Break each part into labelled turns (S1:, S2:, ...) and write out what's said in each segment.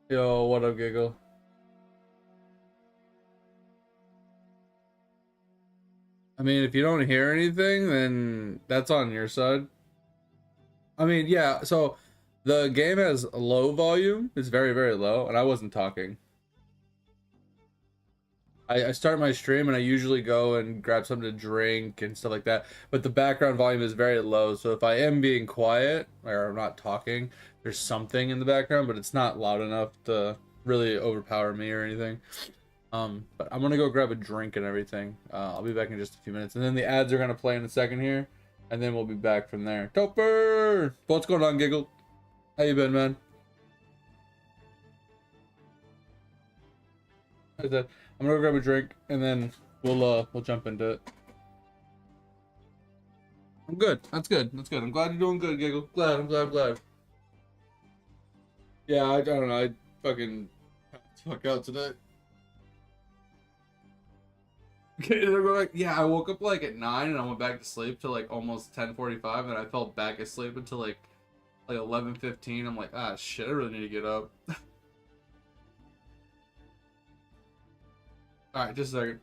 S1: Yo, what up, Giggle? I mean, if you don't hear anything, then that's on your side. I mean, yeah, so the game has low volume. It's very, very low, and I wasn't talking. I start my stream and I usually go and grab something to drink and stuff like that, but the background volume is very low, so if I am being quiet or I'm not talking, there's something in the background, but it's not loud enough to really overpower me or anything. But I'm gonna go grab a drink and everything. I'll be back in just a few minutes, and then the ads are gonna play in a second here, and then we'll be back from there. Topper, what's going on, Giggle? How you been, man? I said I'm gonna go grab a drink, and then we'll jump into it. I'm good. That's good. That's good. I'm glad you're doing good, Giggle. Glad. I'm glad. I'm glad. Yeah, I don't know. I fucking fuck out today. Okay, yeah, I woke up like at 9 and I went back to sleep till like almost 10:45, and I fell back asleep until like 11:15. I'm like, ah, shit, I really need to get up. All right, just a second.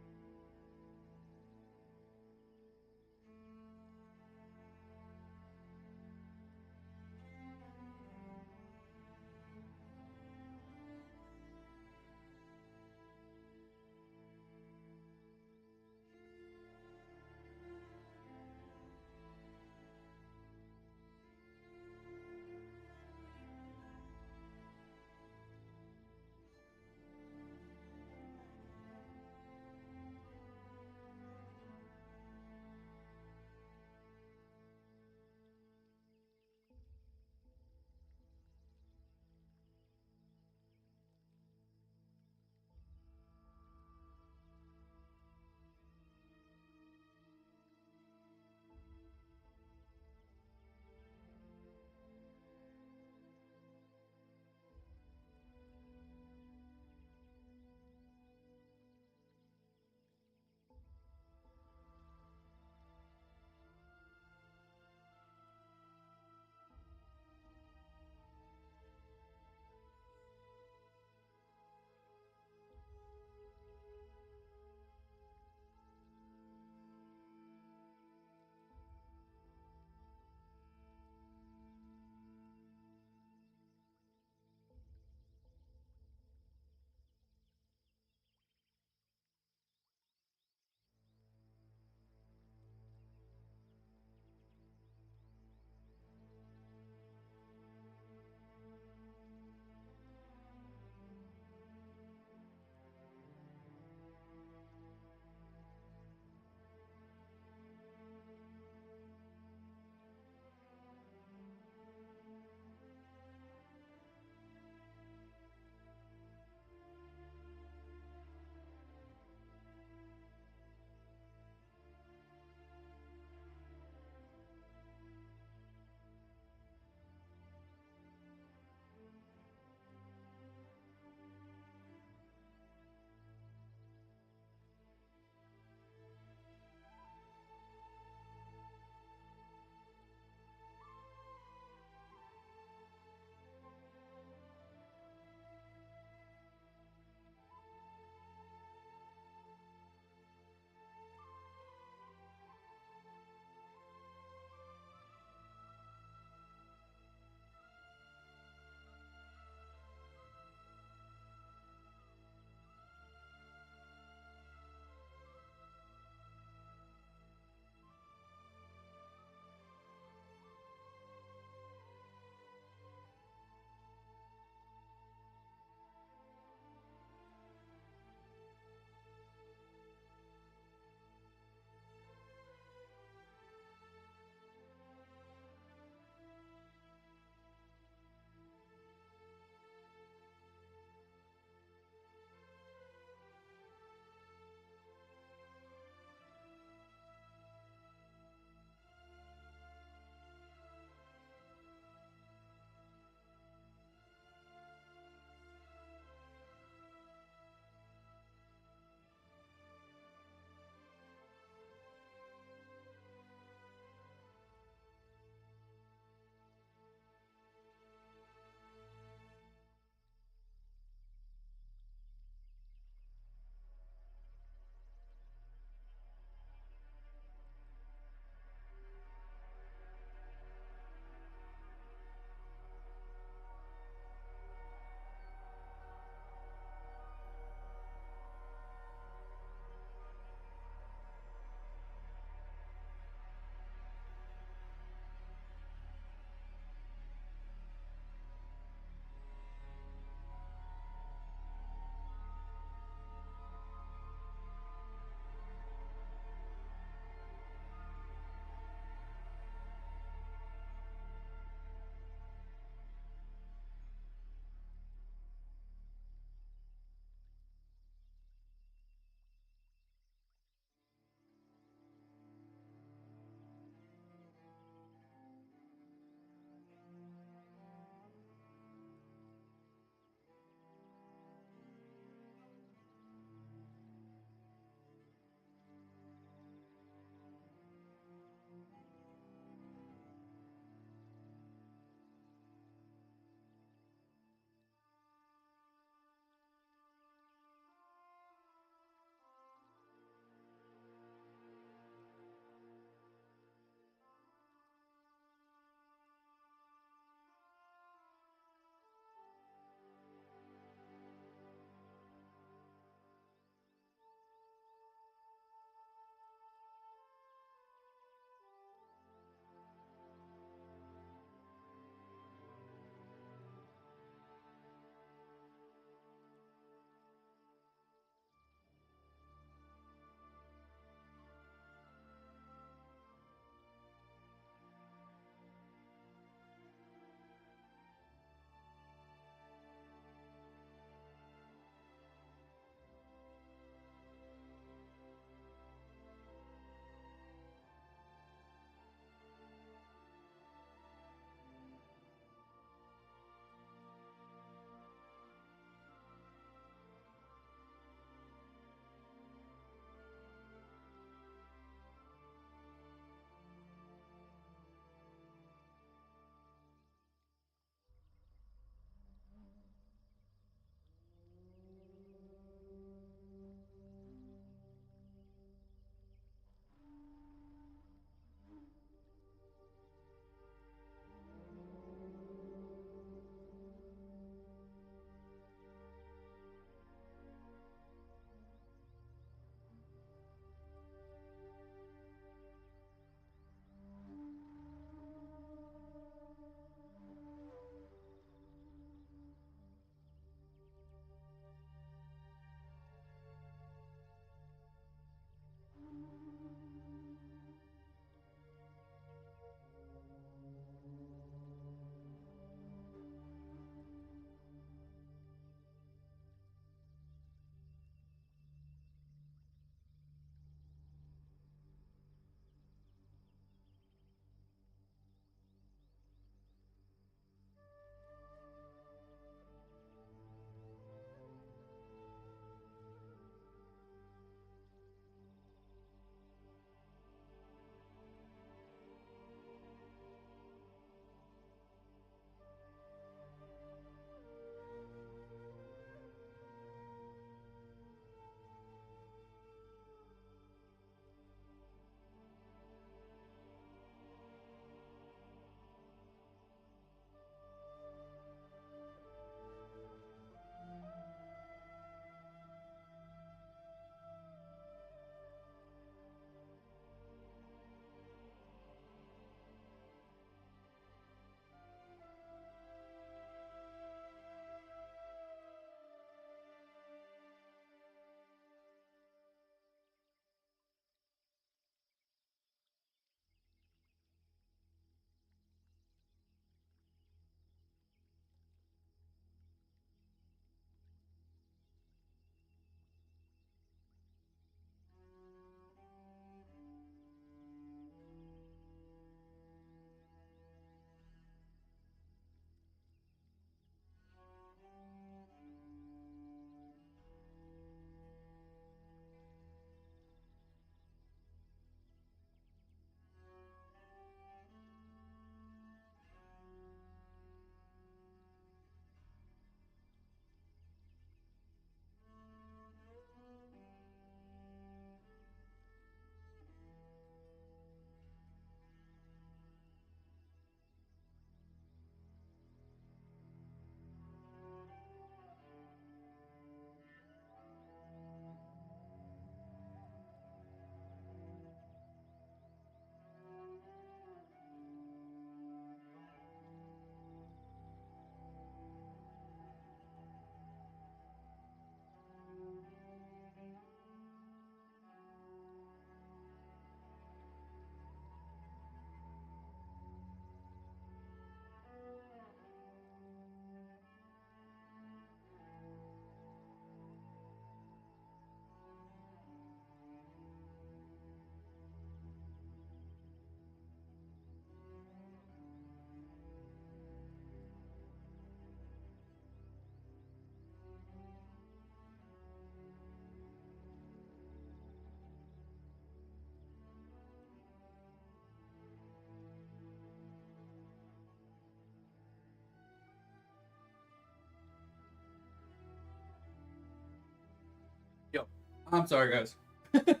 S1: I'm sorry, guys. Went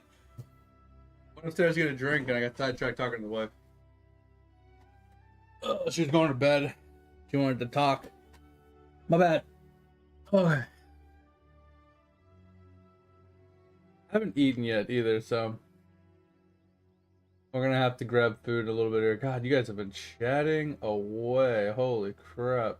S1: upstairs to get a drink and I got sidetracked talking to the wife. She was going to bed. She wanted to talk. My bad. Okay. I haven't eaten yet either, so we're gonna have to grab food a little bit here. God, you guys have been chatting away. Holy crap.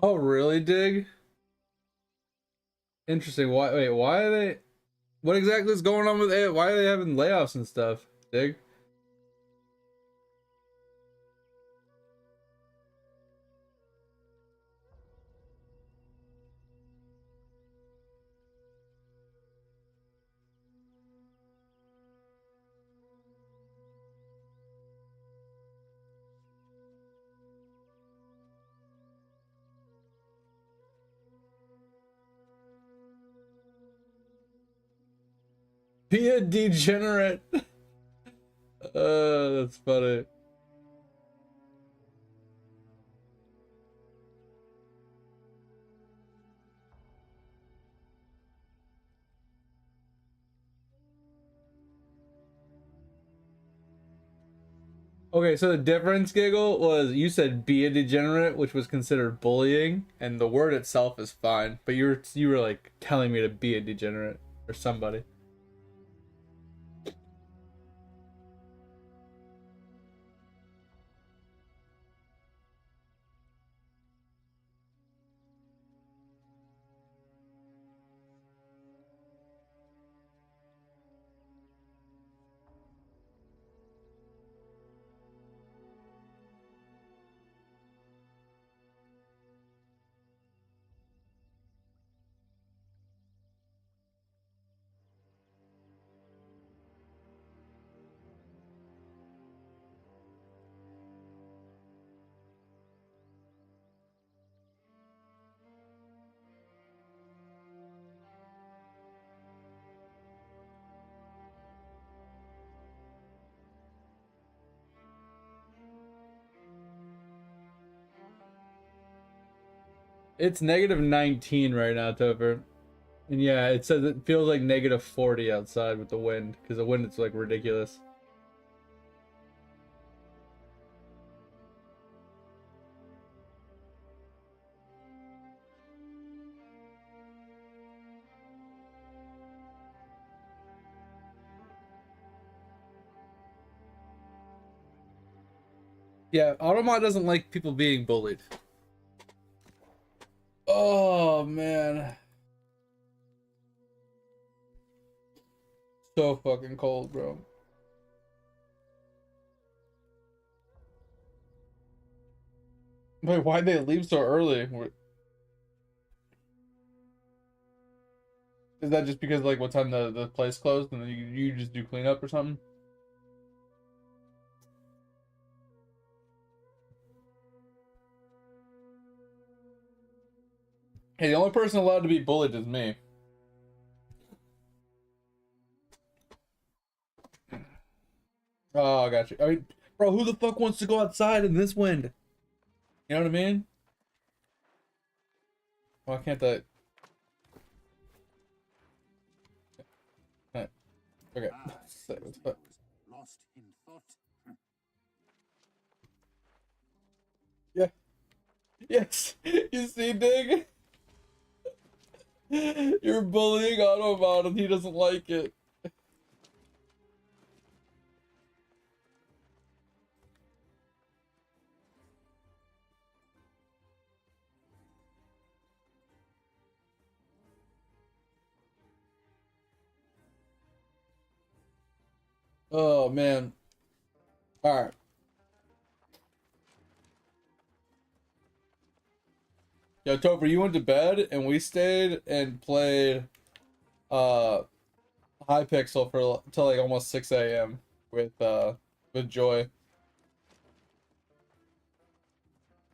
S1: Oh, really, Dig? Interesting. Why? Wait, why are they? What exactly is going on with it? Why are they having layoffs and stuff, Dig? Be a degenerate. That's funny. Okay, so the difference, Giggle, was you said be a degenerate, which was considered bullying, and the word itself is fine, but you were like telling me to be a degenerate or somebody. It's -19 right now, Topher. And yeah, it says it feels like -40 outside with the wind, because the wind is like ridiculous. Yeah, Automod doesn't like people being bullied. Oh man. So fucking cold, bro. Wait, why'd they leave so early? Is that just because like what time the place closed and then you just do cleanup or something? Hey, the only person allowed to be bullied is me. Oh, I got you. I mean, bro, who the fuck wants to go outside in this wind? You know what I mean? Why can't that? Okay.
S2: Lost in thought.
S1: Yeah. Yes. You see, Dig? You're bullying Autobot and he doesn't like it. Oh man. All right. Yo, Topher, you went to bed and we stayed and played uh Hypixel for till like almost 6 a.m. with Joy.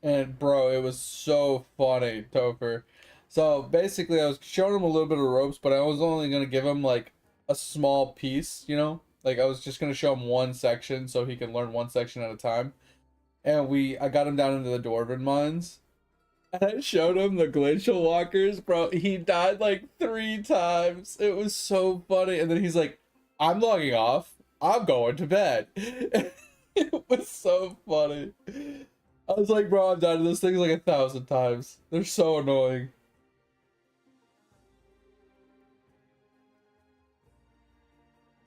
S1: And bro, it was so funny, Topher. So basically I was showing him a little bit of ropes, but I was only gonna give him like a small piece, you know? Like I was just gonna show him one section so he can learn one section at a time. And I got him down into the Dwarven mines. And I showed him the glacial walkers, bro. He died like 3 times. It was so funny. And then he's like, I'm logging off. I'm going to bed. It was so funny. I was like, bro, I've died to those things like 1,000 times. They're so annoying.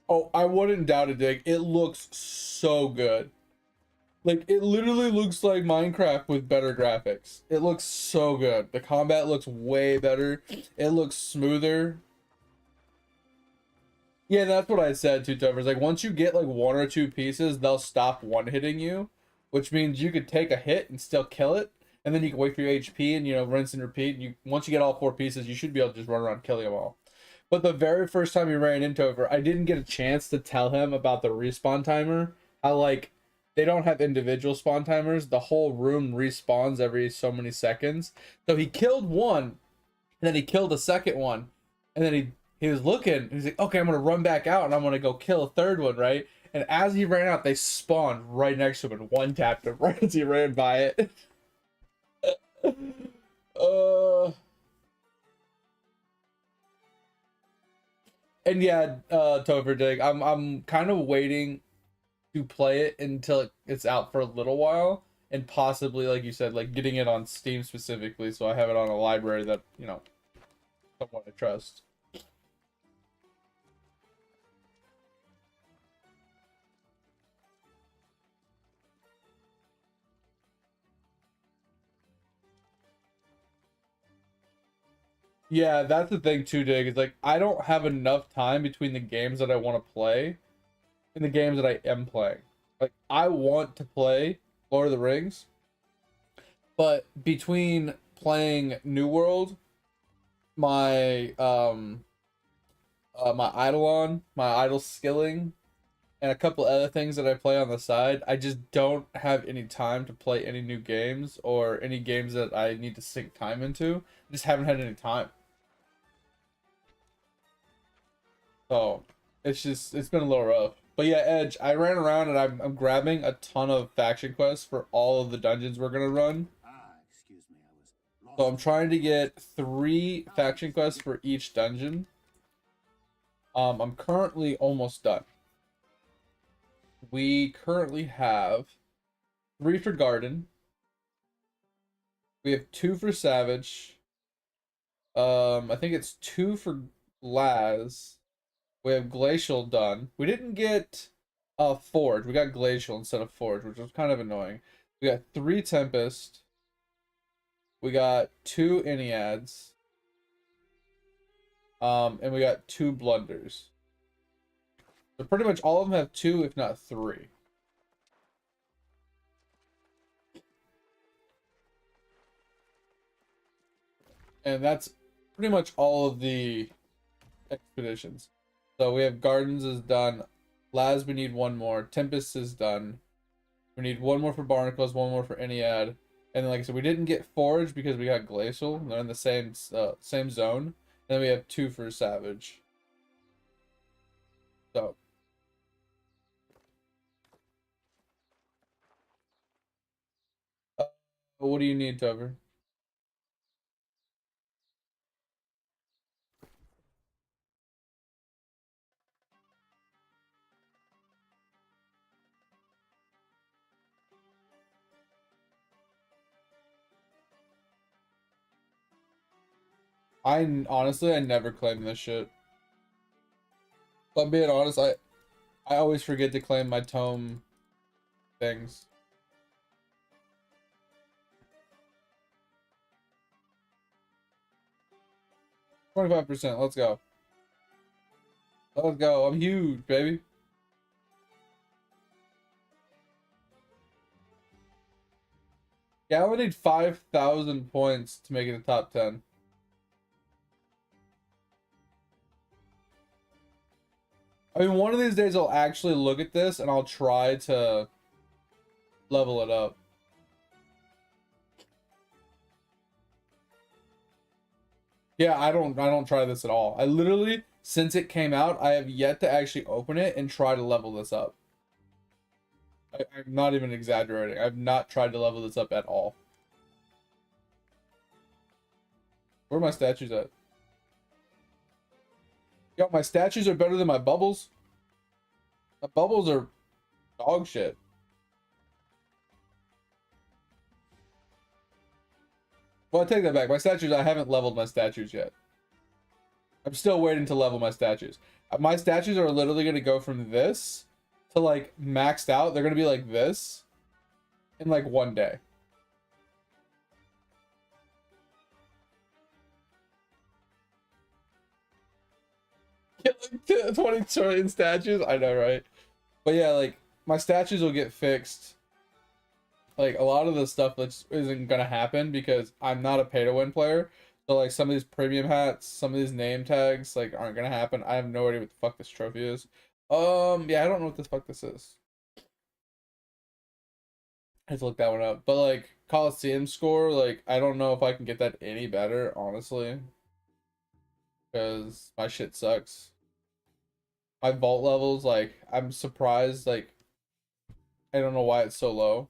S1: Oh, I wouldn't doubt it, Dick. It looks so good. Like, it literally looks like Minecraft with better graphics. It looks so good. The combat looks way better. It looks smoother. Yeah, that's what I said too, Topher. Like, once you get like one or two pieces, they'll stop one-hitting you, which means you could take a hit and still kill it, and then you can wait for your HP and, you know, rinse and repeat. Once you get all 4 pieces, you should be able to just run around killing them all. But the very first time we ran into Topher, I didn't get a chance to tell him about the respawn timer. How like they don't have individual spawn timers. The whole room respawns every so many seconds. So he killed one, and then he killed a second one, and then he was looking. He's like, okay, I'm gonna run back out, and I'm gonna go kill a third one, right? And as he ran out, they spawned right next to him and one tapped him right as he ran by it. uh, and yeah, Topher Dig, I'm kind of waiting to play it until it's out for a little while, and possibly, like you said, like getting it on Steam specifically, so I have it on a library that, you know, someone I trust. Yeah, that's the thing too, Dig. Is like I don't have enough time between the games that I want to play and the games that I am playing. Like I want to play Lord of the Rings, but between playing New World, my my Eidolon, my idle skilling, and a couple other things that I play on the side, I just don't have any time to play any new games or any games that I need to sink time into. I just haven't had any time. So it's been a little rough. But yeah, Edge, I ran around and I'm grabbing a ton of faction quests for all of the dungeons we're gonna run.
S2: Excuse me, I was
S1: So
S2: lost.
S1: I'm trying to get 3 faction quests for each dungeon. I'm currently almost done. We currently have 3 for Garden. We have 2 for Savage. I think it's 2 for Laz. We have Glacial done. We didn't get Forge. We got Glacial instead of Forge, which was kind of annoying. We got 3 Tempest. We got 2 Enneads. And we got 2 Blunders. So pretty much all of them have 2, if not 3. And that's pretty much all of the expeditions. So we have Gardens is done. Laz, we need 1 more. Tempest is done. We need 1 more for Barnacles, 1 more for Ennead. And then, like I said, we didn't get Forge because we got Glacial. They're in the same zone. And then we have 2 for Savage. So, uh, what do you need, Tover? Honestly, I never claim this shit. If I'm being honest, I always forget to claim my tome things. 25%. Let's go. Let's go. I'm huge, baby. Yeah, I would need 5,000 points to make it a top 10. I mean, one of these days I'll actually look at this and I'll try to level it up. Yeah, I don't try this at all. I literally, since it came out, I have yet to actually open it and try to level this up. I'm not even exaggerating. I've not tried to level this up at all. Where are my statues at? Yo, my statues are better than my bubbles. My bubbles are dog shit. Well, I take that back. My statues, I haven't leveled my statues yet. I'm still waiting to level my statues. My statues are literally going to go from this to like maxed out. They're going to be like this in like one day. Get like 20 trillion statues. I know, right? But yeah, like my statues will get fixed. Like a lot of the stuff that isn't gonna happen because I'm not a pay to win player. So like some of these premium hats, some of these name tags like aren't gonna happen. I have no idea what the fuck this trophy is. Yeah, I don't know what the fuck this is. I have to look that one up. But like Coliseum score, like I don't know if I can get that any better, honestly. Because my shit sucks. My vault levels, like I'm surprised, like I don't know why it's so low.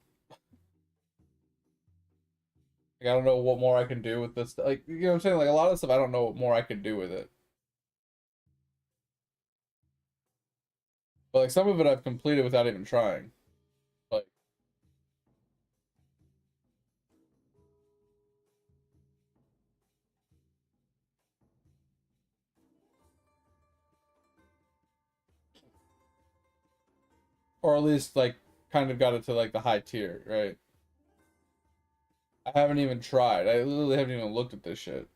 S1: Like, I don't know what more I can do with this. Like, you know what I'm saying? Like, a lot of stuff, I don't know what more I can do with it. But, like, some of it I've completed without even trying. Like, or at least, like, kind of got it to, like, the high tier, right? I haven't even tried. I literally haven't even looked at this shit.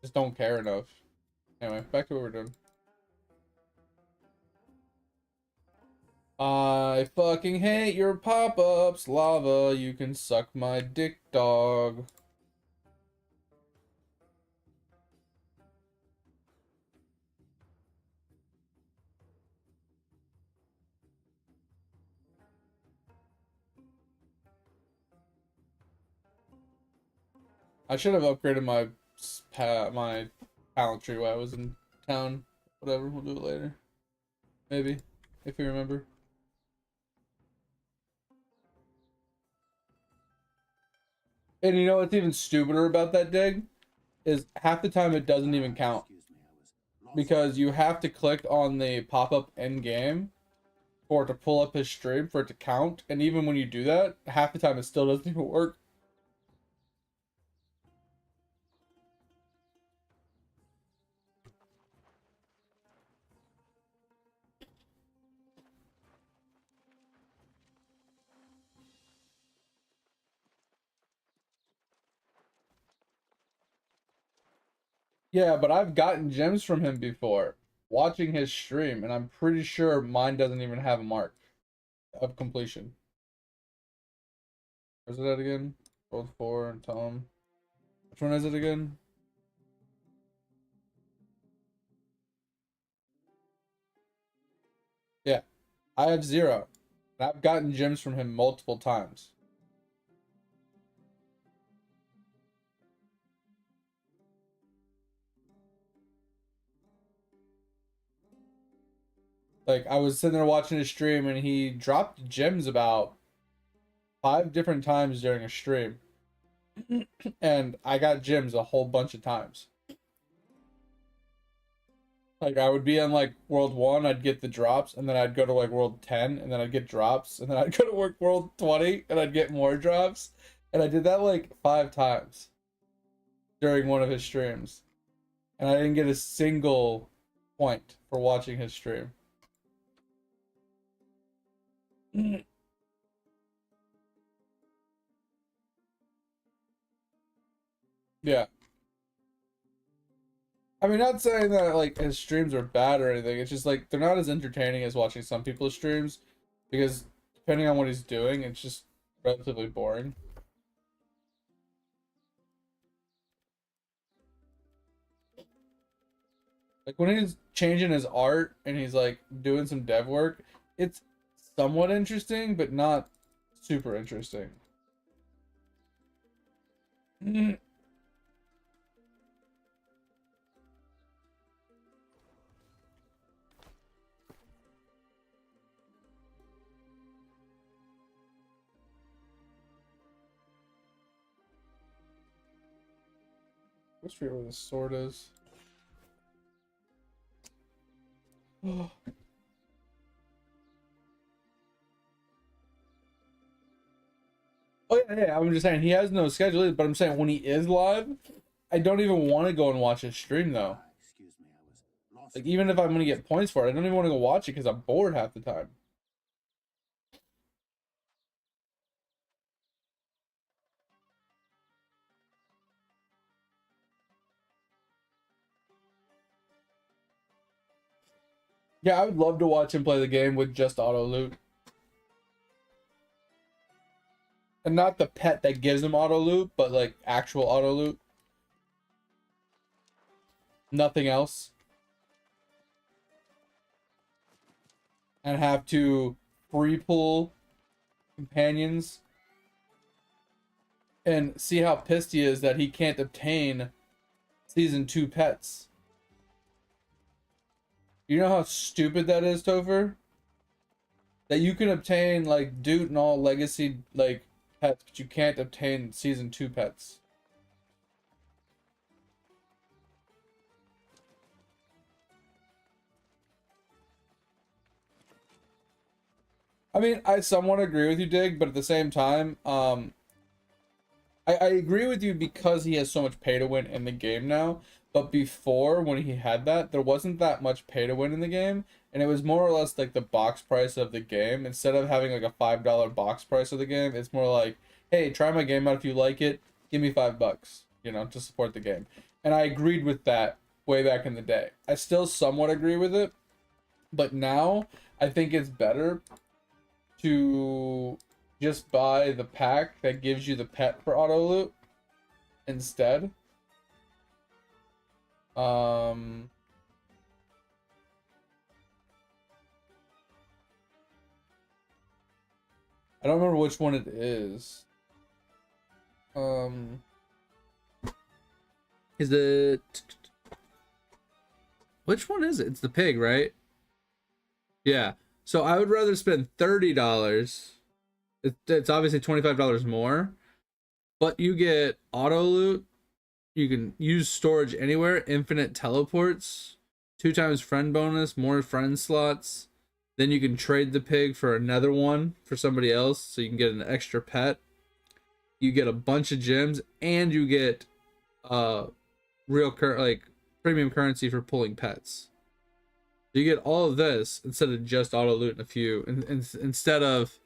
S1: Just don't care enough. Anyway, back to what we're doing. I fucking hate your pop-ups, lava. You can suck my dick, dog. I should have upgraded my talent tree while I was in town. Whatever, we'll do it later. Maybe, if you remember. And you know what's even stupider about that dig? Is half the time it doesn't even count.
S2: Excuse me, I was lost.
S1: Because you have to click on the pop-up end game for it to pull up his stream for it to count. And even when you do that, half the time it still doesn't even work. Yeah, but I've gotten gems from him before, watching his stream, and I'm pretty sure mine doesn't even have a mark of completion. Where's it at again? World 4 and Tom. Which one is it again? Yeah, I have 0. And I've gotten gems from him multiple times. Like I was sitting there watching his stream and he dropped gems about 5 different times during a stream. And I got gems a whole bunch of times. Like I would be on like World 1, I'd get the drops, and then I'd go to like World 10, and then I'd get drops, and then I'd go to work World 20, and I'd get more drops. And I did that like 5 times during one of his streams. And I didn't get a single point for watching his stream. Yeah. I mean, not saying that like his streams are bad or anything. It's just like they're not as entertaining as watching some people's streams because depending on what he's doing, it's just relatively boring. Like when he's changing his art and he's like doing some dev work, it's somewhat interesting, but not super interesting. Let's figure where the sword is. Oh. Oh yeah, I'm just saying he has no schedule, but I'm saying when he is live, I don't even want to go and watch his stream though.
S2: Excuse me, I was lost.
S1: Like even if I'm gonna get points for it, I don't even want to go watch it because I'm bored half the time. Yeah, I would love to watch him play the game with just auto loot. And not the pet that gives him auto loot, but like actual auto loot. Nothing else. And have to free pull companions. And see how pissed he is that he can't obtain season 2 pets. You know how stupid that is, Topher? That you can obtain like Doot and all legacy like pets, but you can't obtain season 2 pets. I mean, I somewhat agree with you, Dig, but at the same time, I agree with you because he has so much pay to win in the game now. But before, when he had that, there wasn't that much pay to win in the game, and it was more or less like the box price of the game. Instead of having like a $5 box price of the game, it's more like, hey, try my game out if you like it. Give me $5, you know, to support the game. And I agreed with that way back in the day. I still somewhat agree with it, but now I think it's better to just buy the pack that gives you the pet for auto loot instead. I don't remember which one it is. Is it... Which one is it? It's the pig, right? Yeah. So I would rather spend $30. It's obviously $25 more, but you get auto loot. You can use storage anywhere, infinite teleports, 2 times friend bonus, more friend slots. Then you can trade the pig for another one for somebody else, so you can get an extra pet. You get a bunch of gems, and you get like premium currency for pulling pets. So you get all of this instead of just auto loot and a few, instead of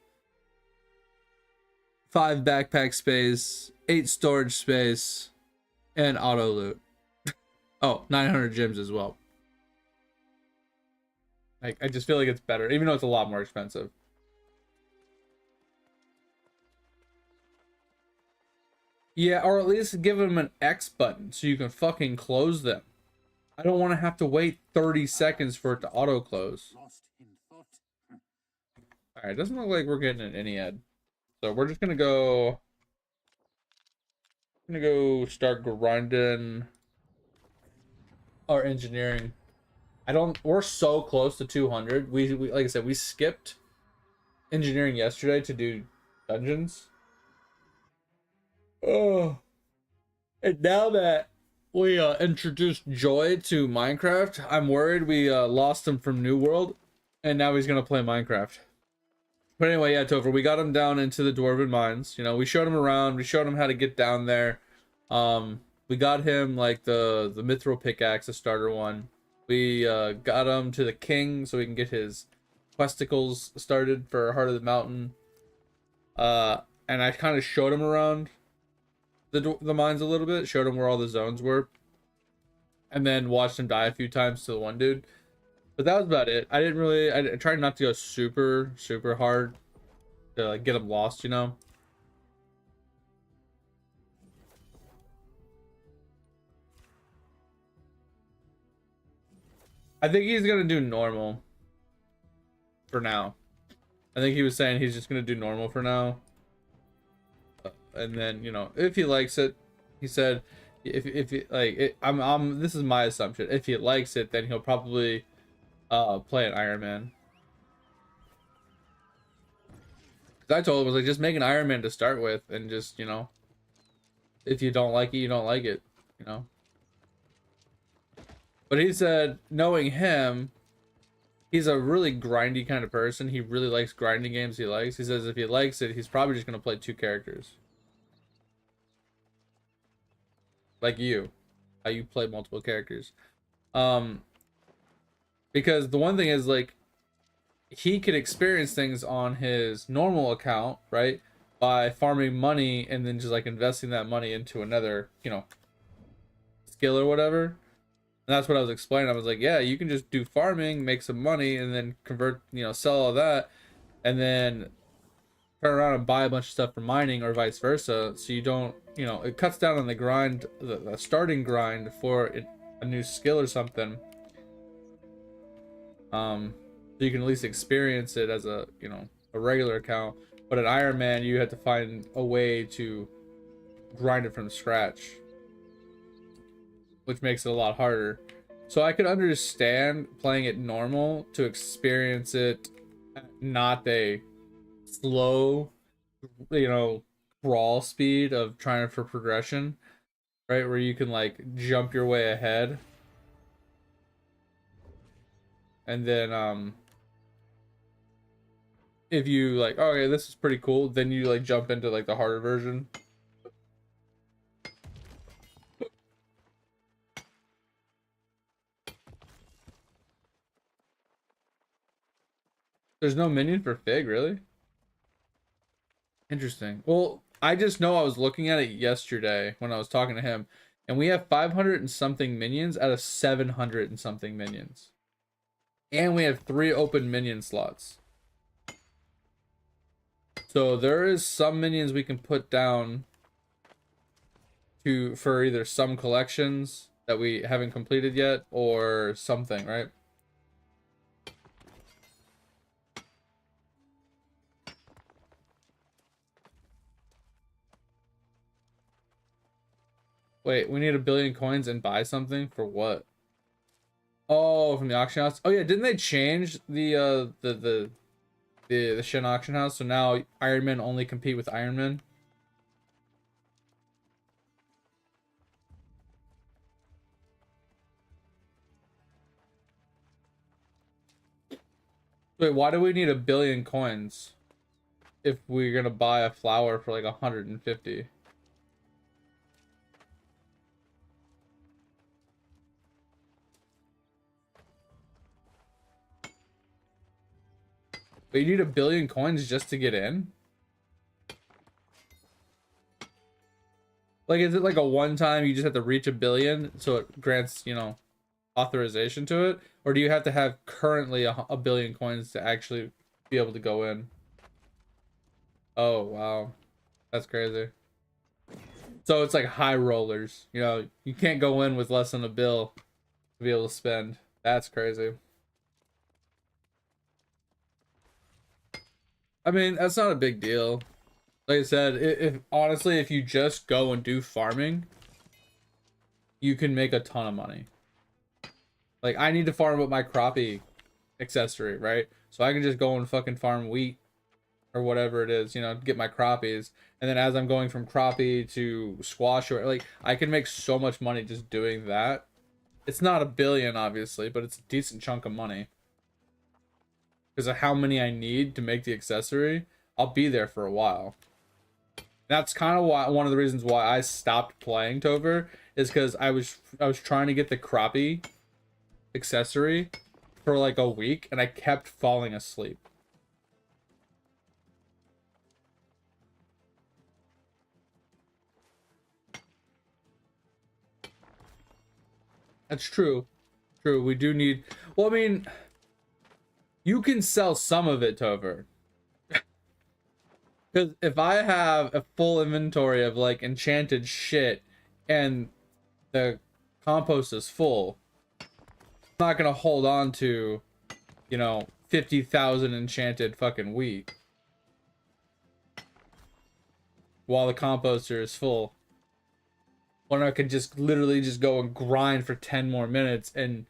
S1: 5 backpack space, 8 storage space, and auto loot. Oh, 900 gems as well. I just feel like it's better, even though it's a lot more expensive. Yeah, or at least give them an X button so you can fucking close them. I don't want to have to wait 30 seconds for it to auto close.
S2: Lost in thought.
S1: Alright, doesn't look like we're getting an any ad. So we're just gonna go start grinding our engineering. We're so close to 200. We like I said, we skipped engineering yesterday to do dungeons. Oh. And now that we introduced Joy to Minecraft, I'm worried we lost him from New World, and now he's gonna play Minecraft. But anyway, yeah, Topher, we got him down into the Dwarven Mines. You know, we showed him around. We showed him how to get down there. We got him like the mithril pickaxe, the starter one. We got him to the king so we can get his questicles started for Heart of the Mountain. And I kind of showed him around the mines a little bit, showed him where all the zones were, and then watched him die a few times to the one dude. But that was about it. I tried not to go super hard to like get him lost, you know. I think he's gonna do normal for now. I think he was saying he's just gonna do normal for now, and then, you know, if he likes it, he said, if he, like it, I'm this is my assumption. If he likes it, then he'll probably play an Ironman. Because I told him, I was like, just make an Ironman to start with, and just, you know, if you don't like it, you don't like it, you know. But he said, knowing him, he's a really grindy kind of person. He really likes grinding games. He says if he likes it, he's probably just gonna play 2 characters. Like you, how you play multiple characters. Because the one thing is, like, he could experience things on his normal account, right? By farming money and then just like investing that money into another, you know, skill or whatever. And that's what I was explaining. I was like, yeah, you can just do farming, make some money, and then convert, you know, sell all that, and then turn around and buy a bunch of stuff for mining or vice versa. So you don't, you know, it cuts down on the grind, the starting grind for a new skill or something. So you can at least experience it as a, you know, a regular account. But at Iron Man, you have to find a way to grind it from scratch, which makes it a lot harder. So I could understand playing it normal to experience it at not a slow, you know, crawl speed of trying for progression, right? Where you can like jump your way ahead. And then if you like, oh, okay, this is pretty cool, then you like jump into like the harder version. There's no minion for Fig, really? Interesting. Well, I just know I was looking at it yesterday when I was talking to him, and we have 500 and something minions out of 700 and something minions. And we have 3 open minion slots. So there is some minions we can put down for either some collections that we haven't completed yet or something, right? Wait, we need 1 billion coins and buy something for what? Oh, from the auction house. Oh yeah, didn't they change the Shin auction house? So now Iron Men only compete with Iron Men. Wait, why do we need 1 billion coins if we're gonna buy a flower for like 150? But you need 1 billion coins just to get in? Like, is it like a one-time you just have to reach 1 billion so it grants, you know, authorization to it? Or do you have to have currently a billion coins to actually be able to go in? Oh, wow. That's crazy. So it's like high rollers. You know, you can't go in with less than a bill to be able to spend. That's crazy. I mean, that's not a big deal. Like I said, if honestly, if you just go and do farming, you can make a ton of money. Like, I need to farm with my crappie accessory, right? So I can just go and fucking farm wheat or whatever it is, you know, get my crappies. And then as I'm going from crappie to squash, or like, I can make so much money just doing that. It's not 1 billion, obviously, but it's a decent chunk of money. because of how many I need to make the accessory, I'll be there for a while. That's kind of why one of the reasons why I stopped playing Tover is because I was trying to get the crappie accessory for like a week and I kept falling asleep. That's true. True, we do need... Well, I mean, you can sell some of it, Tover. Because if I have a full inventory of, like, enchanted shit and the compost is full, I'm not going to hold on to, you know, 50,000 enchanted fucking wheat while the composter is full. When I could just literally just go and grind for 10 more minutes and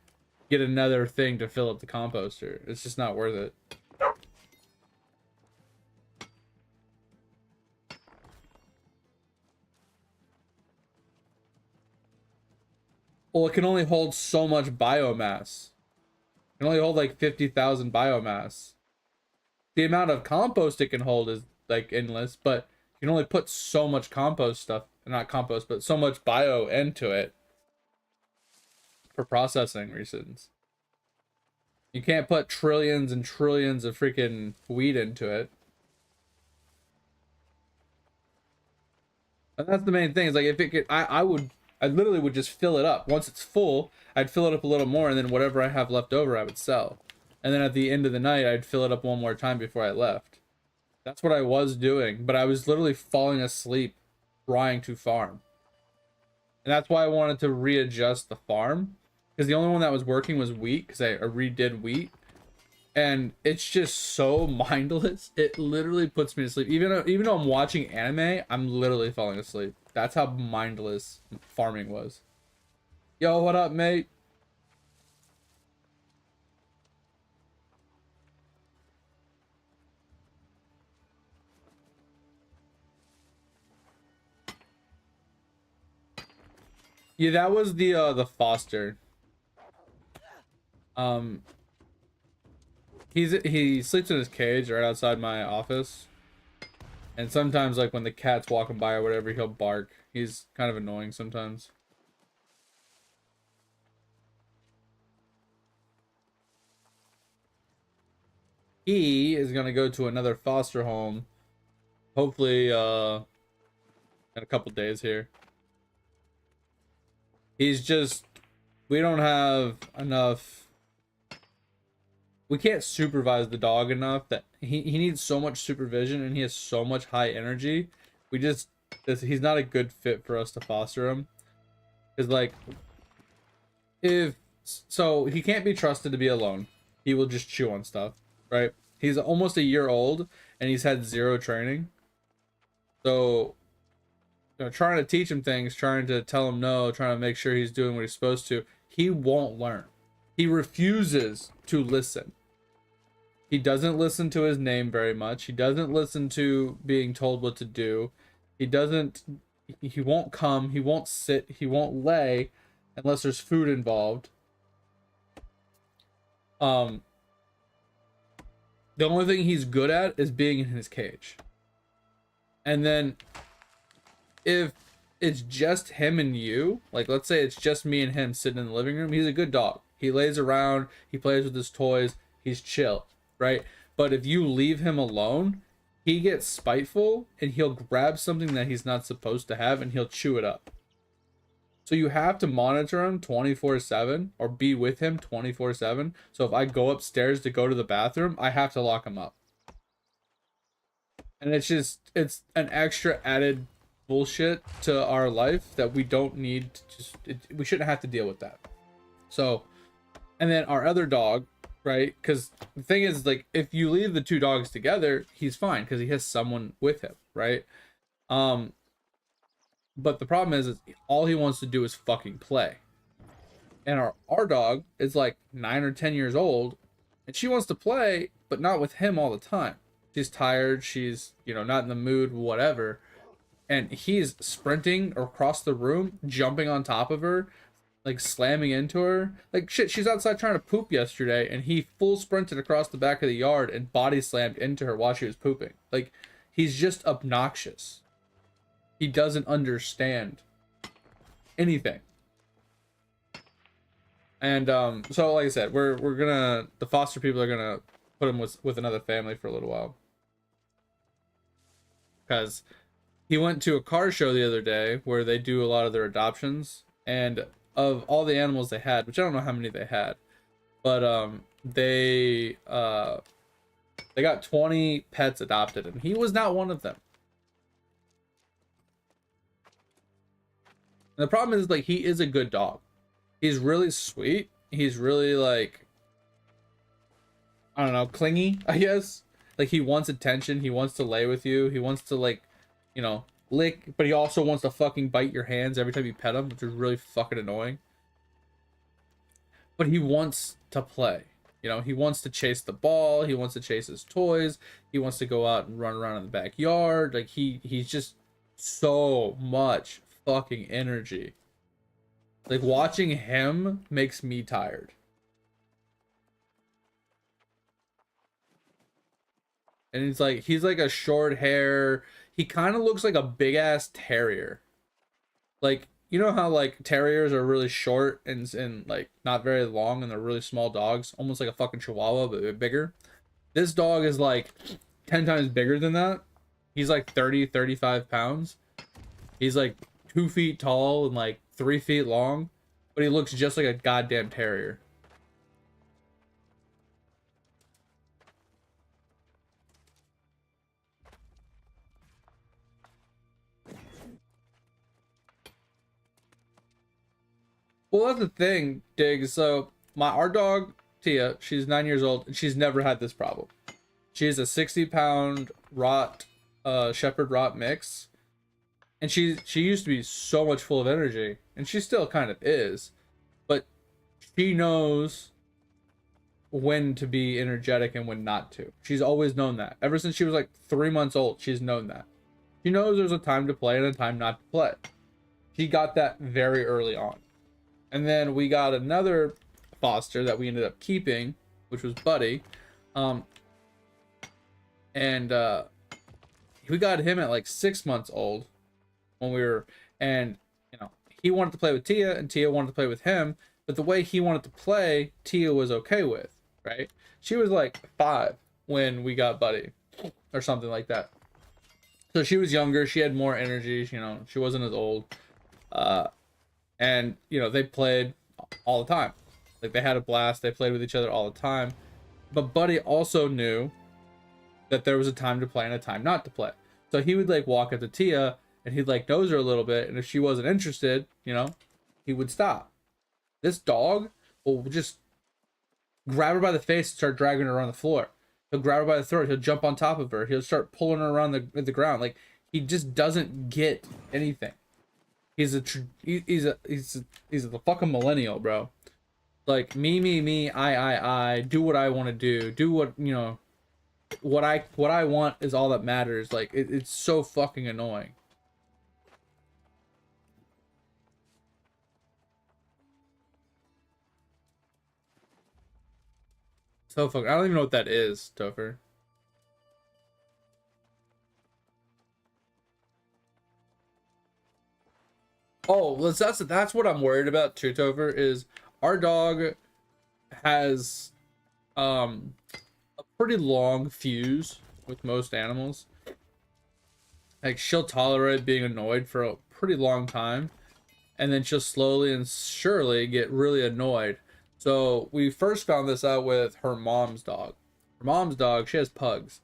S1: get another thing to fill up the composter. It's just not worth it. Well, it can only hold so much biomass. It can only hold like 50,000 biomass. The amount of compost it can hold is like endless, but you can only put so much compost stuff, not compost, but so much bio into it for processing reasons. You can't put trillions and trillions of freaking wheat into it. And that's the main thing. Is like if it could, I literally would just fill it up. Once it's full, I'd fill it up a little more, and then whatever I have left over, I would sell. And then at the end of the night, I'd fill it up one more time before I left. That's what I was doing, but I was literally falling asleep trying to farm. And that's why I wanted to readjust the farm, because the only one that was working was wheat, because I redid wheat. And it's just so mindless. It literally puts me to sleep. Even though I'm watching anime, I'm literally falling asleep. That's how mindless farming was. Yo, what up, mate? Yeah, that was the foster. He sleeps in his cage right outside my office. And sometimes, like, when the cat's walking by or whatever, he'll bark. He's kind of annoying sometimes. He is gonna go to another foster home. Hopefully, in a couple days here. He's just... We don't have enough... We can't supervise the dog enough that he needs so much supervision and he has so much high energy. He's not a good fit for us to foster him. Because like, so he can't be trusted to be alone. He will just chew on stuff, right? He's almost a year old and he's had 0 training. So, you know, trying to teach him things, trying to tell him no, trying to make sure he's doing what he's supposed to, he won't learn. He refuses to listen. He doesn't listen to his name very much. He doesn't listen to being told what to do. He won't come, he won't sit, he won't lay unless there's food involved. The only thing he's good at is being in his cage. And then if it's just him and you, like let's say it's just me and him sitting in the living room, he's a good dog. He lays around, he plays with his toys, he's chill, right? But if you leave him alone, he gets spiteful and he'll grab something that he's not supposed to have and he'll chew it up. So you have to monitor him 24/7 or be with him 24/7. So if I go upstairs to go to the bathroom, I have to lock him up. And it's an extra added bullshit to our life that we don't need to we shouldn't have to deal with that. So, and then our other dog, right? Because the thing is, like, if you leave the 2 dogs together, he's fine because he has someone with him, right? But the problem is all he wants to do is fucking play. And our dog is like 9 or 10 years old, and she wants to play, but not with him all the time. She's tired, she's, you know, not in the mood, whatever. And he's sprinting across the room, jumping on top of her, like slamming into her. Like shit, she's outside trying to poop yesterday, and he full sprinted across the back of the yard and body slammed into her while she was pooping. Like, he's just obnoxious. He doesn't understand anything. And so like I said, we're gonna, the foster people are gonna put him with another family for a little while, because he went to a car show the other day where they do a lot of their adoptions, and of all the animals they had, which I don't know how many they had, but they got 20 pets adopted, and he was not one of them. And the problem is, like, he is a good dog. He's really sweet. He's really, like, I don't know, clingy, I guess. Like, he wants attention. He wants to lay with you. He wants to, like, you know, lick, but he also wants to fucking bite your hands every time you pet him, which is really fucking annoying. But he wants to play. You know, he wants to chase the ball. He wants to chase his toys. He wants to go out and run around in the backyard. Like, he's just so much fucking energy. Like, watching him makes me tired. And he's like a short hair. He kind of looks like a big ass terrier. Like, you know how like terriers are really short and like not very long, and they're really small dogs, almost like a fucking chihuahua but a bit bigger. This dog is like 10 times bigger than that. He's like 35 pounds. He's like 2 feet tall and like 3 feet long, but he looks just like a goddamn terrier. Well, that's the thing, Dig. So our dog Tia, she's 9 years old, and she's never had this problem. She's a 60-pound rot, shepherd rot mix, and she used to be so much full of energy, and she still kind of is, but she knows when to be energetic and when not to. She's always known that. Ever since she was like 3 months old, she's known that. She knows there's a time to play and a time not to play. She got that very early on. And then we got another foster that we ended up keeping, which was Buddy. And we got him at like 6 months old when we were, and you know, he wanted to play with Tia and Tia wanted to play with him, but the way he wanted to play, Tia was okay with, right? She was like 5 when we got Buddy or something like that. So she was younger, she had more energy, you know, she wasn't as old. And you know, they played all the time. Like, they had a blast, they played with each other all the time. But Buddy also knew that there was a time to play and a time not to play. So he would like walk up to Tia and he'd like nose her a little bit, and if she wasn't interested, you know, he would stop. This dog will just grab her by the face and start dragging her around the floor. He'll grab her by the throat, he'll jump on top of her, he'll start pulling her around the ground. Like, he just doesn't get anything. He's a fucking millennial, bro. Like, me, I, do what I want to do what, you know, what I want is all that matters. Like, it's so fucking annoying. So fucking, I don't even know what that is, Topher. Oh, that's what I'm worried about too, Topher, is our dog has a pretty long fuse with most animals. Like, she'll tolerate being annoyed for a pretty long time, and then she'll slowly and surely get really annoyed. So we first found this out with her mom's dog. Her mom's dog, she has pugs,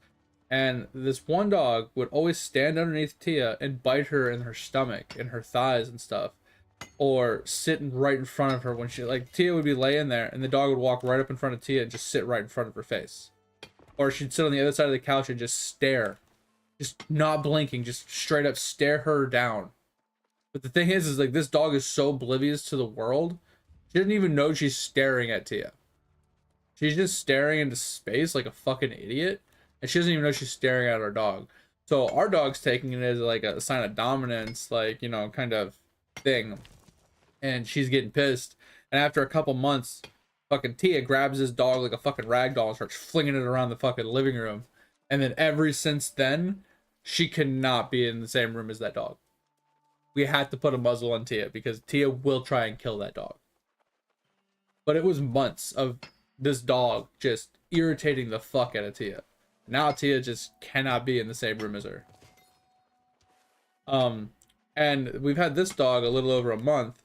S1: and this one dog would always stand underneath Tia and bite her in her stomach and her thighs and stuff, or sitting right in front of her when she, like, Tia would be laying there and the dog would walk right up in front of Tia and just sit right in front of her face. Or she'd sit on the other side of the couch and just stare, just not blinking, just straight up stare her down. But the thing is like, this dog is so oblivious to the world, she doesn't even know she's staring at Tia. She's just staring into space like a fucking idiot, and she doesn't even know she's staring at our dog. So our dog's taking it as like a sign of dominance, like, you know, kind of thing. and she's getting pissed. And after a couple months, fucking Tia grabs his dog like a fucking rag doll and starts flinging it around the fucking living room. And then ever since then, she cannot be in the same room as that dog. We had to put a muzzle on Tia because Tia will try and kill that dog. But it was months of this dog just irritating the fuck out of Tia. Now Tia just cannot be in the same room as her. And we've had this dog a little over a month,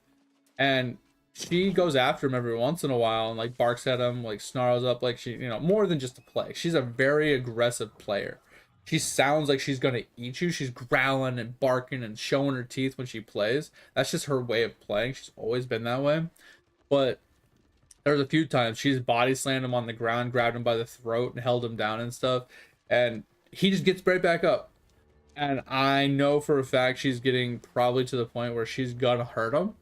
S1: and she goes after him every once in a while and like barks at him, like snarls up, like she, more than just a play. She's a very aggressive player. She sounds like she's gonna eat you. She's growling and barking and showing her teeth when she plays. That's just her way of playing. She's always been that way. But there was a few times she's body slammed him on the ground, grabbed him by the throat and held him down and stuff, and he just gets right back up. And I know for a fact she's getting probably to the point where she's gonna hurt him.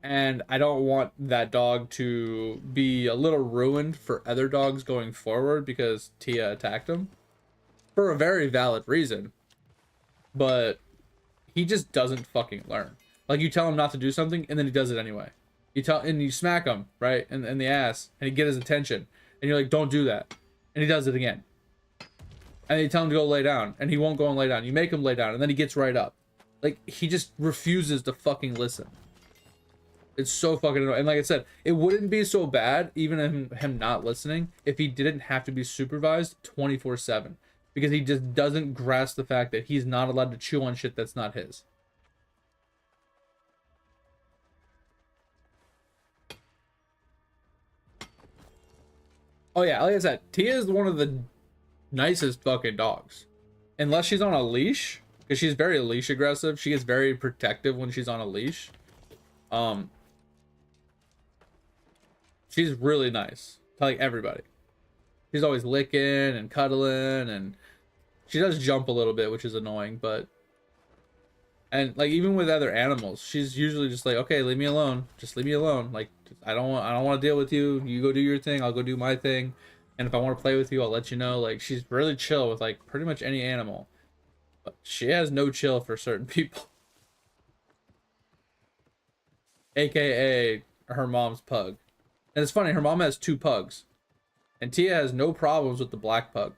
S1: And I don't want that dog to be a little ruined for other dogs going forward because Tia attacked him. For a very valid reason. But he just doesn't fucking learn. Like, you tell him not to do something and then he does it anyway. You smack him, right? In the ass, and you get his attention. And you're like, don't do that. And he does it again. And you tell him to go lay down, and he won't go and lay down. You make him lay down, and then he gets right up. Like, he just refuses to fucking listen. It's so fucking annoying. And like I said, it wouldn't be so bad, even him not listening, if he didn't have to be supervised 24/7. Because he just doesn't grasp the fact that he's not allowed to chew on shit that's not his. Oh yeah, like I said, Tia is one of the nicest fucking dogs. Unless she's on a leash, because she's very leash aggressive. She is very protective when she's on a leash. She's really nice to like everybody. She's always licking and cuddling, and she does jump a little bit, which is annoying, but and like even with other animals, she's usually just like, okay, leave me alone. Just leave me alone. Like I don't want to deal with you. You go do your thing, I'll go do my thing. And if I want to play with you, I'll let you know. Like, she's really chill with like pretty much any animal. But she has no chill for certain people. AKA her mom's pug. And it's funny, her mom has 2 pugs. And Tia has no problems with the black pug.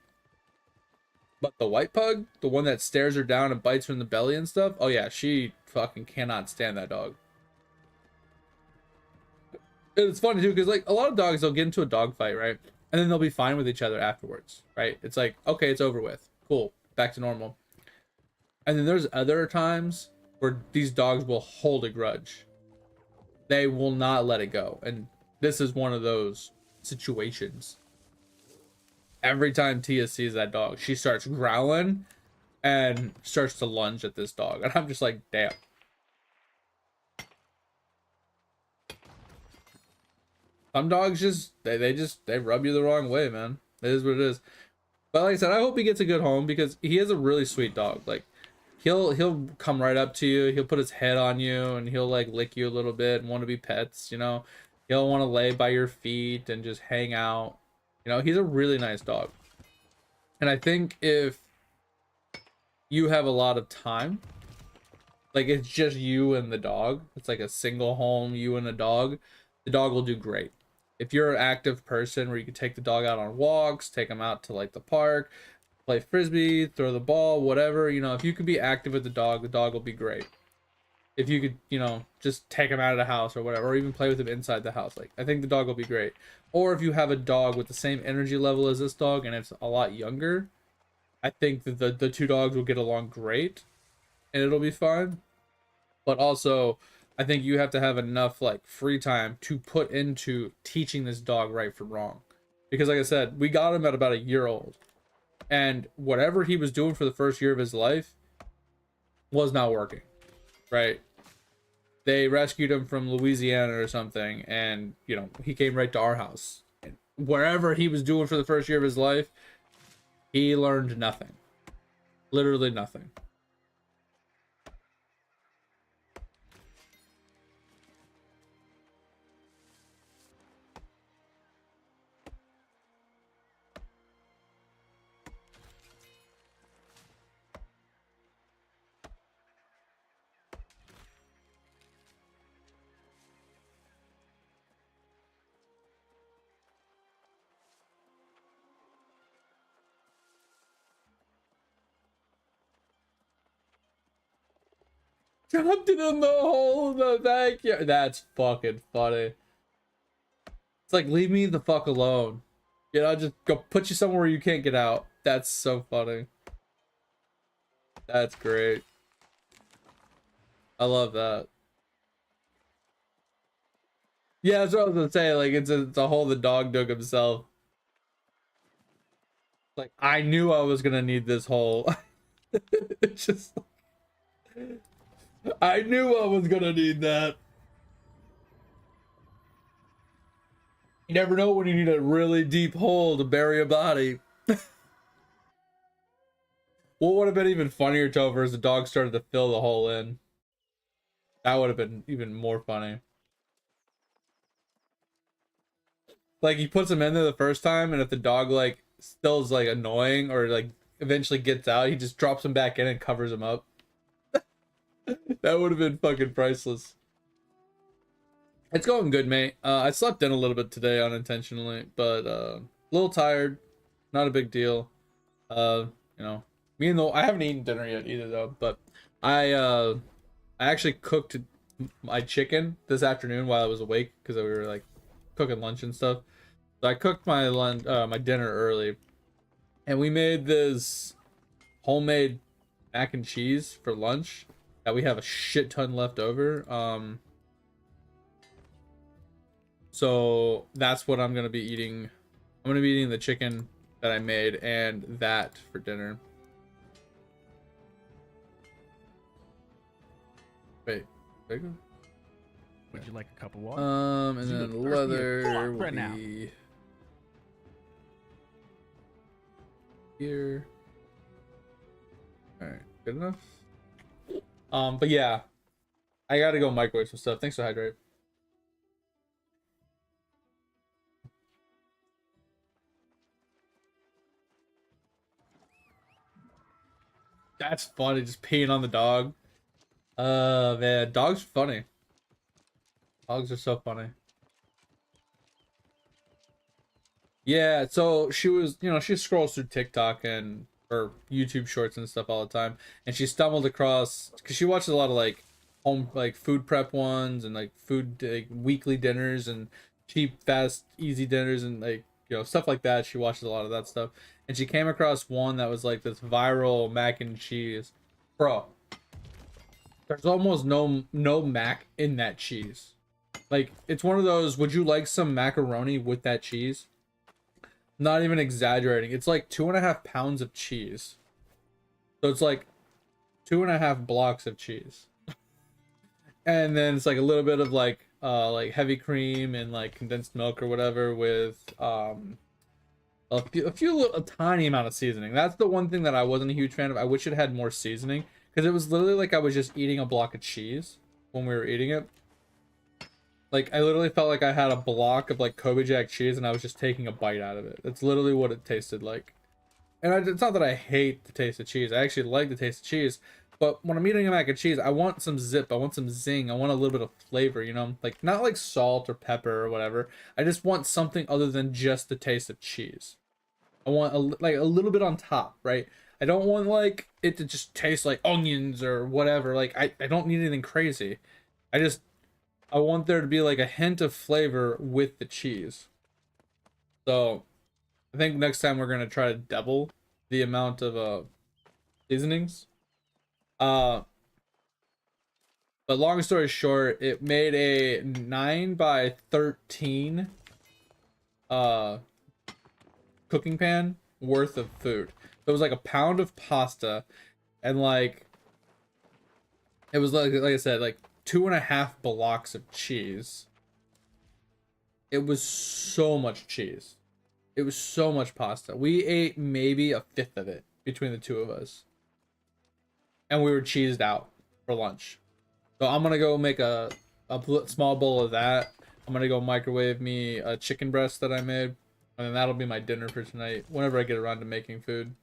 S1: But the white pug, the one that stares her down and bites her in the belly and stuff, oh yeah, she fucking cannot stand that dog. And it's funny too, because like a lot of dogs, they'll get into a dog fight, right? And then they'll be fine with each other afterwards, right? It's like, okay, it's over with. Cool, back to normal. And then there's other times where these dogs will hold a grudge. They will not let it go. And this is one of those situations. Every time Tia sees that dog, she starts growling and starts to lunge at this dog. And I'm just like, damn. Some dogs just, they rub you the wrong way, man. It is what it is. But like I said, I hope he gets a good home because he is a really sweet dog. Like, he'll come right up to you. He'll put his head on you and he'll like lick you a little bit and want to be pets, He'll want to lay by your feet and just hang out. He's a really nice dog. And I think if you have a lot of time, like it's just you and the dog, it's like a single home, you and the dog will do great. If you're an active person where you can take the dog out on walks, take him out to like the park, play frisbee, throw the ball, whatever, if you could be active with the dog will be great. If you could, just take him out of the house or whatever, or even play with him inside the house, like I think the dog will be great. Or if you have a dog with the same energy level as this dog and it's a lot younger, I think that the 2 dogs will get along great and it'll be fine. But also, I think you have to have enough like free time to put into teaching this dog right from wrong. Because like I said, we got him at about a year old. And whatever he was doing for the first year of his life was not working. Right? They rescued him from Louisiana or something, and he came right to our house. And wherever he was doing for the first year of his life, he learned nothing. Literally nothing. Dropped it in the hole in the backyard. That's fucking funny. It's like, leave me the fuck alone. You know, just go put you somewhere you can't get out. That's so funny. That's great. I love that. Yeah, that's what I was gonna say. Like, it's a hole the dog dug himself. Like, I knew I was gonna need this hole. It's just, I knew I was gonna need that. You never know when you need a really deep hole to bury a body. What would have been even funnier, Topher, is the dog started to fill the hole in. That would have been even more funny. Like, he puts him in there the first time, and if the dog, like, still is, like, annoying or, like, eventually gets out, he just drops him back in and covers him up. That would have been fucking priceless. It's going good, mate. I slept in a little bit today unintentionally, but a little tired. Not a big deal. You know, me and the I haven't eaten dinner yet either though, but I actually cooked my chicken this afternoon while I was awake because we were like cooking lunch and stuff. So I cooked my lunch, my dinner early, and we made this homemade mac and cheese for lunch that we have a shit ton left over. So that's what I'm gonna be eating. I'm gonna be eating the chicken that I made and that for dinner. Wait, bigger?
S3: Would you like a cup of water?
S1: And
S3: You
S1: then
S3: look thirsty as
S1: leather
S3: fuck
S1: will
S3: right now.
S1: be here. All right, good enough. But yeah, I gotta go microwave some stuff. Thanks for hydrate. That's funny, just peeing on the dog. Man, dogs are funny. Dogs are so funny. Yeah, so she was, you know, she scrolls through TikTok and or YouTube shorts and stuff all the time, and she stumbled across because she watches a lot of like home like food prep ones and like food like, weekly dinners and cheap, fast, easy dinners and like you know stuff like that. She watches a lot of that stuff, and she came across one that was like this viral mac and cheese, bro. There's almost no mac in that cheese. Like it's one of those. Would you like some macaroni with that cheese? Not even exaggerating. It's like 2.5 pounds of cheese. So it's like 2.5 blocks of cheese. And then it's like a little bit of like heavy cream and like condensed milk or whatever with a tiny amount of seasoning. That's the one thing that I wasn't a huge fan of. I wish it had more seasoning because it was literally like I was just eating a block of cheese when we were eating it. Like, I literally felt like I had a block of, like, Kobe Jack cheese, and I was just taking a bite out of it. That's literally what it tasted like. And it's not that I hate the taste of cheese. I actually like the taste of cheese. But when I'm eating a mac and cheese, I want some zip. I want some zing. I want a little bit of flavor, you know? Like, not like salt or pepper or whatever. I just want something other than just the taste of cheese. I want, like, a little bit on top, right? I don't want, like, it to just taste like onions or whatever. Like, I don't need anything crazy. I want there to be like a hint of flavor with the cheese. So I think next time we're gonna try to double the amount of seasonings. But long story short, it made a 9 by 13 cooking pan worth of food. It was like a pound of pasta and like it was like I said, like 2.5 blocks of cheese. It was so much cheese. It was so much pasta. We ate maybe a fifth of it between the two of us. And we were cheesed out for lunch. So I'm gonna go make a small bowl of that. I'm gonna go microwave me a chicken breast that I made. And then that'll be my dinner for tonight, whenever I get around to making food.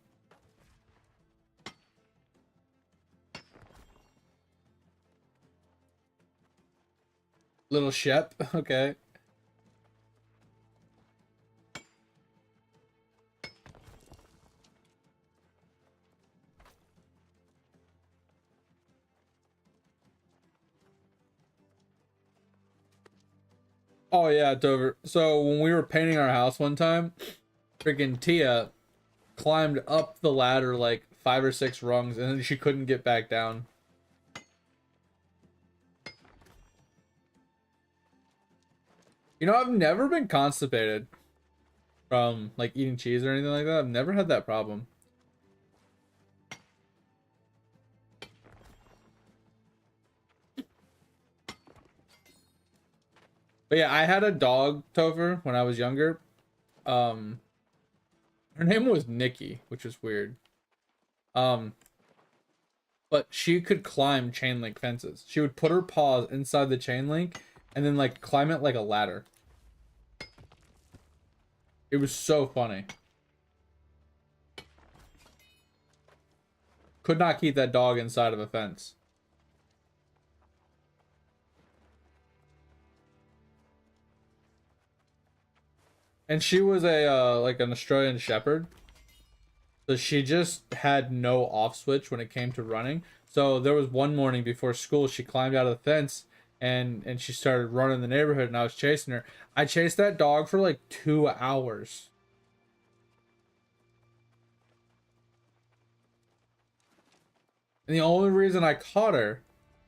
S1: Little Shep, okay. Oh yeah, Dover. So when we were painting our house one time, freaking Tia climbed up the ladder like 5 or 6 rungs, and then she couldn't get back down. You know, I've never been constipated from like eating cheese or anything like that. I've never had that problem. But yeah, I had a dog, Topher, when I was younger. Um, her name was Nikki, which was weird. Um, but she could climb chain link fences. She would put her paws inside the chain link and then like climb it like a ladder. It was so funny. Could not keep that dog inside of a fence. And she was a like an Australian Shepherd. So she just had no off switch when it came to running. So there was one morning before school, she climbed out of the fence and she started running the neighborhood, and I was chasing her. I chased that dog for like 2 hours. And the only reason I caught her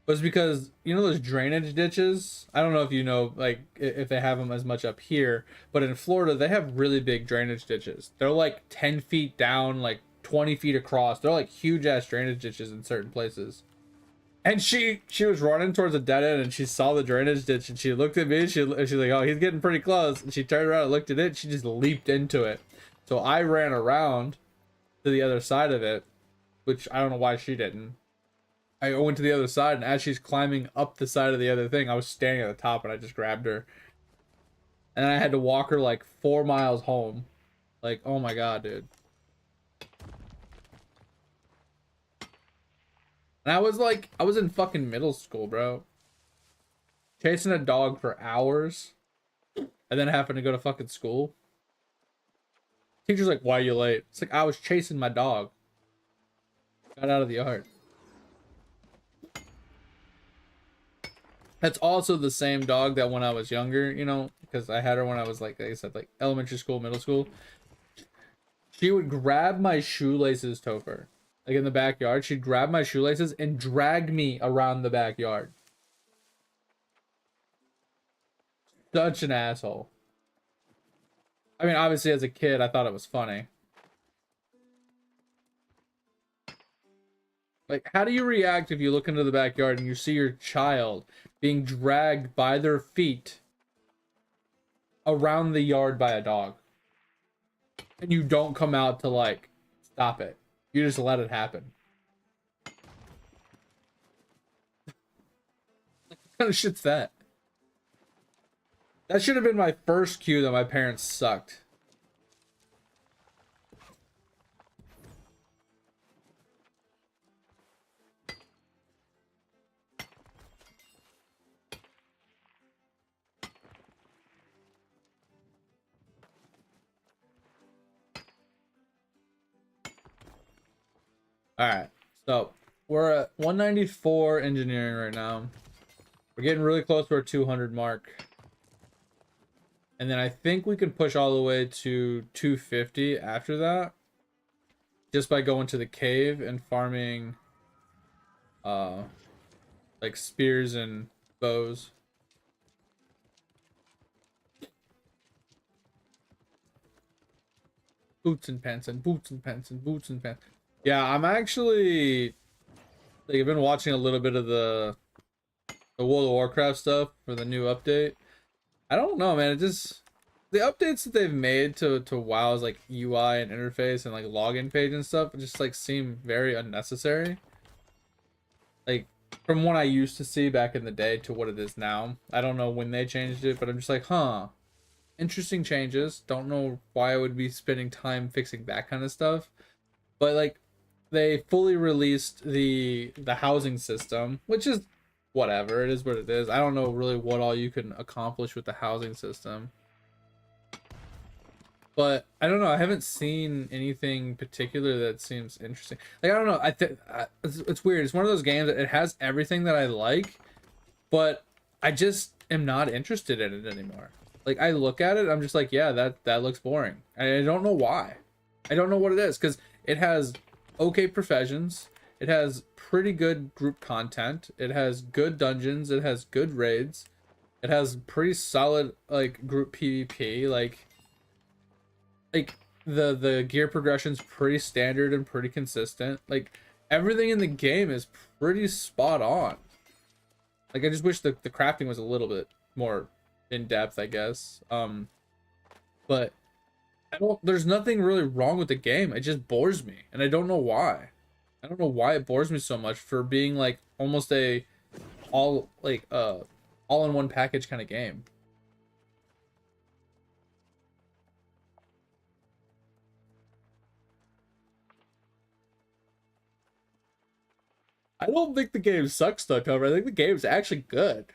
S1: was because, you know, those drainage ditches? I don't know if you know, like, if they have them as much up here, but in Florida, they have really big drainage ditches. They're like 10 feet down, like 20 feet across. They're like huge ass drainage ditches in certain places. And she was running towards a dead end, and she saw the drainage ditch, and she looked at me, and she's like, oh, he's getting pretty close. And she turned around and looked at it, and she just leaped into it. So I ran around to the other side of it, which I don't know why she didn't. I went to the other side, and as she's climbing up the side of the other thing, I was standing at the top, and I just grabbed her. And then I had to walk her like 4 miles home. Like, oh my god, dude. And I was in fucking middle school, bro. Chasing a dog for hours, and then having to go to fucking school. Teacher's like, why are you late? It's like, I was chasing my dog. Got out of the yard. That's also the same dog that when I was younger, you know, because I had her when I was like I said, like elementary school, middle school. She would grab my shoelaces, Topher. Like in the backyard, she'd grab my shoelaces and drag me around the backyard. Such an asshole. I mean, obviously as a kid, I thought it was funny. Like, how do you react if you look into the backyard and you see your child being dragged by their feet around the yard by a dog? And you don't come out to, like, stop it. You just let it happen. What kind of shit's that? That should have been my first cue that my parents sucked. Alright, so we're at 194 engineering right now. We're getting really close to our 200 mark. And then I think we can push all the way to 250 after that. Just by going to the cave and farming like spears and bows. Boots and pants and boots and pants and boots and pants. Yeah, I'm actually like I've been watching a little bit of the World of Warcraft stuff for the new update. I don't know, man. It just the updates that they've made to WoW's like UI and interface and like login page and stuff just like seem very unnecessary. Like from what I used to see back in the day to what it is now. I don't know when they changed it, but I'm just like, huh. Interesting changes. Don't know why I would be spending time fixing that kind of stuff. But like they fully released the housing system, which is whatever. It is what it is. I don't know really what all you can accomplish with the housing system. But I don't know. I haven't seen anything particular that seems interesting. Like I don't know. I think it's weird. It's one of those games that it has everything that I like, but I just am not interested in it anymore. Like, I look at it, I'm just like, yeah, that looks boring. I don't know why. I don't know what it is, because it has okay professions, it has pretty good group content, it has good dungeons, it has good raids, it has pretty solid like group PvP, like the gear progression's pretty standard and pretty consistent. Like everything in the game is pretty spot on. Like I just wish the crafting was a little bit more in depth, I guess. But there's nothing really wrong with the game. It just bores me, and I don't know why. I don't know why it bores me so much for being like almost a all in one package kind of game. I don't think the game sucks though, Tover. I think the game's actually good.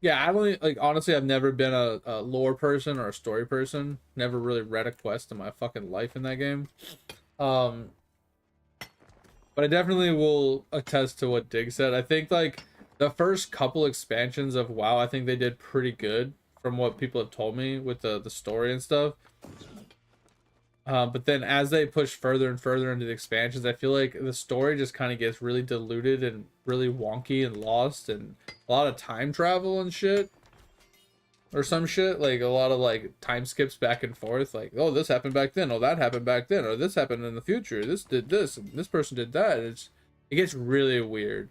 S1: Yeah, I don't like honestly I've never been a lore person or a story person. Never really read a quest in my fucking life in that game. Um but I definitely will attest to what Dig said. I think like the first couple expansions of WoW, I think they did pretty good from what people have told me with the story and stuff. But then as they push further and further into the expansions, I feel like the story just kind of gets really diluted and really wonky and lost, and a lot of time travel and shit. Or some shit, like a lot of like time skips back and forth, like, oh, this happened back then, oh, that happened back then, or this happened in the future, this did this, and this person did that. It gets really weird.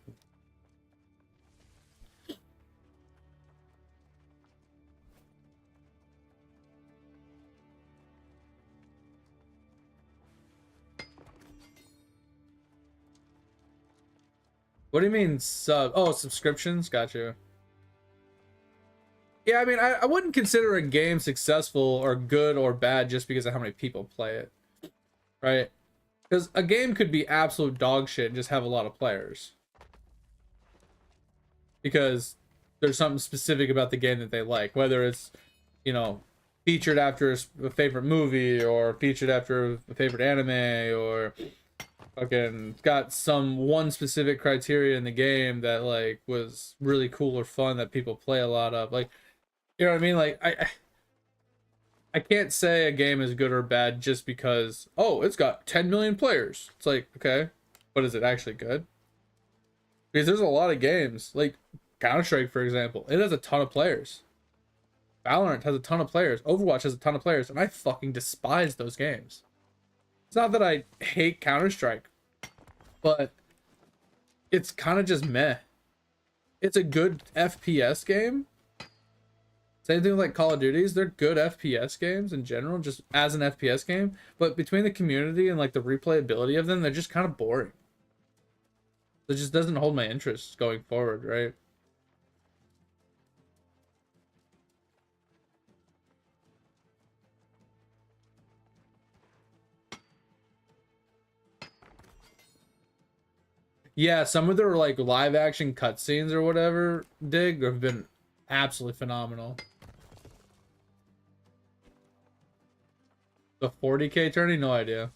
S1: What do you mean subscriptions? Got you. Yeah, I mean, I wouldn't consider a game successful or good or bad just because of how many people play it, right? Because a game could be absolute dog shit and just have a lot of players. Because there's something specific about the game that they like, whether it's, you know, featured after a favorite movie or featured after a favorite anime, or fucking got some one specific criteria in the game that like was really cool or fun that people play a lot of. Like, you know what I mean? Like I can't say a game is good or bad just because, oh, it's got 10 million players. It's like, okay, but is it actually good? Because there's a lot of games, like Counter-Strike, for example. It has a ton of players. Valorant has a ton of players. Overwatch has a ton of players, and I fucking despise those games. It's not that I hate Counter-Strike, but it's kind of just meh. It's a good FPS game. Same thing with like Call of Duties. They're good FPS games in general, just as an FPS game. But between the community and like the replayability of them, they're just kind of boring. It just doesn't hold my interest going forward, right? Yeah, some of their like live action cutscenes or whatever, Dig, have been absolutely phenomenal. The 40K tourney, no idea.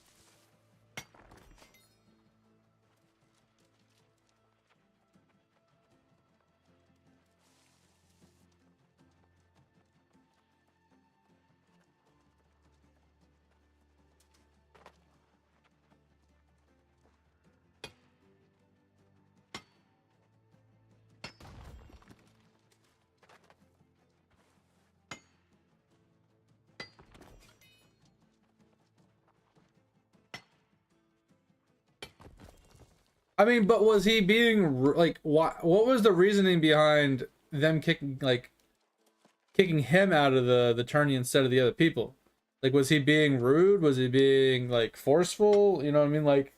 S1: I mean, but was he being like what was the reasoning behind them kicking him out of the tourney instead of the other people? Like, was he being rude? Was he being like forceful? You know what I mean? Like,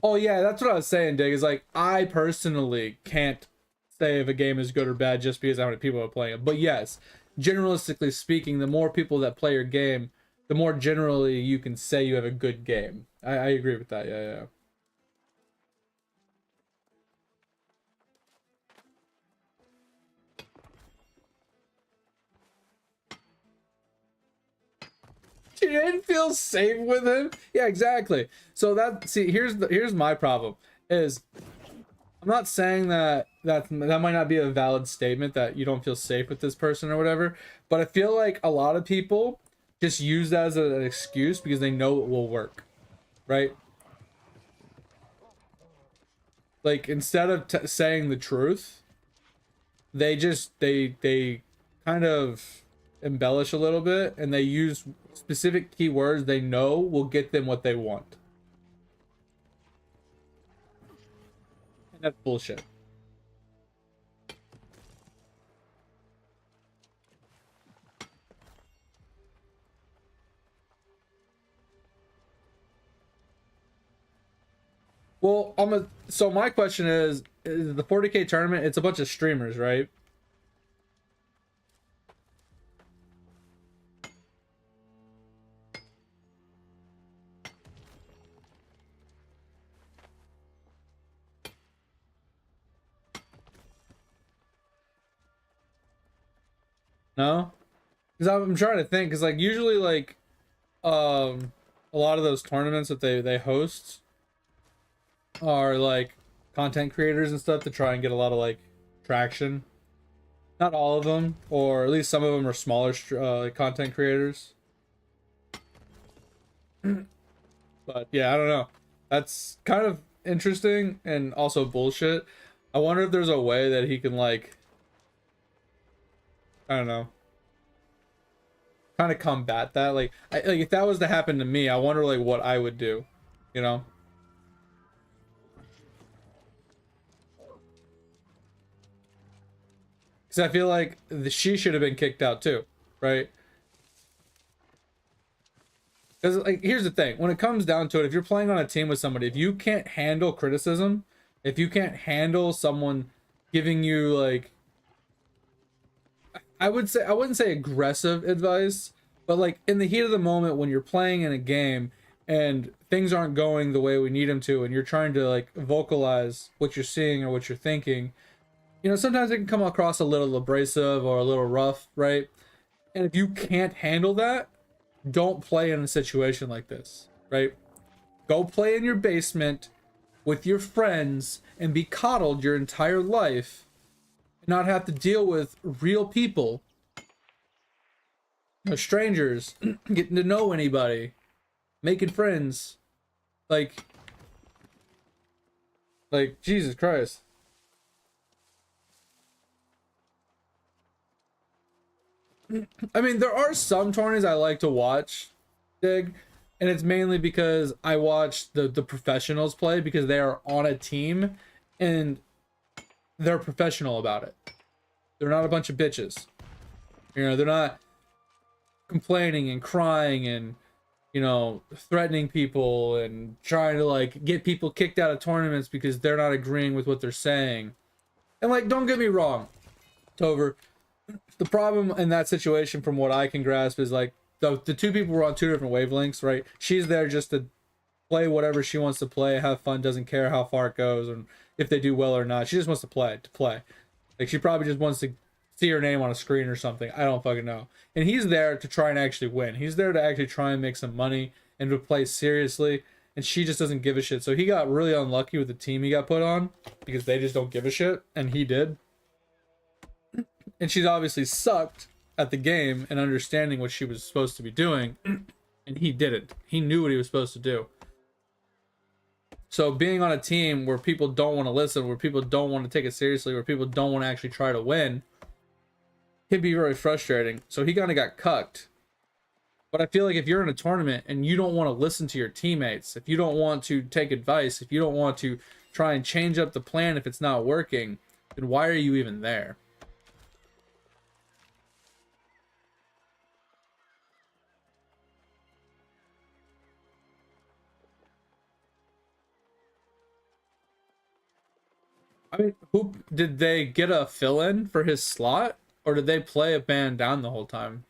S1: oh yeah, that's what I was saying, Dig. Is like I personally can't say if a game is good or bad just because how many people are playing it. But yes, generalistically speaking, the more people that play your game, the more generally you can say you have a good game. I agree with that. Yeah, yeah. She didn't feel safe with him. Yeah, exactly. So here's my problem is I'm not saying that might not be a valid statement that you don't feel safe with this person or whatever, but I feel like a lot of people just use that as an excuse because they know it will work, right? Like instead of saying the truth, they kind of embellish a little bit and they use specific keywords they know will get them what they want. And that's bullshit. Well, so my question is the 40K tournament, it's a bunch of streamers, right? No? Because I'm trying to think, because like usually like a lot of those tournaments that they host are like content creators and stuff to try and get a lot of like traction. Not all of them, or at least some of them are smaller content creators. But yeah, I don't know. That's kind of interesting and also bullshit. I wonder if there's a way that he can like, I don't know, kind of combat that. Like if that was to happen to me, I wonder like what I would do, you know? Because I feel like she should have been kicked out too, right? Because like here's the thing, when it comes down to it, if you're playing on a team with somebody, if you can't handle criticism, if you can't handle someone giving you like, I wouldn't say aggressive advice, but like in the heat of the moment when you're playing in a game and things aren't going the way we need them to, and you're trying to like vocalize what you're seeing or what you're thinking, you know, sometimes it can come across a little abrasive or a little rough, right? And if you can't handle that, don't play in a situation like this, right? Go play in your basement with your friends and be coddled your entire life and not have to deal with real people, you know, strangers, getting to know anybody, making friends. Like Jesus Christ. I mean, there are some tourneys I like to watch, Dig, and it's mainly because I watch the professionals play because they are on a team and they're professional about it. They're not a bunch of bitches. You know, they're not complaining and crying and, you know, threatening people and trying to like get people kicked out of tournaments because they're not agreeing with what they're saying. And like, don't get me wrong, Tover, the problem in that situation from what I can grasp is like the two people were on two different wavelengths, right? She's there just to play whatever she wants to play, have fun, doesn't care how far it goes and if they do well or not. She just wants to play. Like she probably just wants to see her name on a screen or something. I don't fucking know. And he's there to try and actually win. He's there to actually try and make some money and to play seriously. And she just doesn't give a shit. So he got really unlucky with the team he got put on because they just don't give a shit. And he did. And she's obviously sucked at the game and understanding what she was supposed to be doing. And he didn't. He knew what he was supposed to do. So being on a team where people don't want to listen, where people don't want to take it seriously, where people don't want to actually try to win, can be very frustrating. So he kind of got cucked. But I feel like if you're in a tournament and you don't want to listen to your teammates, if you don't want to take advice, if you don't want to try and change up the plan if it's not working, then why are you even there? I mean, who did they get a fill-in for his slot, or did they play a man down the whole time?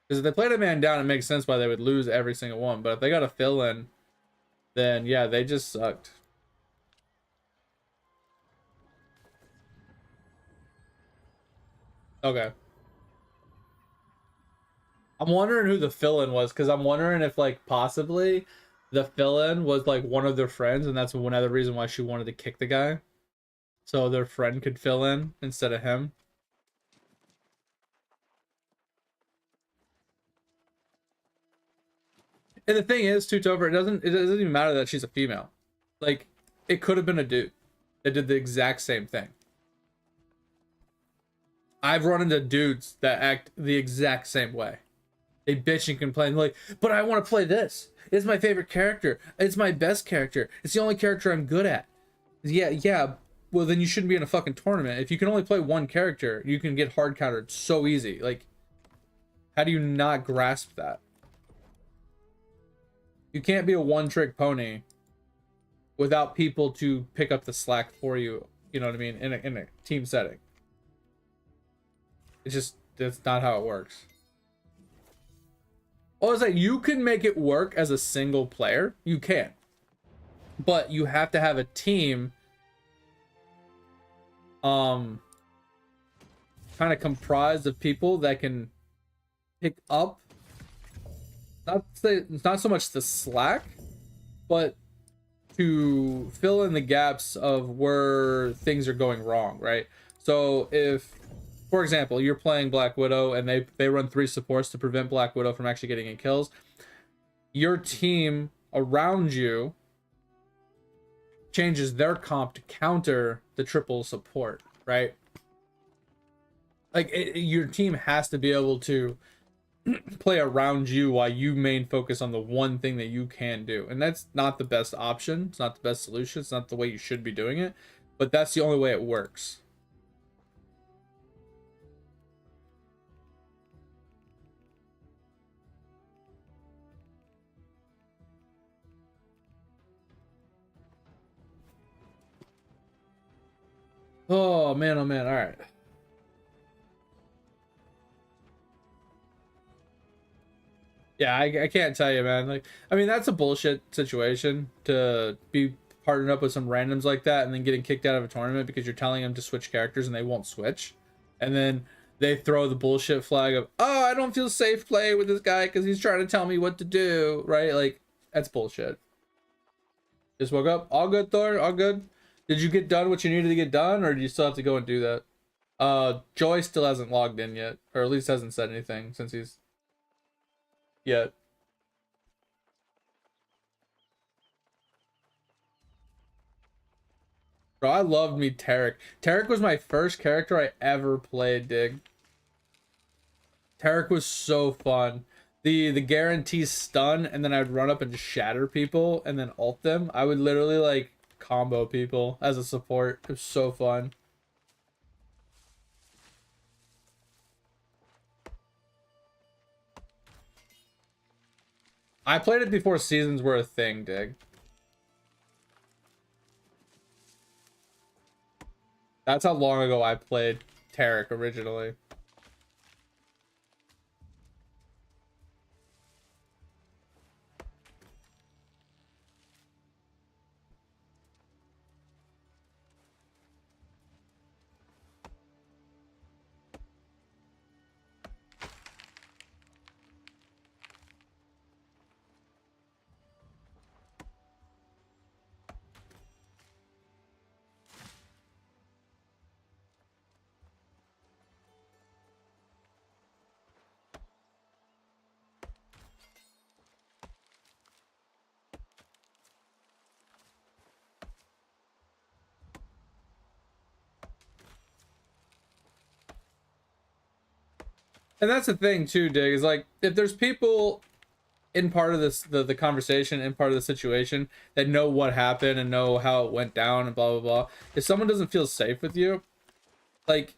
S1: Because if they played a man down, it makes sense why they would lose every single one. But if they got a fill-in, then yeah, they just sucked. Okay. I'm wondering who the fill-in was, because I'm wondering if like possibly the fill-in was like one of their friends, and that's one other reason why she wanted to kick the guy, so their friend could fill in instead of him. And the thing is, too, Topher, it doesn't even matter that she's a female. Like, it could have been a dude that did the exact same thing. I've run into dudes that act the exact same way. They bitch and complain like, but I want to play this. It's my favorite character. It's my best character. It's the only character I'm good at. Yeah. Well, then you shouldn't be in a fucking tournament. If you can only play one character, you can get hard countered so easy. Like, how do you not grasp that? You can't be a one-trick pony without people to pick up the slack for you. You know what I mean? In a team setting. That's not how it works. I was like, you can make it work as a single player. You can. But you have to have a team kind of comprised of people that can pick up, not so much the slack, but to fill in the gaps of where things are going wrong, right? So if, for example, you're playing Black Widow and they run 3 supports to prevent Black Widow from actually getting any kills, your team around you changes their comp to counter the triple support, right? Like, your team has to be able to play around you while you main focus on the one thing that you can do. And that's not the best option. It's not the best solution. It's not the way you should be doing it. But that's the only way it works. Oh man, all right. Yeah, I can't tell you, man. Like, I mean, that's a bullshit situation to be partnered up with some randoms like that and then getting kicked out of a tournament because you're telling them to switch characters and they won't switch. And then they throw the bullshit flag of, oh, I don't feel safe playing with this guy because he's trying to tell me what to do, right? Like, that's bullshit. Just woke up. All good, Thor? All good? Did you get done what you needed to get done, or do you still have to go and do that? Joy still hasn't logged in yet, or at least hasn't said anything since he's... yet. Bro, I loved me Tarek. Tarek was my first character I ever played, dig. Tarek was so fun. The guarantee stun, and then I'd run up and just shatter people and then ult them. I would literally like combo people as a support. It was so fun. I played it before seasons were a thing, dig. That's how long ago I played Tarek originally. And that's the thing too, Dig, is like, if there's people in part of this, the conversation, in part of the situation, that know what happened and know how it went down and blah, blah, blah. If someone doesn't feel safe with you, like,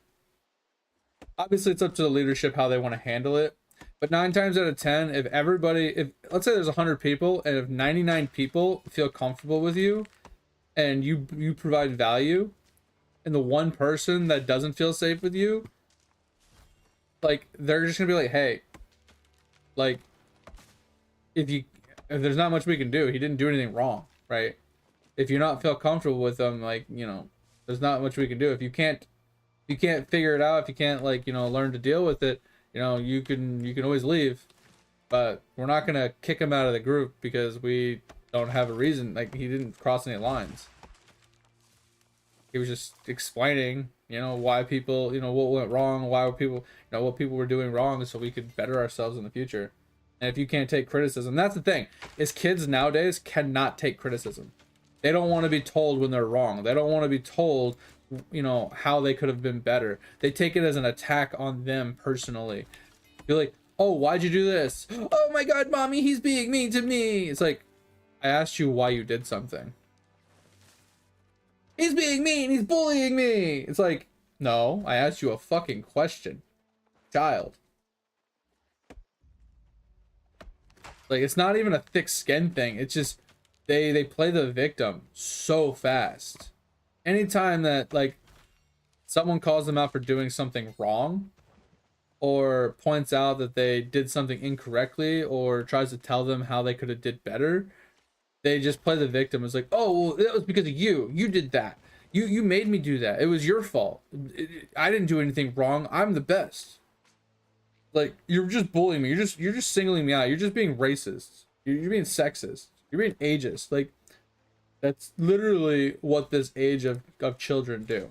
S1: obviously it's up to the leadership how they want to handle it. But 9 times out of 10, if let's say there's 100 people, and if 99 people feel comfortable with you, and you provide value, and the one person that doesn't feel safe with you, like, they're just gonna be like, hey, like, if there's not much we can do, he didn't do anything wrong, right? If you're not feel comfortable with them, like, you know, there's not much we can do. If you can't figure it out, if you can't, like, you know, learn to deal with it, you know, you can always leave. but we're not gonna kick him out of the group because we don't have a reason. Like, he didn't cross any lines. He was just explaining, you know, why people, you know, what went wrong, why were people, you know, what people were doing wrong, so we could better ourselves in the future. And if you can't take criticism, that's the thing, is kids nowadays cannot take criticism. They don't want to be told when they're wrong. They don't want to be told, you know, how they could have been better. They take it as an attack on them personally. You're like, oh, why'd you do this? Oh my God, mommy, he's being mean to me. It's like, I asked you why you did something. He's being mean, he's bullying me. It's like, no, I asked you a fucking question, child. Like, it's not even a thick skin thing. It's just they play the victim so fast. Anytime that, like, someone calls them out for doing something wrong, or points out that they did something incorrectly, or tries to tell them how they could have did better, they just play the victim. It's like, oh, well, that was because of you. You did that. You made me do that. It was your fault. I didn't do anything wrong. I'm the best. Like, you're just bullying me. You're just singling me out. You're just being racist. You're being sexist. You're being ageist. Like, that's literally what this age of children do.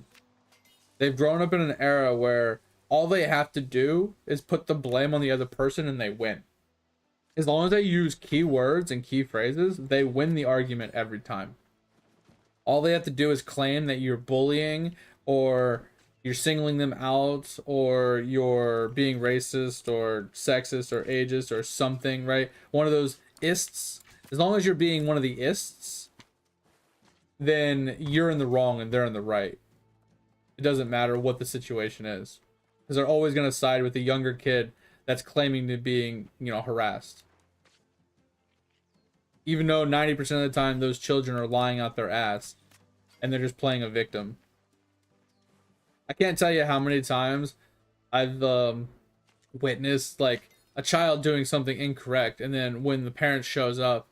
S1: They've grown up in an era where all they have to do is put the blame on the other person and they win. As long as they use key words and key phrases, they win the argument every time. All they have to do is claim that you're bullying, or you're singling them out, or you're being racist or sexist or ageist or something, right? One of those ists. As long as you're being one of the ists, then you're in the wrong and they're in the right. It doesn't matter what the situation is, because they're always going to side with the younger kid that's claiming to being, you know, harassed. Even though 90% of the time those children are lying out their ass and they're just playing a victim. I can't tell you how many times I've witnessed, like, a child doing something incorrect, and then when the parent shows up,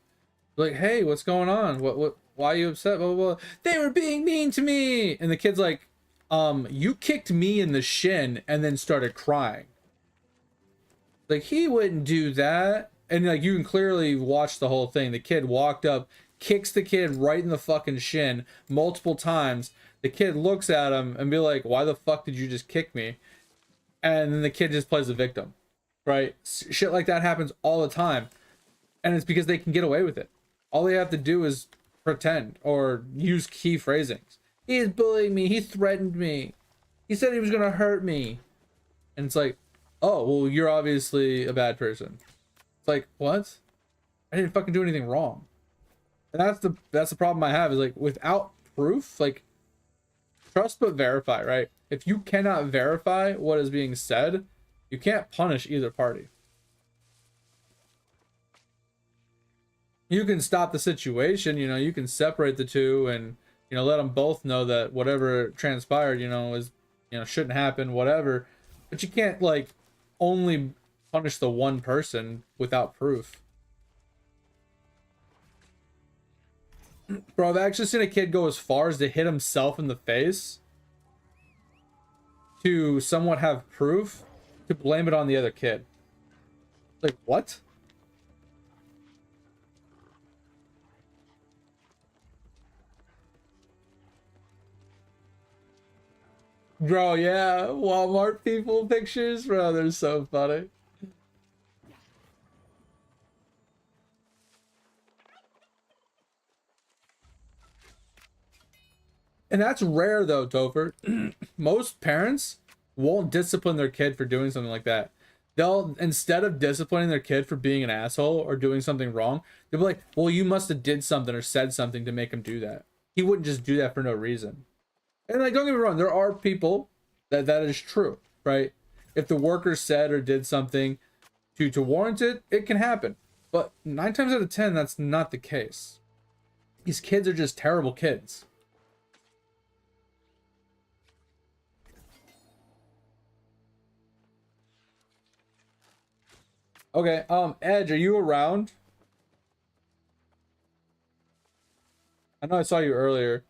S1: like, hey, what's going on? Why are you upset? Blah, blah, blah. They were being mean to me. And the kid's like, you kicked me in the shin and then started crying. Like, he wouldn't do that. And, like, you can clearly watch the whole thing. The kid walked up, kicks the kid right in the fucking shin multiple times. The kid looks at him and be like, why the fuck did you just kick me? And then the kid just plays the victim, right? Shit like that happens all the time. And it's because they can get away with it. All they have to do is pretend or use key phrasings. He is bullying me. He threatened me. He said he was going to hurt me. And it's like, oh, well, you're obviously a bad person. It's like, what? I didn't fucking do anything wrong. And that's the problem I have, is, like, without proof, like, trust but verify, right? If you cannot verify what is being said, you can't punish either party. You can stop the situation, you know, you can separate the two and, you know, let them both know that whatever transpired, you know, is, you know, shouldn't happen, whatever. But you can't, like, only punish the one person without proof. Bro, I've actually seen a kid go as far as to hit himself in the face to somewhat have proof to blame it on the other kid. Like, what? Bro, yeah, Walmart people pictures, bro, they're so funny. And that's rare though, Topher. Most parents won't discipline their kid for doing something like that. They'll, instead of disciplining their kid for being an asshole or doing something wrong, they'll be like, well, you must have did something or said something to make him do that. He wouldn't just do that for no reason. And, like, don't get me wrong, there are people that is true, right? If the worker said or did something to warrant it, it can happen. But 9 times out of 10, that's not the case. These kids are just terrible kids. Okay, Edge, are you around? I know I saw you earlier.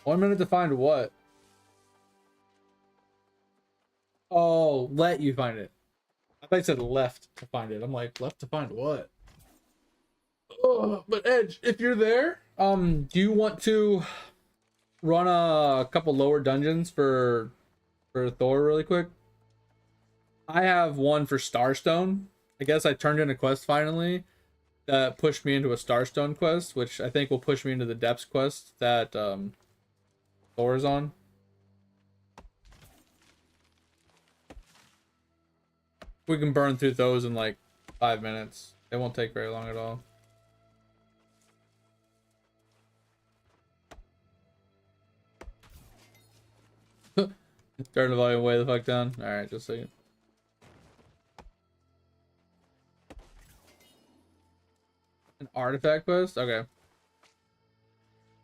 S1: 1 minute to find what? Oh, let you find it. I thought you said left to find it. I'm like, left to find what? Oh, but Edge, if you're there, do you want to run a couple lower dungeons for Thor really quick? I have one for Starstone. I guess I turned in a quest finally that pushed me into a Starstone quest, which I think will push me into the Depths quest that Thor is on. We can burn through those in like 5 minutes. It won't take very long at all. Turn the volume way the fuck down. Alright, just a second. An artifact quest? Okay.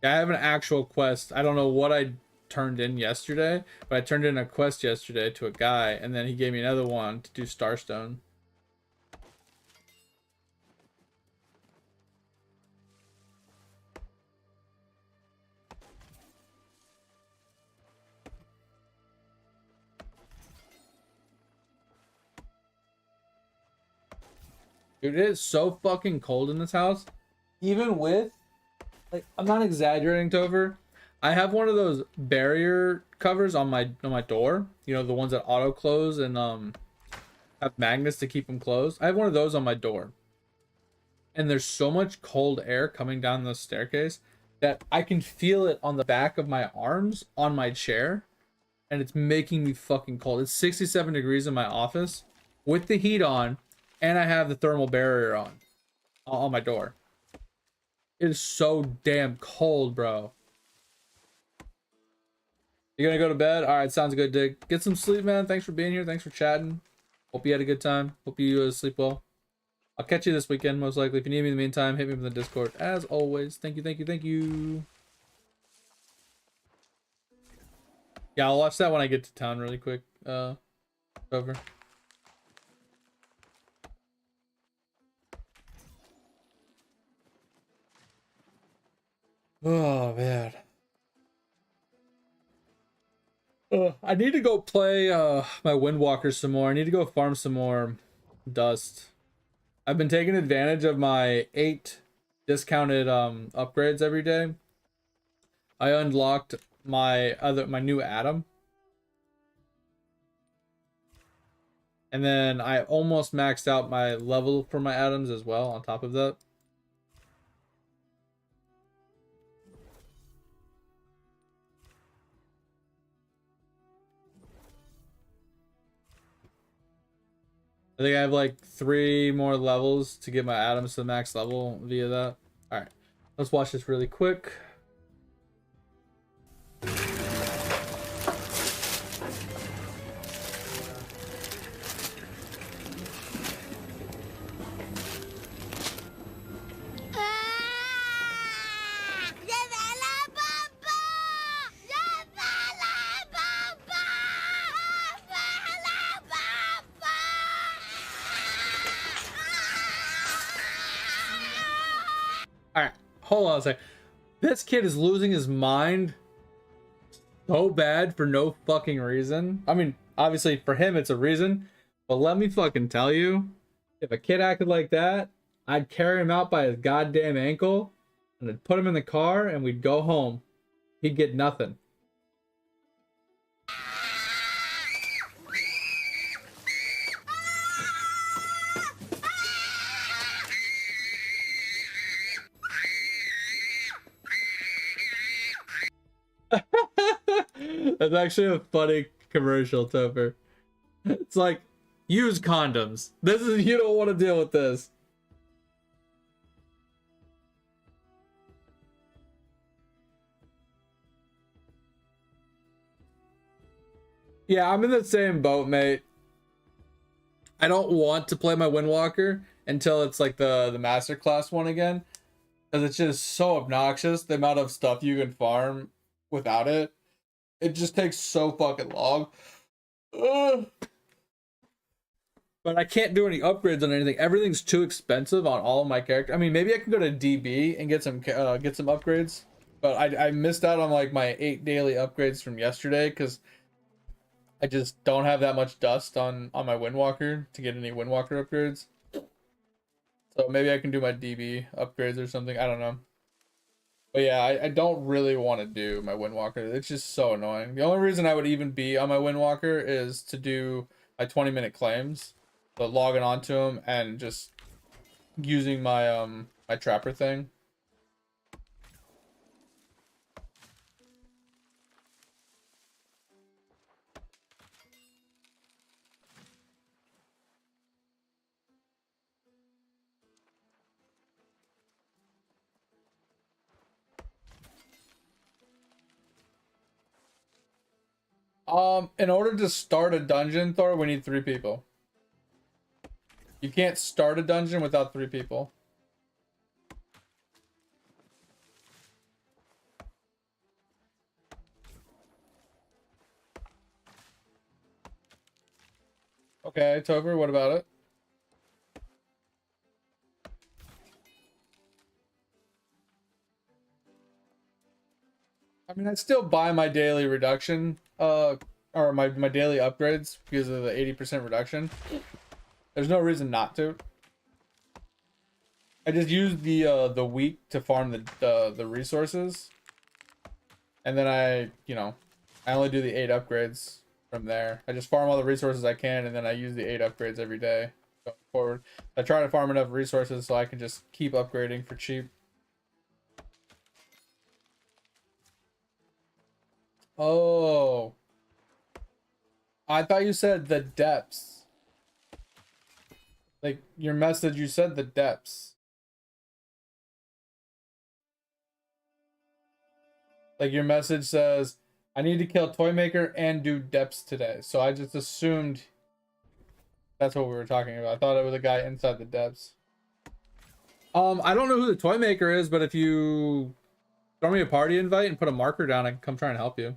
S1: Yeah, I have an actual quest. I don't know what I turned in yesterday, but I turned in a quest yesterday to a guy, and then he gave me another one to do Starstone. Dude, it is so fucking cold in this house. Even with, like, I'm not exaggerating, Topher. I have one of those barrier covers on my door. You know, the ones that auto close and have magnets to keep them closed. I have one of those on my door. And there's so much cold air coming down the staircase that I can feel it on the back of my arms on my chair. And it's making me fucking cold. It's 67 degrees in my office with the heat on. And I have the thermal barrier on my door. It is so damn cold, bro. You gonna go to bed? All right, sounds good, Dig. Get some sleep, man. Thanks for being here. Thanks for chatting. Hope you had a good time. Hope you sleep well. I'll catch you this weekend, most likely. If you need me in the meantime, hit me up in the Discord. As always, thank you, thank you, thank you. Yeah, I'll watch that when I get to town really quick. Over. Oh, man. I need to go play my Windwalker some more. I need to go farm some more dust. I've been taking advantage of my 8 discounted upgrades every day. I unlocked my new Atom. And then I almost maxed out my level for my atoms as well on top of that. I think I have like 3 more levels to get my atoms to the max level via that. All right, let's watch this really quick. Hold on a sec. This kid is losing his mind so bad for no fucking reason. I mean, obviously for him it's a reason, but let me fucking tell you, if a kid acted like that, I'd carry him out by his goddamn ankle and I'd put him in the car and we'd go home. He'd get nothing. That's actually a funny commercial, Topher. It's like, use condoms. This is, you don't want to deal with this. Yeah, I'm in the same boat, mate. I don't want to play my Windwalker until it's like the masterclass one again. Because it's just so obnoxious, the amount of stuff you can farm without it. It just takes so fucking long. Ugh. But I can't do any upgrades on anything. Everything's too expensive on all of my characters. I mean, maybe I can go to DB and get some upgrades. But I missed out on like my 8 daily upgrades from yesterday because I just don't have that much dust on my Windwalker to get any Windwalker upgrades. So maybe I can do my DB upgrades or something. I don't know. But yeah, I don't really want to do my Windwalker. It's just so annoying. The only reason I would even be on my Windwalker is to do my 20-minute claims. But logging onto them and just using my my trapper thing. In order to start a dungeon, Thor, we need 3 people. You can't start a dungeon without 3 people. Okay, Tover, what about it? I mean, I still buy my daily reduction, or my daily upgrades because of the 80% reduction. There's no reason not to. I just use the week to farm the resources, and then I only do the 8 upgrades from there. I just farm all the resources I can, and then I use the 8 upgrades every day going forward. I try to farm enough resources so I can just keep upgrading for cheap. Oh, I thought you said the depths. Like your message, you said the depths. Like your message says, I need to kill Toymaker and do depths today. So I just assumed that's what we were talking about. I thought it was a guy inside the depths. I don't know who the Toymaker is, but if you throw me a party invite and put a marker down, I can come try and help you.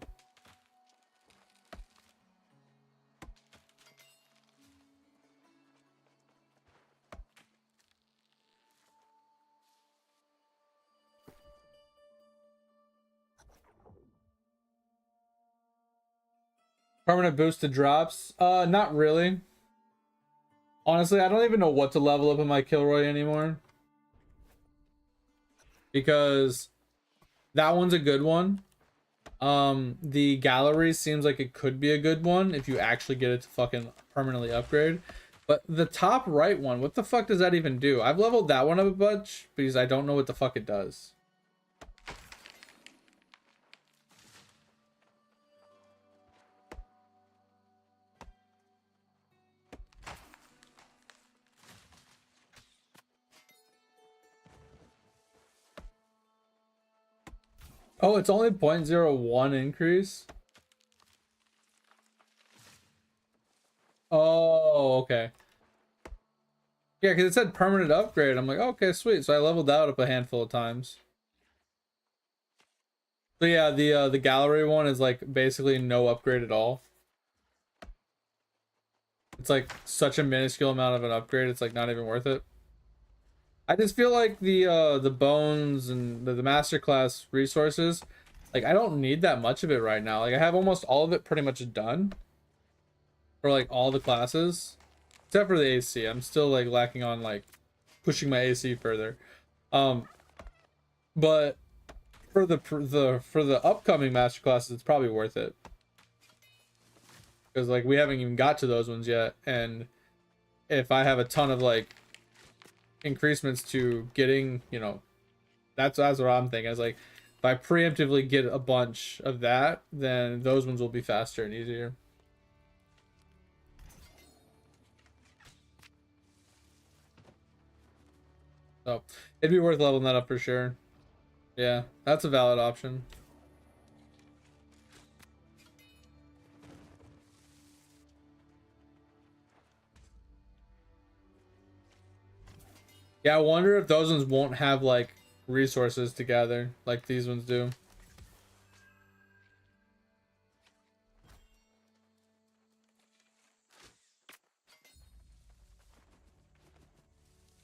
S1: Permanent boost to drops? Not really. Honestly, I don't even know what to level up in my Kilroy anymore. Because that one's a good one. The gallery seems like it could be a good one if you actually get it to fucking permanently upgrade. But the top right one, what the fuck does that even do? I've leveled that one up a bunch because I don't know what the fuck it does. Oh, it's only 0.01 increase. Oh, okay. Yeah, because it said permanent upgrade. I'm like, okay, sweet. So I leveled that up a handful of times. So yeah, the gallery one is like basically no upgrade at all. It's like such a minuscule amount of an upgrade. It's like not even worth it. I just feel like the bones and the masterclass resources, like I don't need that much of it right now. Like I have almost all of it pretty much done for like all the classes, except for the AC. I'm still like lacking on like pushing my AC further. But for the upcoming masterclasses, it's probably worth it because like we haven't even got to those ones yet, and if I have a ton of like increasements to getting, that's what I'm thinking. Is like if I preemptively get a bunch of that, then those ones will be faster and easier. So it'd be worth leveling that up for sure. Yeah, that's a valid option. Yeah, I wonder if those ones won't have like resources together like these ones do.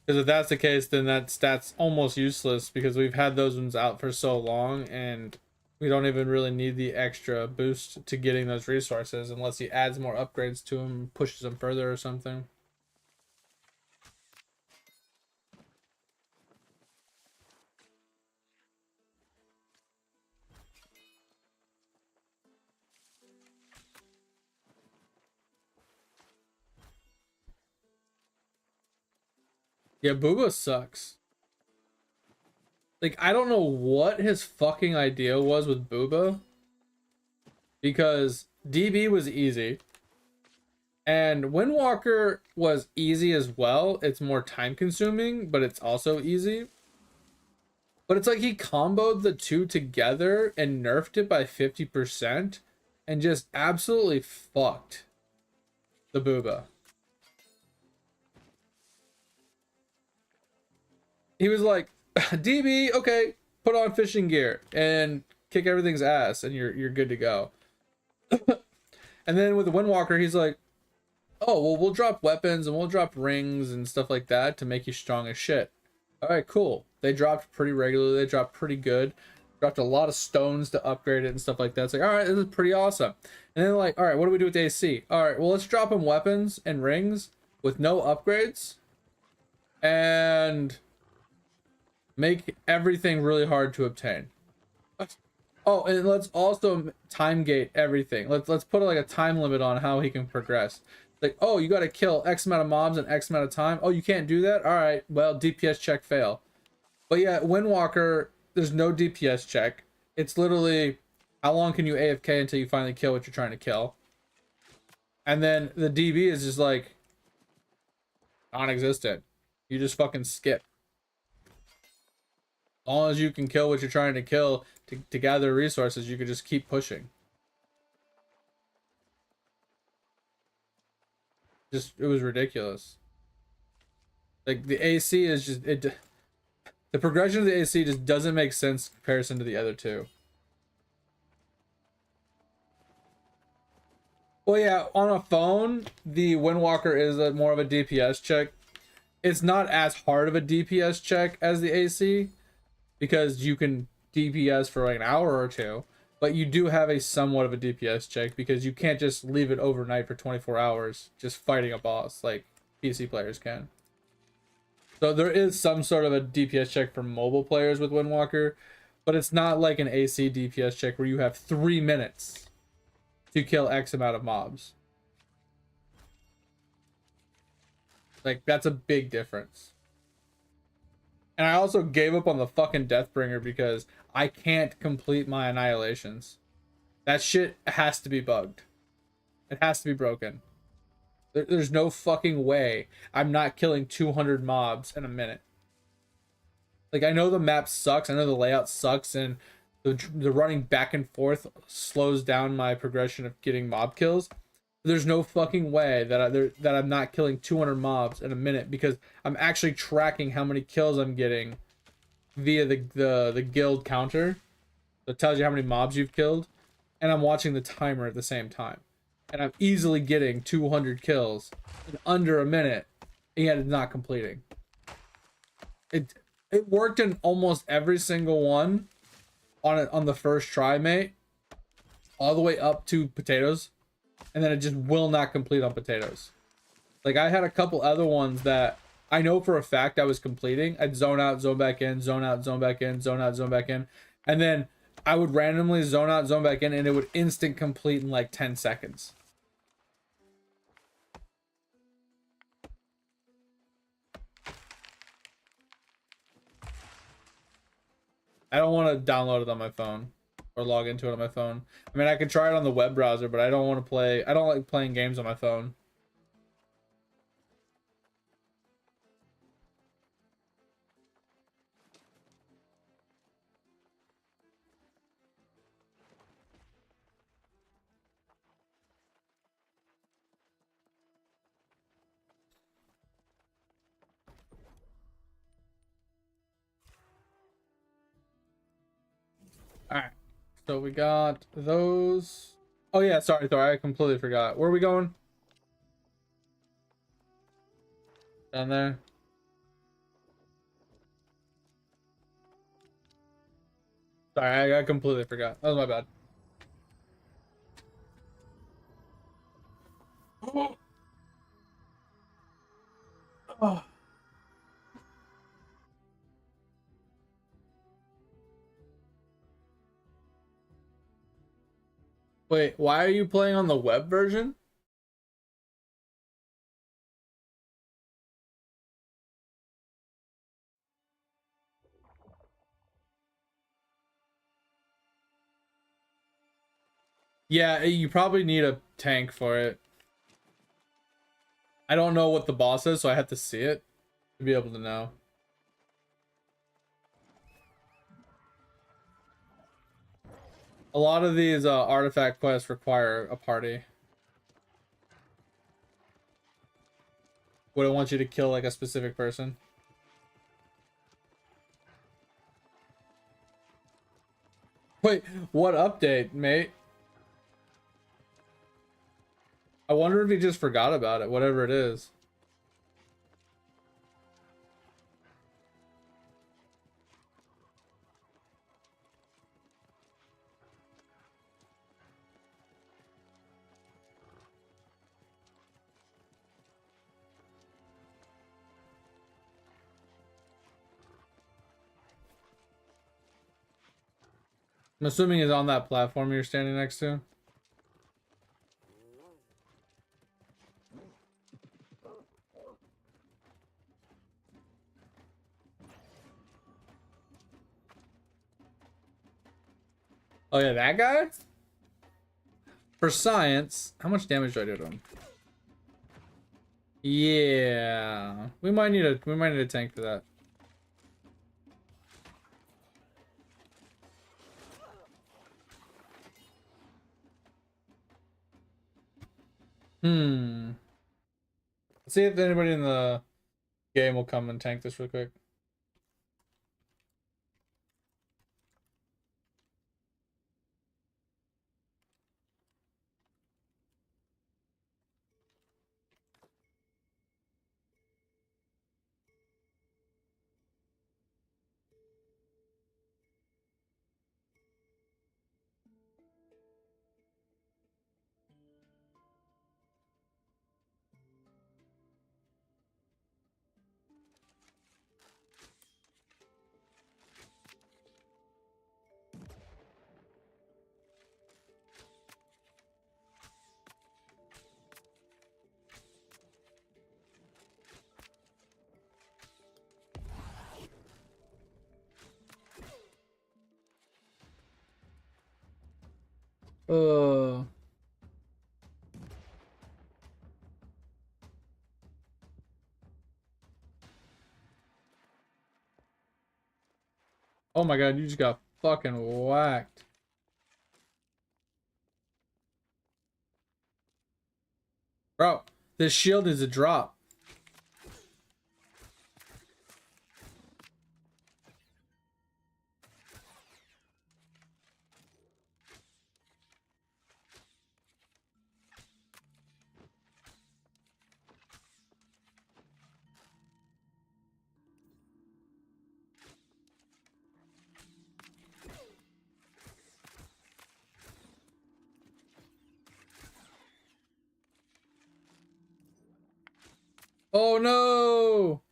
S1: Because if that's the case, then that stat's almost useless because we've had those ones out for so long and we don't even really need the extra boost to getting those resources unless he adds more upgrades to them, pushes them further or something. Yeah, Booba sucks. Like, I don't know what his fucking idea was with Booba. Because DB was easy. And Windwalker was easy as well. It's more time consuming, but it's also easy. But it's like he comboed the two together and nerfed it by 50% and just absolutely fucked the Booba. He was like, DB, okay, put on fishing gear and kick everything's ass and you're good to go. And then with the Windwalker, he's like, oh, well, we'll drop weapons and we'll drop rings and stuff like that to make you strong as shit. All right, cool. They dropped pretty regularly. They dropped pretty good. Dropped a lot of stones to upgrade it and stuff like that. It's like, all right, this is pretty awesome. And then like, all right, what do we do with the AC? All right, well, let's drop them weapons and rings with no upgrades and make everything really hard to obtain. Oh, and let's also time gate everything. Let's put like a time limit on how he can progress. Like, oh, you got to kill X amount of mobs in X amount of time. Oh, you can't do that? All right, well, DPS check fail. But yeah, Windwalker, there's no DPS check. It's literally how long can you AFK until you finally kill what you're trying to kill. And then the DB is just like non-existent. You just fucking skip. As long as you can kill what you're trying to kill to gather resources, you can just keep pushing. Just, it was ridiculous. Like the AC is just, the progression of the AC just doesn't make sense in comparison to the other two. Well, yeah, on a phone, the Windwalker is more of a DPS check. It's not as hard of a DPS check as the AC because you can DPS for like an hour or two, but you do have a somewhat of a DPS check because you can't just leave it overnight for 24 hours just fighting a boss like PC players can. So there is some sort of a DPS check for mobile players with Windwalker, but it's not like an AC DPS check where you have 3 minutes to kill X amount of mobs. Like, that's a big difference. And I also gave up on the fucking Deathbringer because I can't complete my annihilations. That shit has to be bugged. It has to be broken. There's no fucking way I'm not killing 200 mobs in a minute. Like, I know the map sucks. I know the layout sucks. And the running back and forth slows down my progression of getting mob kills. There's no fucking way that I'm not killing 200 mobs in a minute because I'm actually tracking how many kills I'm getting via the guild counter that tells you how many mobs you've killed, and I'm watching the timer at the same time, and I'm easily getting 200 kills in under a minute, and yet it's not completing. It worked in almost every single one on the first try, mate, all the way up to potatoes. And then it just will not complete on potatoes. Like, I had a couple other ones that I know for a fact I was completing. I'd zone out, zone back in, zone out, zone back in, zone out, zone back in. And then I would randomly zone out, zone back in, and it would instant complete in like 10 seconds. I don't want to download it on my phone or log into it on my phone. I mean, I can try it on the web browser, but I don't want to play. I don't like playing games on my phone. All right. So we got those. Oh yeah, sorry, I completely forgot. Where are we going? Down there. Sorry, I completely forgot. That was my bad. Oh. Wait, why are you playing on the web version? Yeah, you probably need a tank for it. I don't know what the boss is, so I have to see it to be able to know. A lot of these artifact quests require a party. Would it want you to kill like a specific person? Wait, what update, mate? I wonder if he just forgot about it, whatever it is. I'm assuming it's on that platform you're standing next to. Oh yeah, that guy? For science, how much damage do I do to him? Yeah. We might need a tank for that. Hmm. Let's see if anybody in the game will come and tank this real quick. Uh. Oh my god, you just got fucking whacked. Bro, this shield is a drop. Oh no!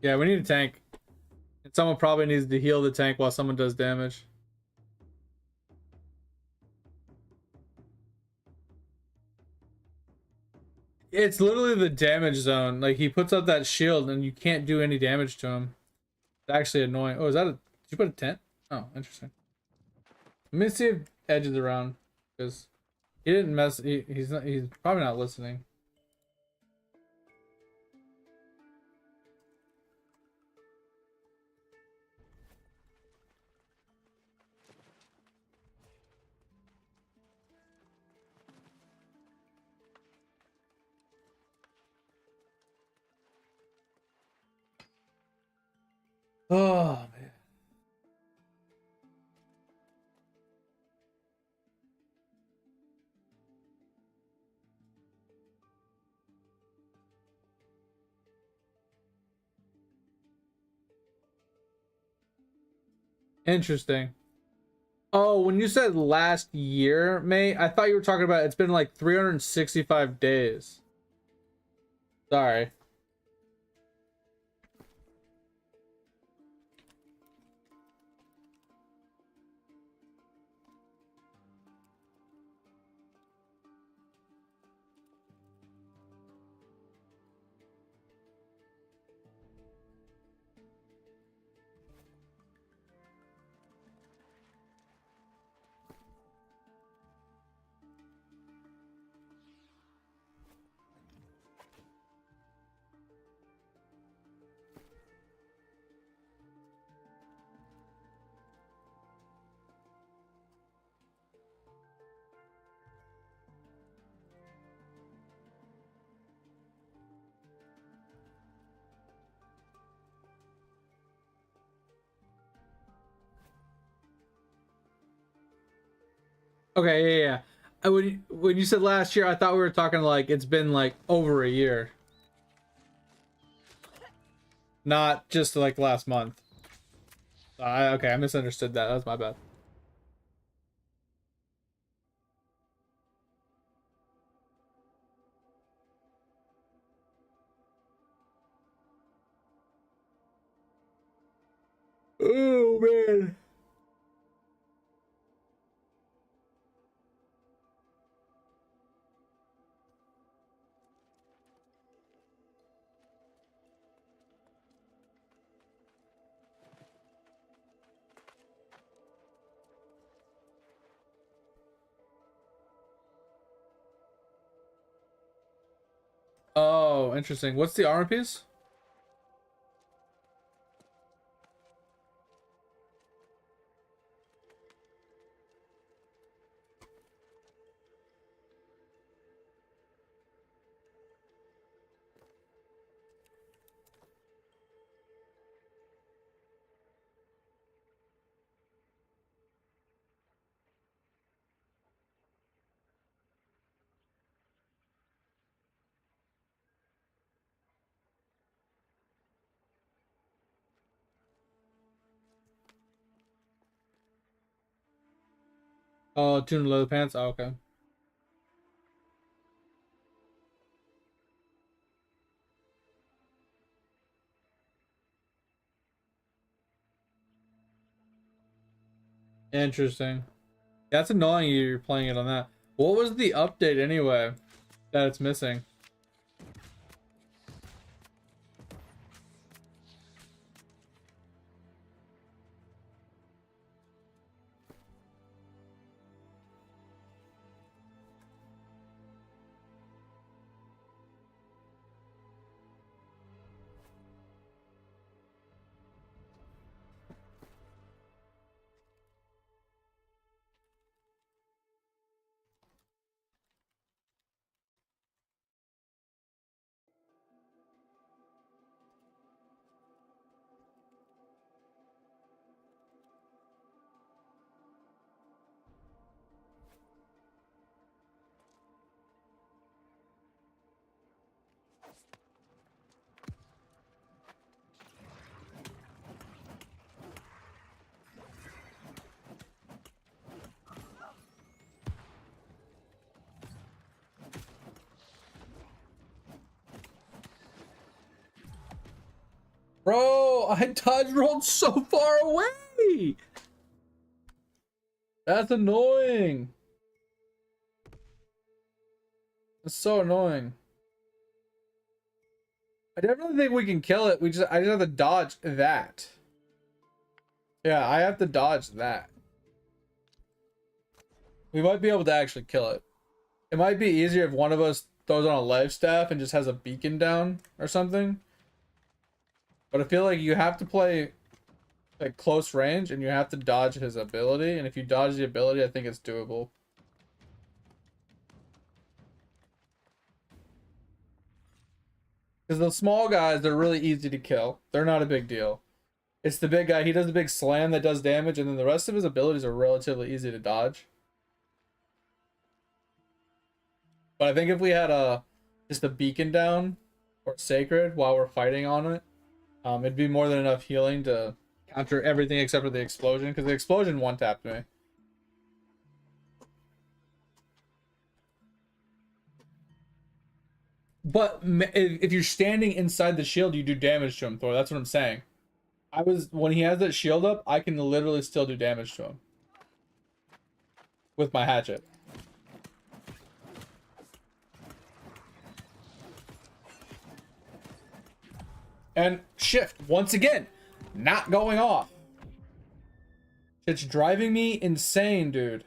S1: Yeah, we need a tank. And someone probably needs to heal the tank while someone does damage. It's literally the damage zone. Like, he puts up that shield and you can't do any damage to him. It's actually annoying. Oh, is that a... Did you put a tent? Oh, interesting. Let me see if Edge is around. Because he didn't mess... He's not... He's probably not listening. Oh, man. Interesting. Oh, when you said last year, mate, I thought you were talking about it's been like 365 days. Sorry. Okay, yeah. When you said last year, I thought we were talking like it's been like over a year. Not just like last month. Okay, I misunderstood that. That was my bad. Oh man. Oh, interesting. What's the armor piece? Oh, tune leather pants. Oh, okay. Interesting. That's annoying you're playing it on that. What was the update anyway that it's missing? Bro, I dodge rolled so far away. That's annoying. That's so annoying. I definitely think we can kill it. I just have to dodge that. Yeah, I have to dodge that. We might be able to actually kill it. It might be easier if one of us throws on a life staff and just has a beacon down or something. But I feel like you have to play like close range and you have to dodge his ability. And if you dodge the ability, I think it's doable. Because the small guys, they're really easy to kill. They're not a big deal. It's the big guy. He does a big slam that does damage, and then the rest of his abilities are relatively easy to dodge. But I think if we had just a beacon down or sacred while we're fighting on it, it'd be more than enough healing to counter everything except for the explosion, because the explosion one-tapped me. But if you're standing inside the shield, you do damage to him, Thor. That's what I'm saying. When he has that shield up, I can literally still do damage to him with my hatchet. And shift once again, not going off. It's driving me insane, dude.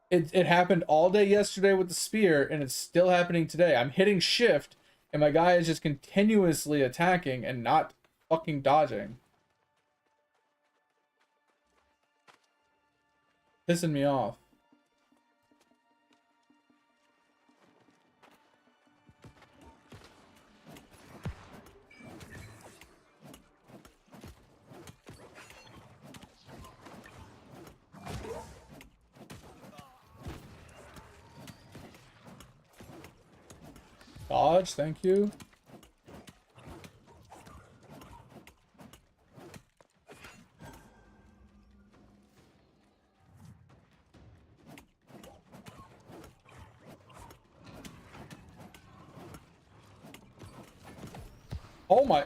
S1: It happened all day yesterday with the spear, and it's still happening today. I'm hitting shift, and my guy is just continuously attacking and not fucking dodging. Pissing me off. Dodge, thank you. Oh my.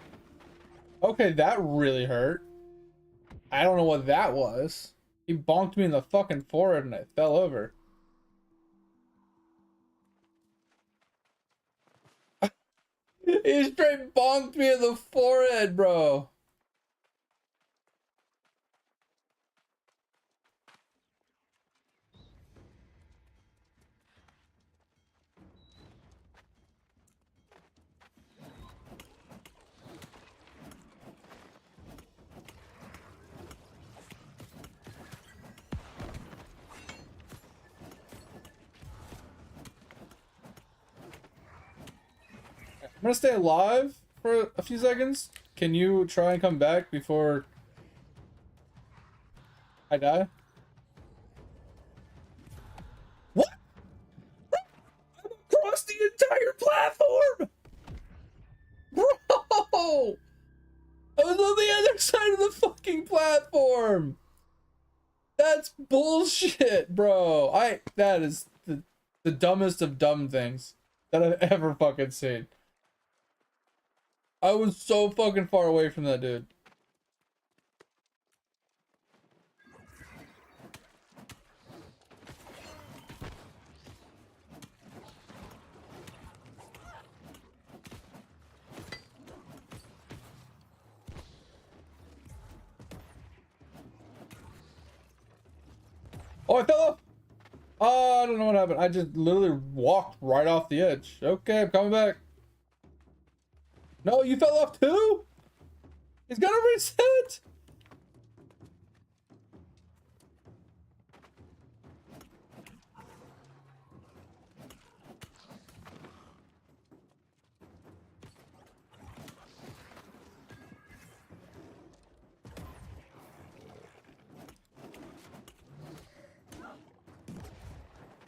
S1: Okay, that really hurt. I don't know what that was. He bonked me in the fucking forehead and I fell over. He straight bonked me in the forehead, bro. I'm gonna stay alive for a few seconds. Can you try and come back before I die? What? I'm across the entire platform! Bro! I was on the other side of the fucking platform! That's bullshit, bro. That is the dumbest of dumb things that I've ever fucking seen. I was so fucking far away from that dude. Oh, I fell off! Oh, I don't know what happened. I just literally walked right off the edge. Okay, I'm coming back. No, you fell off too? He's gonna reset!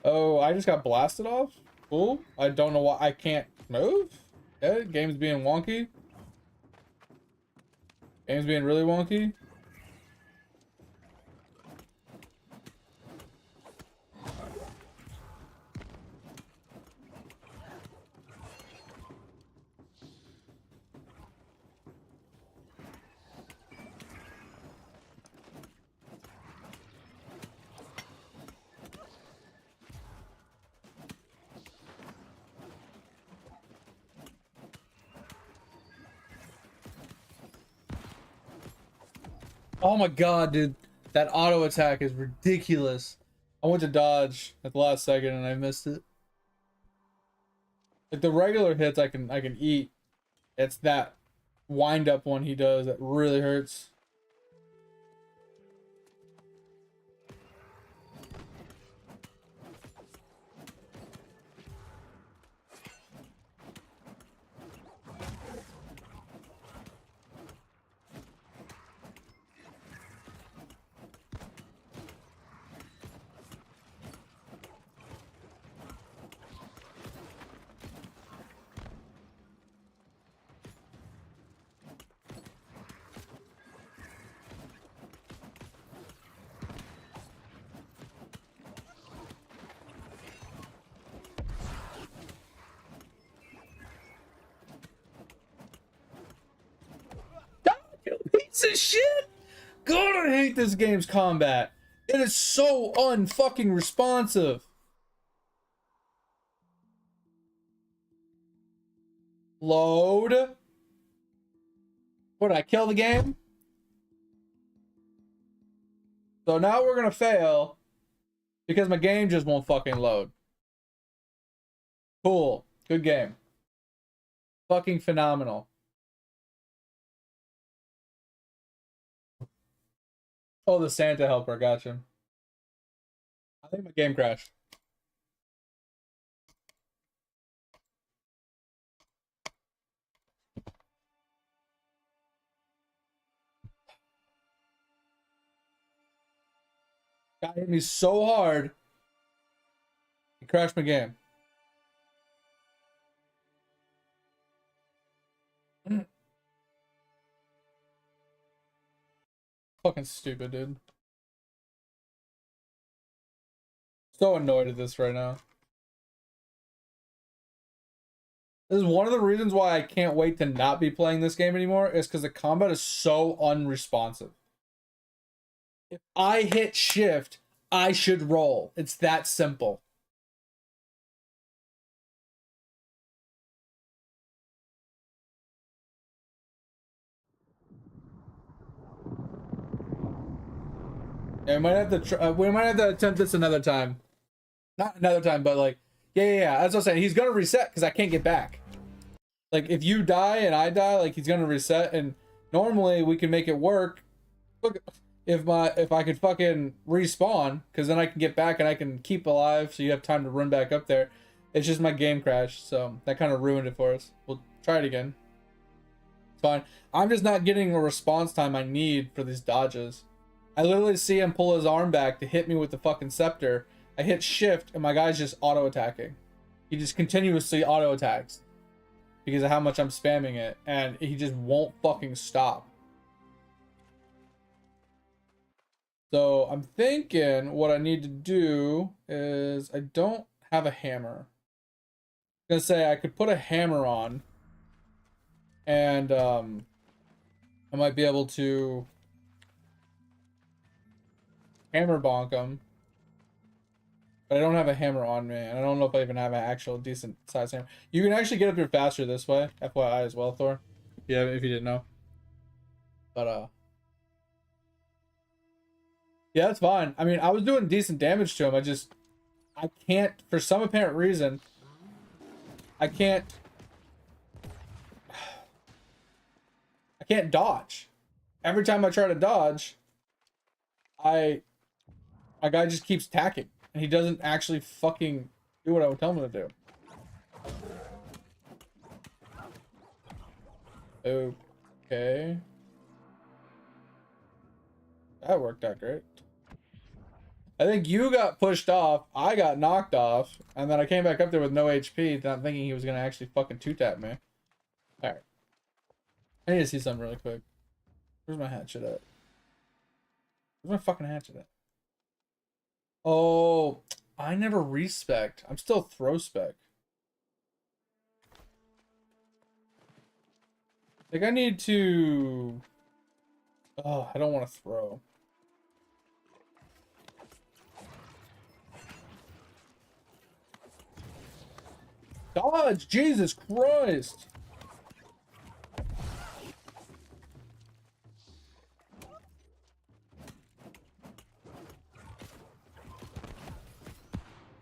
S1: Oh, I just got blasted off? Cool. I don't know why I can't move? Okay, game's being wonky. Game's being really wonky. Oh my god, dude. That auto attack is ridiculous. I went to dodge at the last second and I missed it. Like the regular hits I can eat. It's that wind up one he does that really hurts. piece of shit. God, I hate this game's combat. It is so unfucking responsive. Load. What, did I kill the game? So now we're gonna fail because my game just won't fucking load. Cool. Good game. Fucking phenomenal. Oh, the Santa helper, gotcha. I think my game crashed. Got hit me so hard. It crashed my game. Fucking stupid, dude. So annoyed at this right now. This is one of the reasons why I can't wait to not be playing this game anymore, is because the combat is so unresponsive. If I hit shift, I should roll. It's that simple. Yeah, we might have to attempt this another time. Not another time, but like, yeah. That's what I'm saying. He's gonna reset because I can't get back. Like, if you die and I die, like, he's gonna reset, and normally we can make it work. Look, if I could fucking respawn, because then I can get back and I can keep alive, so you have time to run back up there. It's just my game crashed, so that kind of ruined it for us. We'll try it again. It's fine. I'm just not getting a response time I need for these dodges. I literally see him pull his arm back to hit me with the fucking scepter. I hit shift and my guy's just auto attacking. He just continuously auto attacks because of how much I'm spamming it, and he just won't fucking stop. So I'm thinking what I need to do is, I don't have a hammer. I'm gonna say I could put a hammer on, and I might be able to hammer bonk him. But I don't have a hammer on me, and I don't know if I even have an actual decent size hammer. You can actually get up here faster this way, FYI as well, Thor. Yeah, if you didn't know. But yeah, that's fine. I mean, I was doing decent damage to him. I can't, for some apparent reason, I can't dodge. Every time I try to dodge, my guy just keeps attacking, and he doesn't actually fucking do what I would tell him to do. Okay. That worked out great. I think you got pushed off, I got knocked off, and then I came back up there with no HP, not thinking he was gonna actually fucking two-tap me. Alright. I need to see something really quick. Where's my hatchet at? Where's my fucking hatchet at? Oh, I never respec. I'm still throw spec. I think I need to... Oh, I don't want to throw. Dodge! Jesus Christ!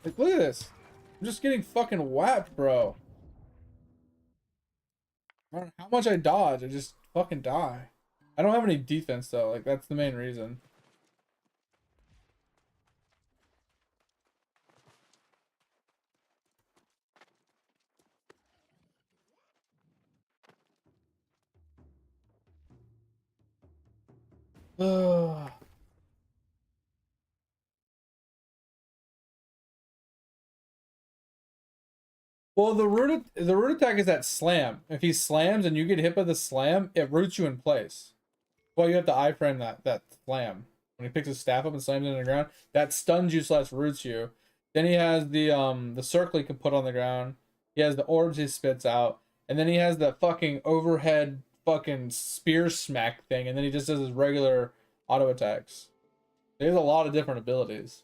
S1: Like, look at this. I'm just getting fucking whacked, bro. I don't know how much I dodge, I just fucking die. I don't have any defense, though. Like, that's the main reason. Ugh. Well, the root attack is that slam. If he slams and you get hit by the slam, it roots you in place. Well, you have to iframe that slam. When he picks his staff up and slams it in the ground, that stuns you / roots you. Then he has the circle he can put on the ground. He has the orbs he spits out, and then he has the fucking overhead
S4: fucking spear smack thing, and then he just does his regular auto attacks. There's a lot of different abilities.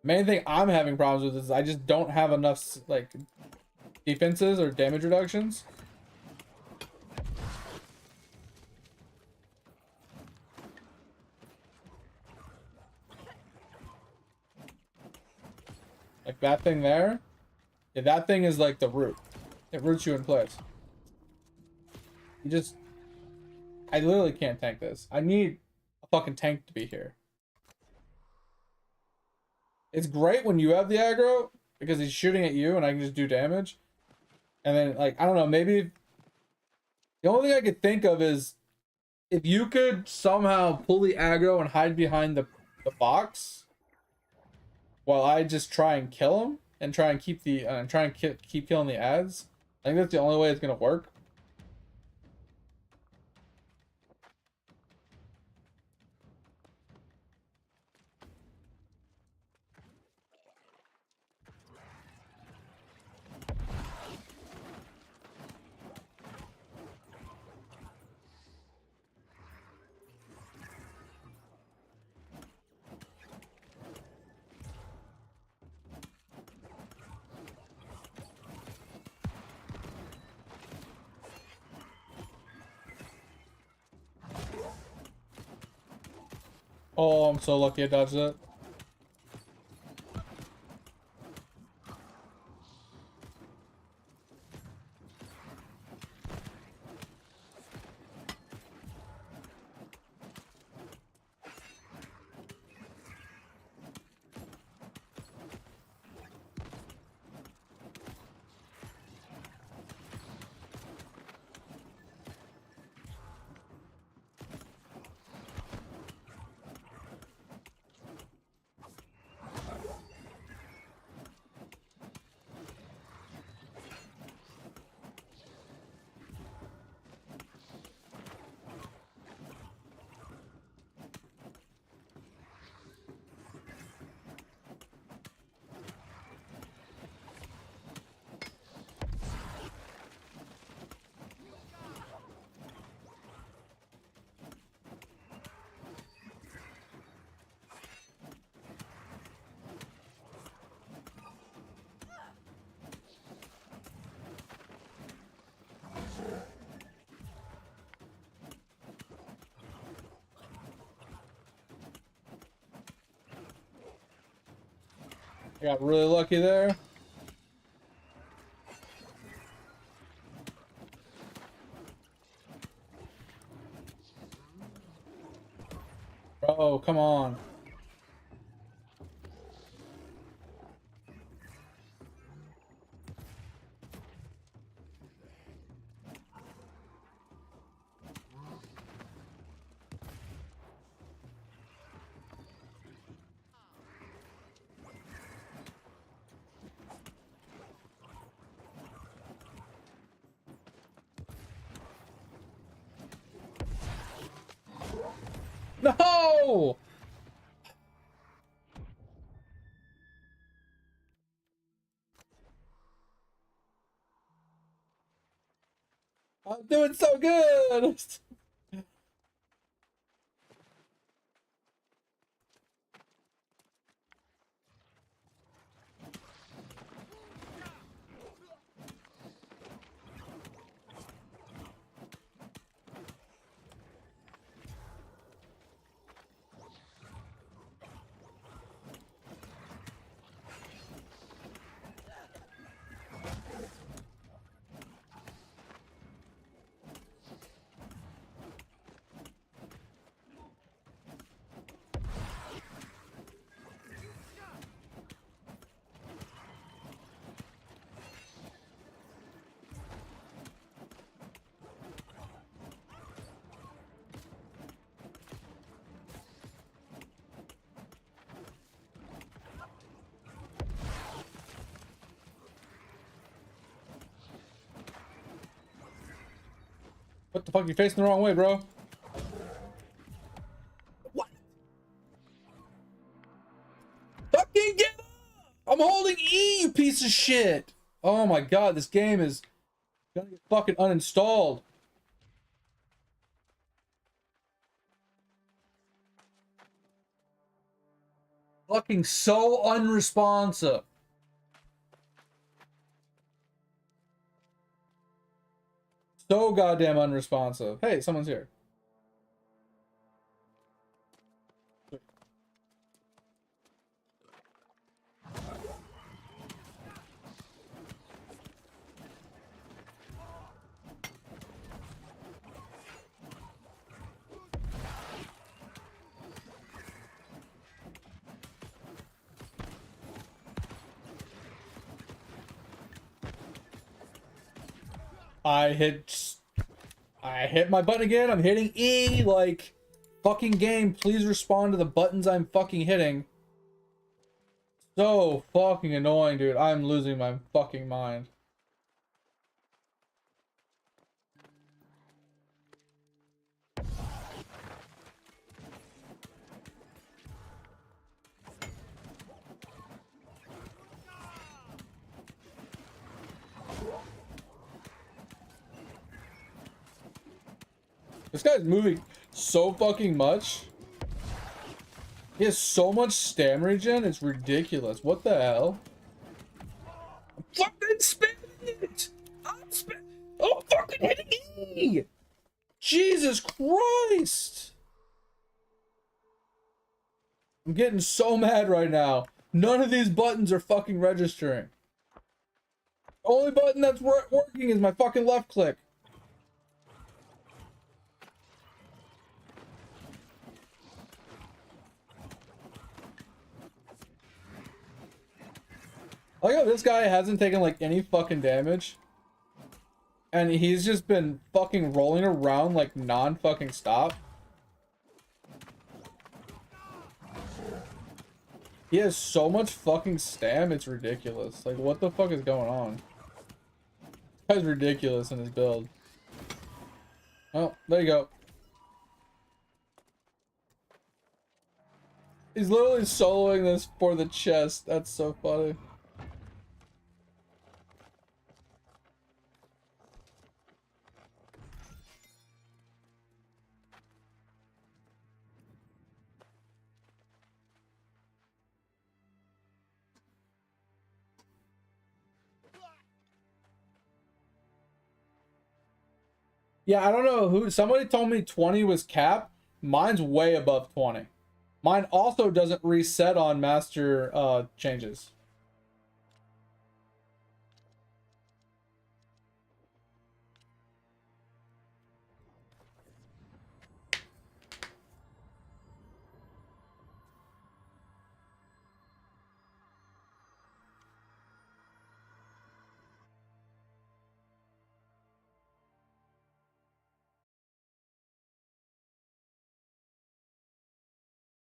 S4: Main thing I'm having problems with is I just don't have enough like defenses or damage reductions. Like that thing there. Yeah, that thing is like the root. It roots you in place. You just... I literally can't tank this. I need a fucking tank to be here. It's great when you have the aggro, because he's shooting at you and I can just do damage. And then, like, I don't know, maybe... The only thing I could think of is if you could somehow pull the aggro and hide behind the box while I just try and kill him and try and keep the keep killing the ads. I think that's the only way it's gonna work. Oh, I'm so lucky I dodged that. I got really lucky there. Bro, come on. No! I'm doing so good! What the fuck? You're facing the wrong way, bro. What? Fucking get up! I'm holding E, you piece of shit! Oh my god, this game is gonna get fucking uninstalled. Fucking so unresponsive. So goddamn unresponsive. Hey, someone's here. I hit my button again. I'm hitting E like fucking game. Please respond to the buttons I'm fucking hitting. So fucking annoying, dude. I'm losing my fucking mind. This guy's moving so fucking much. He has so much stam regen, it's ridiculous. What the hell? I'm fucking spinning it! I'm fucking hitting E! Jesus Christ! I'm getting so mad right now. None of these buttons are fucking registering. The only button that's working is my fucking left click. I like how this guy hasn't taken like any fucking damage. And he's just been fucking rolling around like non-fucking stop. He has so much fucking stam, it's ridiculous. Like, what the fuck is going on? This guy's ridiculous in his build. Oh, there you go. He's literally soloing this for the chest. That's so funny. Yeah, I don't know who. Somebody told me 20 was cap. Mine's way above 20. Mine also doesn't reset on master changes.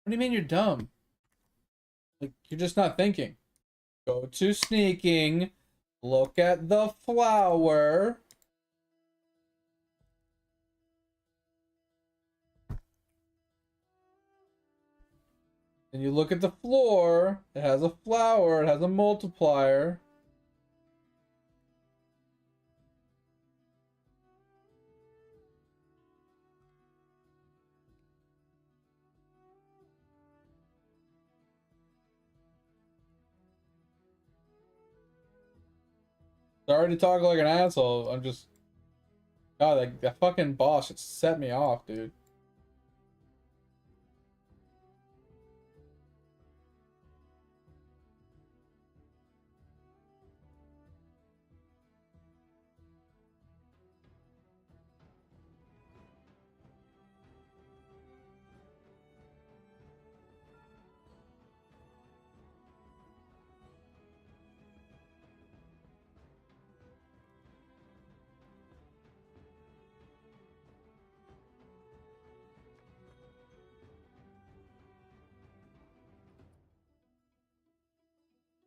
S4: What do you mean you're dumb? Like, you're just not thinking. Go to sneaking. Look at the flower. And you look at the floor. It has a flower. It has a multiplier. Sorry to talk like an asshole. I'm just... God, that fucking boss just set me off, dude.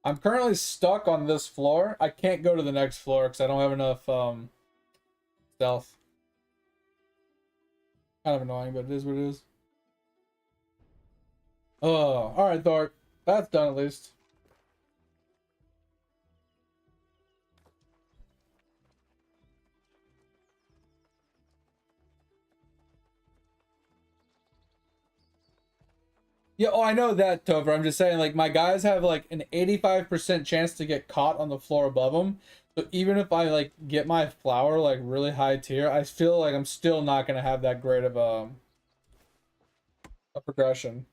S4: I'm currently stuck on this floor. I can't go to the next floor because I don't have enough stealth. Kind of annoying, but it is what it is. Oh, alright, Thor. That's done at least. Yeah, oh, I know that, Topher. I'm just saying, like, my guys have like an 85% chance to get caught on the floor above them. So even if I like get my flower like really high tier, I feel like I'm still not gonna have that great of a progression.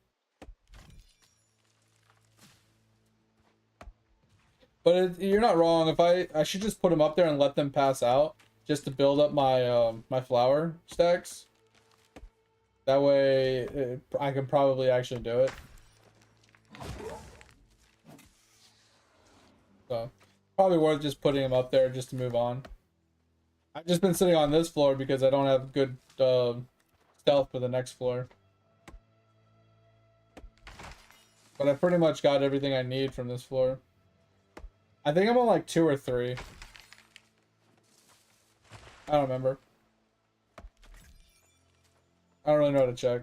S4: But you're not wrong. If I should just put them up there and let them pass out just to build up my my flower stacks. That way, I can probably actually do it. So, probably worth just putting them up there just to move on. I've just been sitting on this floor because I don't have good stealth for the next floor. But I pretty much got everything I need from this floor. I think I'm on like 2 or 3. I don't remember. I don't really know how to check.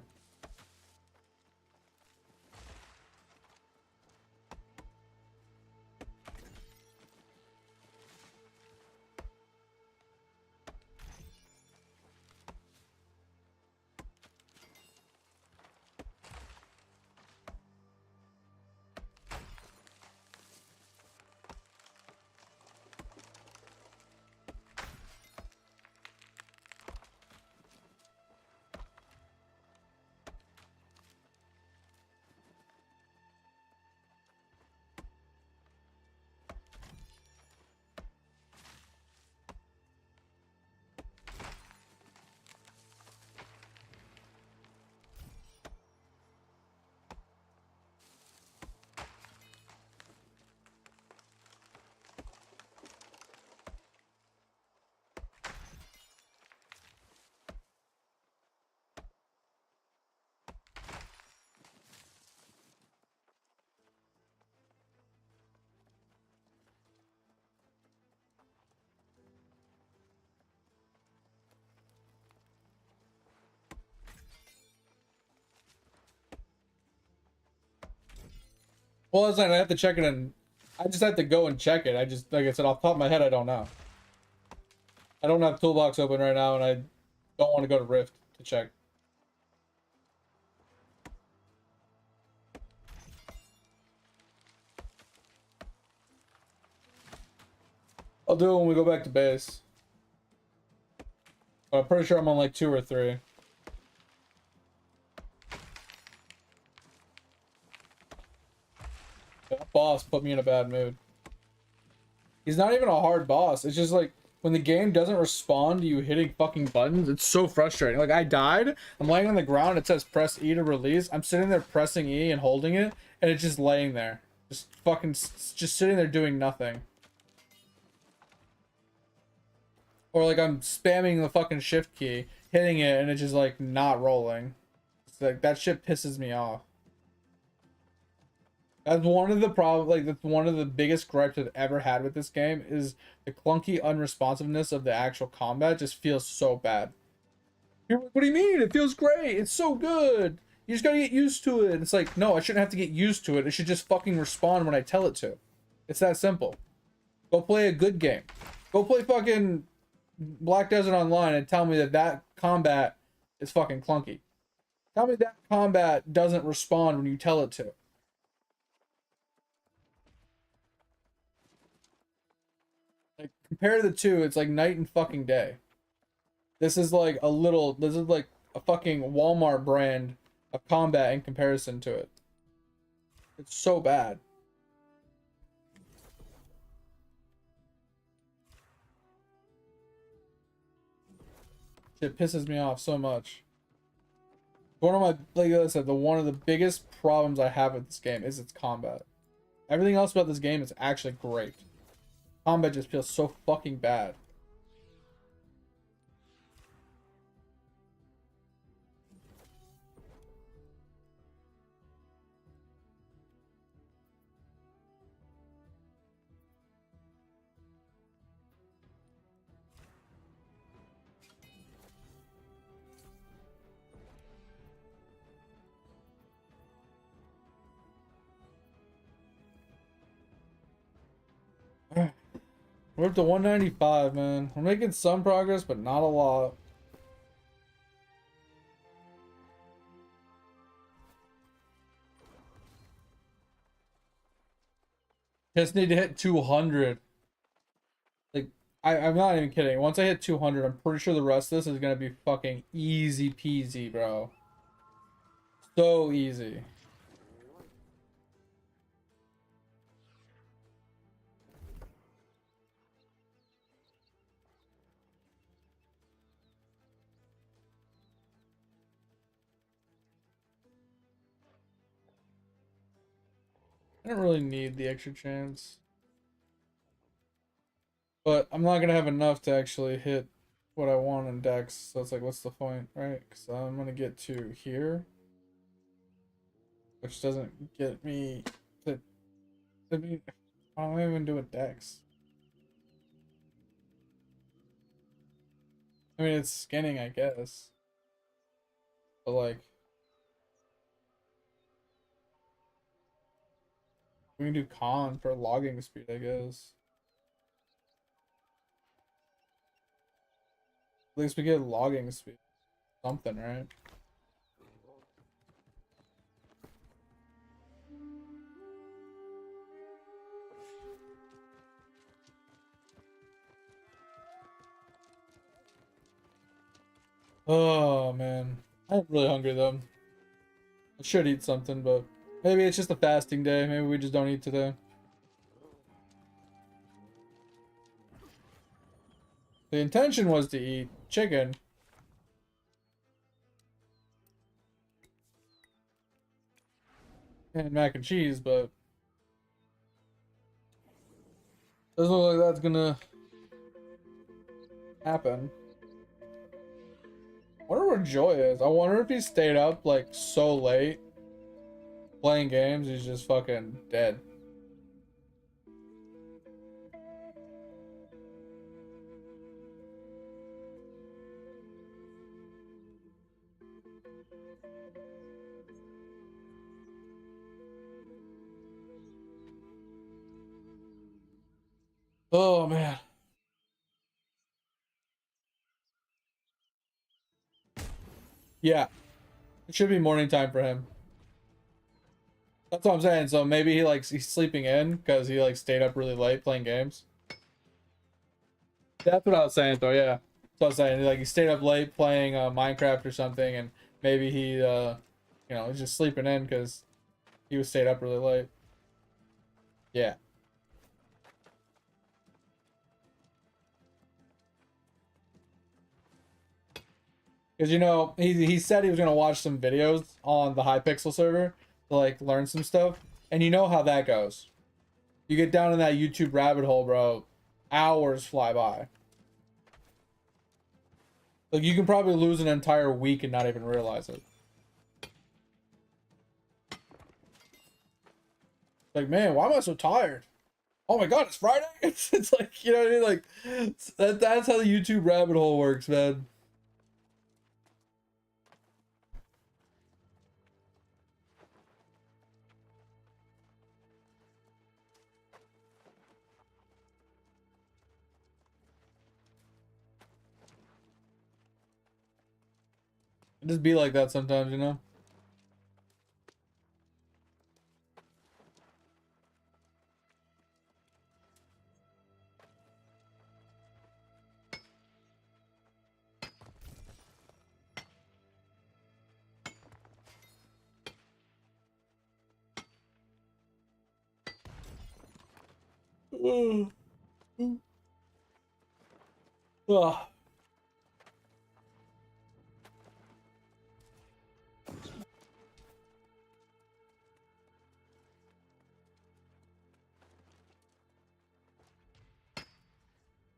S4: Well, it's like I have to check it and I just have to go and check it. I just, like I said, off the top of my head, I don't know. I don't have Toolbox open right now and I don't want to go to Rift to check. I'll do it when we go back to base. But I'm pretty sure I'm on like 2 or 3. That boss put me in a bad mood. He's not even a hard boss. It's just like when the game doesn't respond to you hitting fucking buttons, it's so frustrating. Like I died, I'm laying on the ground, it says press E to release. I'm sitting there pressing E and holding it, and it's just laying there. Just fucking just sitting there doing nothing. Or like I'm spamming the fucking shift key, hitting it, and it's just like not rolling. It's like that shit pisses me off. That's one of the problems, like that's one of the biggest gripes I've ever had with this game is the clunky unresponsiveness of the actual combat just feels so bad. You're like, what do you mean? It feels great. It's so good. You just gotta get used to it. It's like, no, I shouldn't have to get used to it. It should just fucking respond when I tell it to. It's that simple. Go play a good game. Go play fucking Black Desert Online and tell me that that combat is fucking clunky. Tell me that combat doesn't respond when you tell it to. Like, compare the two, it's like night and fucking day. This is like a fucking Walmart brand of combat in comparison to it. It's so bad. It pisses me off so much. One of my, like I said, one of the biggest problems I have with this game is its combat. Everything else about this game is actually great. Combat just feels so fucking bad. We're up to 195, man. We're making some progress, but not a lot. Just need to hit 200. Like, I'm not even kidding. Once I hit 200, I'm pretty sure the rest of this is gonna be fucking easy peasy, bro. So easy. I don't really need the extra chance. But I'm not gonna have enough to actually hit what I want in Dex, so it's like, what's the point, right? Because I'm gonna get to here, which doesn't get me to. I mean, I don't even do a Dex. I mean, it's skinning, I guess, but like, we can do con for logging speed, I guess. At least we get logging speed, something, right? Oh man, I'm really hungry though. I should eat something, but maybe it's just a fasting day. Maybe we just don't eat today. The intention was to eat chicken. And mac and cheese, but doesn't look like that's gonna happen. I wonder where Joy is. I wonder if he stayed up like so late playing games, he's just fucking dead. Oh man. Yeah, it should be morning time for him. That's what I'm saying. So maybe he's sleeping in because he like stayed up really late playing games. That's what I was saying though. Yeah, that's what I was saying. Like he stayed up late playing Minecraft or something, and maybe he he's just sleeping in because he was stayed up really late. Yeah. Because he said he was gonna watch some videos on the Hypixel server to like learn some stuff, and you know how that goes. You get down in that YouTube rabbit hole, bro. Hours fly by. Like you can probably lose an entire week and not even realize it. Like, man, why am I so tired? Oh my god, it's Friday. It's like, you know what I mean? Like that's how the YouTube rabbit hole works, man. It just be like that sometimes, you know? Ugh.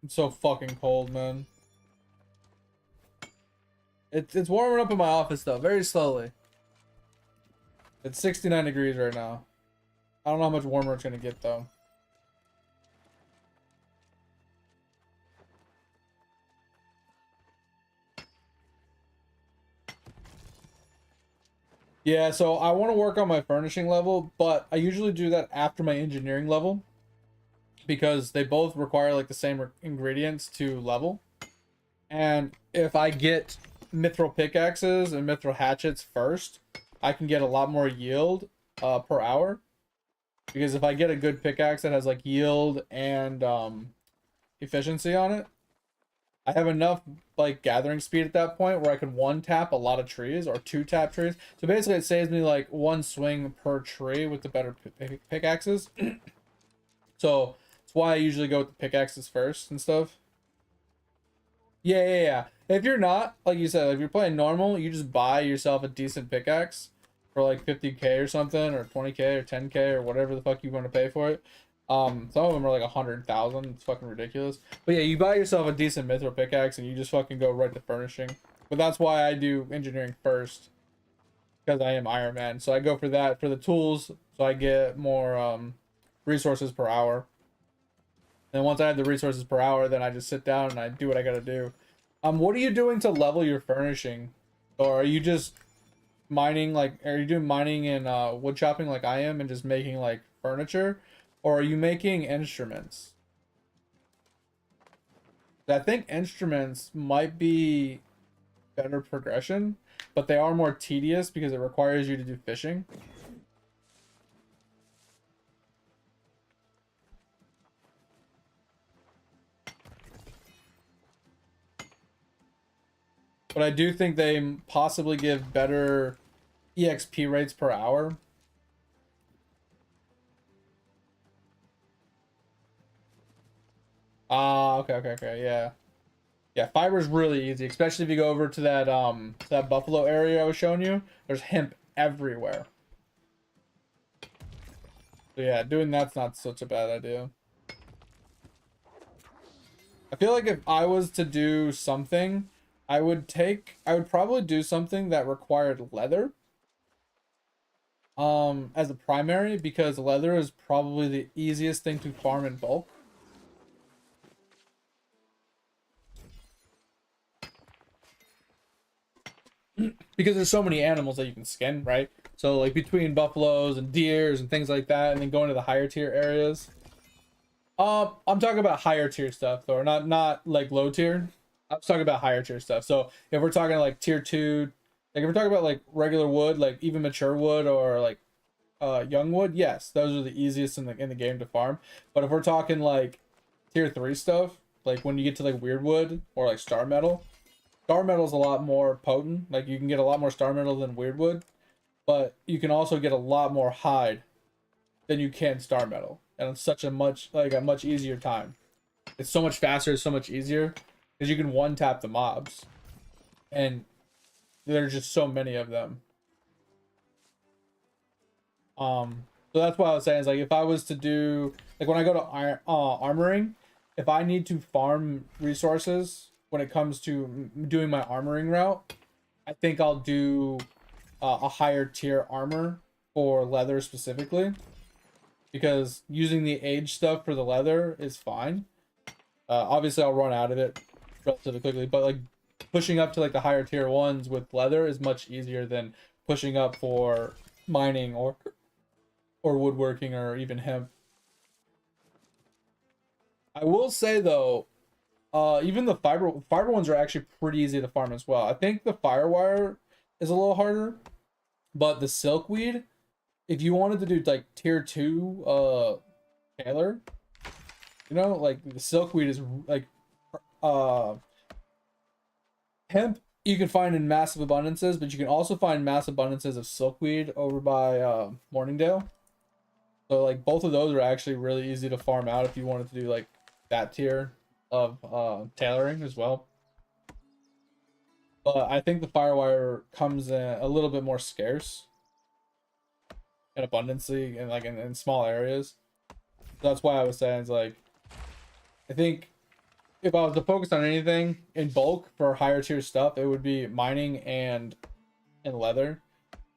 S4: I'm so fucking cold, man. It's warming up in my office though, very slowly. It's 69 degrees right now. I don't know how much warmer it's gonna get though. Yeah, so I want to work on my furnishing level, but I usually do that after my engineering level because they both require like the same ingredients to level. And if I get mithril pickaxes and mithril hatchets first, I can get a lot more yield per hour. because if I get a good pickaxe that has like yield and efficiency on it, I have enough like gathering speed at that point where I can one tap a lot of trees or two tap trees. So basically it saves me like one swing per tree with the better pickaxes. So that's why I usually go with the pickaxes first and stuff. Yeah. If you're not, like you said, if you're playing normal, you just buy yourself a decent pickaxe for like 50k or something, or 20k or 10k or whatever the fuck you want to pay for it. Some of them are like 100,000. It's fucking ridiculous. But yeah, you buy yourself a decent mithril pickaxe and you just fucking go right to furnishing. But that's why I do engineering first, because I am Iron Man. So I go for that for the tools, so I get more resources per hour. And once I have the resources per hour, then I just sit down and I do what I gotta do. What are you doing to level your furnishing? Or are you just mining, like, are you doing mining and wood chopping like I am and just making like furniture? Or are you making instruments? I think instruments might be better progression, but they are more tedious because it requires you to do fishing. But I do think they possibly give better EXP rates per hour. Ah, okay, yeah. Yeah, fiber's really easy, especially if you go over to that buffalo area I was showing you. There's hemp everywhere. So yeah, doing that's not such a bad idea. I feel like if I was to do something, I would probably do something that required leather as a primary, because leather is probably the easiest thing to farm in bulk. Because there's so many animals that you can skin, right? So like between buffaloes and deers and things like that, and then going to the higher tier areas. I'm talking about higher tier stuff though, not like low tier. I'm talking about higher tier stuff. So if we're talking like tier 2, like if we're talking about like regular wood, like even mature wood or like young wood, yes, those are the easiest in the game to farm. But if we're talking like tier 3 stuff, like when you get to like weird wood or like star metal is a lot more potent. Like you can get a lot more star metal than weird wood, but you can also get a lot more hide than you can star metal, and it's such a much easier time. It's so much faster, it's so much easier because you can one tap the mobs, and there's just so many of them. So that's what I was saying is like if I was to do like when I go to armoring, if I need to farm resources when it comes to doing my armoring route, I think I'll do a higher tier armor for leather specifically, because using the age stuff for the leather is fine. Obviously I'll run out of it relatively quickly, but like pushing up to like the higher tier ones with leather is much easier than pushing up for mining or woodworking or even hemp. I will say though, even the fiber ones are actually pretty easy to farm as well. I think the firewire is a little harder, but the silkweed, if you wanted to do like tier 2 tailor, you know, like the silkweed is like hemp you can find in massive abundances, but you can also find massive abundances of silkweed over by Morningdale. So like both of those are actually really easy to farm out if you wanted to do like that tier of tailoring as well. But I think the firewire comes in a little bit more scarce and abundancy and like in small areas. So that's why I was saying it's like I think if I was to focus on anything in bulk for higher tier stuff, it would be mining and leather,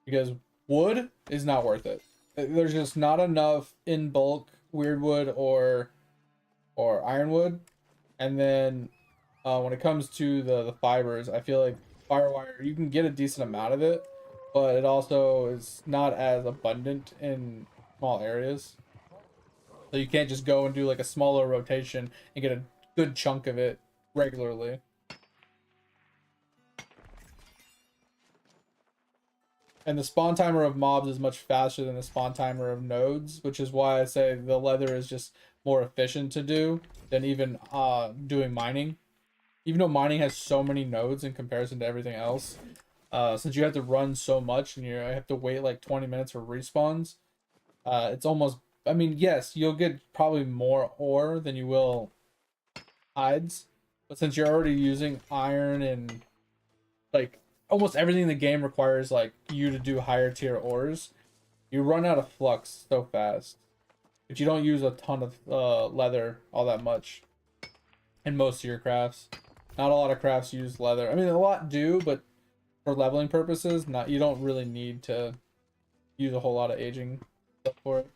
S4: because wood is not worth it. There's just not enough in bulk weirdwood or ironwood. And then when it comes to the fibers, I feel like firewire, you can get a decent amount of it, but it also is not as abundant in small areas. So you can't just go and do like a smaller rotation and get a good chunk of it regularly. And the spawn timer of mobs is much faster than the spawn timer of nodes, which is why I say the leather is just more efficient to do than even doing mining. Even though mining has so many nodes in comparison to everything else, since you have to run so much and you have to wait like 20 minutes for respawns, it's almost, I mean, yes, you'll get probably more ore than you will hides, but since you're already using iron and like almost everything in the game requires like you to do higher tier ores, you run out of flux so fast. But you don't use a ton of leather all that much in most of your crafts. Not a lot of crafts use leather. I mean, a lot do, but for leveling purposes, not, you don't really need to use a whole lot of aging stuff for it.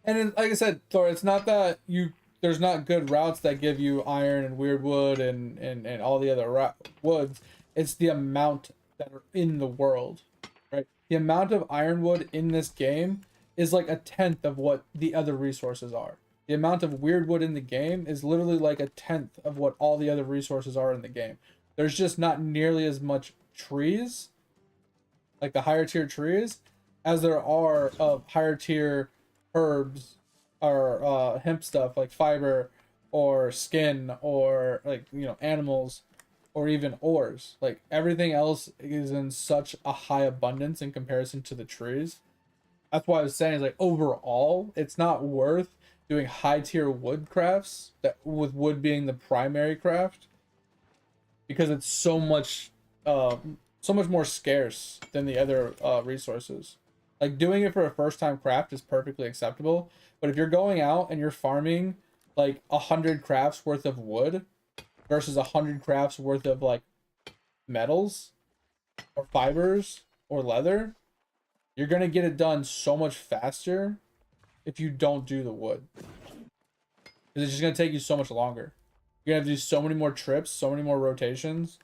S4: And like I said, Thor, it's not that there's not good routes that give you iron and weird wood and all the other woods. It's the amount that are in the world, right? The amount of ironwood in this game is like a tenth of what the other resources are. The amount of weird wood in the game is literally like a tenth of what all the other resources are in the game. There's just not nearly as much trees, like the higher tier trees, as there are of higher tier herbs or hemp stuff like fiber or skin or like, you know, animals or even ores. Like everything else is in such a high abundance in comparison to the trees. That's why I was saying is like overall it's not worth doing high tier wood crafts, that with wood being the primary craft, because it's so much more scarce than the other resources. Like doing it for a first time craft is perfectly acceptable, but if you're going out and you're farming like 100 crafts worth of wood versus 100 crafts worth of like metals or fibers or leather, you're gonna get it done so much faster if you don't do the wood, because it's just gonna take you so much longer. You're gonna have to do so many more trips, so many more rotations.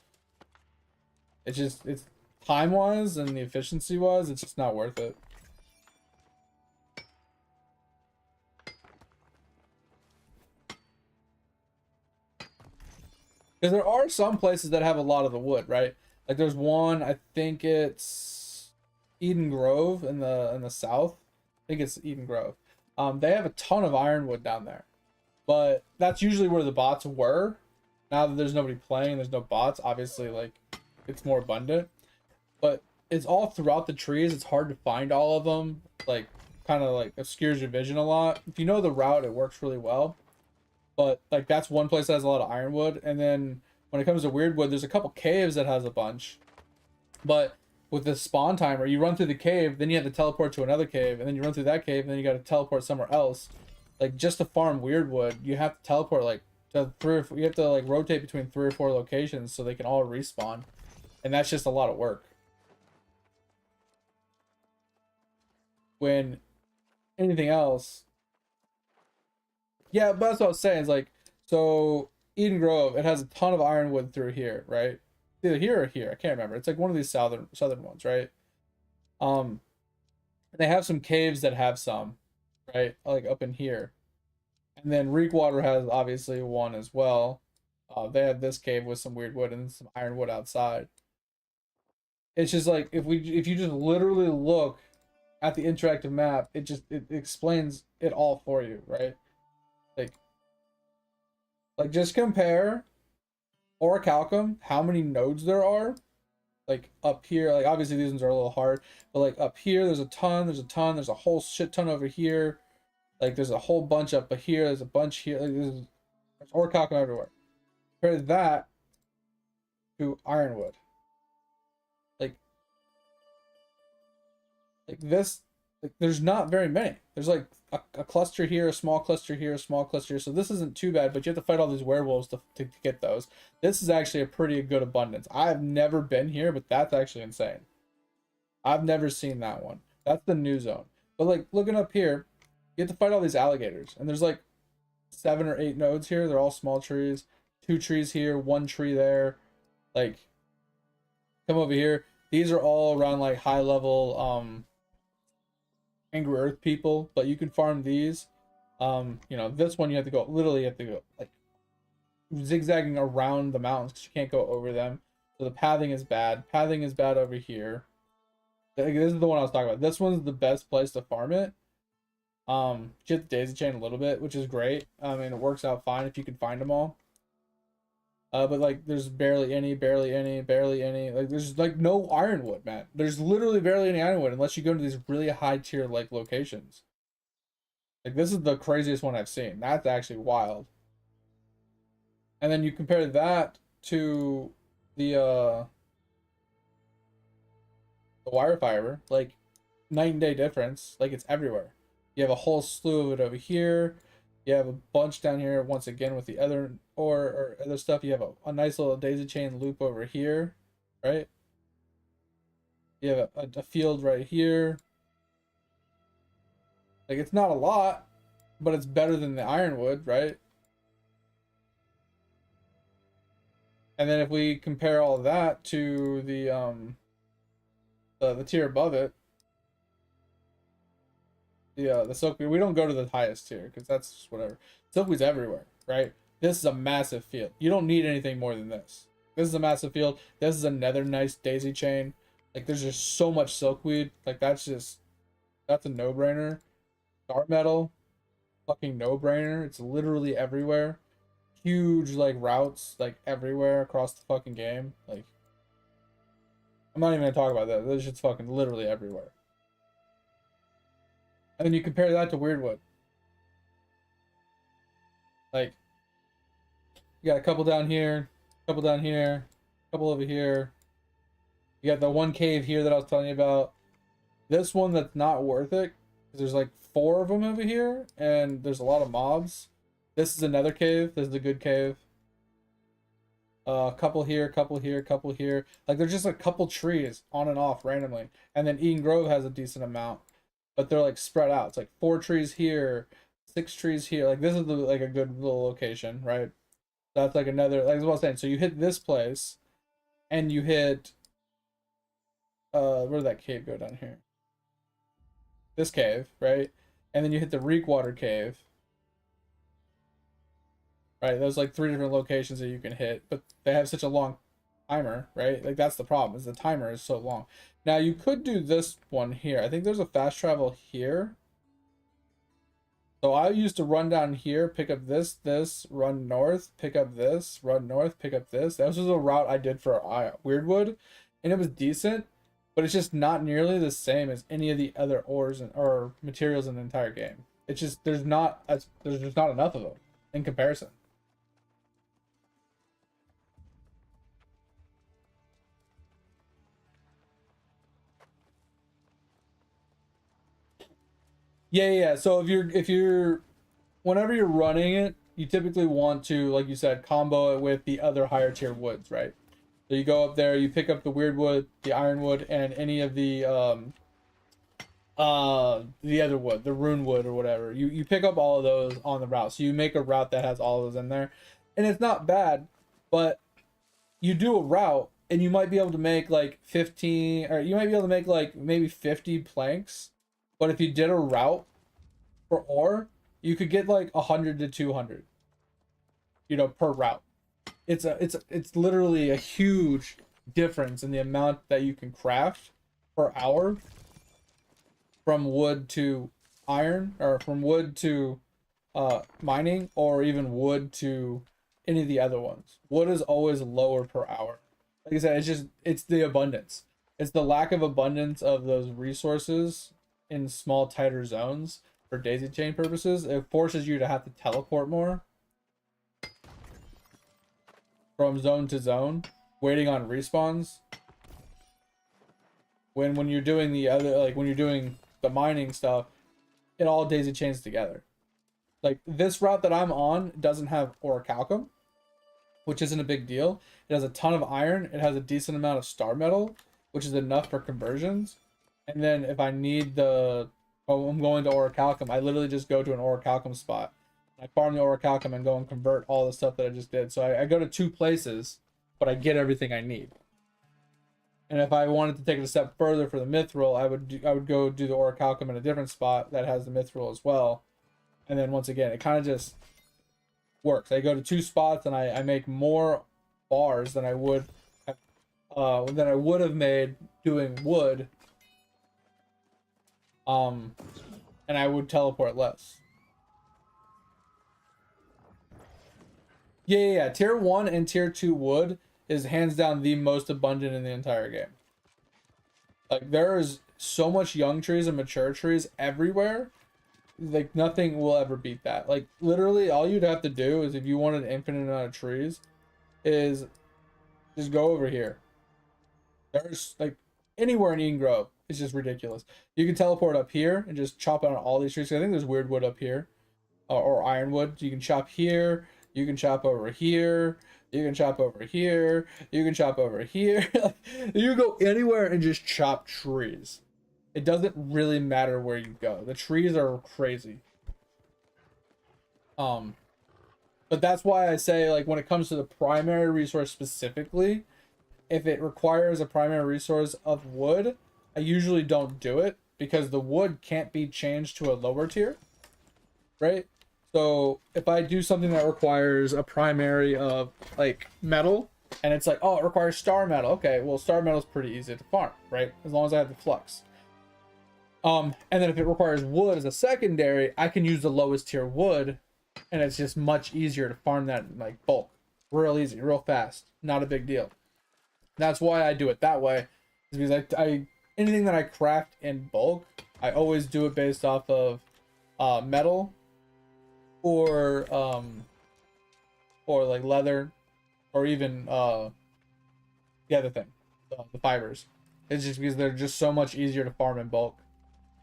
S4: It's time wise and the efficiency wise, it's just not worth it. Because there are some places that have a lot of the wood, right? Like there's one, I think it's Eden Grove in the south. I think it's Eden Grove. They have a ton of ironwood down there, but that's usually where the bots were. Now that there's nobody playing, there's no bots. Obviously, like it's more abundant, but it's all throughout the trees. It's hard to find all of them. Like kind of like obscures your vision a lot. If you know the route, it works really well. But like that's one place that has a lot of ironwood. And then when it comes to weirdwood, there's a couple caves that has a bunch. But with the spawn timer, you run through the cave, then you have to teleport to another cave, and then you run through that cave, and then you got to teleport somewhere else. Like just to farm weirdwood, you have to teleport like to you have to like rotate between 3 or 4 locations so they can all respawn, and that's just a lot of work. When anything else, yeah, but that's what I was saying. Is like, so Eden Grove, it has a ton of ironwood through here, right? Either here or here, I can't remember. It's like one of these southern ones, right? They have some caves that have some, right? Like up in here, and then Reekwater has obviously one as well. They have this cave with some weird wood and some ironwood outside. It's just like if you just literally look at the interactive map, it explains it all for you, right? Like just compare Orichalcum, how many nodes there are. Like up here, like obviously these ones are a little hard, but like up here, there's a whole shit ton over here. Like there's a whole bunch up here, there's a bunch here. Like there's Orichalcum everywhere. Compare that to Ironwood. Like this, like there's not very many. There's like a cluster here, a small cluster here, a small cluster here. So this isn't too bad, but you have to fight all these werewolves to get those. This is actually a pretty good abundance. I've never been here, but that's actually insane. I've never seen that one. That's the new zone. But like looking up here, you have to fight all these alligators, and there's like 7 or 8 nodes here. They're all small trees. 2 trees here, 1 tree there. Like, come over here. These are all around like high level Angry Earth people, but you can farm these. You know, this one you have to go, literally you have to go like zigzagging around the mountains because you can't go over them. So the pathing is bad. Pathing is bad over here. Like, this is the one I was talking about. This one's the best place to farm it. You hit the daisy chain a little bit, which is great. I mean, it works out fine if you can find them all. But like, there's barely any. Like, there's like no ironwood, man. There's literally barely any ironwood unless you go to these really high tier like locations. Like, this is the craziest one I've seen. That's actually wild. And then you compare that to the wire fiber, like night and day difference. Like, it's everywhere. You have a whole slew of it over here. You have a bunch down here once again with the other or other stuff. You have a nice little daisy chain loop over here, right? You have a field right here. Like, it's not a lot, but it's better than the ironwood, right? And then if we compare all that to the tier above it, the silkweed, we don't go to the highest tier because that's just whatever. Silkweed's everywhere, right? This is a massive field. You don't need anything more than this. This is a massive field. This is another nice daisy chain. Like, there's just so much silkweed. Like, that's a no-brainer. Star metal, fucking no-brainer. It's literally everywhere. Huge like routes like everywhere across the fucking game. Like, I'm not even gonna talk about that. This shit's fucking literally everywhere. And then you compare that to Weirdwood. Like, you got a couple down here, a couple down here, a couple over here. You got the one cave here that I was telling you about. This one that's not worth it because there's like 4 of them over here and there's a lot of mobs. This is another cave. This is a good cave. A couple here, couple here, couple here. Like, there's just a couple trees on and off randomly. And then Eden Grove has a decent amount, but they're like spread out. It's like 4 trees here, 6 trees here. Like, this is like a good little location, right? That's like another, like I was saying. So you hit this place, and you hit where did that cave go down here? This cave, right? And then you hit the Reekwater cave. Right, there's like 3 different locations that you can hit, but they have such a long timer, right? Like, that's the problem, is the timer is so long. Now, you could do this one here. I think there's a fast travel here. So I used to run down here, pick up this, run north, pick up this, run north, pick up this. That was a route I did for Weirdwood, and it was decent, but it's just not nearly the same as any of the other ores or materials in the entire game. It's just, there's just not enough of them in comparison. Yeah. So whenever you're running it, you typically want to, like you said, combo it with the other higher tier woods, right? So you go up there, you pick up the Weirdwood, the Ironwood, and any of the other wood, the Runewood or whatever. You pick up all of those on the route. So you make a route that has all of those in there. And it's not bad, but you do a route and you might be able to make like 15, or you might be able to make like maybe 50 planks. But if you did a route for ore, you could get like 100 to 200, per route. It's literally a huge difference in the amount that you can craft per hour from wood to iron, or from wood to mining, or even wood to any of the other ones. Wood is always lower per hour. Like I said, it's the abundance. It's the lack of abundance of those resources in small, tighter zones for daisy chain purposes. It forces you to have to teleport more from zone to zone, waiting on respawns. When you're doing the other, like when you're doing the mining stuff, it all daisy chains together. Like, this route that I'm on doesn't have orichalcum, which isn't a big deal. It has a ton of iron. It has a decent amount of star metal, which is enough for conversions. And then if I need I'm going to orichalcum, I literally just go to an orichalcum spot. I farm the orichalcum and go and convert all the stuff that I just did. So I go to 2 places, but I get everything I need. And if I wanted to take it a step further for the mithril, I would go do the orichalcum in a different spot that has the mithril as well. And then once again, it kind of just works. I go to 2 spots and I make more bars than I would have made doing wood. And I would teleport less. Yeah. Tier 1 and Tier 2 wood is hands down the most abundant in the entire game. Like, there is so much young trees and mature trees everywhere. Like, nothing will ever beat that. Like, literally, all you'd have to do is, if you want an infinite amount of trees, is just go over here. There's, like, anywhere in Eden Grove. It's just ridiculous. You can teleport up here and just chop out all these trees. I think there's weird wood up here. Or ironwood. You can chop here. You can chop over here. You can chop over here. You can chop over here. You go anywhere and just chop trees. It doesn't really matter where you go. The trees are crazy. But that's why I say, like, when it comes to the primary resource specifically, if it requires a primary resource of wood, I usually don't do it because the wood can't be changed to a lower tier, right? So if I do something that requires a primary of, like, metal, and it's like, oh, it requires star metal. Okay, well, star metal is pretty easy to farm, right? As long as I have the flux. And then if it requires wood as a secondary, I can use the lowest tier wood, and it's just much easier to farm that in, like, bulk. Real easy, real fast. Not a big deal. That's why I do it that way. Is because I anything that I craft in bulk, I always do it based off of metal or like leather, or even the other thing, the fibers. It's just because they're just so much easier to farm in bulk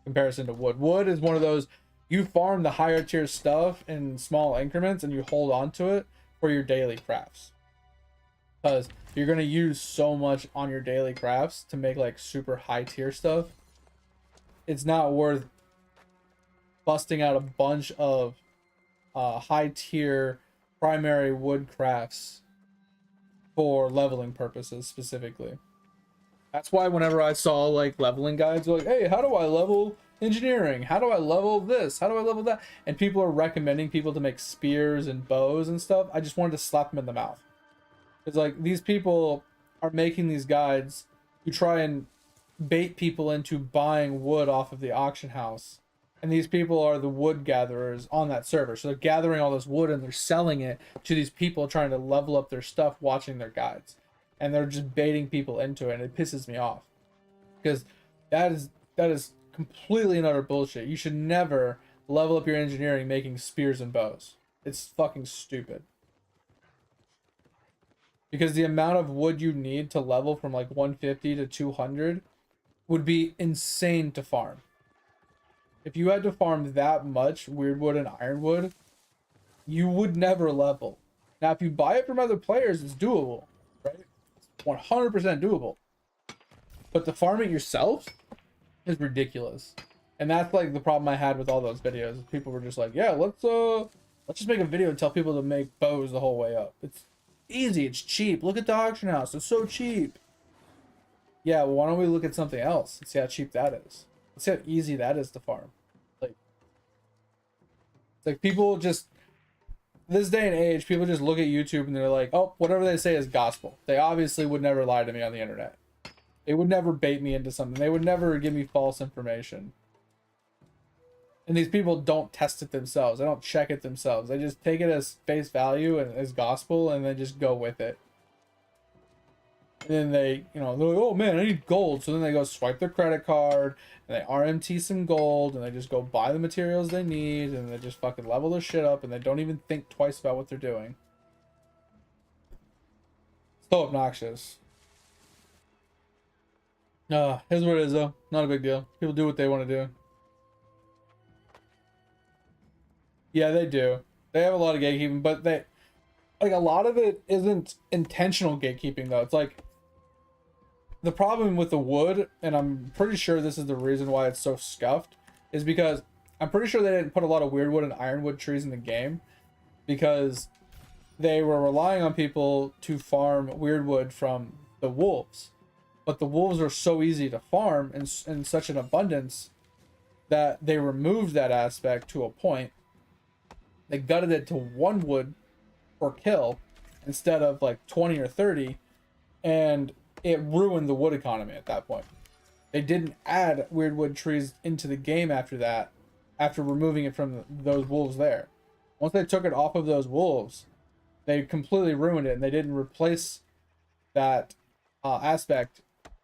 S4: comparison to wood. Wood is one of those, you farm the higher tier stuff in small increments and you hold on to it for your daily crafts, because you're going to use so much on your daily crafts to make, like, super high tier stuff. It's not worth busting out a bunch of high tier primary wood crafts for leveling purposes specifically. That's why whenever I saw, like, leveling guides, like, hey, how do I level engineering? How do I level this? How do I level that? And people are recommending people to make spears and bows and stuff. I just wanted to slap them in the mouth. It's like, these people are making these guides to try and bait people into buying wood off of the auction house. And these people are the wood gatherers on that server. So they're gathering all this wood and they're selling it to these people trying to level up their stuff watching their guides. And they're just baiting people into it, and it pisses me off. Because that is completely and utter bullshit. You should never level up your engineering making spears and bows. It's fucking stupid. Because the amount of wood you need to level from, like, 150 to 200 would be insane to farm. If you had to farm that much weirdwood and ironwood, you would never level. Now, if you buy it from other players, it's doable, right? It's 100% doable. But to farm it yourself is ridiculous. And that's, like, the problem I had with all those videos. People were just like, yeah, let's just make a video and tell people to make bows the whole way up. It's easy, it's cheap. Look at the auction house, it's so cheap. Yeah, well, why don't we look at something else and see how cheap that is? Let's see how easy that is to farm. Like, it's like people just, this day and age, people just look at YouTube and they're like, oh, whatever they say is gospel. They obviously would never lie to me on the internet. They would never bait me into something. They would never give me false information. And these people don't test it themselves. They don't check it themselves. They just take it as face value and as gospel and then just go with it. And then they, they're like, oh man, I need gold. So then they go swipe their credit card and they RMT some gold and they just go buy the materials they need and they just fucking level their shit up and they don't even think twice about what they're doing. So obnoxious. Here's what it is though. Not a big deal. People do what they want to do. Yeah, they do. They have a lot of gatekeeping, but they, like, a lot of it isn't intentional gatekeeping though. It's like, the problem with the wood, and I'm pretty sure this is the reason why it's so scuffed, is because I'm pretty sure they didn't put a lot of weirdwood and ironwood trees in the game because they were relying on people to farm weirdwood from the wolves. But the wolves are so easy to farm in such an abundance that they removed that aspect to a point. They gutted it to 1 wood per kill instead of like 20 or 30, and it ruined the wood economy at that point. They didn't add weird wood trees into the game after that, after removing it from those wolves there. Once they took it off of those wolves, they completely ruined it, and they didn't replace that aspect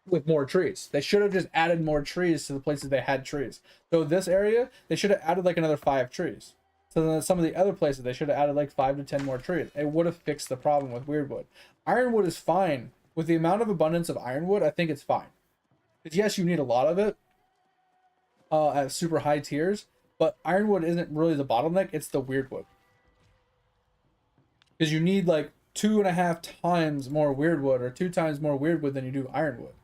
S4: with more trees. They should have just added more trees to the places they had trees. So this area, they should have added like another 5 trees. So then some of the other places, they should have added like 5 to 10 more trees. It would have fixed the problem with weirdwood. Ironwood is fine. With the amount of abundance of ironwood, I think it's fine. Because yes, you need a lot of it at super high tiers, but ironwood isn't really the bottleneck, it's the weirdwood. Because you need like 2.5 times more weirdwood, or 2 times more weirdwood than you do ironwood.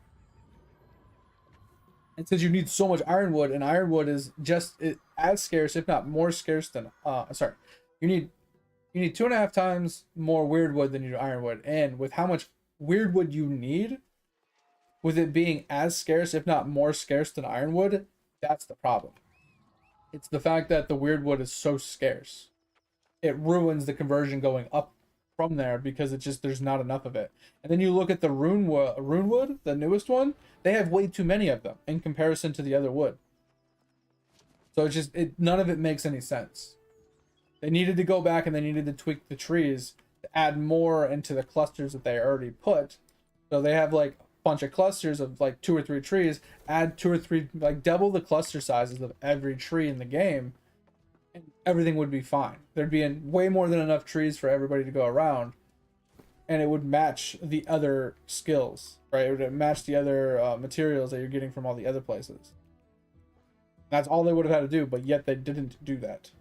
S4: And since you need so much ironwood, and ironwood is just as scarce, if not more scarce than you need 2.5 times more weirdwood than you do ironwood. And with how much weirdwood you need, with it being as scarce, if not more scarce than ironwood, that's the problem. It's the fact that the weirdwood is so scarce. It ruins the conversion going up from there, because it's just, there's not enough of it. And then you look at the runewood, the newest one, they have way too many of them in comparison to the other wood. So it's just, none of it makes any sense. They needed to go back and they needed to tweak the trees to add more into the clusters that they already put. So they have like a bunch of clusters of like 2 or 3 trees, add 2 or 3, like double the cluster sizes of every tree in the game, and everything would be fine. There'd be way more than enough trees for everybody to go around, and it would match the other skills, right? It would match the other materials that you're getting from all the other places. That's all they would have had to do, but yet they didn't do that.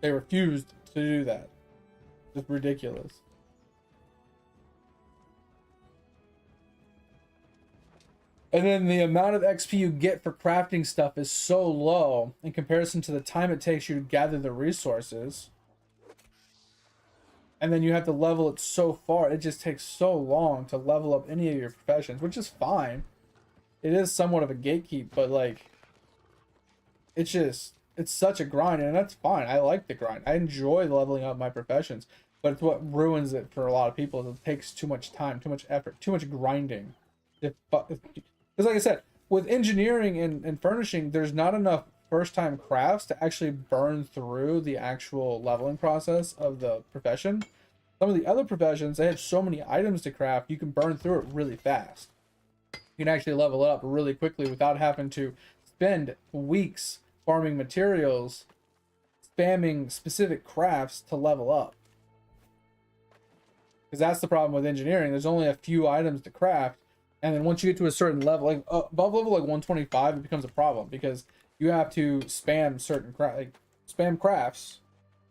S4: They refused to do that. It's ridiculous. And then the amount of XP you get for crafting stuff is so low in comparison to the time it takes you to gather the resources. And then you have to level it so far. It just takes so long to level up any of your professions, which is fine. It is somewhat of a gatekeep, but like, it's such a grind, and that's fine. I like the grind. I enjoy leveling up my professions, but it's what ruins it for a lot of people. Is it takes too much time, too much effort, too much grinding. Because like I said, with engineering and furnishing, there's not enough first-time crafts to actually burn through the actual leveling process of the profession. Some of the other professions, they have so many items to craft, you can burn through it really fast. You can actually level it up really quickly without having to spend weeks farming materials, spamming specific crafts to level up. Because that's the problem with engineering. There's only a few items to craft, and then once you get to a certain level, like above level like 125, it becomes a problem, because you have to spam certain spam crafts,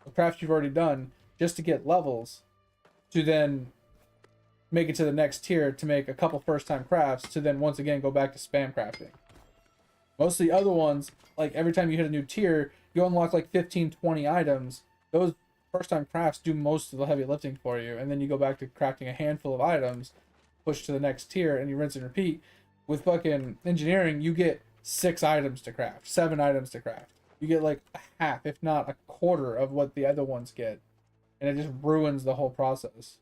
S4: the crafts you've already done, just to get levels, to then make it to the next tier, to make a couple first-time crafts, to then once again go back to spam crafting. Most of the other ones, like every time you hit a new tier, you unlock like 15-20 items. Those first-time crafts do most of the heavy lifting for you, and then you go back to crafting a handful of items, push to the next tier, and you rinse and repeat. With fucking engineering, you get 6 items to craft, 7 items to craft. You get like a half, if not a quarter, of what the other ones get, and it just ruins the whole process.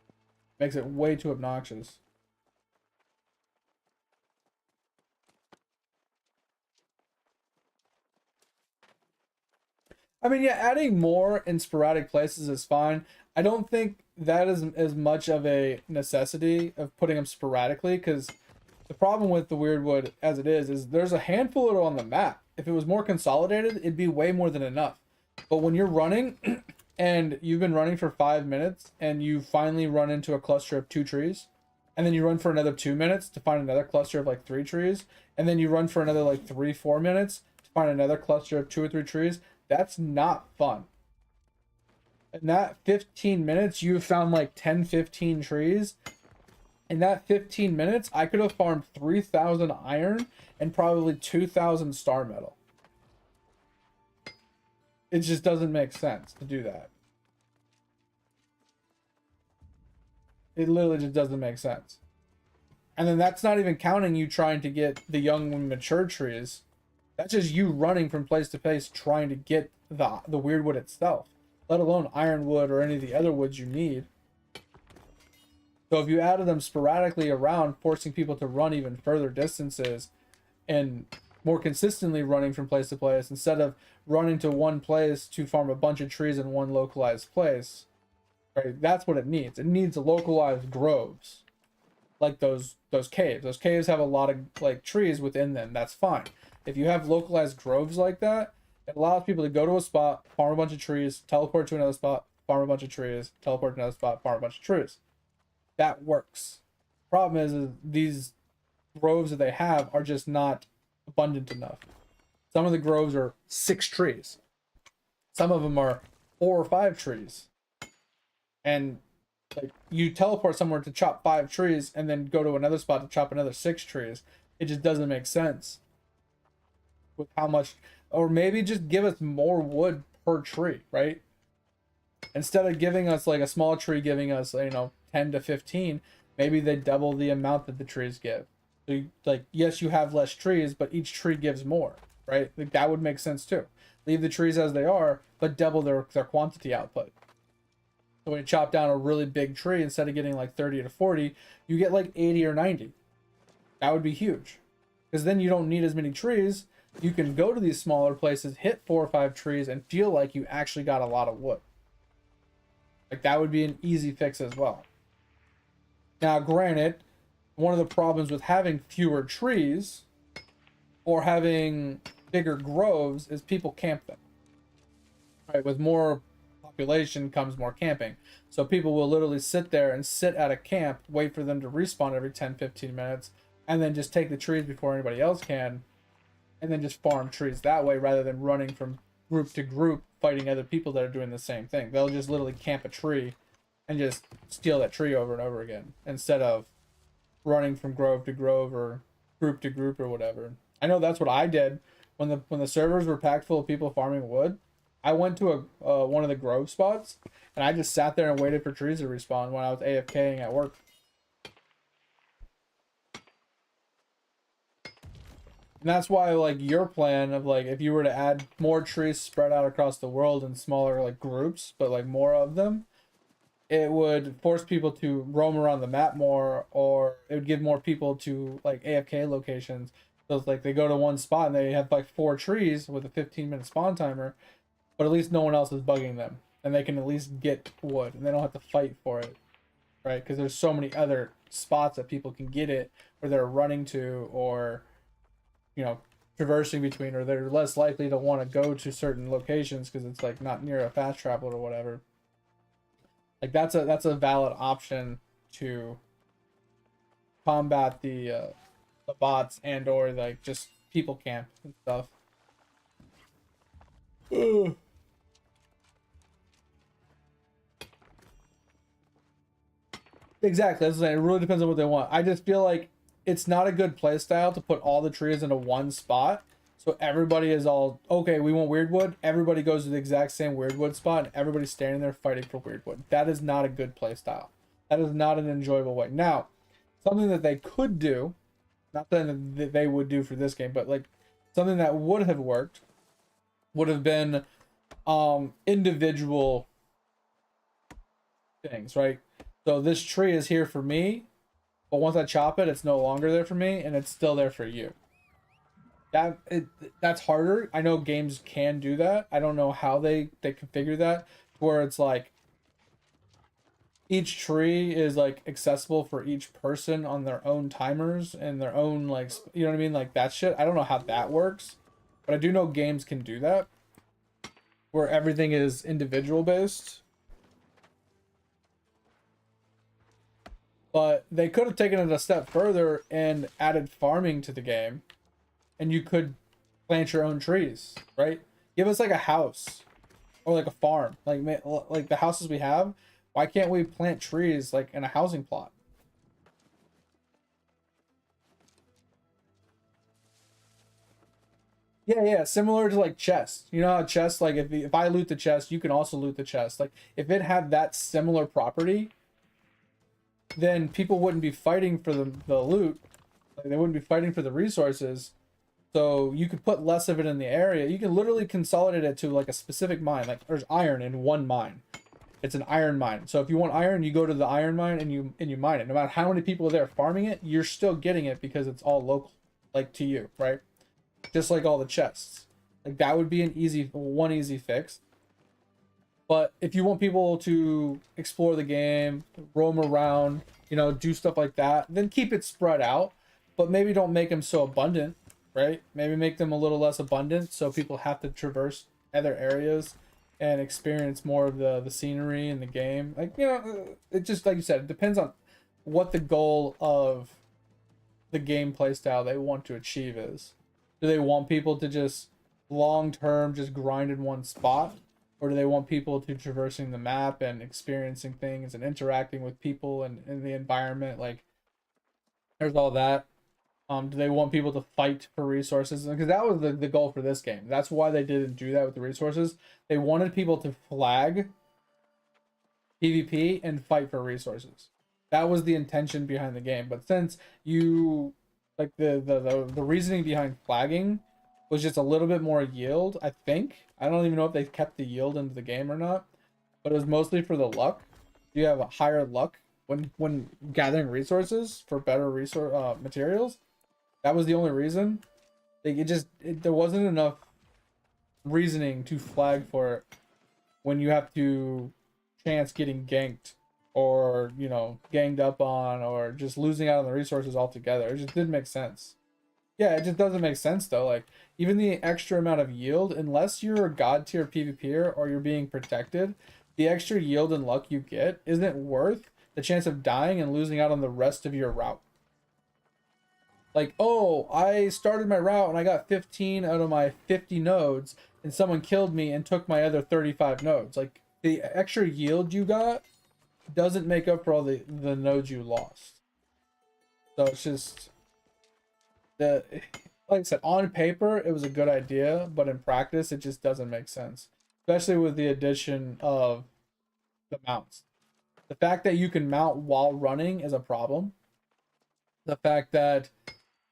S4: Makes it way too obnoxious. I mean, yeah, adding more in sporadic places is fine. I don't think that is as much of a necessity of putting them sporadically, because the problem with the weirdwood as it is there's a handful of it on the map. If it was more consolidated, it'd be way more than enough. But when you're running and you've been running for 5 minutes and you finally run into a cluster of 2 trees, and then you run for another 2 minutes to find another cluster of like 3 trees, and then you run for another like 3-4 minutes to find another cluster of 2 or 3 trees, that's not fun. In that 15 minutes, you've found like 10-15 trees. In that 15 minutes, I could have farmed 3,000 iron and probably 2,000 star metal. It just doesn't make sense to do that. It literally just doesn't make sense. And then that's not even counting you trying to get the young and mature trees. That's just you running from place to place trying to get the weird wood itself, let alone ironwood or any of the other woods you need. So if you added them sporadically around, forcing people to run even further distances and more consistently running from place to place instead of running to one place to farm a bunch of trees in one localized place, right? That's what it needs. It needs localized groves, like those caves. Those caves have a lot of like trees within them. That's fine. If you have localized groves like that, it allows people to go to a spot, farm a bunch of trees, teleport to another spot, farm a bunch of trees, teleport to another spot, farm a bunch of trees. That works. Problem is these groves that they have are just not abundant enough. Some of the groves are 6 trees. Some of them are 4 or 5 trees. And like you teleport somewhere to chop 5 trees and then go to another spot to chop another 6 trees. It just doesn't make sense with how much, or maybe just give us more wood per tree, right? Instead of giving us like a small tree giving us, 10 to 15, maybe they double the amount that the trees give. So you, like, yes, you have less trees, but each tree gives more, right? Like that would make sense too. Leave the trees as they are, but double their quantity output. So when you chop down a really big tree, instead of getting like 30 to 40, you get like 80 or 90. That would be huge. Because then you don't need as many trees. You can go to these smaller places, hit 4 or 5 trees, and feel like you actually got a lot of wood. Like that would be an easy fix as well. Now, granted, one of the problems with having fewer trees or having bigger groves is people camp them. Right? With more population comes more camping. So people will literally sit there and sit at a camp, wait for them to respawn every 10-15 minutes, and then just take the trees before anybody else can, and then just farm trees that way rather than running from group to group fighting other people that are doing the same thing. They'll just literally camp a tree and just steal that tree over and over again instead of running from grove to grove or group to group or whatever. I know that's what I did when the servers were packed full of people farming wood. I went to a one of the grove spots and I just sat there and waited for trees to respawn when I was AFKing at work. And that's why, like, your plan of, like, if you were to add more trees spread out across the world in smaller, like, groups, but, like, more of them, it would force people to roam around the map more, or it would give more people to, like, AFK locations. So it's like they go to one spot and they have, like, 4 trees with a 15-minute spawn timer, but at least no one else is bugging them. And they can at least get wood, and they don't have to fight for it, right? Because there's so many other spots that people can get it, or they're running to, or traversing between, or they're less likely to want to go to certain locations because it's like not near a fast travel or whatever. Like that's a valid option to combat the bots and or like just people camp and stuff. Ugh. Exactly, that's what I'm saying. It really depends on what they want. I just feel like it's not a good play style to put all the trees into one spot. So everybody is all, okay, we want weirdwood. Everybody goes to the exact same weirdwood spot and everybody's standing there fighting for weirdwood. That is not a good play style. That is not an enjoyable way. Now, something that they could do, not that they would do for this game, but like something that would have worked would have been individual things, right? So this tree is here for me, but once I chop it, it's no longer there for me, and it's still there for you. That's harder. I know games can do that. I don't know how they configure that, where it's like each tree is like accessible for each person on their own timers and their own like, you know what I mean? Like that shit. I don't know how that works, but I do know games can do that, where everything is individual based. But they could have taken it a step further and added farming to the game. And you could plant your own trees, right? Give us like a house or like a farm. Like the houses we have, why can't we plant trees like in a housing plot? Yeah, similar to like chests. You know how chests, like if I loot the chest, you can also loot the chest. Like if it had that similar property, then people wouldn't be fighting for the loot. Like, they wouldn't be fighting for the resources. So you could put less of it in the area. You can literally consolidate it to like a specific mine. Like there's iron in one mine. It's an iron mine. So if you want iron, you go to the iron mine and you mine it. No matter how many people are there farming it, you're still getting it because it's all local, like to you, right? Just like all the chests. Like that would be an easy fix. But if you want people to explore the game, roam around, you know, do stuff like that, then keep it spread out. But maybe don't make them so abundant, right? Maybe make them a little less abundant so people have to traverse other areas and experience more of the scenery in the game. Like, you know, it just, like you said, it depends on what the goal of the gameplay style they want to achieve is. Do they want people to just long term just grind in one spot? Or do they want people to traversing the map and experiencing things and interacting with people and in the environment? Like, there's all that. Do they want people to fight for resources? Because that was the goal for this game. That's why they didn't do that with the resources. They wanted people to flag PvP and fight for resources. That was the intention behind the game. But since you like the reasoning behind flagging was just a little bit more yield, I think. I don't even know if they kept the yield into the game or not. But it was mostly for the luck. You have a higher luck when gathering resources for better materials. That was the only reason. Like there wasn't enough reasoning to flag for it when you have to chance getting ganked or, you know, ganged up on or just losing out on the resources altogether. It just didn't make sense. Yeah, it just doesn't make sense though. Like even the extra amount of yield, unless you're a god tier PvPer or you're being protected, the extra yield and luck you get isn't worth the chance of dying and losing out on the rest of your route. Like, oh, I started my route and I got 15 out of my 50 nodes and someone killed me and took my other 35 nodes. Like, the extra yield you got doesn't make up for all the nodes you lost. So it's just... like I said, on paper, it was a good idea, but in practice, it just doesn't make sense. Especially with the addition of the mounts. The fact that you can mount while running is a problem. The fact that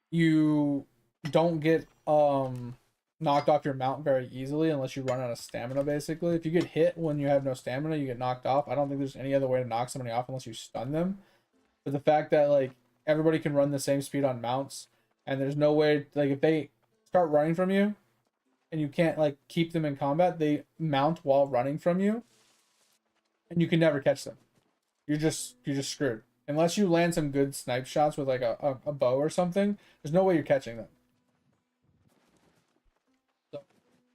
S4: you don't get knocked off your mount very easily unless you run out of stamina, basically. If you get hit when you have no stamina, you get knocked off. I don't think there's any other way to knock somebody off unless you stun them. But the fact that, like, everybody can run the same speed on mounts, and there's no way, like, if they start running from you, and you can't, like, keep them in combat, they mount while running from you, and you can never catch them. You're just screwed. Unless you land some good snipe shots with like a bow or something, there's no way you're catching them.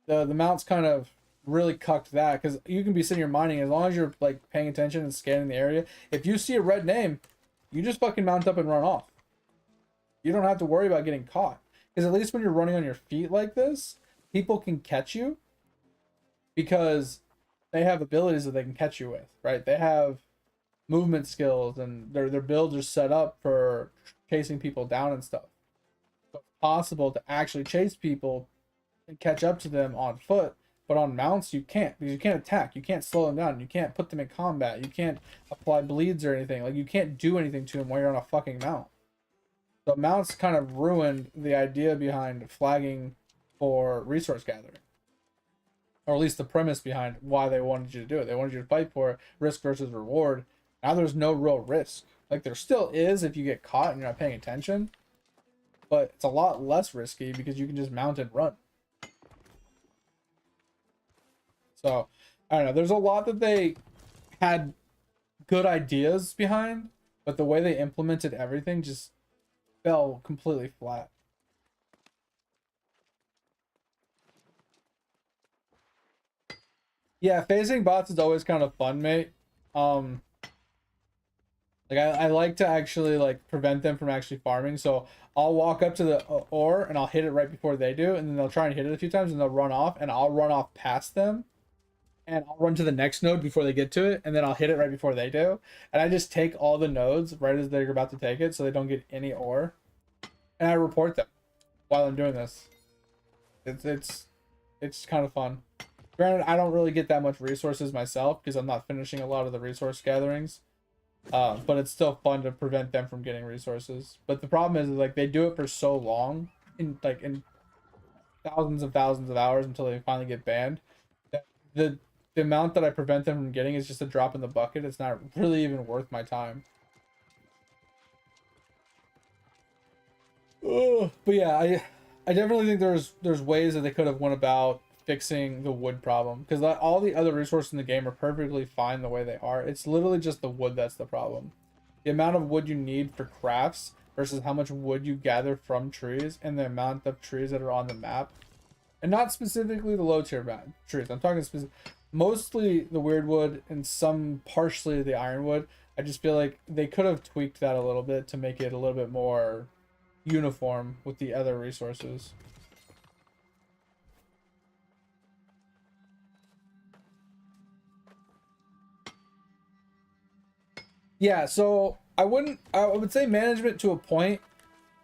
S4: So the mounts kind of really cucked that, because you can be sitting here mining as long as you're like paying attention and scanning the area. If you see a red name, you just fucking mount up and run off. You don't have to worry about getting caught. Because at least when you're running on your feet like this, people can catch you because they have abilities that they can catch you with, right? They have movement skills and their builds are set up for chasing people down and stuff. So it's possible to actually chase people and catch up to them on foot, but on mounts you can't, because you can't attack, you can't slow them down, you can't put them in combat, you can't apply bleeds or anything. Like, you can't do anything to them while you're on a fucking mount. So mounts kind of ruined the idea behind flagging for resource gathering. Or at least the premise behind why they wanted you to do it. They wanted you to fight for risk versus reward. Now there's no real risk. Like, there still is if you get caught and you're not paying attention. But it's a lot less risky because you can just mount and run. So, I don't know. There's a lot that they had good ideas behind, but the way they implemented everything just fell completely flat. Yeah, phasing bots is always kind of fun, mate. Like, I like to actually, like, prevent them from actually farming. So I'll walk up to the ore and I'll hit it right before they do, and then they'll try and hit it a few times and they'll run off, and I'll run off past them and I'll run to the next node before they get to it, and then I'll hit it right before they do. And I just take all the nodes right as they're about to take it so they don't get any ore. And I report them while I'm doing this. It's kind of fun. Granted, I don't really get that much resources myself because I'm not finishing a lot of the resource gatherings. But it's still fun to prevent them from getting resources. But the problem is like, they do it for so long in thousands of hours until they finally get banned. The the amount that I prevent them from getting is just a drop in the bucket. It's not really even worth my time. Ugh. But yeah, I definitely think there's ways that they could have went about fixing the wood problem, because all the other resources in the game are perfectly fine the way they are. It's literally just the wood that's the problem. The amount of wood you need for crafts versus how much wood you gather from trees, and the amount of trees that are on the map, and not specifically the low tier trees. I'm talking mostly the weird wood and some partially the ironwood. I just feel like they could have tweaked that a little bit to make it a little bit more uniform with the other resources. Yeah, so I would say management to a point,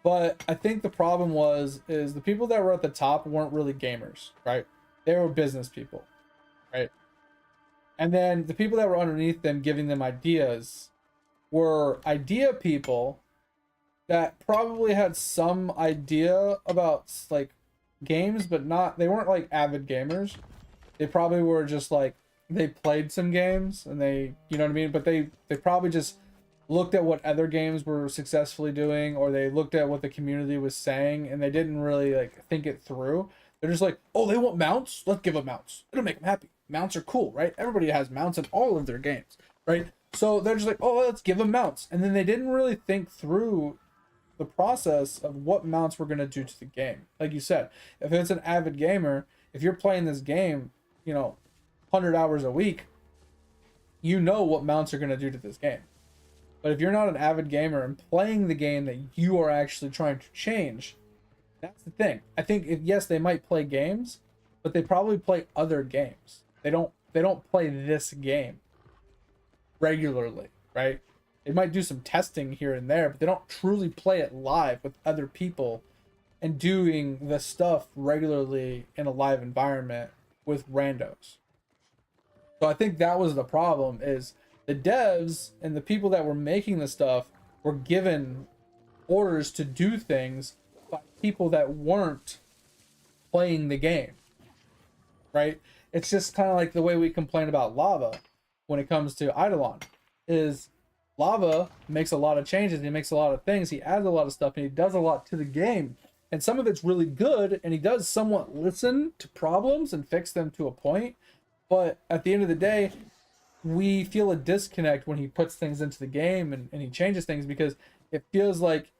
S4: but I think the problem is the people that were at the top weren't really gamers, right? They were business people, right? And then the people that were underneath them giving them ideas were idea people that probably had some idea about like games, but they weren't like avid gamers. They probably were just like, they played some games and they, you know what I mean? But they probably just looked at what other games were successfully doing, or they looked at what the community was saying, and they didn't really like think it through. They're just like, oh, they want mounts? Let's give them mounts. It'll make them happy. Mounts are cool, right? Everybody has mounts in all of their games, right? So they're just like, oh, let's give them mounts. And then they didn't really think through the process of what mounts were going to do to the game. Like you said, if it's an avid gamer, if you're playing this game, 100 hours a week, you know what mounts are going to do to this game. But if you're not an avid gamer and playing the game that you are actually trying to change, that's the thing. I think yes, they might play games, but they probably play other games. They don't play this game regularly, right? They might do some testing here and there, but they don't truly play it live with other people and doing the stuff regularly in a live environment with randos. So I think that was the problem, is the devs and the people that were making the stuff were given orders to do things by people that weren't playing the game, right? It's just kind of like the way we complain about Lava when it comes to Eidolon, is Lava makes a lot of changes, he makes a lot of things, he adds a lot of stuff, and he does a lot to the game. And some of it's really good, and he does somewhat listen to problems and fix them to a point. But at the end of the day, we feel a disconnect when he puts things into the game and he changes things, because it feels like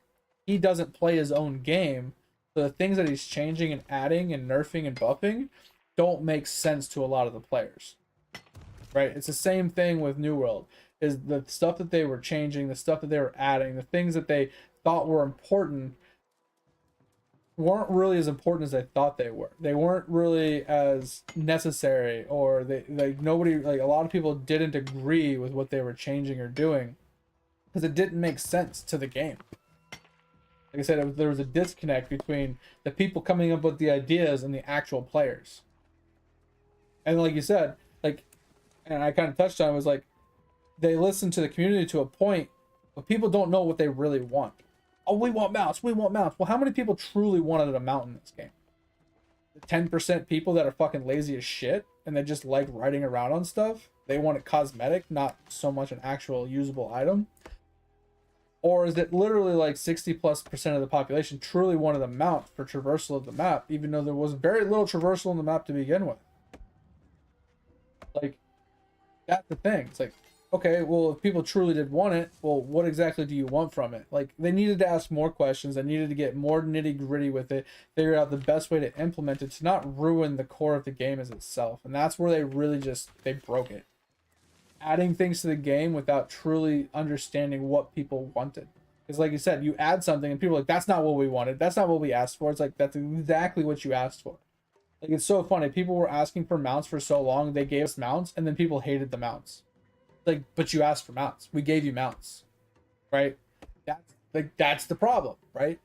S4: he doesn't play his own game. So the things that he's changing and adding and nerfing and buffing don't make sense to a lot of the players, right? It's the same thing with New World, is the stuff that they were changing, the stuff that they were adding, the things that they thought were important weren't really as important as they thought they were. They weren't really as necessary, or nobody, like a lot of people didn't agree with what they were changing or doing because it didn't make sense to the game. Like I said, there was a disconnect between the people coming up with the ideas and the actual players. And like you said, and I kind of touched on it, was like, they listen to the community to a point, but people don't know what they really want. Oh, we want mounts. We want mounts. Well, how many people truly wanted a mount in this game? The 10% people that are fucking lazy as shit and they just like riding around on stuff. They want it cosmetic, not so much an actual usable item. Or is it literally like 60+% of the population truly wanted a mount for traversal of the map, even though there was very little traversal in the map to begin with? Like, that's the thing. It's like, okay, well, if people truly did want it, well, what exactly do you want from it? Like, they needed to ask more questions. They needed to get more nitty-gritty with it, figure out the best way to implement it to not ruin the core of the game as itself. And that's where they really they broke it. Adding things to the game without truly understanding what people wanted. Because like you said, you add something and people are like, that's not what we wanted. That's not what we asked for. It's like, that's exactly what you asked for. Like, it's so funny. People were asking for mounts for so long. They gave us mounts, and then people hated the mounts. Like, but you asked for mounts. We gave you mounts, right? That's the problem, right?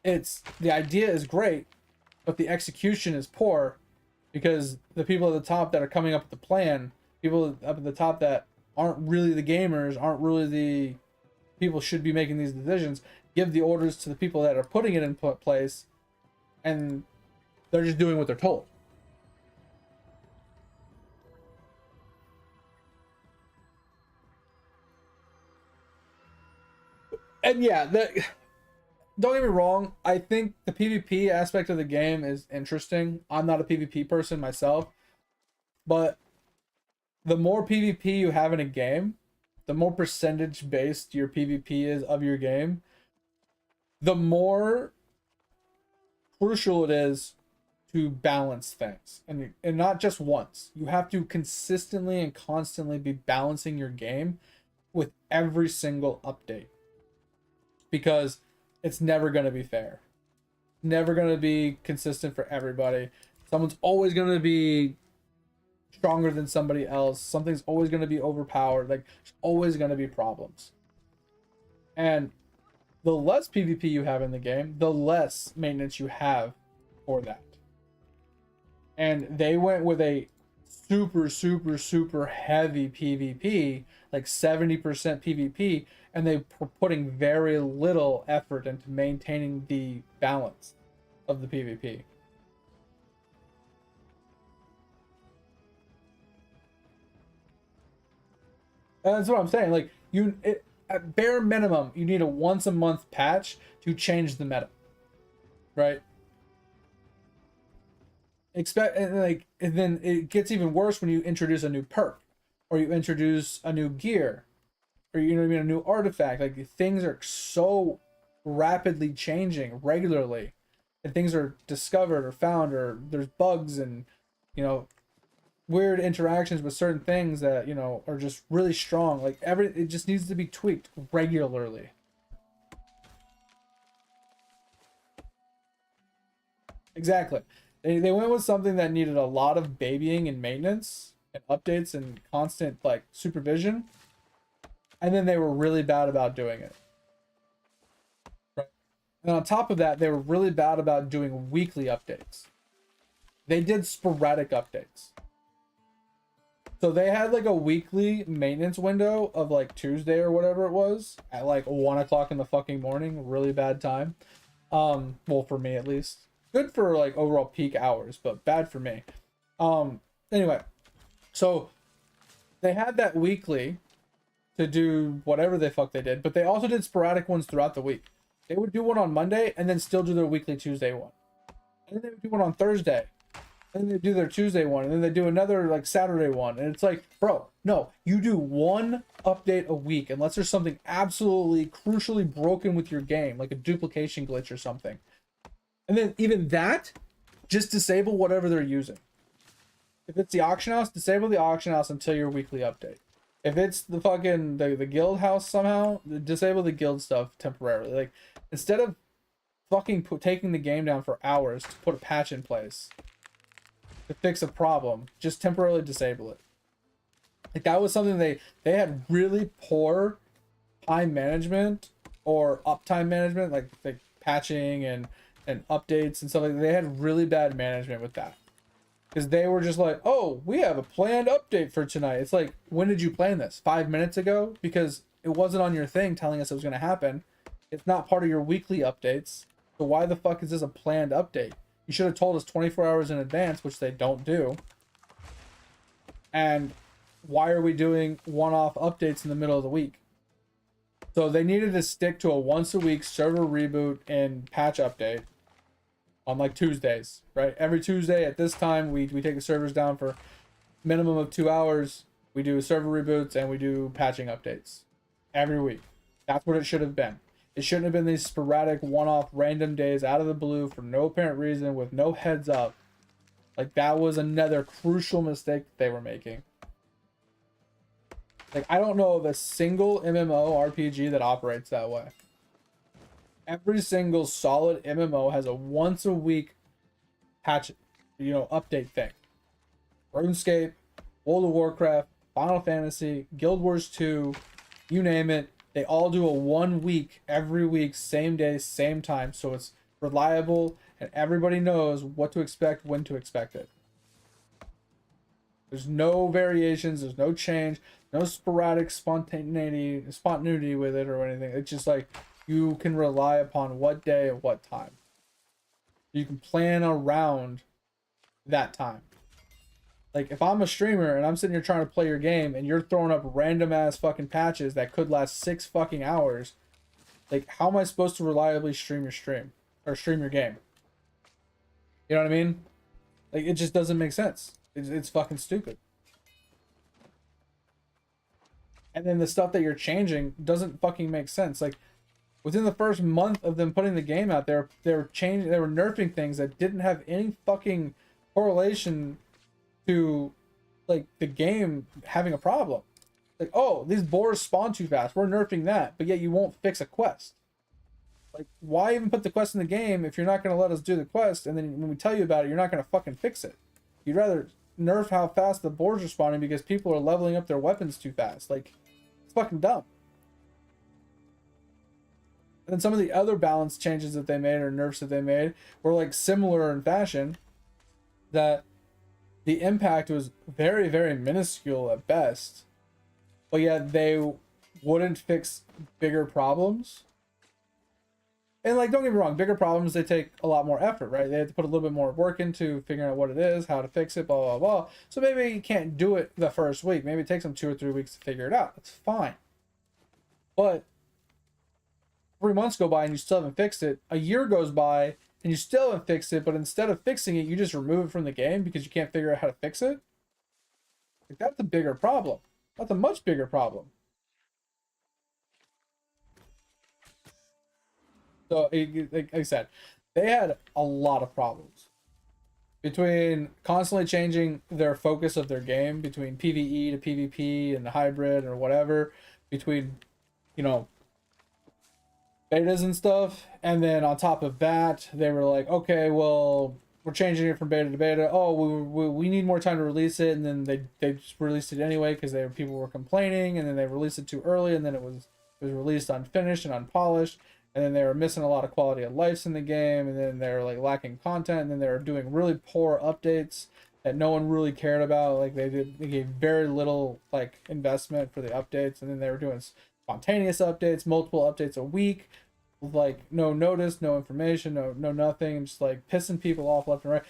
S4: It's, the idea is great, but the execution is poor, because the people at the top that are coming up with the plan, people up at the top that aren't really the gamers, aren't really the people should be making these decisions, give the orders to the people that are putting it in place, and They're just doing what they're told. And yeah, don't get me wrong. I think the PvP aspect of the game is interesting. I'm not a PvP person myself, but the more PvP you have in a game, the more percentage based your PvP is of your game, the more crucial it is to balance things. And not just once. You have to consistently and constantly be balancing your game with every single update. Because it's never going to be fair. Never going to be consistent for everybody. Someone's always going to be stronger than somebody else. Something's always going to be overpowered. Like, there's always going to be problems. And the less PvP you have in the game, the less maintenance you have for that. And they went with a super heavy PvP, like 70% PvP, and they were putting very little effort into maintaining the balance of the PvP. And that's what I'm saying. Like, at bare minimum, you need a once a month patch to change the meta, right? And then it gets even worse when you introduce a new perk, or you introduce a new gear, or you know what I mean, a new artifact. Like, things are so rapidly changing regularly, and things are discovered or found, or there's bugs and, you know, weird interactions with certain things that, you know, are just really strong. Like, it just needs to be tweaked regularly. Exactly. They went with something that needed a lot of babying and maintenance and updates and constant, like, supervision, and then they were really bad about doing it. Right. And on top of that, they were really bad about doing weekly updates. They did sporadic updates. So they had like a weekly maintenance window of like Tuesday or whatever it was at like 1 o'clock in the fucking morning. Really bad time. Well, for me at least. Good for like overall peak hours, but bad for me. Anyway, so they had that weekly to do whatever the fuck they did, but they also did sporadic ones throughout the week. They would do one on Monday and then still do their weekly Tuesday one. And then they would do one on Thursday. And then they do their Tuesday one, and then they do another like Saturday one, and it's like, bro, no, you do one update a week unless there's something absolutely crucially broken with your game, like a duplication glitch or something. And then even that, just disable whatever they're using. If it's the auction house, disable the auction house until your weekly update. If it's the fucking the guild house somehow, disable the guild stuff temporarily. Like, instead of fucking taking the game down for hours to put a patch in place to fix a problem, just temporarily disable it. Like, that was something they had really poor time management or uptime management, like patching and updates and stuff like that. They had really bad management with that, because they were just like, oh, we have a planned update for tonight. It's like, when did you plan this? 5 minutes ago? Because it wasn't on your thing telling us it was going to happen. It's not part of your weekly updates. So why the fuck is this a planned update? You should have told us 24 hours in advance, which they don't do. And why are we doing one-off updates in the middle of the week? So they needed to stick to a once-a-week server reboot and patch update on like Tuesdays, right? Every Tuesday at this time, we take the servers down for minimum of 2 hours. We do server reboots and we do patching updates every week. That's what it should have been. It shouldn't have been these sporadic one-off random days out of the blue for no apparent reason with no heads up. Like, that was another crucial mistake they were making. Like, I don't know of a single MMO RPG that operates that way. Every single solid MMO has a once a week patch, you know, update thing. RuneScape, World of Warcraft, Final Fantasy, Guild Wars 2, you name it. They all do a 1 week, every week, same day, same time. So it's reliable and everybody knows what to expect, when to expect it. There's no variations, there's no change, no sporadic spontaneity with it or anything. It's just like, you can rely upon what day at what time. You can plan around that time. Like, if I'm a streamer and I'm sitting here trying to play your game and you're throwing up random ass fucking patches that could last 6 fucking hours, like, how am I supposed to reliably stream your stream or stream your game? You know what I mean? Like, it just doesn't make sense. It's fucking stupid. And then the stuff that you're changing doesn't fucking make sense. Like, within the first month of them putting the game out there, they were nerfing things that didn't have any fucking correlation to, like, the game having a problem. Like, oh, these boars spawn too fast, we're nerfing that, but yet you won't fix a quest. Like, why even put the quest in the game if you're not going to let us do the quest, and then when we tell you about it, you're not going to fucking fix it? You'd rather nerf how fast the boars are spawning because people are leveling up their weapons too fast. Like, it's fucking dumb. And then some of the other balance changes that they made or nerfs that they made were, like, similar in fashion, that the impact was very, very minuscule at best, but yet they wouldn't fix bigger problems. And, like, don't get me wrong, bigger problems, they take a lot more effort, right? They have to put a little bit more work into figuring out what it is, how to fix it, blah, blah, blah. So maybe you can't do it the first week. Maybe it takes them 2 or 3 weeks to figure it out. That's fine. But 3 months go by and you still haven't fixed it. A year goes by and you still haven't fixed it, but instead of fixing it, you just remove it from the game because you can't figure out how to fix it. Like, that's a bigger problem. That's a much bigger problem. So, like I said, they had a lot of problems. Between constantly changing their focus of their game, between PvE to PvP and the hybrid or whatever, between, you know, betas and stuff, and then on top of that, they were like, okay, well, we're changing it from beta to beta. Oh, we need more time to release it, and then they just released it anyway because people were complaining, and then they released it too early, and then it was released unfinished and unpolished. And then they were missing a lot of quality of life in the game, and then they were, like, lacking content, and then they were doing really poor updates that no one really cared about. Like, they gave very little, like, investment for the updates, and then they were doing spontaneous updates, multiple updates a week, with, like, no notice, no information, no nothing, and just, like, pissing people off left and right.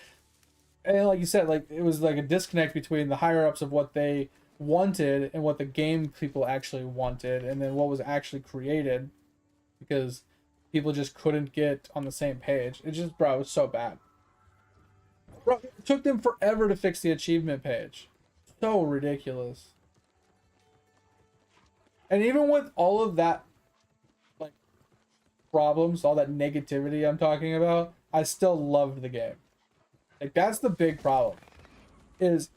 S4: And like you said, like, it was like a disconnect between the higher ups of what they wanted and what the game people actually wanted, and then what was actually created, because people just couldn't get on the same page. It just, bro, it was so bad. Bro, it took them forever to fix the achievement page. So ridiculous. And even with all of that, like, problems, all that negativity I'm talking about, I still loved the game. Like, that's the big problem. Is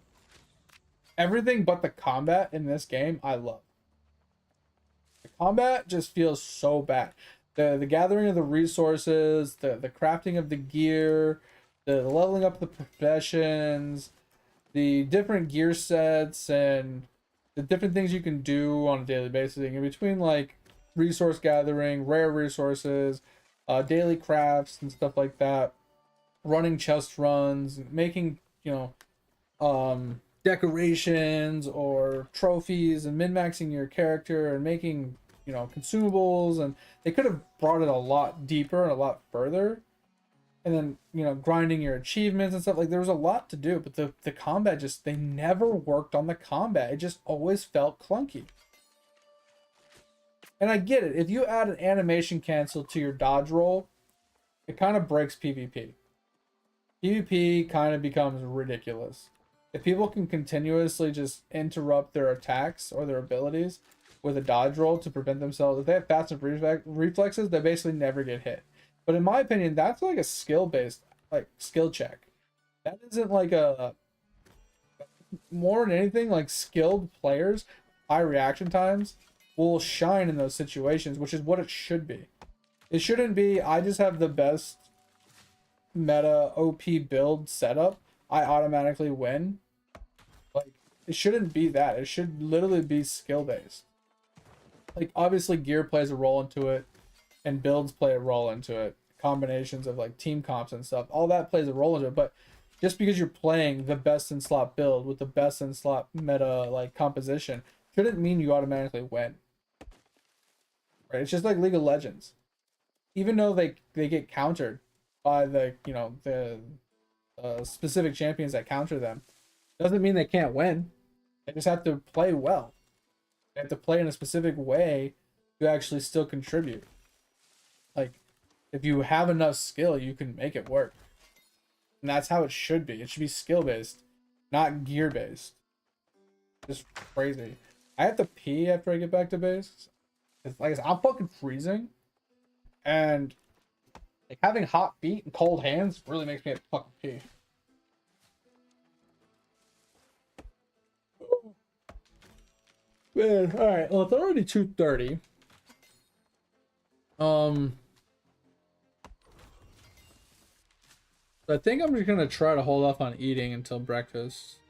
S4: everything but the combat in this game I love. The combat just feels so bad. The gathering of the resources, the crafting of the gear, the leveling up the professions, the different gear sets, and the different things you can do on a daily basis in between, like resource gathering, rare resources, daily crafts and stuff like that, running chest runs, making, you know, decorations or trophies, and min-maxing your character and making, you know, consumables. And they could have brought it a lot deeper and a lot further, and then, you know, grinding your achievements and stuff. Like, there was a lot to do, but the combat just, they never worked on the combat. It just always felt clunky. And I get it, if you add an animation cancel to your dodge roll, it kind of breaks PvP. PvP kind of becomes ridiculous. If people can continuously just interrupt their attacks or their abilities with a dodge roll to prevent themselves, if they have fast enough reflexes, they basically never get hit. But in my opinion, that's like a skill-based, like, skill check. That isn't like a, more than anything, like, skilled players, high reaction times, will shine in those situations, which is what it should be. It shouldn't be, I just have the best meta OP build setup, I automatically win. Like, it shouldn't be that. It should literally be skill based. Like, obviously gear plays a role into it, and builds play a role into it, combinations of, like, team comps and stuff, all that plays a role into it. But just because you're playing the best in slot build with the best in slot meta, like, composition, shouldn't mean you automatically win. Right? It's just like League of Legends. Even though they get countered by the specific champions that counter them. Doesn't mean they can't win. They just have to play well. They have to play in a specific way to actually still contribute. Like, if you have enough skill, you can make it work. And that's how it should be. It should be skill based, not gear based. Just crazy. I have to pee after I get back to base. Like I said, I'm fucking freezing. And like having hot feet and cold hands really makes me have to fucking pee. Man, all right. Well, it's already 2:30. I think I'm just gonna try to hold off on eating until breakfast.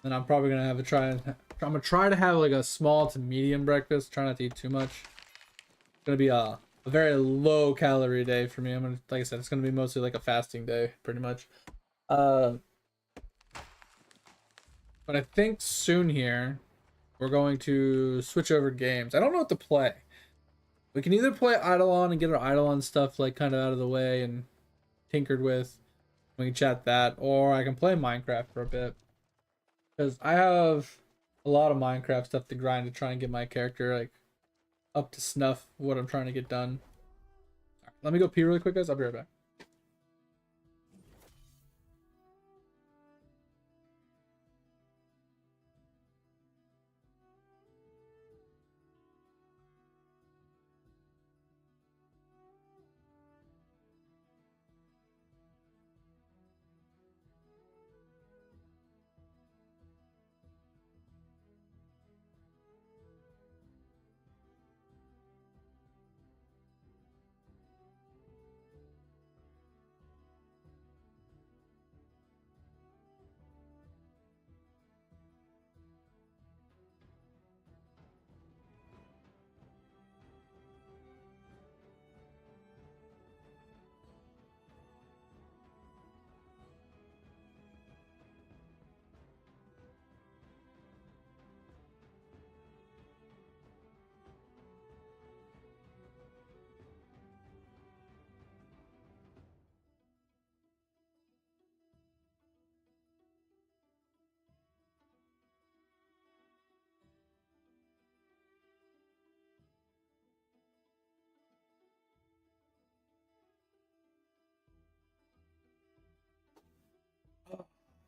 S4: And I'm probably gonna I'm gonna try to have like a small to medium breakfast. Try not to eat too much. It's gonna be a very low calorie day for me. Like I said, it's gonna be mostly like a fasting day, pretty much. But I think soon here we're going to switch over games. I don't know what to play. We can either play Eidolon and get our Eidolon stuff like kind of out of the way and tinkered with. We can chat that, or I can play Minecraft for a bit. Because I have a lot of Minecraft stuff to grind to try and get my character like up to snuff what I'm trying to get done. Right, let me go pee really quick, guys. I'll be right back.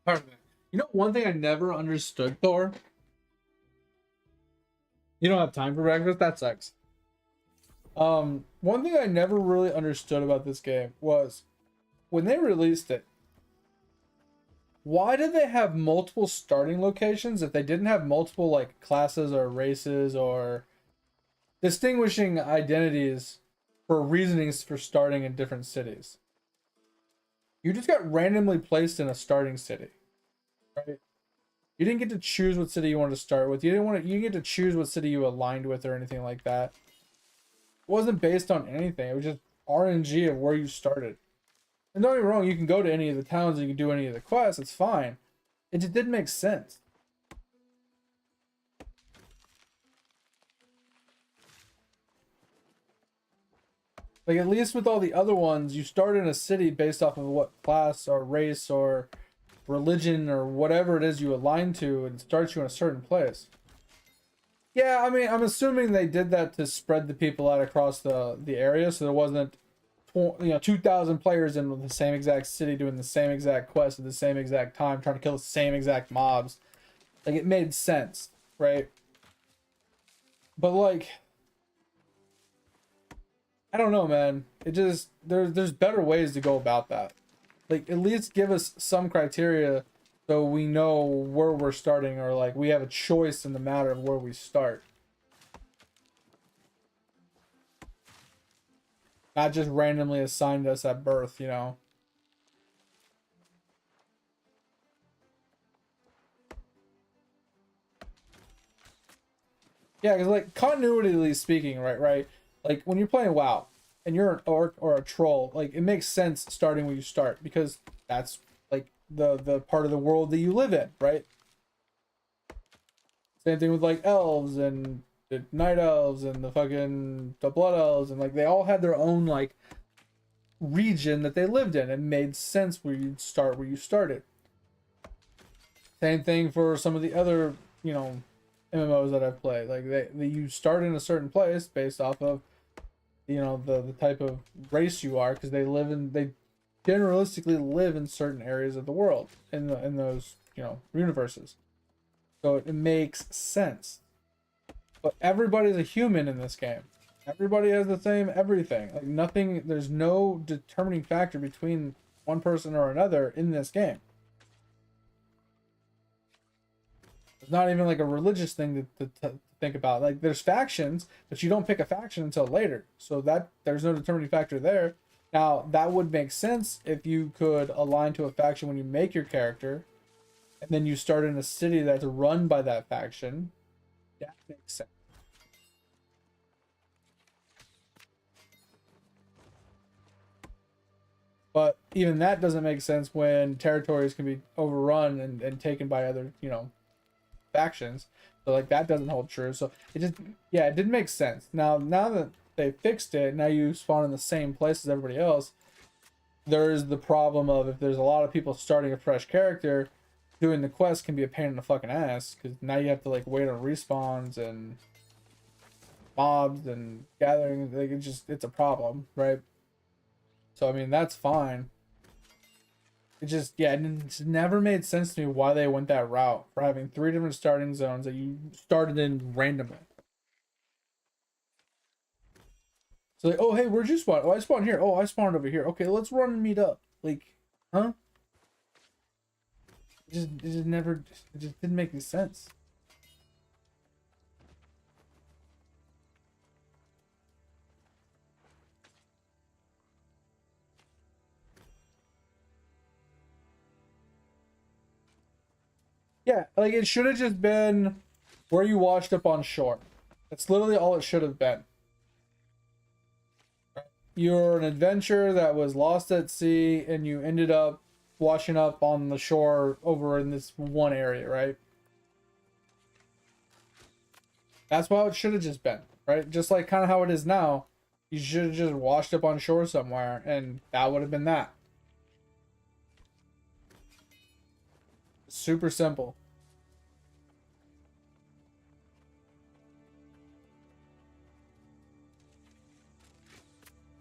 S4: Pardon me. You know, one thing I never understood, Thor. You don't have time for breakfast? That sucks. One thing I never really understood about this game was when they released it, why did they have multiple starting locations if they didn't have multiple like classes or races or distinguishing identities for reasonings for starting in different cities? You just got randomly placed in a starting city, right? You didn't get to choose what city you wanted to start with. You didn't get to choose what city you aligned with or anything like that. It wasn't based on anything. It was just RNG of where you started. And don't get me wrong, you can go to any of the towns and you can do any of the quests, it's fine. It just didn't make sense. Like, at least with all the other ones, you start in a city based off of what class or race or religion or whatever it is you align to, and starts you in a certain place. Yeah, I mean, I'm assuming they did that to spread the people out across the area, so there wasn't 2,000 players in the same exact city doing the same exact quest at the same exact time, trying to kill the same exact mobs. Like, it made sense, right? But like, I don't know, man. It just there's better ways to go about that. Like, at least give us some criteria so we know where we're starting, or like we have a choice in the matter of where we start. Not just randomly assigned us at birth, you know. Yeah, because like continuity speaking, right? Like when you're playing WoW and you're an orc or a troll, like it makes sense starting where you start because that's like the part of the world that you live in, right? Same thing with like elves and the night elves and the blood elves, and like they all had their own like region that they lived in. It made sense where you'd start where you started. Same thing for some of the other, you know, MMOs that I've played. Like you start in a certain place based off of, you know, the type of race you are, because they generalistically live in certain areas of the world in those, you know, universes. So it makes sense. But everybody's a human in this game. Everybody has the same everything. Like nothing, there's no determining factor between one person or another in this game. It's not even like a religious thing to think about. Like there's factions, but you don't pick a faction until later. So that there's no determining factor there. Now that would make sense if you could align to a faction when you make your character, and then you start in a city that's run by that faction. That makes sense. But even that doesn't make sense when territories can be overrun and taken by other, you know, factions. So like that doesn't hold true. So it just, yeah, it didn't make sense. Now that they fixed it, now you spawn in the same place as everybody else. There's the problem of if there's a lot of people starting a fresh character, doing the quest can be a pain in the fucking ass, because now you have to like wait on respawns and mobs and gathering. Like it's a problem, right? So I mean that's fine. It just, yeah, it just never made sense to me why they went that route for having 3 different starting zones that you started in randomly. So like, oh hey, where'd you spawn? Oh, I spawned here. Oh, I spawned over here. Okay, let's run and meet up. Like, huh? It just didn't make any sense. Yeah, like it should have just been where you washed up on shore. That's literally all it should have been. You're an adventurer that was lost at sea and you ended up washing up on the shore over in this one area, right? That's what it should have just been, right? Just like kind of how it is now. You should have just washed up on shore somewhere and that would have been that. Super simple.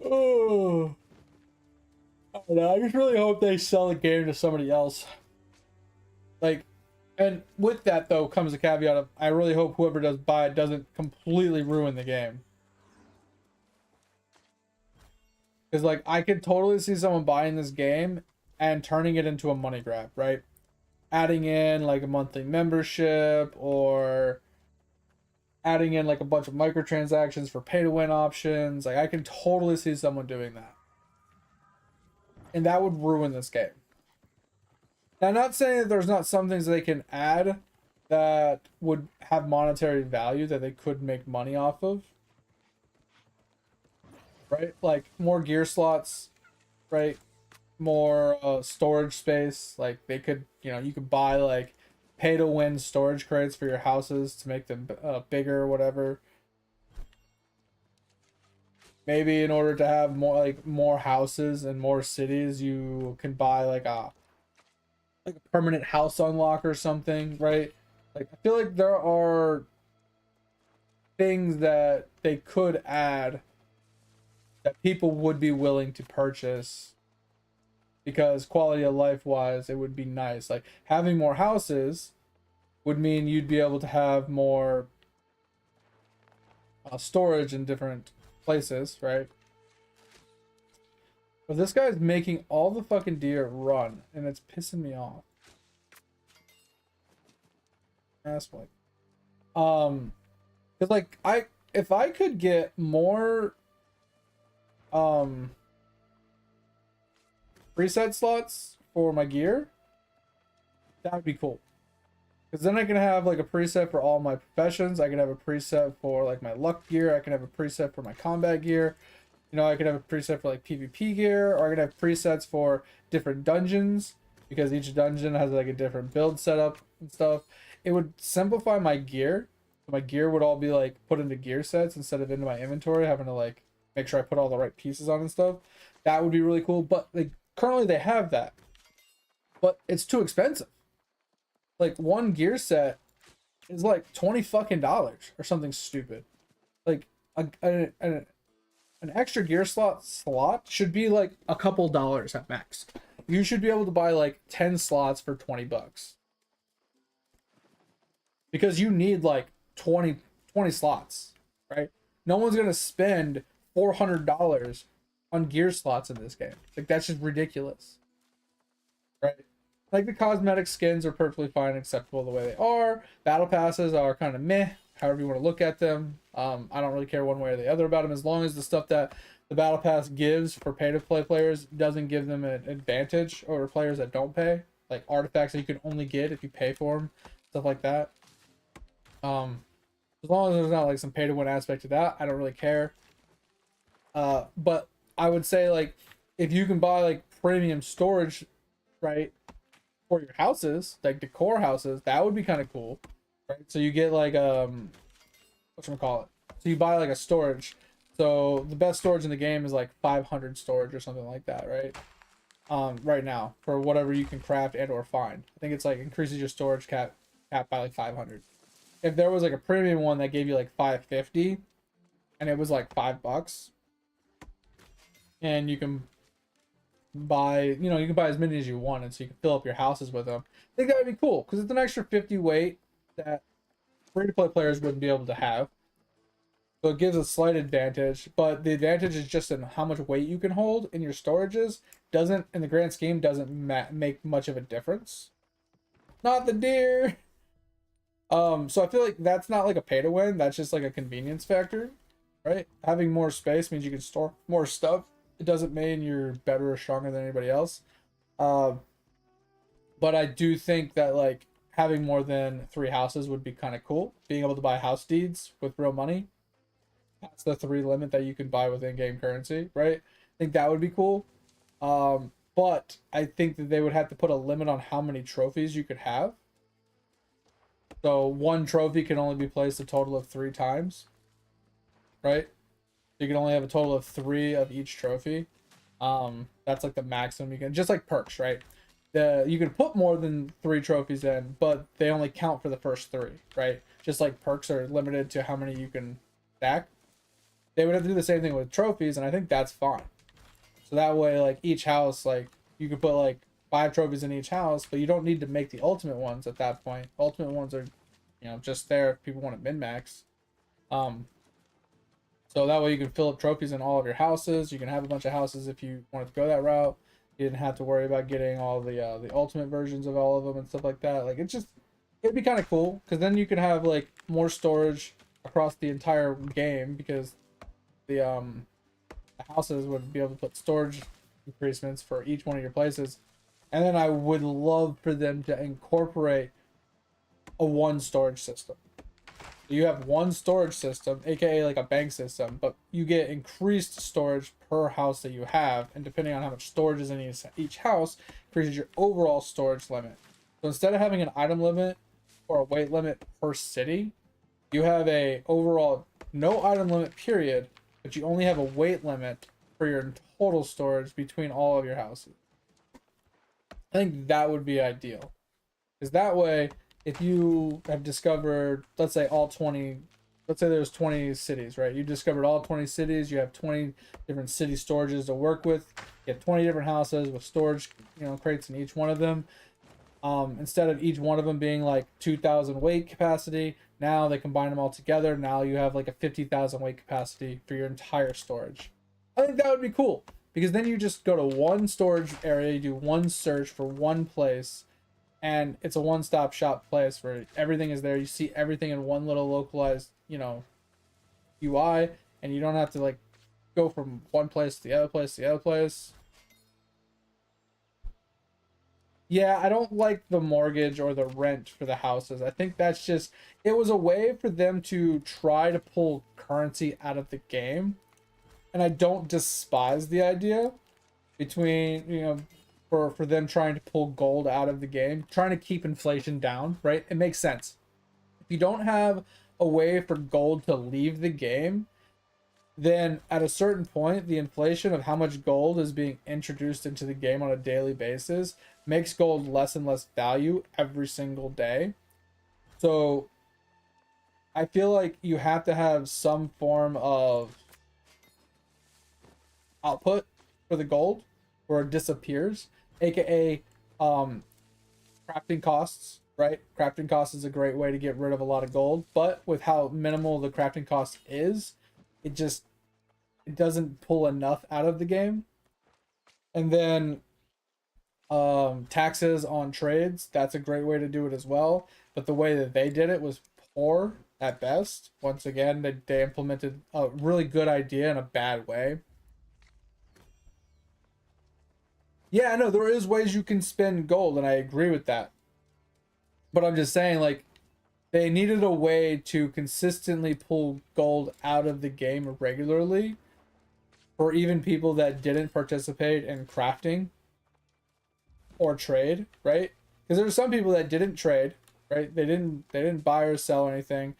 S4: Oh, I don't know. I just really hope they sell the game to somebody else. Like, and with that though comes a caveat of I really hope whoever does buy it doesn't completely ruin the game. Because like I could totally see someone buying this game and turning it into a money grab, right? Adding in like a monthly membership or adding in like a bunch of microtransactions for pay to win options. Like I can totally see someone doing that. And that would ruin this game. Now, I'm not saying that there's not some things they can add that would have monetary value that they could make money off of. Right? Like more gear slots, right? More storage space. Like they could, you know, you could buy like pay to win storage crates for your houses to make them bigger or whatever. Maybe in order to have more houses and more cities, you can buy like a permanent house unlock or something, right? Like I feel like there are things that they could add that people would be willing to purchase because quality of life wise it would be nice. Like having more houses would mean you'd be able to have more storage in different places, right? But this guy's making all the fucking deer run and it's pissing me off. Asshole. Cause like if I could get more preset slots for my gear, that would be cool. Because then I can have like a preset for all my professions. I can have a preset for like my luck gear. I can have a preset for my combat gear. You know, I could have a preset for like PvP gear, or I could have presets for different dungeons because each dungeon has like a different build setup and stuff. It would simplify my gear So my gear would all be like put into gear sets instead of into my inventory, having to like make sure I put all the right pieces on and stuff. That would be really cool. But like currently they have that, but it's too expensive. Like one gear set is like $20 fucking or something stupid. Like an extra gear slot should be like a couple dollars at max. You should be able to buy like 10 slots for $20 because you need like 20 slots, right? No one's gonna spend $400 on gear slots in this game. Like that's just ridiculous, right? Like the cosmetic skins are perfectly fine and acceptable the way they are. Battle passes are kind of meh, however you want to look at them. I don't really care one way or the other about them, as long as the stuff that the battle pass gives for pay to play players doesn't give them an advantage over players that don't pay, like artifacts that you can only get if you pay for them, stuff like that. As long as there's not like some pay to win aspect to that, I don't really care. But I would say like if you can buy like premium storage, right, for your houses, like decor houses, that would be kind of cool, right? So you get like whatchamacallit, so you buy like a storage. So the best storage in the game is like 500 storage or something like that, right? Right now for whatever you can craft and or find. I think it's like increases your storage cap by like 500. If there was like a premium one that gave you like 550 and it was like $5 and you can buy, you know, you can buy as many as you want and so you can fill up your houses with them, I think that would be cool because it's an extra 50 weight that free to play players wouldn't be able to have. So it gives a slight advantage, but the advantage is just in how much weight you can hold in your storages. Doesn't, in the grand scheme, doesn't make much of a difference. Not the deer. So I feel like that's not like a pay to win. That's just like a convenience factor, right? Having more space means you can store more stuff. It doesn't mean you're better or stronger than anybody else. But I do think that like having more than 3 houses would be kind of cool. Being able to buy house deeds with real money. That's the 3 limit that you can buy with in-game currency, right? I think that would be cool. But I think that they would have to put a limit on how many trophies you could have. So 1 trophy can only be placed a total of 3 times, right? You can only have a total of 3 of each trophy. That's like the maximum you can, just like perks, right? You can put more than 3 trophies in, but they only count for the first 3, right? Just like perks are limited to how many you can stack. They would have to do the same thing with trophies, and I think that's fine. So that way, like each house, like you could put like 5 trophies in each house, but you don't need to make the ultimate ones at that point. Ultimate ones are, you know, just there if people want to min-max. So that way you can fill up trophies in all of your houses. You can have a bunch of houses if you wanted to go that route. You didn't have to worry about getting all the ultimate versions of all of them and stuff like that. Like it'd be kind of cool because then you could have like more storage across the entire game because the houses would be able to put storage increasements for each one of your places. And then I would love for them to incorporate a 1 storage system. You have 1 storage system, aka like a bank system, but you get increased storage per house that you have, and depending on how much storage is in each house, increases your overall storage limit. So instead of having an item limit or a weight limit per city, you have a overall no item limit period, but you only have a weight limit for your total storage between all of your houses. I think that would be ideal. Because that way, if you have discovered, let's say there's 20 cities, right? You discovered all 20 cities, you have 20 different city storages to work with, you have 20 different houses with storage, you know, crates in each one of them. Instead of each one of them being like 2,000 weight capacity, now they combine them all together. Now you have like a 50,000 weight capacity for your entire storage. I think that would be cool because then you just go to 1 storage area, you do 1 search for 1 place, and it's a one-stop shop place where everything is there. You see everything in 1 little localized, you know, UI, and you don't have to like go from one place to the other place to the other place. Yeah, I don't like the mortgage or the rent for the houses. I think that's just, it was a way for them to try to pull currency out of the game. And I don't despise the idea between, you know, for them trying to pull gold out of the game, trying to keep inflation down, right? It makes sense. If you don't have a way for gold to leave the game, then at a certain point, the inflation of how much gold is being introduced into the game on a daily basis makes gold less and less value every single day. So I feel like you have to have some form of output for the gold where it disappears, aka crafting costs, right? Crafting costs is a great way to get rid of a lot of gold, but with how minimal the crafting cost is, it doesn't pull enough out of the game. And then taxes on trades, that's a great way to do it as well, but the way that they did it was poor at best. Once again, they implemented a really good idea in a bad way. Yeah, I know there is ways you can spend gold, and I agree with that. But I'm just saying, like, they needed a way to consistently pull gold out of the game regularly for even people that didn't participate in crafting or trade, right? Because there were some people that didn't trade, right? They didn't buy or sell anything.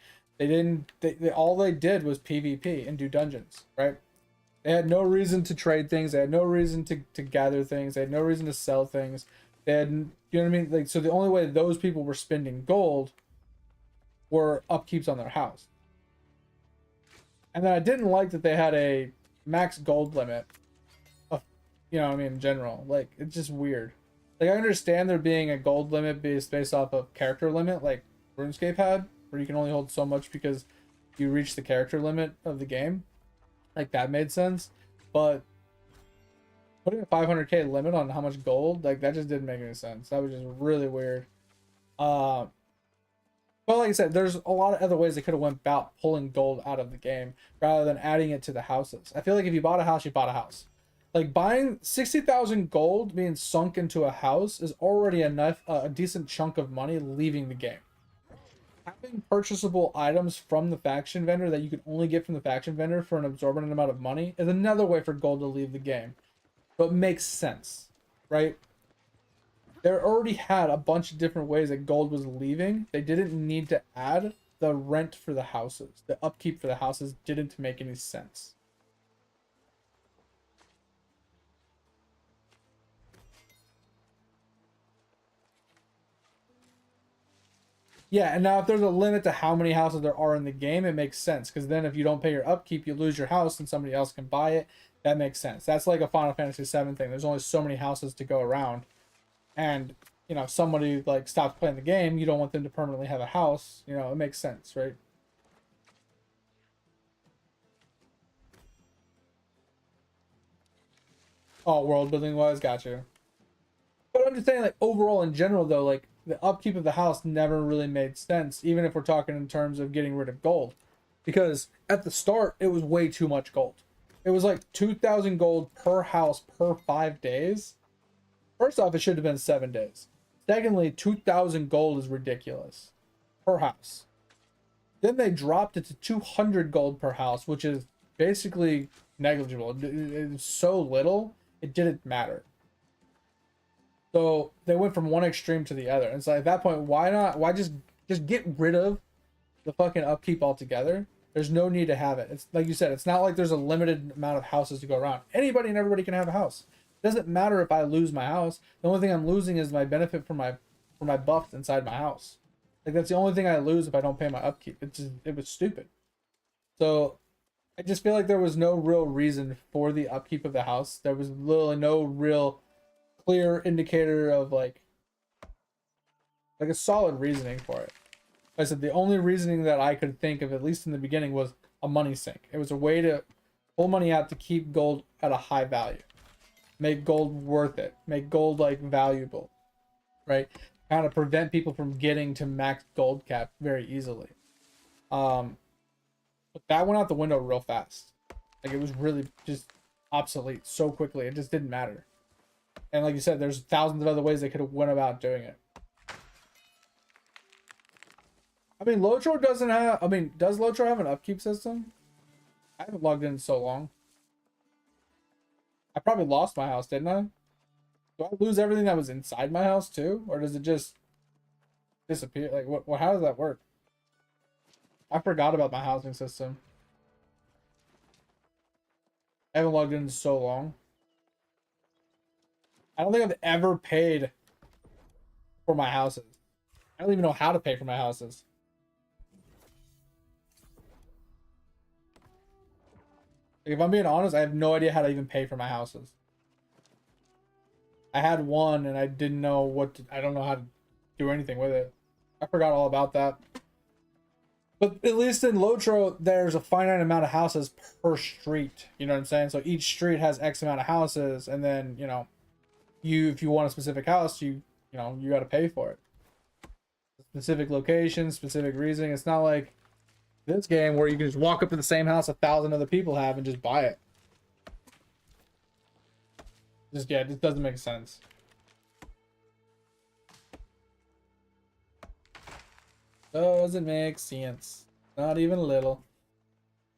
S4: All they did was PvP and do dungeons, right? They had no reason to trade things. They had no reason to gather things. They had no reason to sell things. They had, you know what I mean? Like, so the only way those people were spending gold were upkeeps on their house. And then I didn't like that they had a max gold limit of, you know what I mean, in general. Like, it's just weird. Like, I understand there being a gold limit based off of character limit, like RuneScape had, where you can only hold so much because you reach the character limit of the game. Like, that made sense, but putting a 500k limit on how much gold, like, that just didn't make any sense. That was just really weird. But like I said, there's a lot of other ways they could have went about pulling gold out of the game rather than adding it to the houses. I feel like if you bought a house, you bought a house. Like, buying 60,000 gold being sunk into a house is already enough, a decent chunk of money leaving the game. Having purchasable items from the faction vendor that you can only get from the faction vendor for an absorbent amount of money is another way for gold to leave the game. But makes sense, right? They already had a bunch of different ways that gold was leaving. They didn't need to add the rent for the houses. The upkeep for the houses didn't make any sense. Yeah, and now if there's a limit to how many houses there are in the game, it makes sense. Because then if you don't pay your upkeep, you lose your house and somebody else can buy it. That makes sense. That's like a Final Fantasy VII thing. There's only so many houses to go around. And, you know, if somebody, like, stops playing the game, you don't want them to permanently have a house. You know, it makes sense, right? Oh, world building wise, gotcha. But I'm just saying, like, overall in general, though, like, the upkeep of the house never really made sense, even if we're talking in terms of getting rid of gold. Because at the start, it was way too much gold. It was like 2,000 gold per house per 5 days. First off, it should have been 7 days. Secondly, 2,000 gold is ridiculous per house. Then they dropped it to 200 gold per house, which is basically negligible. It's so little, it didn't matter. So they went from one extreme to the other. And so at that point, why just get rid of the fucking upkeep altogether? There's no need to have it. It's like you said, it's not like there's a limited amount of houses to go around. Anybody and everybody can have a house. It doesn't matter if I lose my house. The only thing I'm losing is my benefit for my buffs inside my house. Like, that's the only thing I lose if I don't pay my upkeep. It was stupid. So I just feel like there was no real reason for the upkeep of the house. There was literally no real clear indicator of like a solid reasoning for it. Like I said, the only reasoning that I could think of, at least in the beginning, was a money sink. It was a way to pull money out to keep gold at a high value, make gold worth it, make gold like valuable, right? Kind of prevent people from getting to max gold cap very easily. But that went out the window real fast. Like, it was really just obsolete so quickly. It just didn't matter. And like you said, there's thousands of other ways they could have went about doing it. I mean, Lotro doesn't have... I mean, does Lotro have an upkeep system? I haven't logged in so long. I probably lost my house, didn't I? Do I lose everything that was inside my house too? Or does it just disappear? Like, how does that work? I forgot about my housing system. I haven't logged in so long. I don't think I've ever paid for my houses. I don't even know how to pay for my houses. Like, if I'm being honest, I have no idea how to even pay for my houses. I had one and I didn't know what to, I don't know how to do anything with it. I forgot all about that. But at least in Lotro, there's a finite amount of houses per street. You know what I'm saying? So each street has X amount of houses, and then, you know, if you want a specific house, you got to pay for it. Specific location, specific reasoning. It's not like this game where you can just walk up to the same house 1,000 other people have and just buy it. It just doesn't make sense. Doesn't make sense. Not even a little.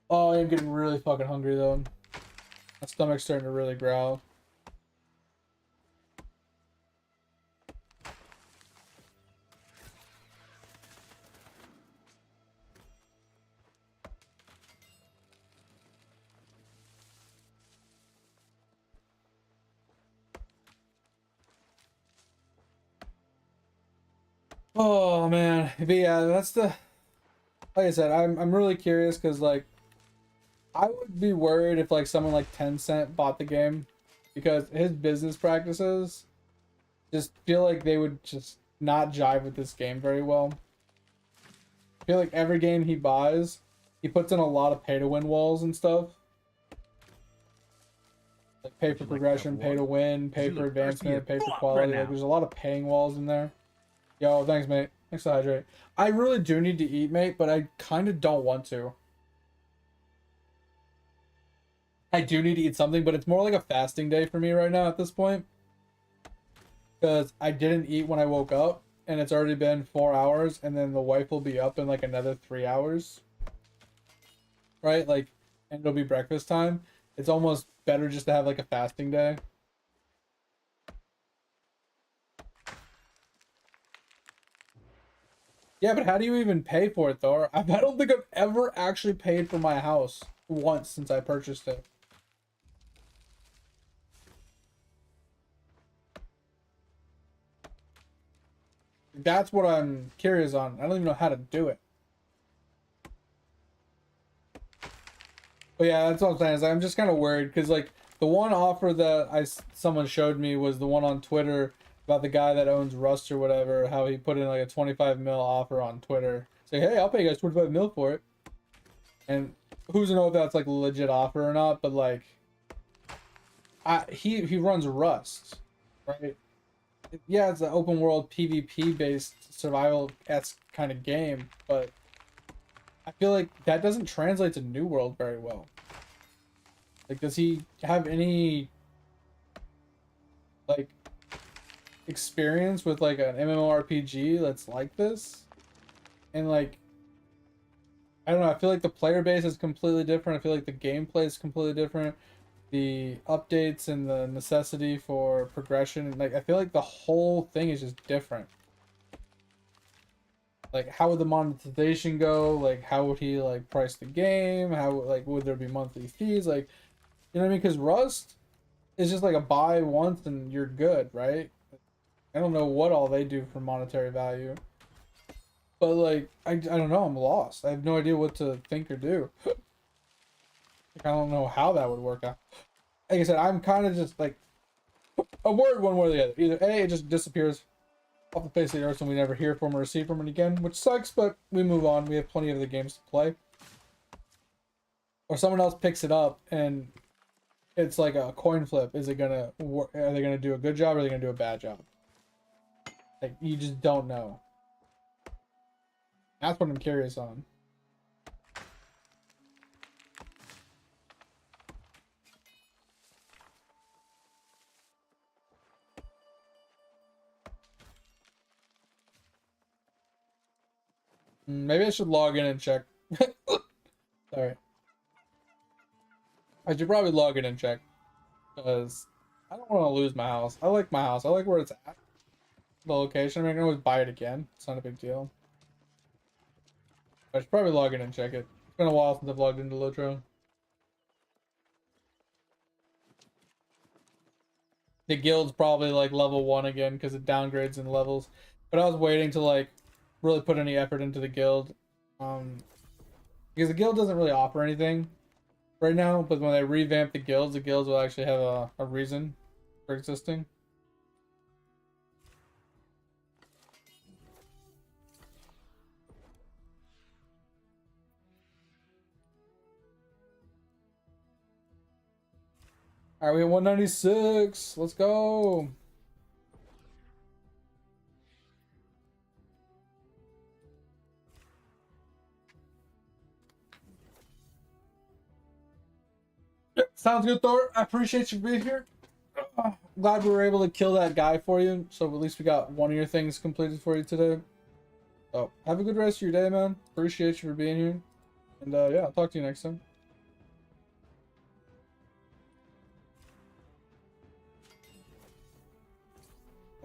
S4: Oh, I am getting really fucking hungry though. My stomach's starting to really growl. Oh man, but yeah, that's the. Like I said, I'm really curious because like, I would be worried if like someone like Tencent bought the game, because his business practices just feel like they would just not jive with this game very well. I feel like every game he buys, he puts in a lot of pay to win walls and stuff. Like pay for progression, pay to win, pay for advancement, pay for quality. Like there's a lot of paying walls in there. Yo, thanks, mate. Thanks to hydrate. I really do need to eat, mate, but I kind of don't want to. I do need to eat something, but it's more like a fasting day for me right now at this point. Because I didn't eat when I woke up, and it's already been 4 hours, and then the wife will be up in like another 3 hours. Right? Like, and it'll be breakfast time. It's almost better just to have like a fasting day. Yeah, but how do you even pay for it, though? I don't think I've ever actually paid for my house once since I purchased it. That's what I'm curious on. I don't even know how to do it. But yeah, that's what I'm saying. Is I'm just kind of worried because like the one offer that someone showed me was the one on Twitter about the guy that owns Rust or whatever, how he put in like a 25 mil offer on Twitter. Say, hey, I'll pay you guys 25 mil for it. And who's to know if that's like a legit offer or not, but like he runs Rust, right? Yeah, it's an open world PvP based survival-esque kind of game, but I feel like that doesn't translate to New World very well. Like, does he have any like experience with like an MMORPG that's like this? And like, I don't know, I feel like the player base is completely different. I feel like the gameplay is completely different. The updates and the necessity for progression, like I feel like the whole thing is just different. Like, how would the monetization go? Like, how would he like price the game? How like would there be monthly fees? Like, you know what I mean? Because Rust is just like a buy once and you're good, right? I don't know what all they do for monetary value. But like, I don't know, I'm lost. I have no idea what to think or do. Like, I don't know how that would work out. Like I said, I'm kind of just like, I'm worried one way or the other. Either A, it just disappears off the face of the earth and we never hear from or see from it again, which sucks, but we move on. We have plenty of the games to play. Or someone else picks it up and it's like a coin flip. Is it gonna work? Are they gonna do a good job or are they gonna do a bad job? Like, you just don't know. That's what I'm curious on. Maybe I should log in and check. Sorry. I should probably log in and check. Because I don't want to lose my house. I like my house. I like where it's at. The location. I mean, I can always buy it again. It's not a big deal. I should probably log in and check it. It's been a while since I've logged into Lotro. The guild's probably like level 1 again because it downgrades in levels. But I was waiting to like really put any effort into the guild. Because the guild doesn't really offer anything right now, but when they revamp the guilds will actually have a reason for existing. Alright, we have 196. Let's go. Sounds good, Thor. I appreciate you being here. Glad we were able to kill that guy for you. So at least we got one of your things completed for you today. So have a good rest of your day, man. Appreciate you for being here. And yeah, I'll talk to you next time.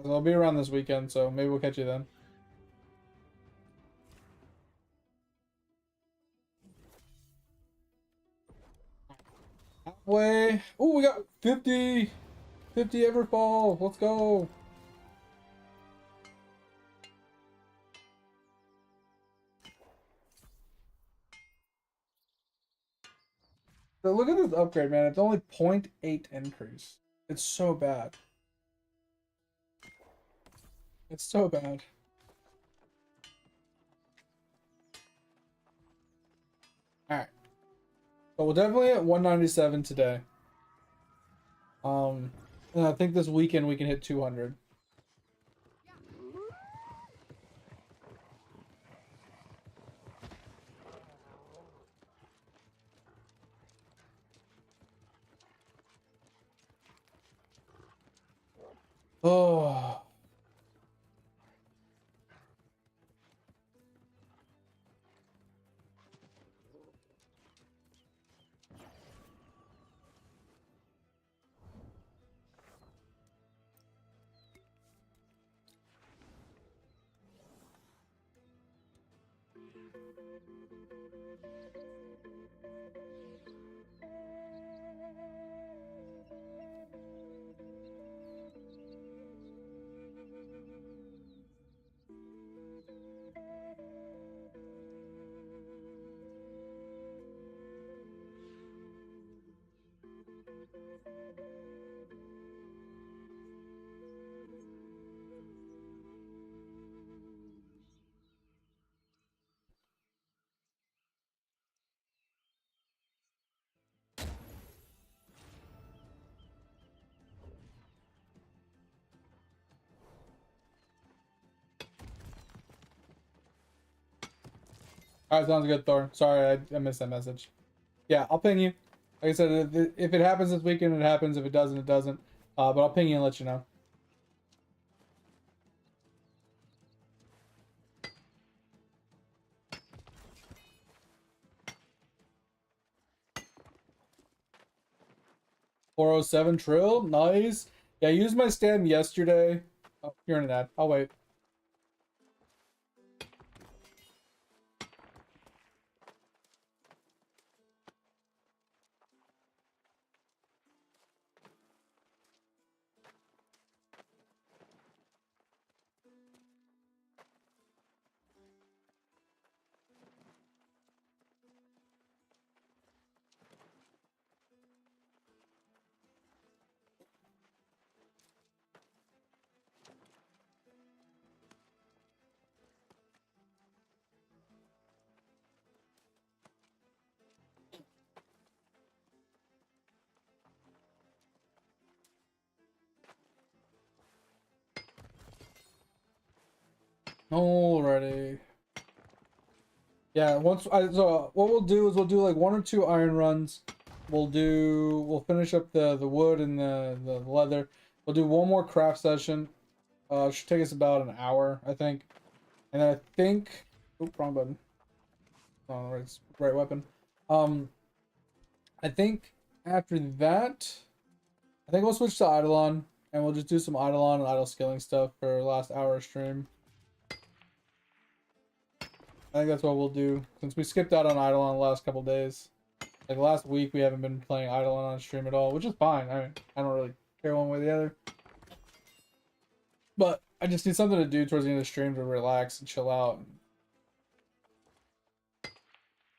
S4: I'll be around this weekend, so maybe we'll catch you then. Halfway. Oh, we got 50 Everfall. Let's go. So look at this upgrade, man. It's only 0.8 increase. It's so bad. It's so bad. Alright. So we're definitely at 197 today. And I think this weekend we can hit 200. Oh. Alright, sounds good, Thor. Sorry, I missed that message. Yeah, I'll ping you. Like I said, if it happens this weekend, it happens. If it doesn't, it doesn't. But I'll ping you and let you know. $407 Trill, nice. Yeah, I used my stem yesterday. Oh, you're in an ad. I'll wait. Alrighty. Yeah, so what we'll do is we'll do like 1 or 2 iron runs. We'll finish up the wood and the leather. We'll do one more craft session. It should take us about an hour, I think. And then I think, oop, wrong button. Oh, right weapon. I think after that, I think we'll switch to Eidolon and we'll just do some Eidolon and idle skilling stuff for the last hour of stream. I think that's what we'll do since we skipped out on Eidolon the last couple days. Like last week, we haven't been playing Eidolon on stream at all, which is fine. I mean, I don't really care one way or the other. But I just need something to do towards the end of the stream to relax and chill out.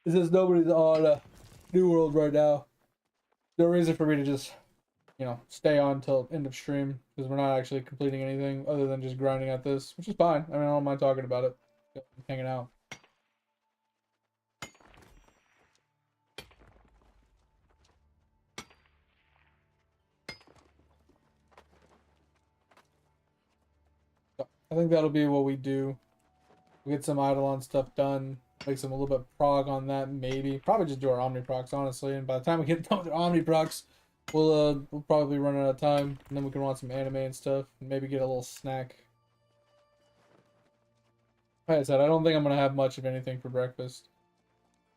S4: Since nobody's on New World right now, no reason for me to just, you know, stay on until end of stream because we're not actually completing anything other than just grinding at this, which is fine. I mean, I don't mind talking about it, hanging out. I think that'll be what we do. We'll get some Eidolon stuff done. Make some a little bit of prog on that, maybe. Probably just do our Omniprocs, honestly. And by the time we get done with our Omniprocs, we'll probably run out of time. And then we can watch some anime and stuff. And maybe get a little snack. Like I said, I don't think I'm going to have much of anything for breakfast.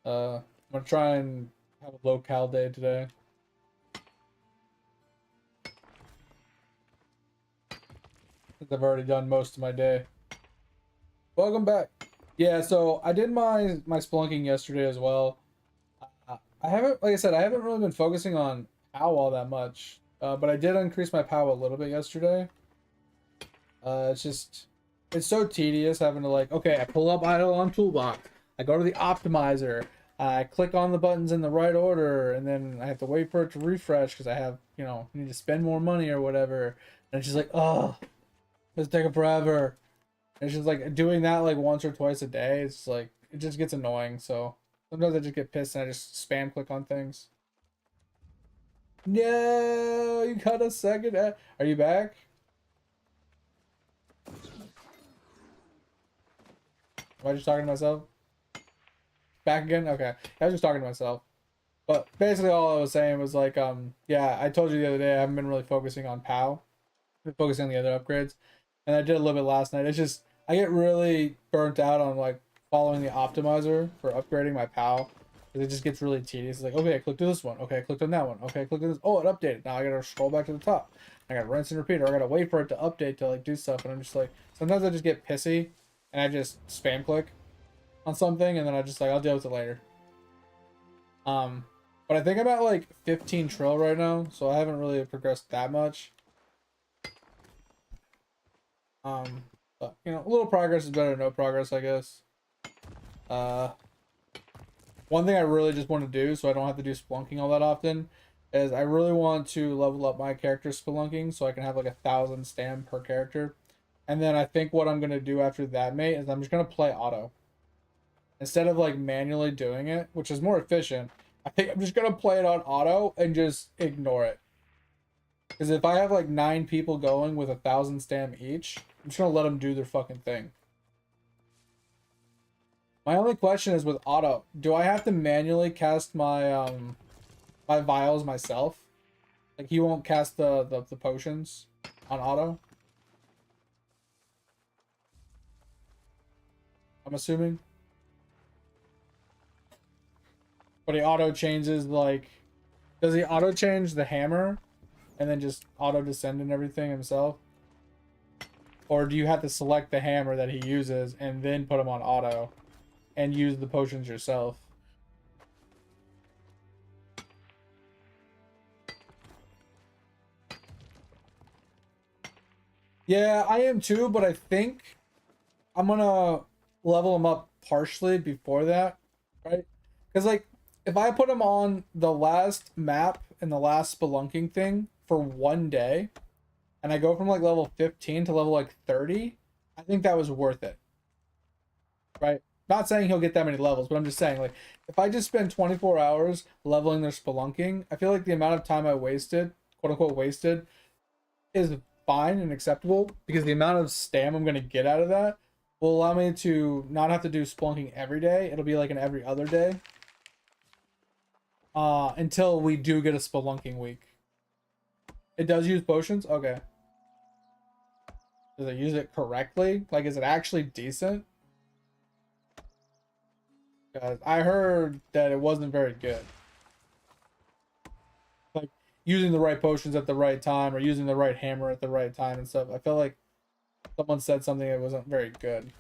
S4: I'm going to try and have a low-cal day today. Since I've already done most of my day. Welcome back. Yeah, so I did my spelunking yesterday as well. I haven't, like I said, I haven't really been focusing on POW all that much. But I did increase my POW a little bit yesterday. It's so tedious having to like, okay, I pull up Eidolon Toolbox. I go to the optimizer. I click on the buttons in the right order, and then I have to wait for it to refresh because I have, you know, need to spend more money or whatever. And it's just like, oh, it's taking forever. And it's just like doing that like once or twice a day. It's like, it just gets annoying. So sometimes I just get pissed and I just spam click on things. No, you got a second. Are you back? Am I just talking to myself? Back again? Okay. I was just talking to myself. But basically all I was saying was like, yeah, I told you the other day I haven't been really focusing on POW. I've been focusing on the other upgrades. And I did a little bit last night. It's just, I get really burnt out on like following the optimizer for upgrading my POW. Because it just gets really tedious. It's like, okay, I clicked on this one. Okay, I clicked on that one. Okay, I clicked on this. Oh, it updated. Now I gotta scroll back to the top. I gotta rinse and repeat, or I gotta wait for it to update to like do stuff. And I'm just like, sometimes I just get pissy and I just spam click on something and then I just like, I'll deal with it later. But I think I'm at like 15 trill right now, so I haven't really progressed that much. But you know, a little progress is better than no progress, I guess. One thing I really just want to do, so I don't have to do spelunking all that often, is I really want to level up my character spelunking so I can have like 1,000 stam per character. And then I think what I'm gonna do after that, mate, is I'm just gonna play auto. Instead of like manually doing it, which is more efficient, I think I'm just gonna play it on auto and just ignore it. Because if I have like 9 people going with 1,000 stam each, I'm just gonna let them do their fucking thing. My only question is with auto, do I have to manually cast my my vials myself? Like he won't cast the potions on auto? I'm assuming. But he auto changes like, does he auto change the hammer and then just auto descend and everything himself? Or do you have to select the hammer that he uses and then put him on auto and use the potions yourself? Yeah, I am too, but I think I'm gonna level him up partially before that, right? Because like, if I put him on the last map and the last spelunking thing for one day, and I go from like level 15 to level like 30, I think that was worth it. Right? Not saying he'll get that many levels, but I'm just saying, like, if I just spend 24 hours leveling their spelunking, I feel like the amount of time I wasted, quote unquote wasted, is fine and acceptable because the amount of stam I'm going to get out of that will allow me to not have to do spelunking every day. It'll be like an every other day. Until we do get a spelunking week. It does use potions? Okay. Does it use it correctly? Like, is it actually decent? Because I heard that it wasn't very good. Like, using the right potions at the right time or using the right hammer at the right time and stuff. I feel like someone said something that wasn't very good.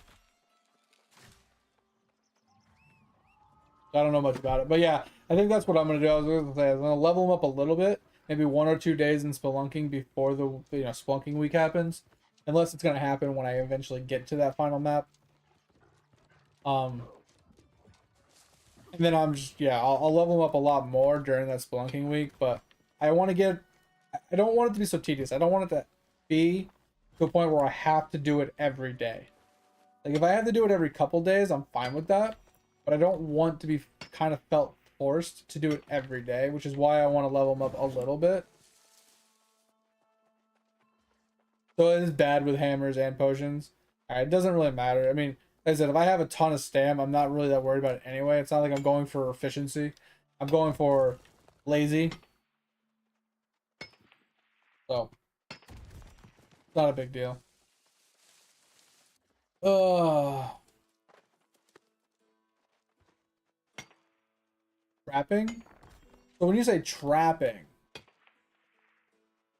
S4: I don't know much about it. But yeah, I think that's what I'm gonna do. I was gonna say I'm gonna level them up a little bit, maybe 1 or 2 days in spelunking before the spelunking week happens, unless it's gonna happen when I eventually get to that final map. And then I'm just I'll level them up a lot more during that spelunking week. But I want to get, I don't want it to be so tedious. I don't want it to be to a point where I have to do it every day. Like if I have to do it every couple days, I'm fine with that. But I don't want to be kind of felt forced to do it every day, which is why I want to level them up a little bit. So it is bad with hammers and potions. It doesn't really matter. I mean, like I said, if I have a ton of stam, I'm not really that worried about it anyway. It's not like I'm going for efficiency. I'm going for lazy. So, it's not a big deal. Trapping? So when you say trapping,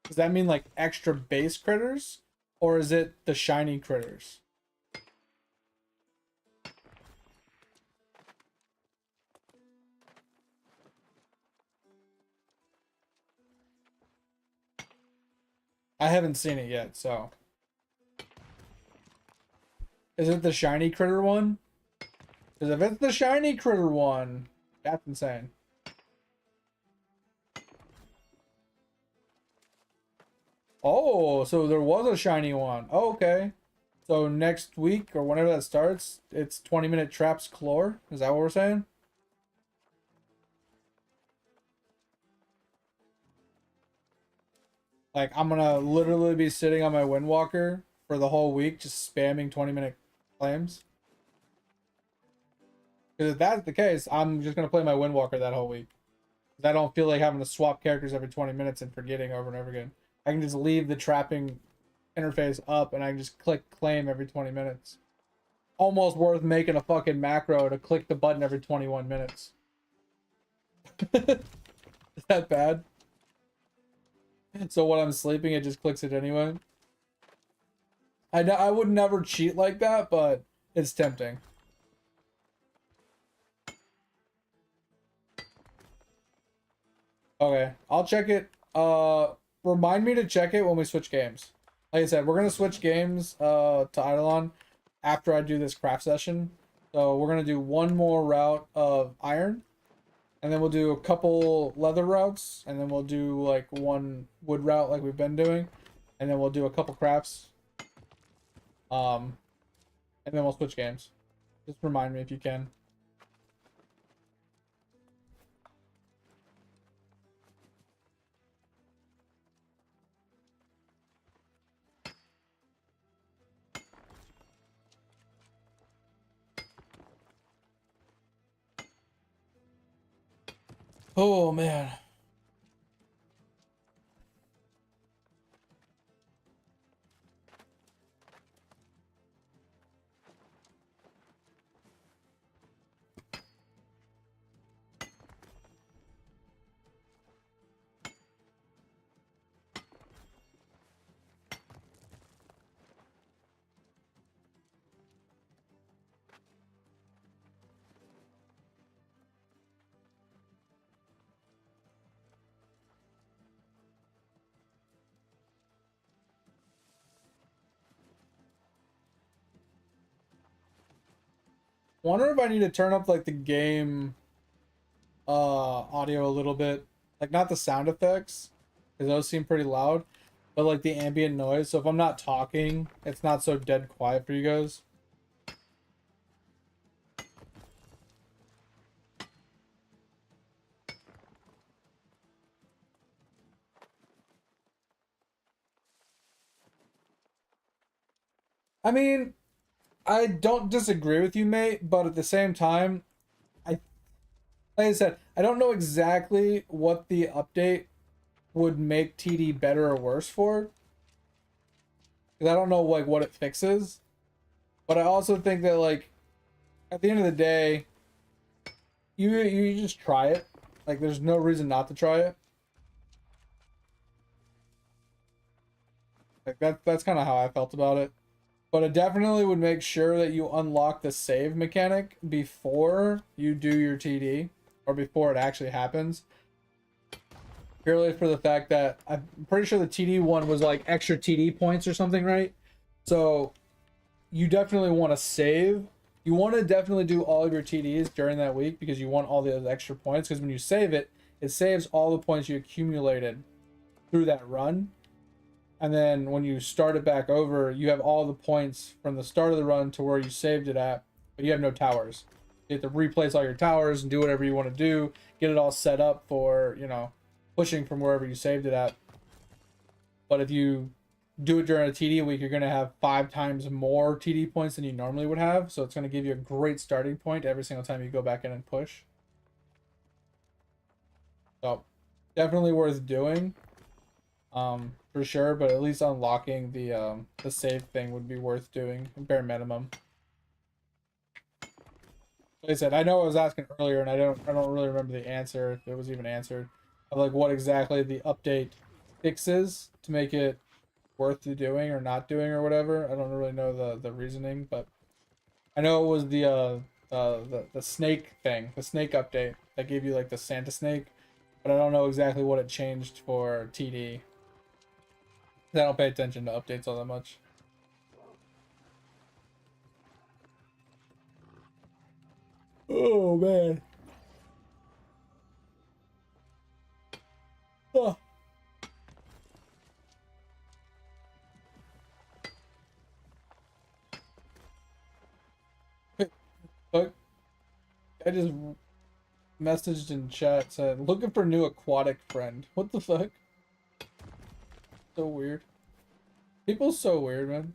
S4: does that mean like extra base critters? Or is it the shiny critters? I haven't seen it yet, so. Is it the shiny critter one? Because if it's the shiny critter one, that's insane. Oh, so there was a shiny one. Oh, okay. So next week or whenever that starts, it's 20-minute traps clore. Is that what we're saying? Like I'm gonna literally be sitting on my Windwalker for the whole week, just spamming 20-minute claims. Because if that's the case, I'm just gonna play my Windwalker that whole week. I don't feel like having to swap characters every 20 minutes and forgetting over and over again. I can just leave the trapping interface up and I can just click claim every 20 minutes. Almost worth making a fucking macro to click the button every 21 minutes. Is that bad? So when I'm sleeping, it just clicks it anyway. I would never cheat like that, but it's tempting. Okay, I'll check it. Remind me to check it when we switch games. Like I said, we're gonna switch games to Eidolon after I do this craft session. So we're gonna do one more route of iron, and then we'll do a couple leather routes, and then we'll do like one wood route like we've been doing, and then we'll do a couple crafts. And then we'll switch games. Just remind me if you can. Oh man. Wonder if I need to turn up like the game audio a little bit. Like not the sound effects, because those seem pretty loud, but like the ambient noise. So if I'm not talking, it's not so dead quiet for you guys. I mean, I don't disagree with you, mate, but at the same time, like I said, I don't know exactly what the update would make TD better or worse for. Because I don't know like what it fixes. But I also think that like at the end of the day, you just try it. Like there's no reason not to try it. Like that's kind of how I felt about it. But it definitely would make sure that you unlock the save mechanic before you do your TD, or before it actually happens. Purely for the fact that I'm pretty sure the TD one was like extra TD points or something, right? So you definitely want to save. You want to definitely do all of your TDs during that week because you want all the extra points. Because when you save it, it saves all the points you accumulated through that run. And then when you start it back over, you have all the points from the start of the run to where you saved it at, but you have no towers. You have to replace all your towers and do whatever you want to do, get it all set up for, you know, pushing from wherever you saved it at. But if you do it during a TD week, you're going to have 5 times more TD points than you normally would have. So it's going to give you a great starting point every single time you go back in and push. So definitely worth doing. For sure, but at least unlocking the save thing would be worth doing, bare minimum. Like I said, I know I was asking earlier, and I don't really remember the answer, if it was even answered, of like what exactly the update fixes to make it worth doing or not doing or whatever. I don't really know the reasoning, but I know it was the snake thing, the snake update that gave you like the Santa snake, but I don't know exactly what it changed for TD. I don't pay attention to updates all that much. Oh man. Oh. Fuck. I just messaged in chat, said looking for new aquatic friend. What the fuck? So weird. People so weird, man.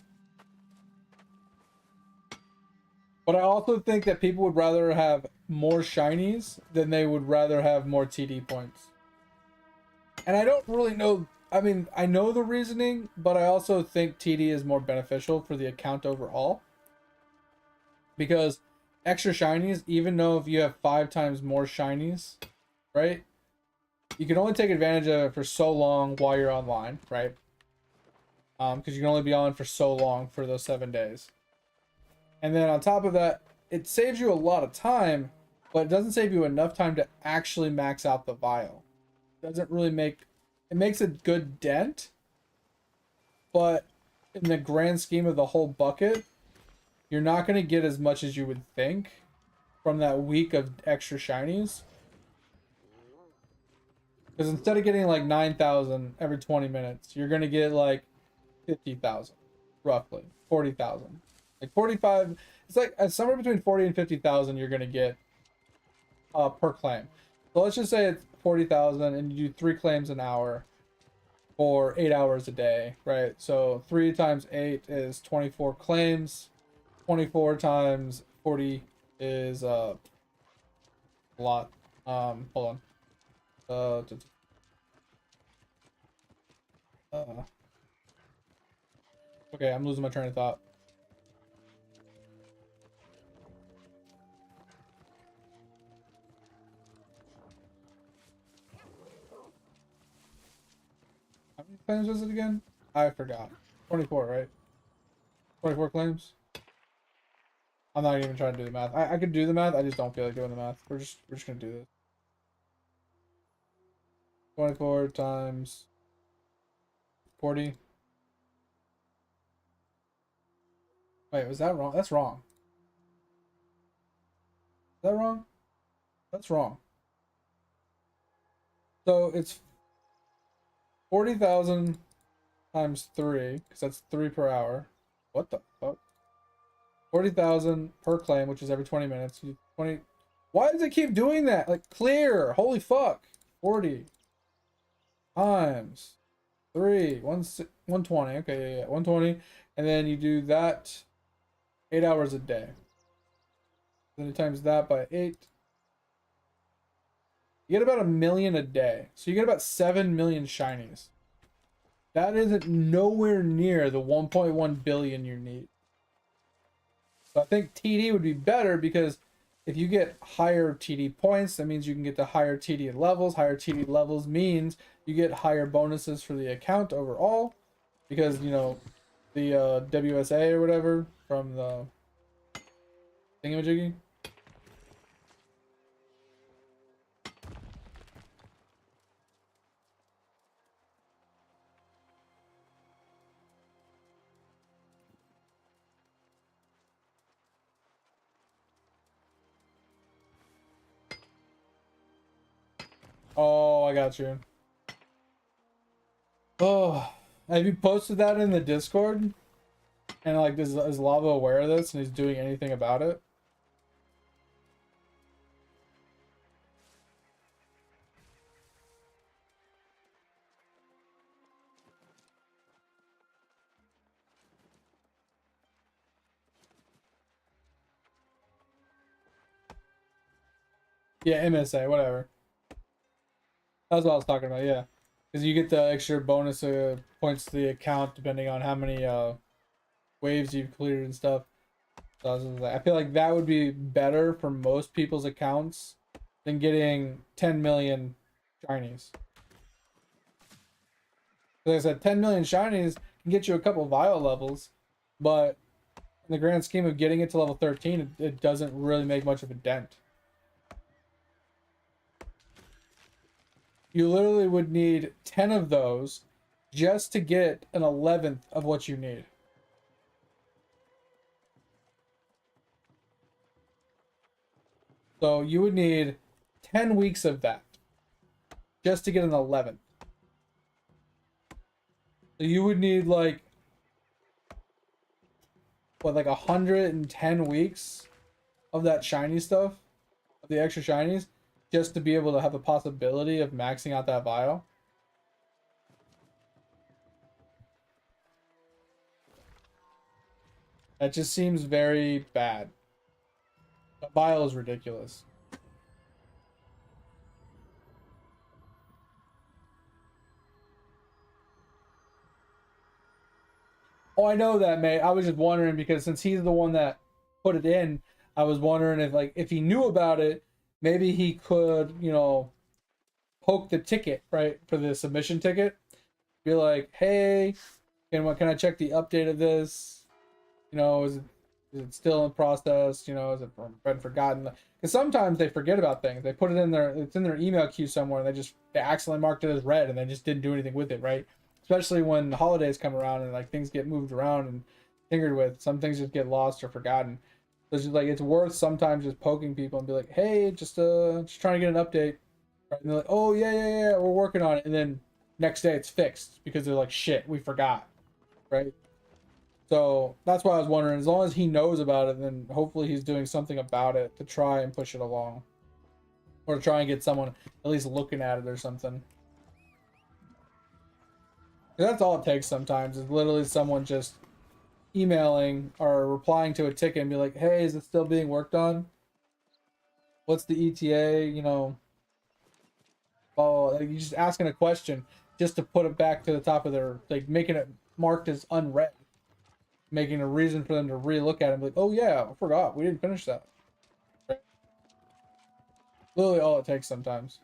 S4: But I also think that people would rather have more shinies than they would rather have more TD points. And I don't really know. I mean, I know the reasoning, but I also think TD is more beneficial for the account overall. Because extra shinies, even though if you have 5 times more shinies, right? You can only take advantage of it for so long while you're online, right? Because you can only be on for so long for those 7 days. And then on top of that, it saves you a lot of time, but it doesn't save you enough time to actually max out the vial. It doesn't really make... It makes a good dent, but in the grand scheme of the whole bucket, you're not going to get as much as you would think from that week of extra shinies. Because instead of getting like 9,000 every 20 minutes, you're going to get like 50,000, roughly 40,000, like 45. It's like somewhere between 40 and 50,000 you're going to get per claim. So let's just say it's 40,000 and you do 3 claims an hour for 8 hours a day, right? So 3 times 8 is 24 claims. 24 times 40 is a lot. Hold on. Okay, I'm losing my train of thought. How many claims was it again? I forgot. 24, right? 24 claims? I'm not even trying to do the math. I could do the math, I just don't feel like doing the math. We're just gonna do this. 24 times 40. Wait, was that wrong? That's wrong. Is that wrong? That's wrong. So it's 40,000 times 3, because that's 3 per hour. What the fuck? 40,000 per claim, which is every 20 minutes. 20. Why does it keep doing that? Like, clear. Holy fuck. 40 times 3. 120. Okay, yeah, 120. And then you do that 8 hours a day. Then you times that by 8. You get about 1 million a day. So you get about 7 million shinies. That isn't nowhere near the 1.1 billion you need. So I think TD would be better because if you get higher TD points, that means you can get to higher TD levels. Higher TD levels means you get higher bonuses for the account overall because, you know, the WSA or whatever from the thingamajiggy. Oh, I got you. Oh, have you posted that in the Discord? And like, is Lava aware of this and he's doing anything about it? Yeah, MSA, whatever. That's what I was talking about, yeah. Because you get the extra bonus points to the account depending on how many waves you've cleared and stuff. So I feel like that would be better for most people's accounts than getting 10 million shinies. Like I said, 10 million shinies can get you a couple vial levels, but in the grand scheme of getting it to level 13, it doesn't really make much of a dent. You literally would need 10 of those just to get an 11th of what you need. So you would need 10 weeks of that just to get an 11th. So you would need like, what, like 110 weeks of that shiny stuff, of the extra shinies, just to be able to have the possibility of maxing out that vial. That just seems very bad. The vial is ridiculous. Oh, I know that, mate. I was just wondering because since he's the one that put it in, I was wondering if like if he knew about it, maybe he could, you know, poke the ticket, right, for the submission ticket. Be like, hey, can I check the update of this? You know, is it still in process? You know, is it been forgotten? Because sometimes they forget about things. They put it in their it's in their email queue somewhere, and they accidentally marked it as red, and they just didn't do anything with it, right? Especially when the holidays come around and like things get moved around and tinkered with. Some things just get lost or forgotten. So it's just like it's worth sometimes just poking people and be like, hey, just trying to get an update. Right? And they're like, oh yeah, we're working on it, and then next day it's fixed because they're like, shit, we forgot, right? So that's why I was wondering. As long as he knows about it, then hopefully he's doing something about it to try and push it along, or to try and get someone at least looking at it or something. 'Cause that's all it takes sometimes is literally someone just emailing or replying to a ticket and be like, "Hey, is it still being worked on? What's the ETA?" You know, oh, like you just asking a question just to put it back to the top of their like making it marked as unread, making a reason for them to re-look at it and be like, "Oh yeah, I forgot we didn't finish that." Right? Literally all it takes sometimes.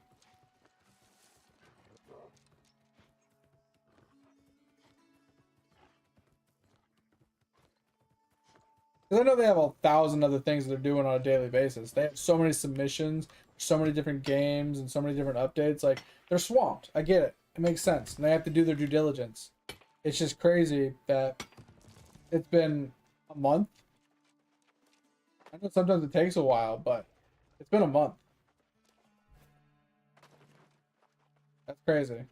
S4: Because I know they have 1,000 other things they're doing on a daily basis. They have so many submissions, so many different games, and so many different updates. Like, they're swamped. I get it. It makes sense. And they have to do their due diligence. It's just crazy that it's been a month. I know sometimes it takes a while, but it's been a month. That's crazy.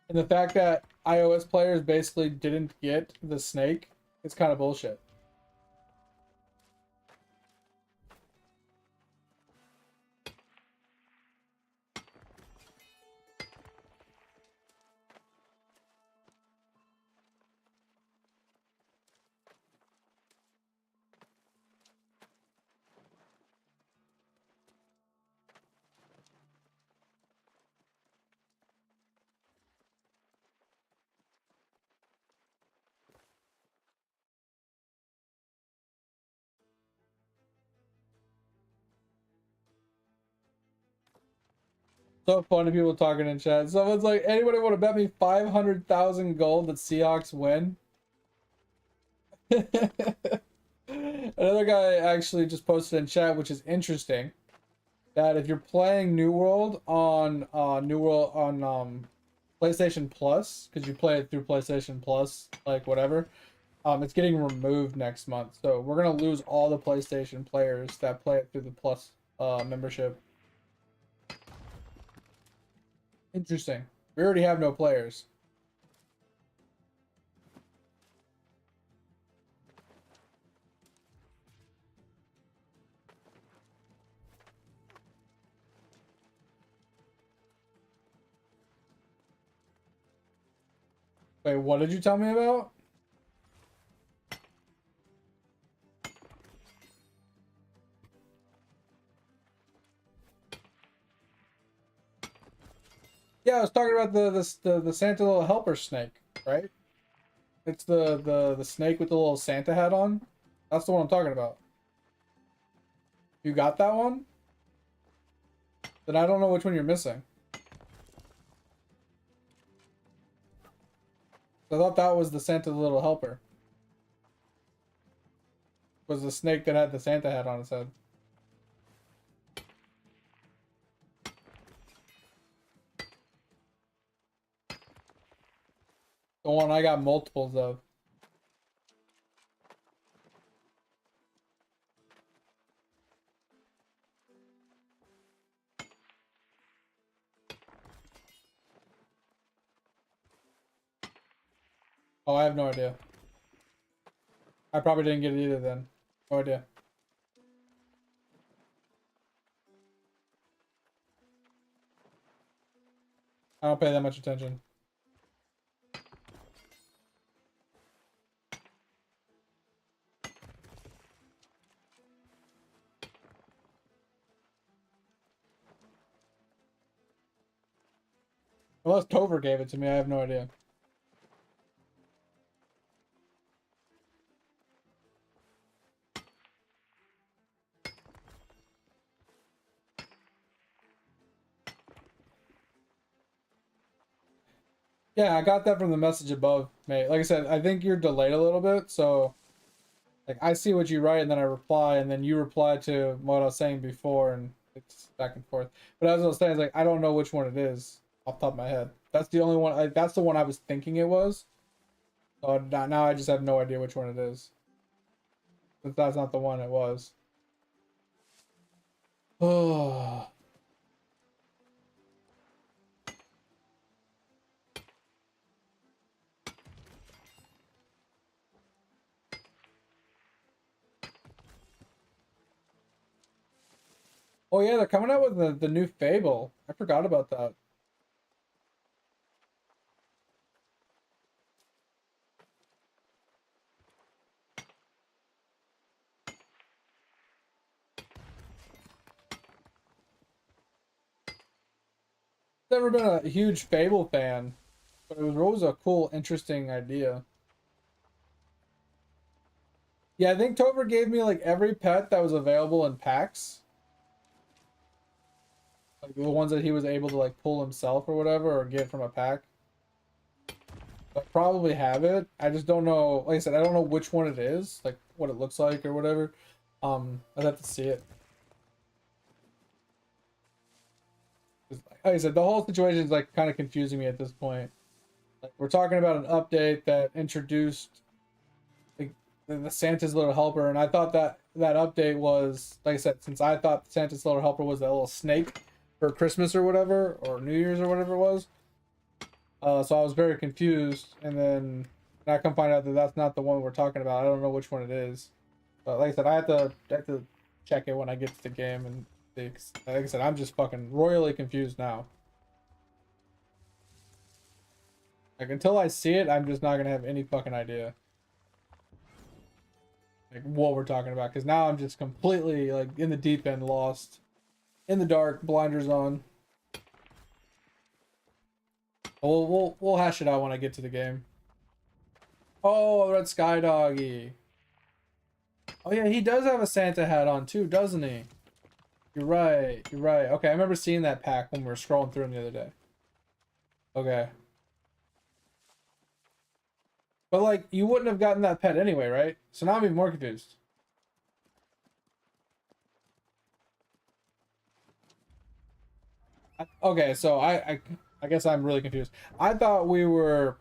S4: And the fact that iOS players basically didn't get the snake is kind of bullshit. So funny people talking in chat. Someone's like, anybody want to bet me 500,000 gold that Seahawks win? Another guy actually just posted in chat, which is interesting, that if you're playing New World on PlayStation Plus, because you play it through PlayStation Plus, like whatever, it's getting removed next month. So we're gonna lose all the PlayStation players that play it through the Plus membership. Interesting. We already have no players. Wait, what did you tell me about? Yeah, I was talking about the Santa little helper snake, right? It's the snake with the little Santa hat on. That's the one I'm talking about. You got that one? Then I don't know which one you're missing. I thought that was the Santa the little helper. Was the snake that had the Santa hat on its head. The one I got multiples of. Oh, I have no idea. I probably didn't get it either then. No idea. I don't pay that much attention. Unless Tover gave it to me, I have no idea. Yeah, I got that from the message above, mate. Like I said, I think you're delayed a little bit, so like I see what you write and then I reply and then you reply to what I was saying before and it's back and forth. But as I was saying, it's like I don't know which one it is off the top of my head. That's the only one. That's the one I was thinking it was. So now I just have no idea which one it is. But that's not the one it was. Oh. Oh yeah, they're coming out with the new Fable. I forgot about that. Never been a huge Fable fan, but it was always a cool, interesting idea. Yeah, I think Tover gave me like every pet that was available in packs. Like the ones that he was able to like pull himself or whatever, or get from a pack. I probably have it. I just don't know. Like I said, I don't know which one it is, like what it looks like or whatever. I'd have to see it. Like I said, the whole situation is like kind of confusing me at this point. Like we're talking about an update that introduced like the Santa's Little Helper, and I thought that that update was, like I said, since I thought Santa's Little Helper was that little snake for Christmas or whatever, or New Year's or whatever it was. So I was very confused, and then I come find out that that's not the one we're talking about. I don't know which one it is, but like I said, I have to check it when I get to the game and see. Like I said, I'm just fucking royally confused now. Like until I see it, I'm just not gonna have any fucking idea like what we're talking about, because now I'm just completely like in the deep end, lost, in the dark, blinders on. We'll hash it out when I get to the game. Oh, Red Sky Doggy. Oh yeah, he does have a Santa hat on too, doesn't he? You're right. You're right. Okay, I remember seeing that pack when we were scrolling through them the other day. Okay. But like, you wouldn't have gotten that pet anyway, right? So now I'm even more confused. Okay, so I guess I'm really confused. I thought we were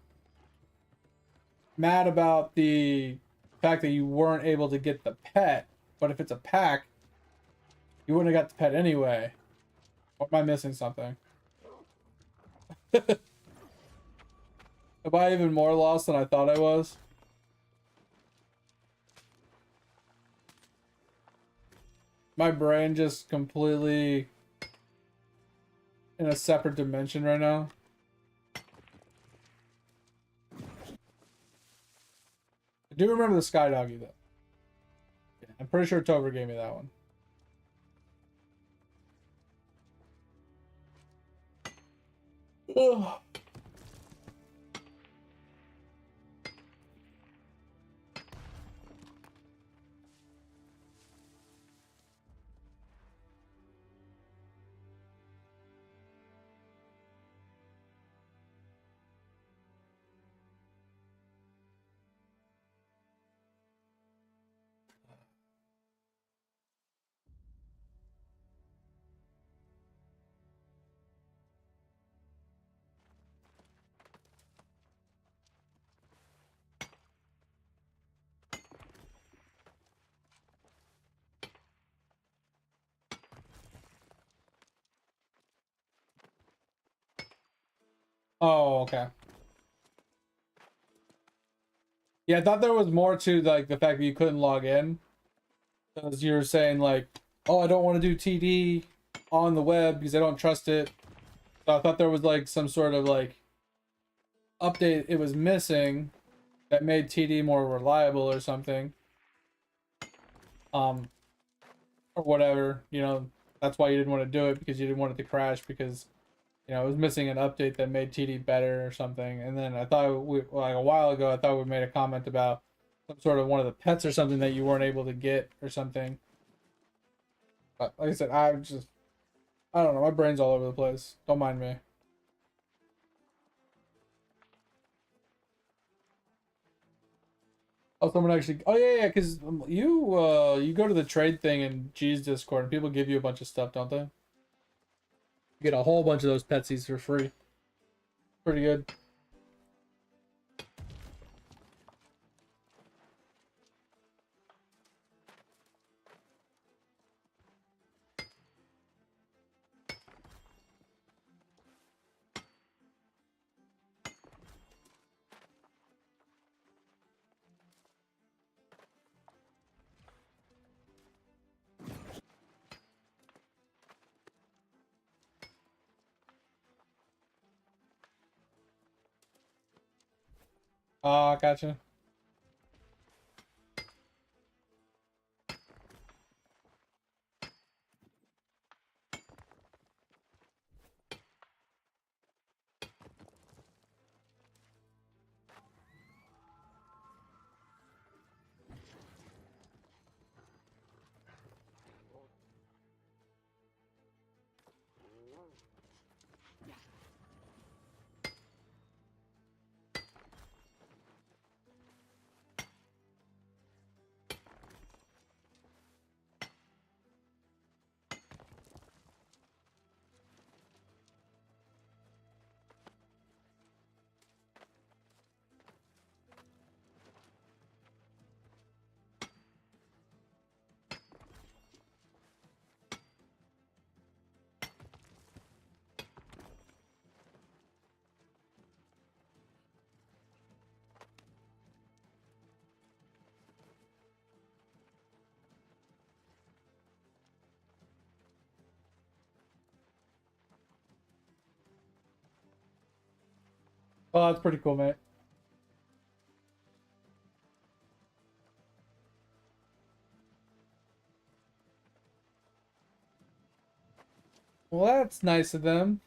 S4: mad about the fact that you weren't able to get the pet, but if it's a pack, you wouldn't have got the pet anyway. Or am I missing something? Am I even more lost than I thought I was? My brain just completely in a separate dimension right now. I do remember the Sky Doggy though. Yeah, I'm pretty sure Tover gave me that one. Ugh. Oh, okay. Yeah, I thought there was more to like the fact that you couldn't log in. Because you were saying like, oh, I don't want to do TD on the web because I don't trust it. So I thought there was like some sort of like update it was missing that made TD more reliable or something. Um, or whatever, you know, that's why you didn't want to do it because you didn't want it to crash because, you know, it was missing an update that made TD better or something. And then I thought like a while ago, I thought we made a comment about some sort of one of the pets or something that you weren't able to get or something. But like I said, I don't know, my brain's all over the place. Don't mind me. Oh, someone actually. Oh yeah, because you go to the trade thing in G's Discord and people give you a bunch of stuff, don't they? You get a whole bunch of those Petsies for free. Pretty good. Ah, gotcha. Oh, that's pretty cool, mate. Well, that's nice of them.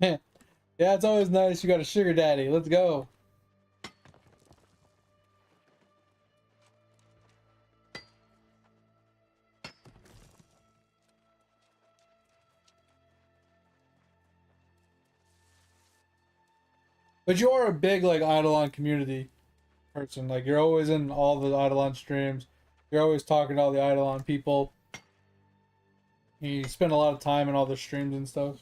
S4: Yeah, it's always nice. You got a sugar daddy. Let's go. But you are a big like Eidolon community person. Like you're always in all the Eidolon streams. You're always talking to all the Eidolon people. You spend a lot of time in all the streams and stuff.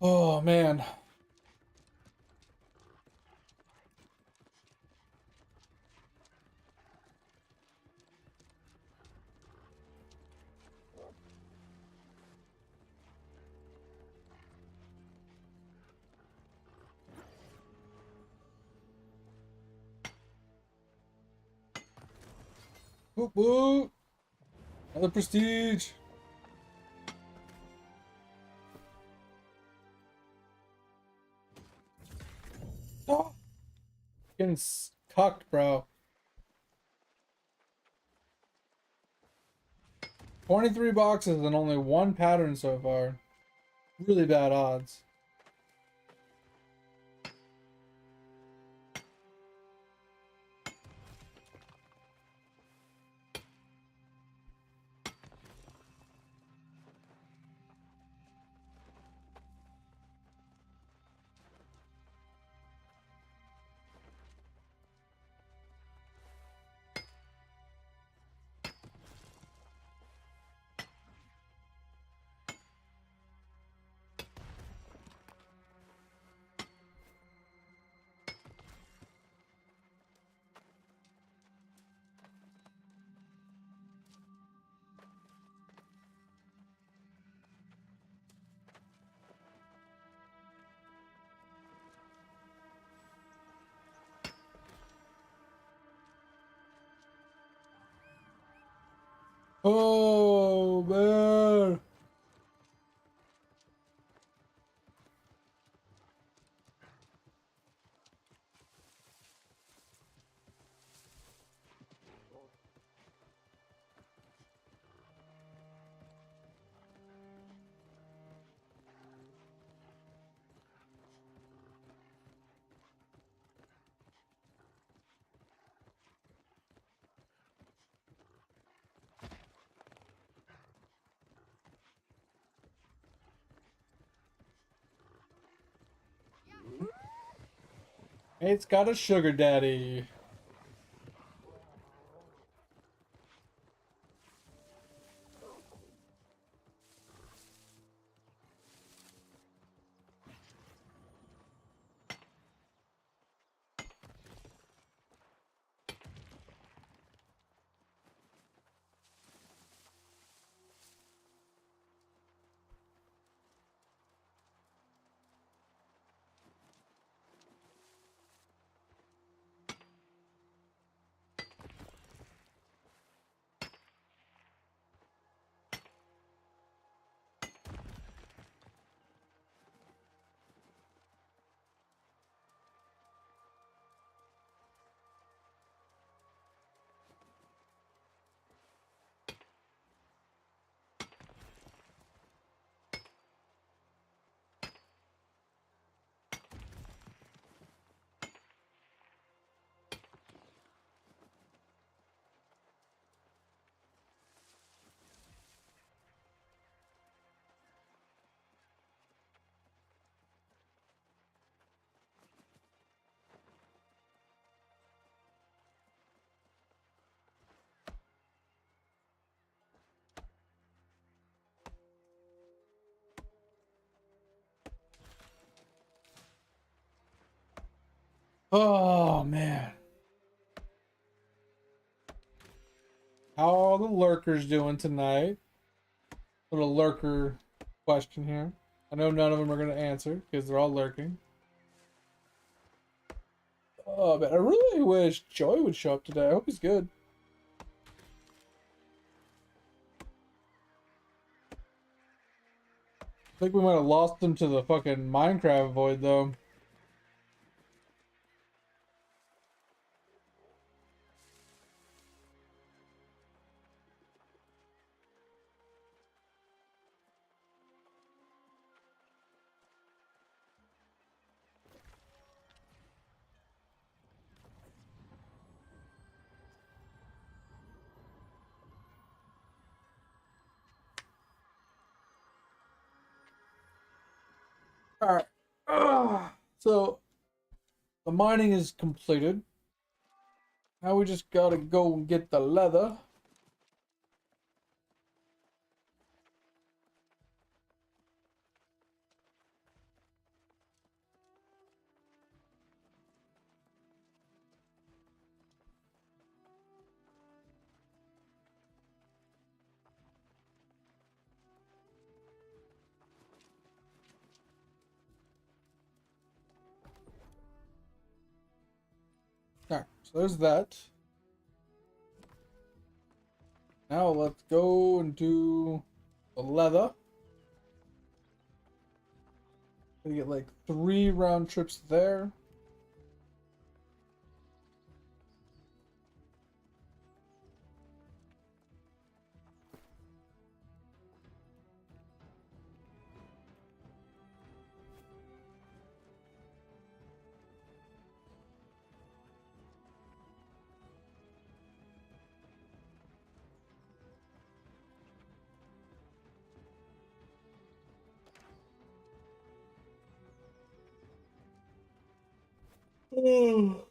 S4: Oh man. Whoop whoop. Another prestige. Oh, getting cucked, bro. 23 boxes and only one pattern so far. Really bad odds. Oh man. It's got a sugar daddy. Oh man. How are the lurkers doing tonight? Little lurker question here. I know none of them are going to answer because they're all lurking. Oh man, I really wish Joey would show up today. I hope he's good. think we might have lost him to the fucking Minecraft void though. All right. So the mining is completed. Now we just gotta go and get the leather. All right, so there's that. Now let's go and do the leather. We get like 3 round trips there. Oh,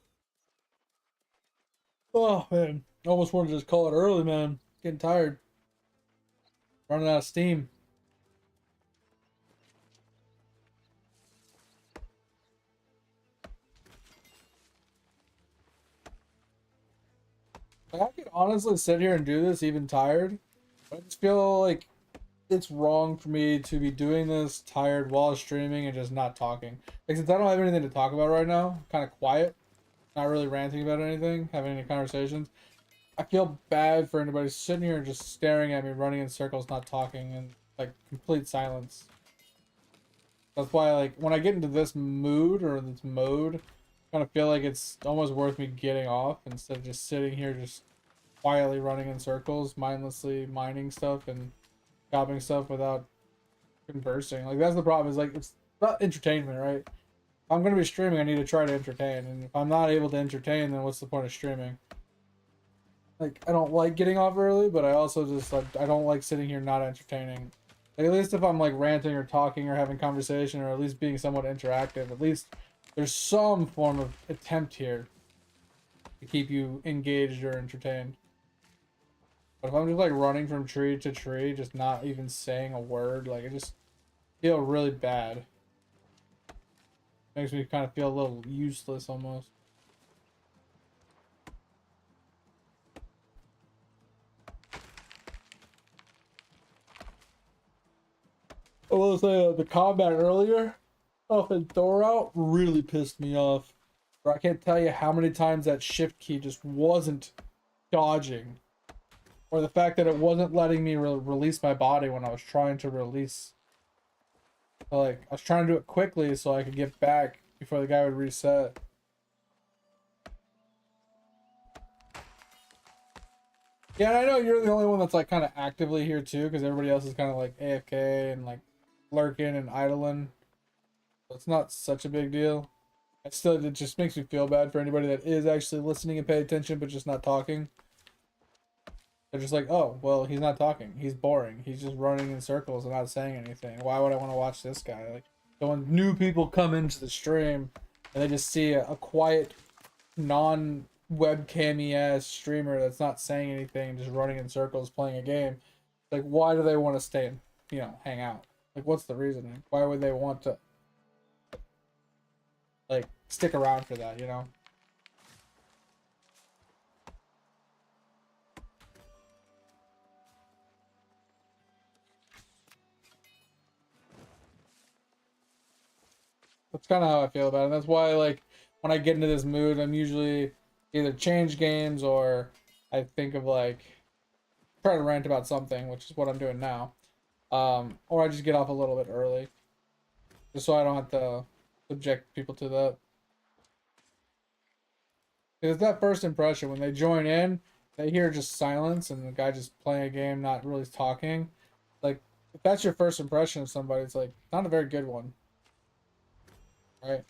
S4: oh man, I almost wanted to just call it early, man. Getting tired, running out of steam. Like, I could honestly sit here and do this even tired. But I just feel like it's wrong for me to be doing this tired while streaming and just not talking. Like, since I don't have anything to talk about right now, kind of quiet, not really ranting about anything, having any conversations. I feel bad for anybody sitting here and just staring at me, running in circles, not talking, and like complete silence. That's why, like, when I get into this mood or this mode, I kind of feel like it's almost worth me getting off instead of just sitting here, just quietly running in circles, mindlessly mining stuff and chopping stuff without conversing. Like, that's the problem. Is like, it's not entertainment, right? If I'm gonna be streaming, I need to try to entertain, and if I'm not able to entertain, then what's the point of streaming? Like, I don't like getting off early, but I also just like, I don't like sitting here not entertaining. Like, at least if I'm like ranting or talking or having conversation or at least being somewhat interactive, at least there's some form of attempt here to keep you engaged or entertained. But if I'm just like running from tree to tree, just not even saying a word, like, I just feel really bad. Makes me kind of feel a little useless almost. I will say the combat earlier off in Thorough really pissed me off. Bro, I can't tell you how many times that shift key just wasn't dodging. Or the fact that it wasn't letting me release my body when I was trying to release. So, like, I was trying to do it quickly so I could get back before the guy would reset. Yeah, and I know you're the only one that's like kind of actively here too, because everybody else is kind of like AFK and like lurking and idling. So it's not such a big deal. It just makes me feel bad for anybody that is actually listening and pay attention, but just not talking. They're just like, oh, well, he's not talking. He's boring. He's just running in circles and not saying anything. Why would I want to watch this guy? Like, so when new people come into the stream and they just see a quiet, non-webcam-y ass streamer that's not saying anything, just running in circles, playing a game, like, why do they want to stay and, hang out? Like, what's the reasoning? Why would they want to, like, stick around for that, That's kind of how I feel about it. That's why, like, when I get into this mood, I'm usually either change games or I think of, like, try to rant about something, which is what I'm doing now. Or I just get off a little bit early, just so I don't have to subject people to that. Because that first impression, when they join in, they hear just silence and the guy just playing a game, not really talking. Like, if that's your first impression of somebody, it's like not a very good one, right?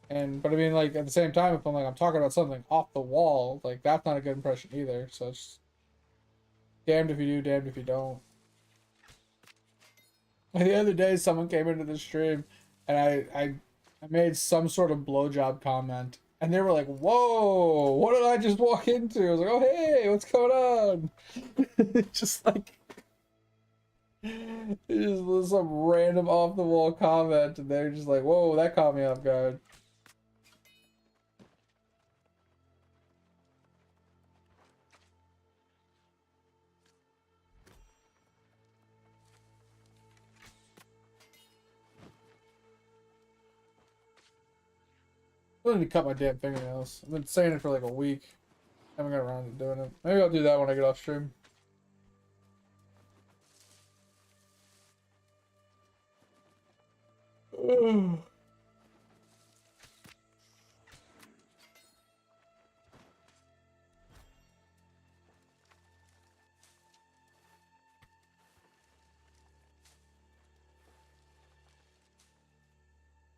S4: But I mean, like at the same time, if I'm talking about something off the wall, like that's not a good impression either. So it's damned if you do, damned if you don't. Like the other day, someone came into the stream, and I made some sort of blowjob comment, and they were like, "Whoa, what did I just walk into?" I was like, "Oh hey, what's going on?" Just like it just was some random off the wall comment, and they're just like, "Whoa, that caught me off guard." I need to cut my damn fingernails. I've been saying it for like a week. Haven't got around to doing it. Maybe I'll do that when I get off stream.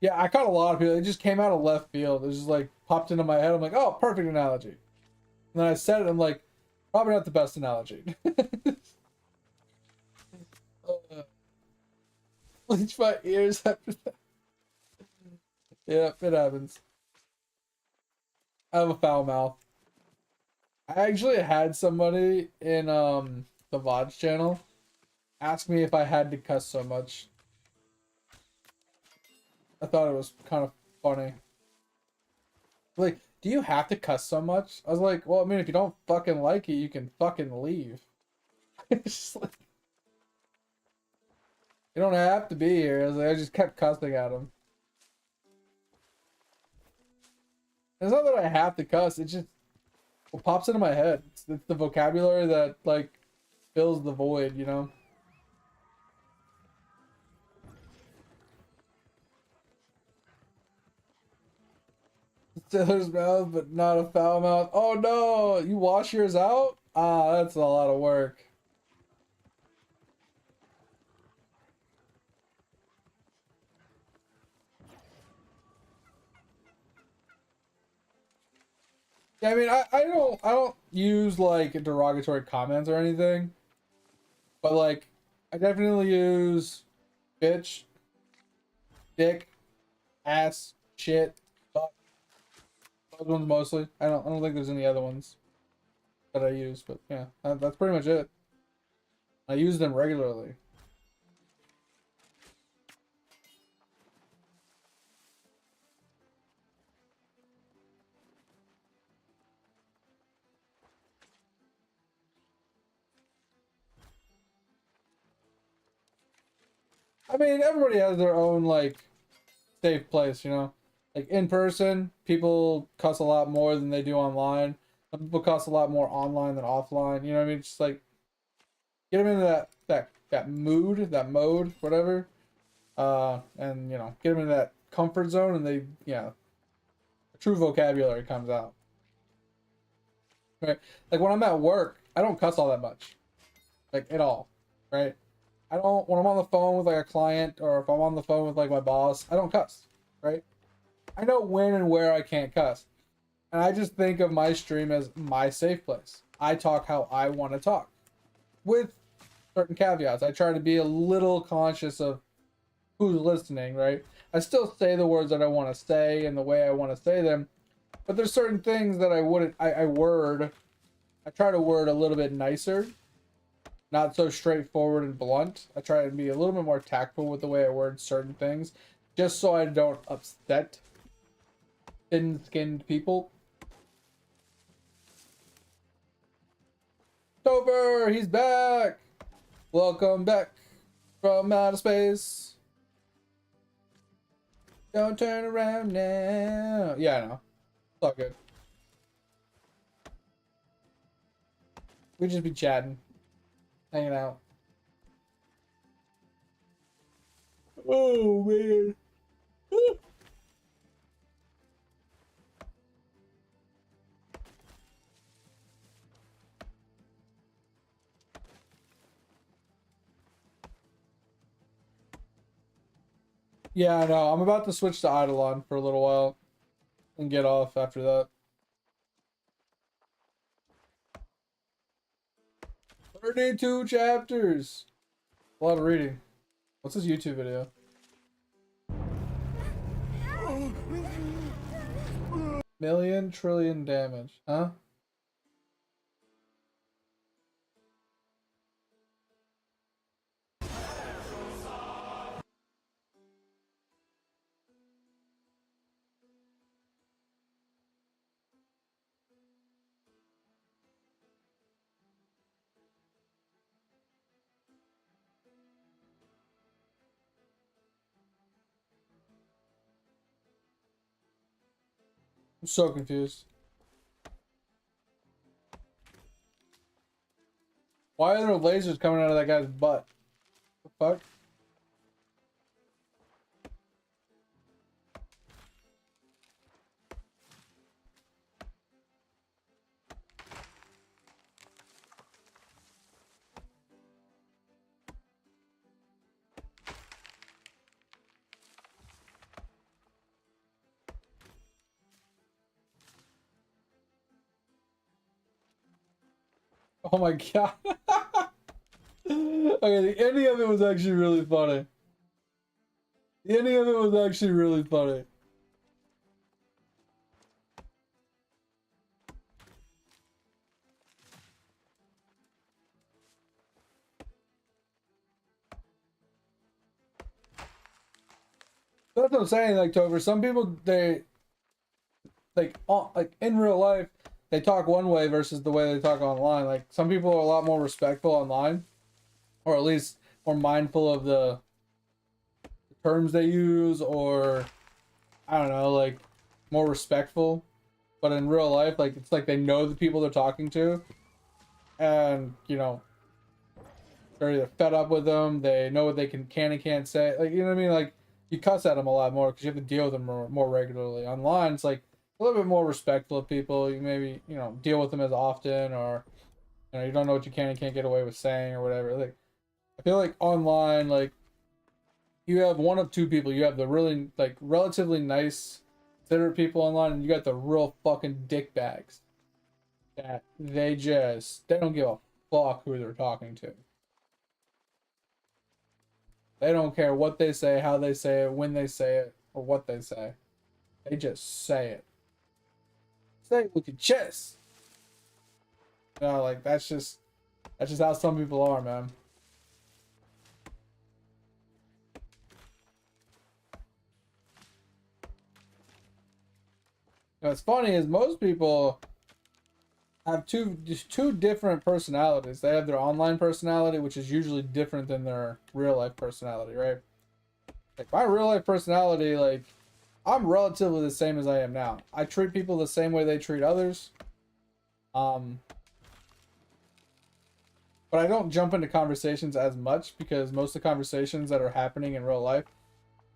S4: Yeah, I caught a lot of people. It just came out of left field. It just like popped into my head. I'm like, oh, perfect analogy. And then I said it. I'm like, probably not the best analogy. Bleach my ears after that. Yeah, it happens. I have a foul mouth. I actually had somebody in the VODs channel ask me if I had to cuss so much. I thought it was kind of funny. Like, do you have to cuss so much? I was like, well, I mean, if you don't fucking like it, you can fucking leave. It's just like, you don't have to be here. I just kept cussing at him. It's not that I have to cuss. It just what pops into my head. It's the vocabulary that like fills the void, you know. Sailor's mouth, but not a foul mouth. Oh no, you wash yours out? Ah, that's a lot of work. Yeah, I mean, I don't use like derogatory comments or anything, but like I definitely use bitch, dick, ass, shit, fuck. Those ones mostly. I don't think there's any other ones that I use, but yeah, that's pretty much it. I use them regularly. I mean, everybody has their own like safe place, you know. Like in person, people cuss a lot more than they do online. Some people cuss a lot more online than offline. You know what I mean? Just like get them into that mood, that mode, whatever. And you know, get them into that comfort zone, and they, yeah, true vocabulary comes out. Right? Like when I'm at work, I don't cuss all that much, like at all. Right? I don't when I'm on the phone with like a client or if I'm on the phone with like my boss, I don't cuss. Right? I know when and where I can't cuss. And I just think of my stream as my safe place. I talk how I want to talk with certain caveats. I try to be a little conscious of who's listening, right? I still say the words that I want to say and the way I want to say them, but there's certain things that I wouldn't, I try to word a little bit nicer, not so straightforward and blunt. I try to be a little bit more tactful with the way I word certain things, just so I don't upset thin-skinned people. Topher, he's back! Welcome back from outer space. Don't turn around now. Yeah, I know. It's all good. We just be chatting, hanging out. Oh man. Yeah, I know. I'm about to switch to Eidolon for a little while and get off after that. 32 chapters. A lot of reading. What's this YouTube video? Million trillion damage. Huh? I'm so confused. Why are there lasers coming out of that guy's butt? The fuck? Oh my god. Okay, the ending of it was actually really funny. The ending of it was actually really funny. That's what I'm saying, like Tover. Some people they like in real life they talk one way versus the way they talk online. Like some people are a lot more respectful online, or at least more mindful of the terms they use, or I don't know, like more respectful. But in real life, like it's like they know the people they're talking to, and you know they're either fed up with them, they know what they can and can't say. Like, you know what I mean? Like, you cuss at them a lot more because you have to deal with them more regularly. Online, it's like a little bit more respectful of people. You maybe, you know, deal with them as often, or, you know, you don't know what you can and can't get away with saying or whatever. Like, I feel like online, like, you have one of two people. You have the really, like, relatively nice, considerate people online, and you got the real fucking dick bags that they don't give a fuck who they're talking to. They don't care what they say, how they say it, when they say it, or what they say. They just say it. Say it with your chest. You know, like that's just how some people are, man. You know, what's funny is most people have two different personalities. They have their online personality, which is usually different than their real life personality, right? Like my real life personality, like I'm relatively the same as I am now. I treat people the same way they treat others. But I don't jump into conversations as much because most of the conversations that are happening in real life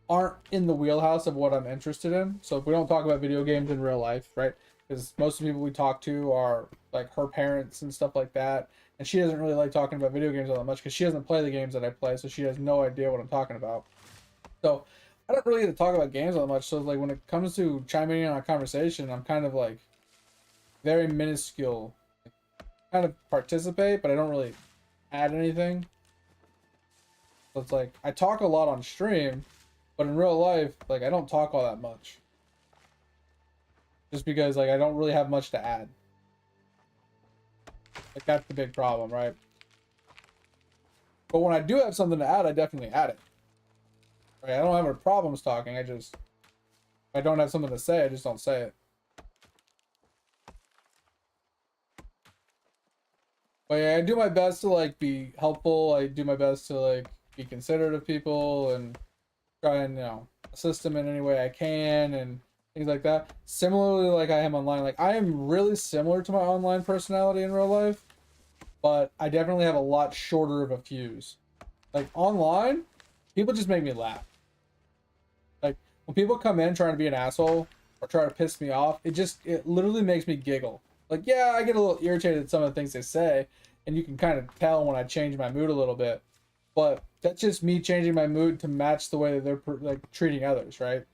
S4: aren't in the wheelhouse of what I'm interested in. So if we don't talk about video games in real life, right? Because most of the people we talk to are like her parents and stuff like that. And she doesn't really like talking about video games all that much because she doesn't play the games that I play, so she has no idea what I'm talking about. So I don't really get to talk about games all that much. So like when it comes to chiming in on a conversation, I'm kind of like very minuscule. Kind of participate, but I don't really add anything. So it's like I talk a lot on stream, but in real life, like I don't talk all that much. Just because like I don't really have much to add. Like that's the big problem, right? But when I do have something to add, I definitely add it. Right? I don't have any problems talking. If I don't have something to say, I just don't say it. But yeah, I do my best to like be helpful. I do my best to like be considerate of people and try and, you know, assist them in any way I can and things like that. Similarly, like I am online. Like I am really similar to my online personality in real life, but I definitely have a lot shorter of a fuse. Like online, people just make me laugh. when people come in trying to be an asshole or try to piss me off, it literally makes me giggle. Like, yeah, I get a little irritated at some of the things they say, and you can kind of tell when I change my mood a little bit. But that's just me changing my mood to match the way that they're like treating others, right?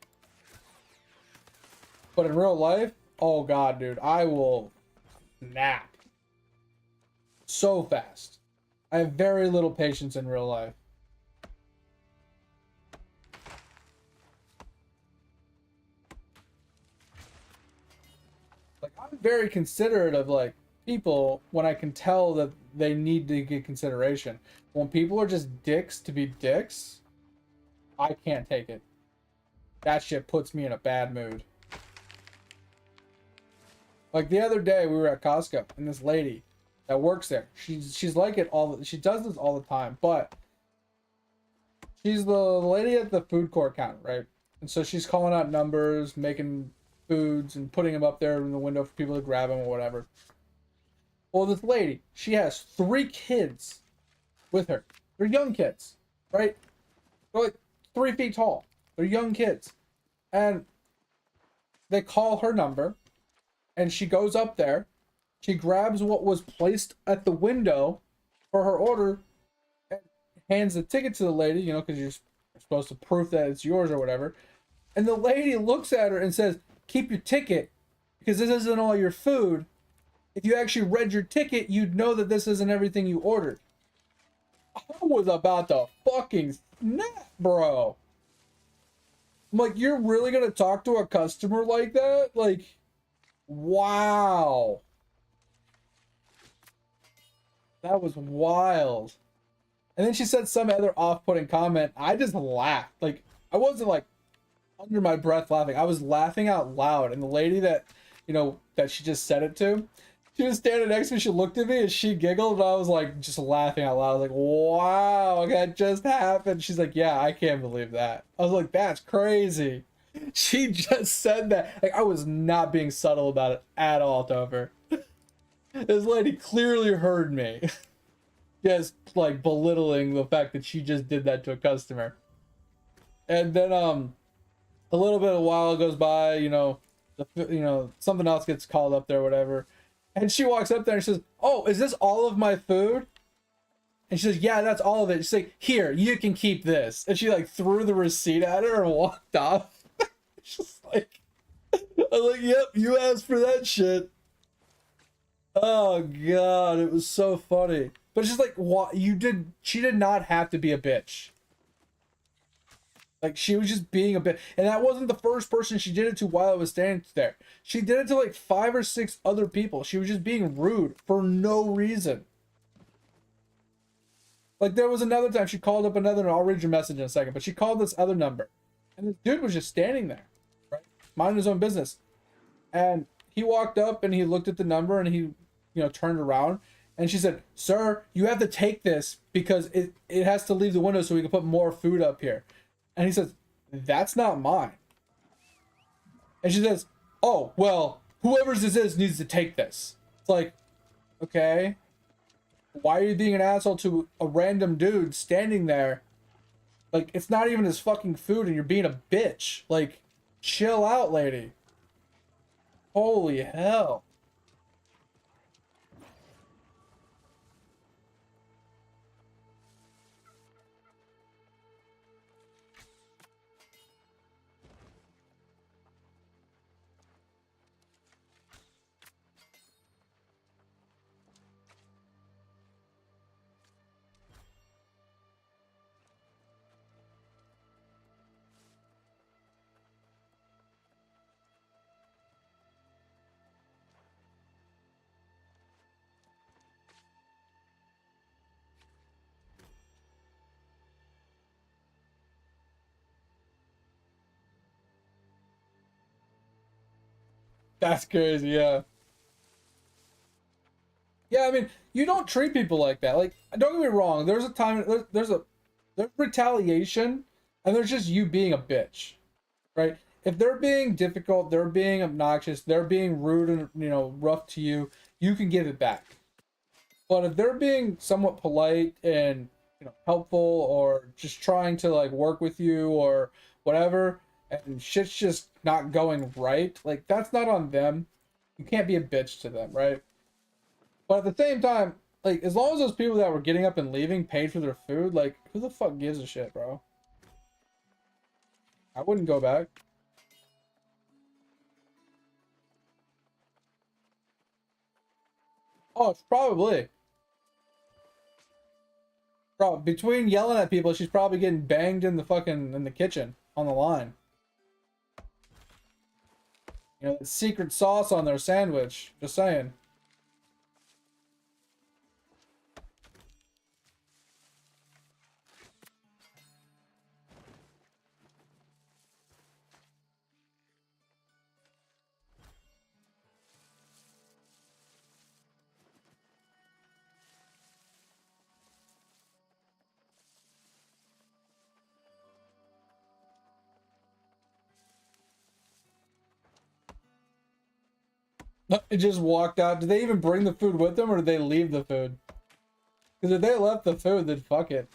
S4: But in real life, oh god, dude, I will snap so fast. I have very little patience in real life. Like, I'm very considerate of like people when I can tell that they need to get consideration. When people are just dicks to be dicks, I can't take it. That shit puts me in a bad mood. Like the other day, we were at Costco, and this lady that works there, she's like it all. She does this all the time, but she's the lady at the food court counter, right? And so she's calling out numbers, making foods, and putting them up there in the window for people to grab them or whatever. Well, this lady, she has 3 kids with her. They're young kids, right? They're like 3 feet tall. They're young kids, and they call her number. And she goes up there, she grabs what was placed at the window for her order, and hands the ticket to the lady, you know, because you're supposed to prove that it's yours or whatever. And the lady looks at her and says, "Keep your ticket, because this isn't all your food. If you actually read your ticket, you'd know that this isn't everything you ordered." I was about to fucking snap, bro. I'm like, you're really gonna talk to a customer like that? Like, wow. That was wild. And then she said some other off-putting comment. I just laughed. Like, I wasn't like under my breath laughing. I was laughing out loud. And the lady that, you know, that she just said it to, she was standing next to me. She looked at me and she giggled. And I was like, just laughing out loud. I was like, wow, that just happened. She's like, yeah, I can't believe that. I was like, that's crazy. She just said that. Like, I was not being subtle about it at all, Topher. This lady clearly heard me. Just like belittling the fact that she just did that to a customer. And then a little bit of a while goes by, you know, something else gets called up there, whatever. And she walks up there and she says, "Oh, is this all of my food?" And she says, "Yeah, that's all of it." She's like, "Here, you can keep this." And she like threw the receipt at her and walked off. Just like, I was like, "Yep, you asked for that shit." Oh god, it was so funny. But it's just like, what you did? She did not have to be a bitch. Like, she was just being a bitch, and that wasn't the first person she did it to while I was standing there. She did it to like 5 or 6 other people. She was just being rude for no reason. Like, there was another time she called up another, and I'll read your message in a second, but she called this other number, and this dude was just standing there, right, minding his own business. And he walked up and he looked at the number and he, you know, turned around, and she said, "Sir, you have to take this because it has to leave the window so we can put more food up here." And he says, "That's not mine." And she says, "Oh, well, whoever's this is needs to take this." It's like, okay, why are you being an asshole to a random dude standing there? Like, it's not even his fucking food and you're being a bitch. Like, chill out, lady. Holy hell. That's crazy, yeah. Yeah, I mean, you don't treat people like that. Like, don't get me wrong. There's a time, there's retaliation, and there's just you being a bitch, right? If they're being difficult, they're being obnoxious, they're being rude and, you know, rough to you, you can give it back. But if they're being somewhat polite and, you know, helpful or just trying to like work with you or whatever, and shit's just not going right, like that's not on them. You can't be a bitch to them, right? But at the same time, like as long as those people that were getting up and leaving paid for their food, like who the fuck gives a shit, bro? I wouldn't go back. Oh, it's probably. Bro, between yelling at people, she's probably getting banged in the kitchen on the line. You know, secret sauce on their sandwich. Just saying. It just walked out. Did they even bring the food with them, or did they leave the food? Because if they left the food, then fuck it.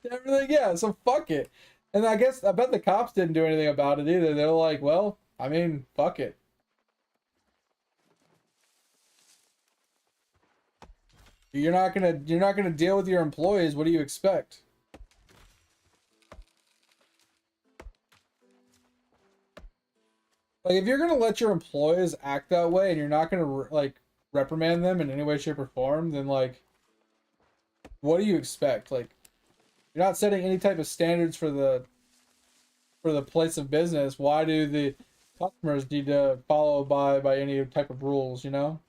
S4: Everything, yeah, so fuck it. And I bet the cops didn't do anything about it either. They're like, well, I mean, fuck it. You're not gonna deal with your employees. What do you expect? Like, if you're gonna let your employees act that way and you're not gonna like reprimand them in any way, shape, or form, then like, what do you expect? Like, you're not setting any type of standards for the place of business. Why do the customers need to follow by any type of rules? You know?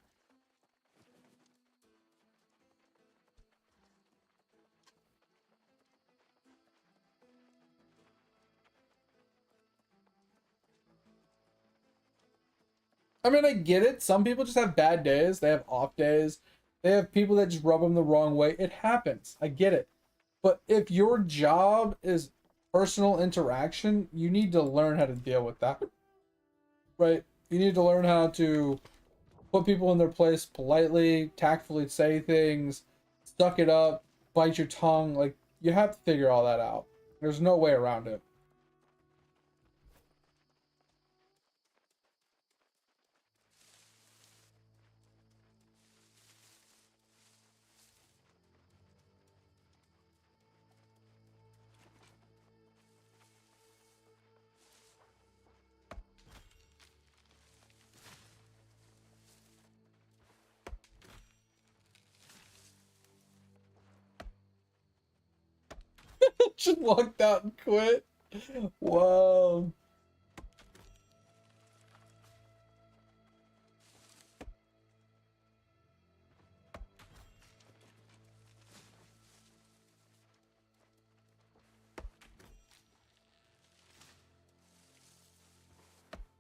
S4: I mean, I get it. Some people just have bad days. They have off days. They have people that just rub them the wrong way. It happens. I get it. But if your job is personal interaction, you need to learn how to deal with that. Right? You need to learn how to put people in their place politely, tactfully say things, suck it up, bite your tongue. Like, you have to figure all that out. There's no way around it. Just walked out and quit. Whoa.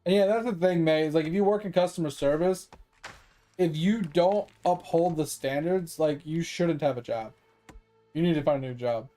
S4: And yeah, that's the thing, mate. Is like if you work in customer service, if you don't uphold the standards, like you shouldn't have a job. You need to find a new job.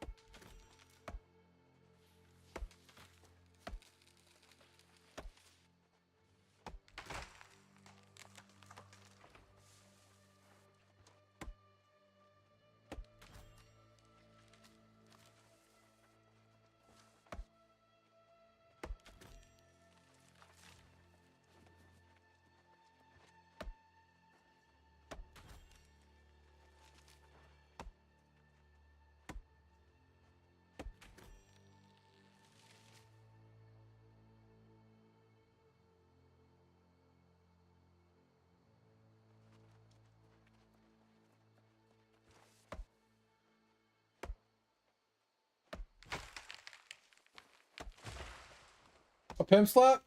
S4: A pimp slap?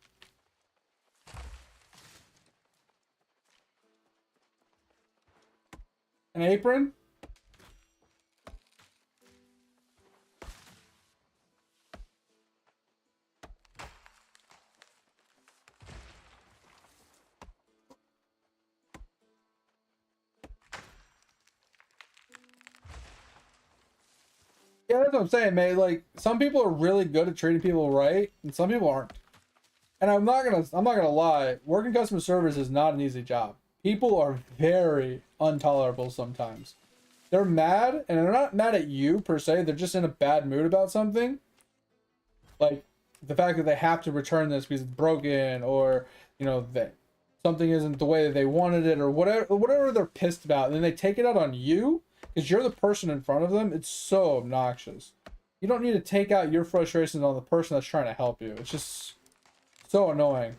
S4: An apron? Yeah, that's what I'm saying, mate. Like some people are really good at treating people right, and some people aren't. And I'm not gonna lie. Working customer service is not an easy job. People are very intolerable sometimes. they're mad, and they're not mad at you per se. They're just in a bad mood about something. Like the fact that they have to return this because it's broken, or you know that something isn't the way that they wanted it, or whatever they're pissed about, and then they take it out on you because you're the person in front of them. It's so obnoxious. You don't need to take out your frustrations on the person that's trying to help you. It's just so annoying.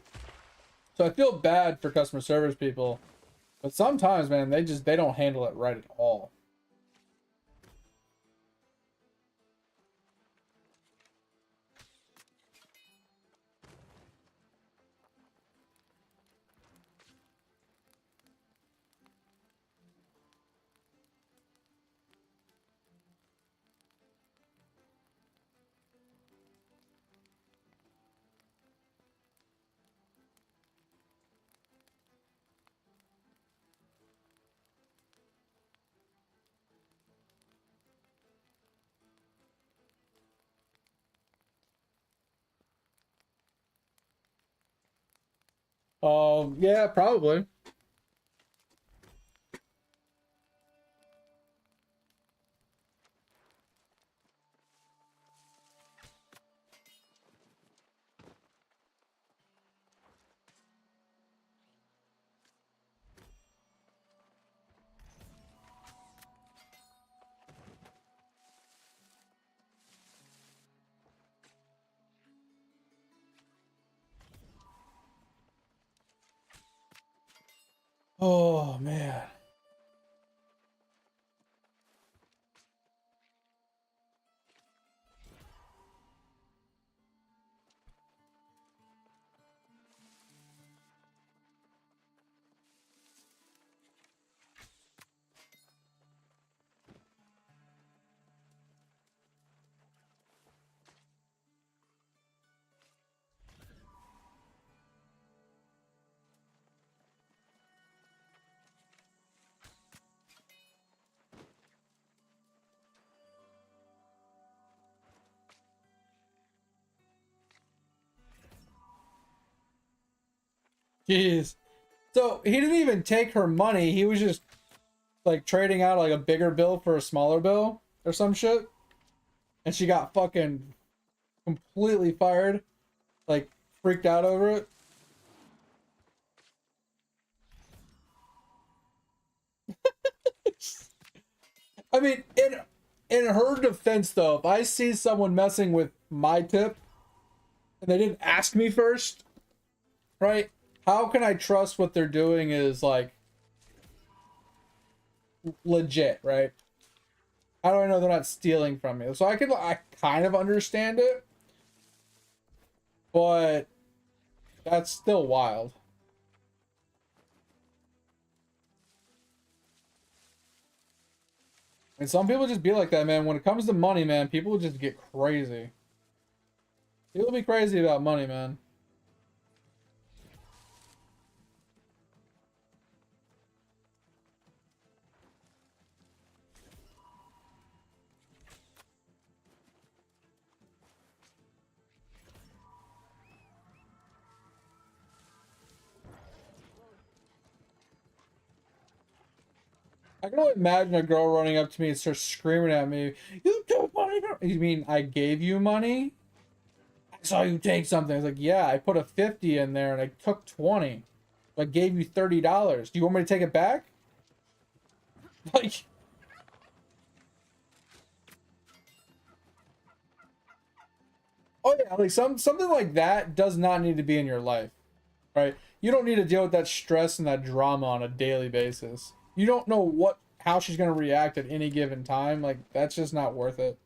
S4: So I feel bad for customer service people, but sometimes, man, they don't handle it right at all. Yeah, probably. Oh man. Jeez. So he didn't even take her money. He was just like trading out like a bigger bill for a smaller bill or some shit. And she got fucking completely fired. Like freaked out over it. I mean, in her defense though, if I see someone messing with my tip and they didn't ask me first, right? How can I trust what they're doing is like legit, right? How do I know they're not stealing from me? So I kind of understand it, but that's still wild. And some people just be like that, man. When it comes to money, man, people just get crazy. People be crazy about money, man. I can only imagine a girl running up to me and starts screaming at me, "You took money from-" You mean I gave you money? I saw you take something. I was like, yeah, I put a 50 in there and I took 20. I gave you $30. Do you want me to take it back? Like, oh yeah, like something like that does not need to be in your life, right? You don't need to deal with that stress and that drama on a daily basis. You don't know how she's gonna react at any given time. Like that's just not worth it.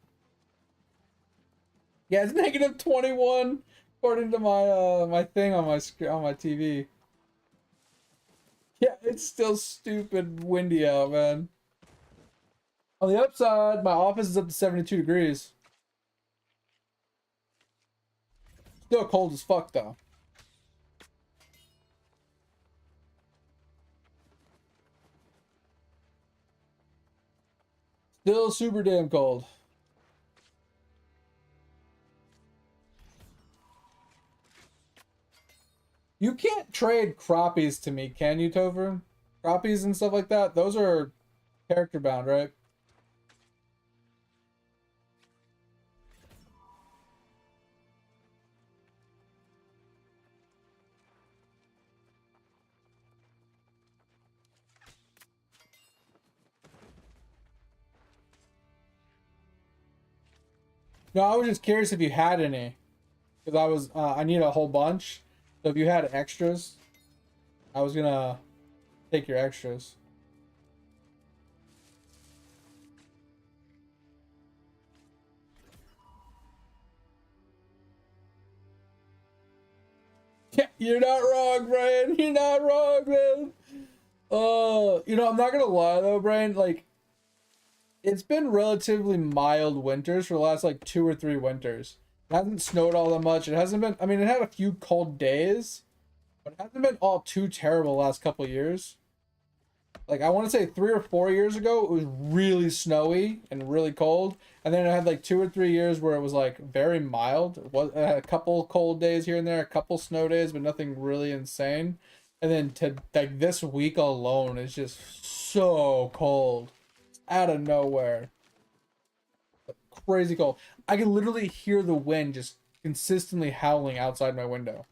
S4: Yeah, it's negative 21 according to my my thing on my TV. Yeah, it's still stupid windy out, man. On the upside, my office is up to 72 degrees. Still cold as fuck though. Still super damn cold. You can't trade crappies to me, can you, Topher? Crappies and stuff like that? Those are character bound, right? No, I was just curious if you had any, because I need a whole bunch. So if you had extras, I was gonna take your extras. Yeah, you're not wrong, Brian. You're not wrong, man. I'm not gonna lie though, Brian. Like, it's been relatively mild winters for the last like 2 or 3 winters. It hasn't snowed all that much. It hasn't been. I mean, it had a few cold days, but it hasn't been all too terrible the last couple years. Like, I want to say 3 or 4 years ago, it was really snowy and really cold, and then it had like 2 or 3 years where it was like very mild. It had a couple cold days here and there, a couple snow days, but nothing really insane. And then to like this week alone is just so cold, out of nowhere, crazy cold. I can literally hear the wind just consistently howling outside my window.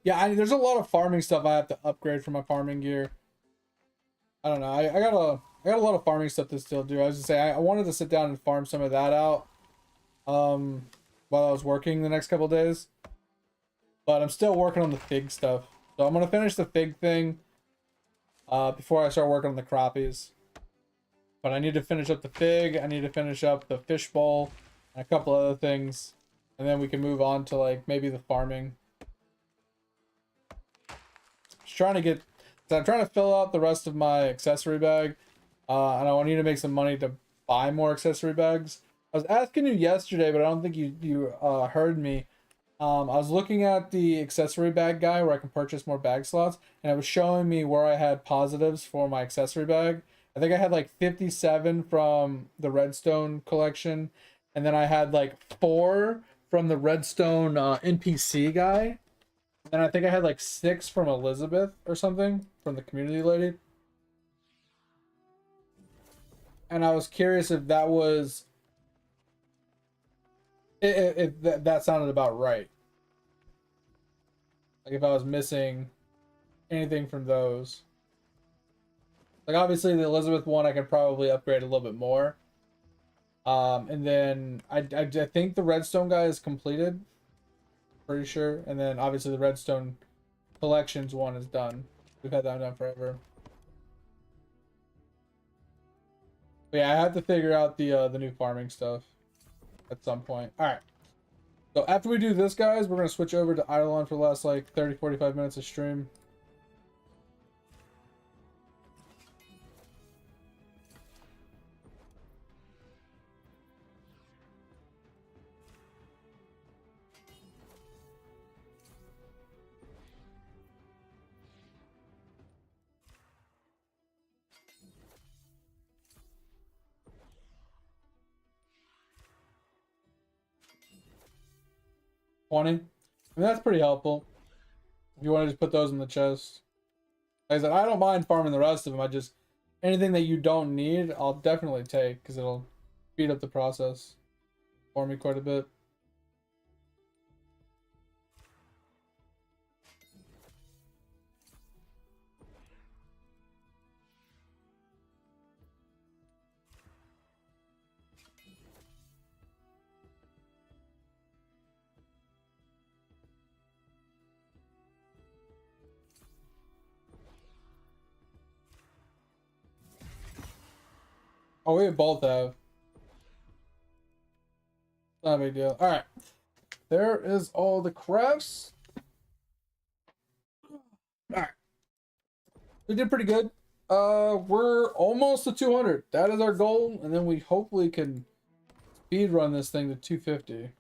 S4: Yeah, there's a lot of farming stuff I have to upgrade for my farming gear. I don't know. I got a lot of farming stuff to still do. I was just say I wanted to sit down and farm some of that out while I was working the next couple of days. But I'm still working on the fig stuff. So I'm gonna finish the fig thing before I start working on the crappies. But I need to finish up the fig, I need to finish up the fish bowl, and a couple other things. And then we can move on to like maybe the farming. Just trying to get so I'm trying to fill out the rest of my accessory bag. And I need to make some money to buy more accessory bags. I was asking you yesterday, but I don't think you heard me. I was looking at the accessory bag guy where I can purchase more bag slots, and it was showing me where I had positives for my accessory bag. I think I had like 57 from the Redstone collection, and then I had like 4 from the Redstone NPC guy. And I think I had like 6 from Elizabeth or something from the community lady. And I was curious if that was if that sounded about right. Like if I was missing anything from those. Like obviously the Elizabeth one I could probably upgrade a little bit more. And then I think the Redstone guy is completed. Pretty sure. And then obviously the Redstone Collections one is done. We've had that done forever. But yeah, I have to figure out the new farming stuff at some point. All right. So after we do this, guys, we're going to switch over to Eidolon for the last like 30-45 minutes of stream. $20. I mean, that's pretty helpful. If you want to just put those in the chest. Like I said, I don't mind farming the rest of them. I just, anything that you don't need, I'll definitely take because it'll speed up the process for me quite a bit. Oh, we both have. Not a big deal. All right. There is all the crafts. All right. We did pretty good. We're almost to 200. That is our goal, and then we hopefully can speed run this thing to 250.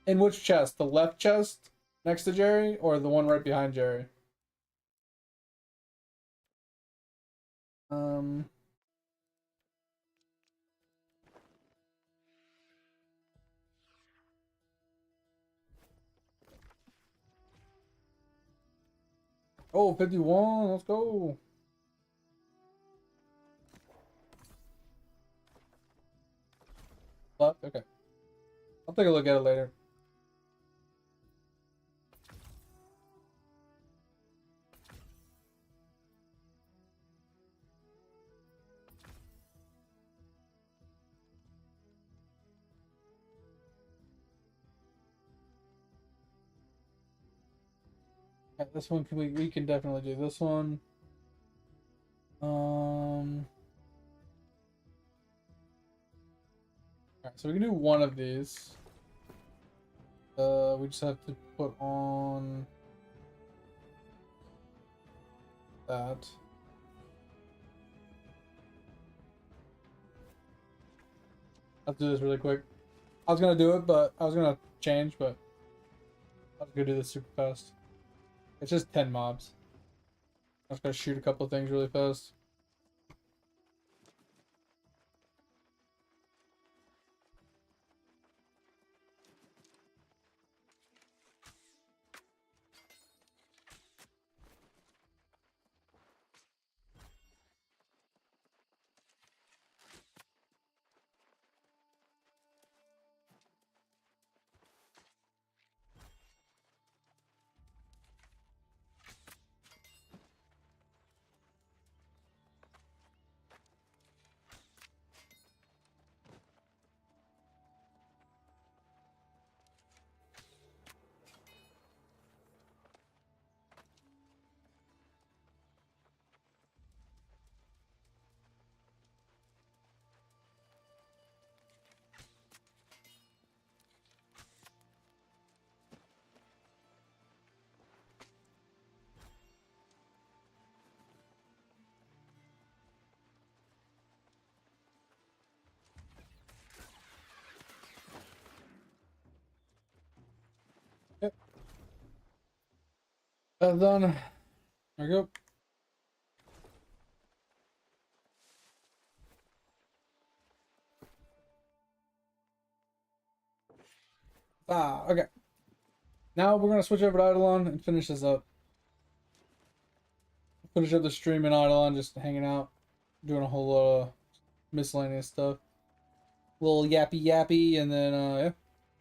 S4: In which chest? The left chest next to Jerry, or the one right behind Jerry? Um. Oh, 51. Let's go. Left. Okay. I'll take a look at it later. Yeah, this one we can definitely do this one. Alright, so we can do one of these. We just have to put on that. I'll do this really quick. I was gonna do it, but I was gonna change, but I was gonna do this super fast. It's just 10 mobs. I'm just gonna shoot a couple of things really fast. Yep. That's done. There we go. Okay. Now we're gonna switch over to Eidolon and finish this up. Finish up the stream in Eidolon, just hanging out, doing a whole lot of miscellaneous stuff. Little yappy yappy, and then yeah,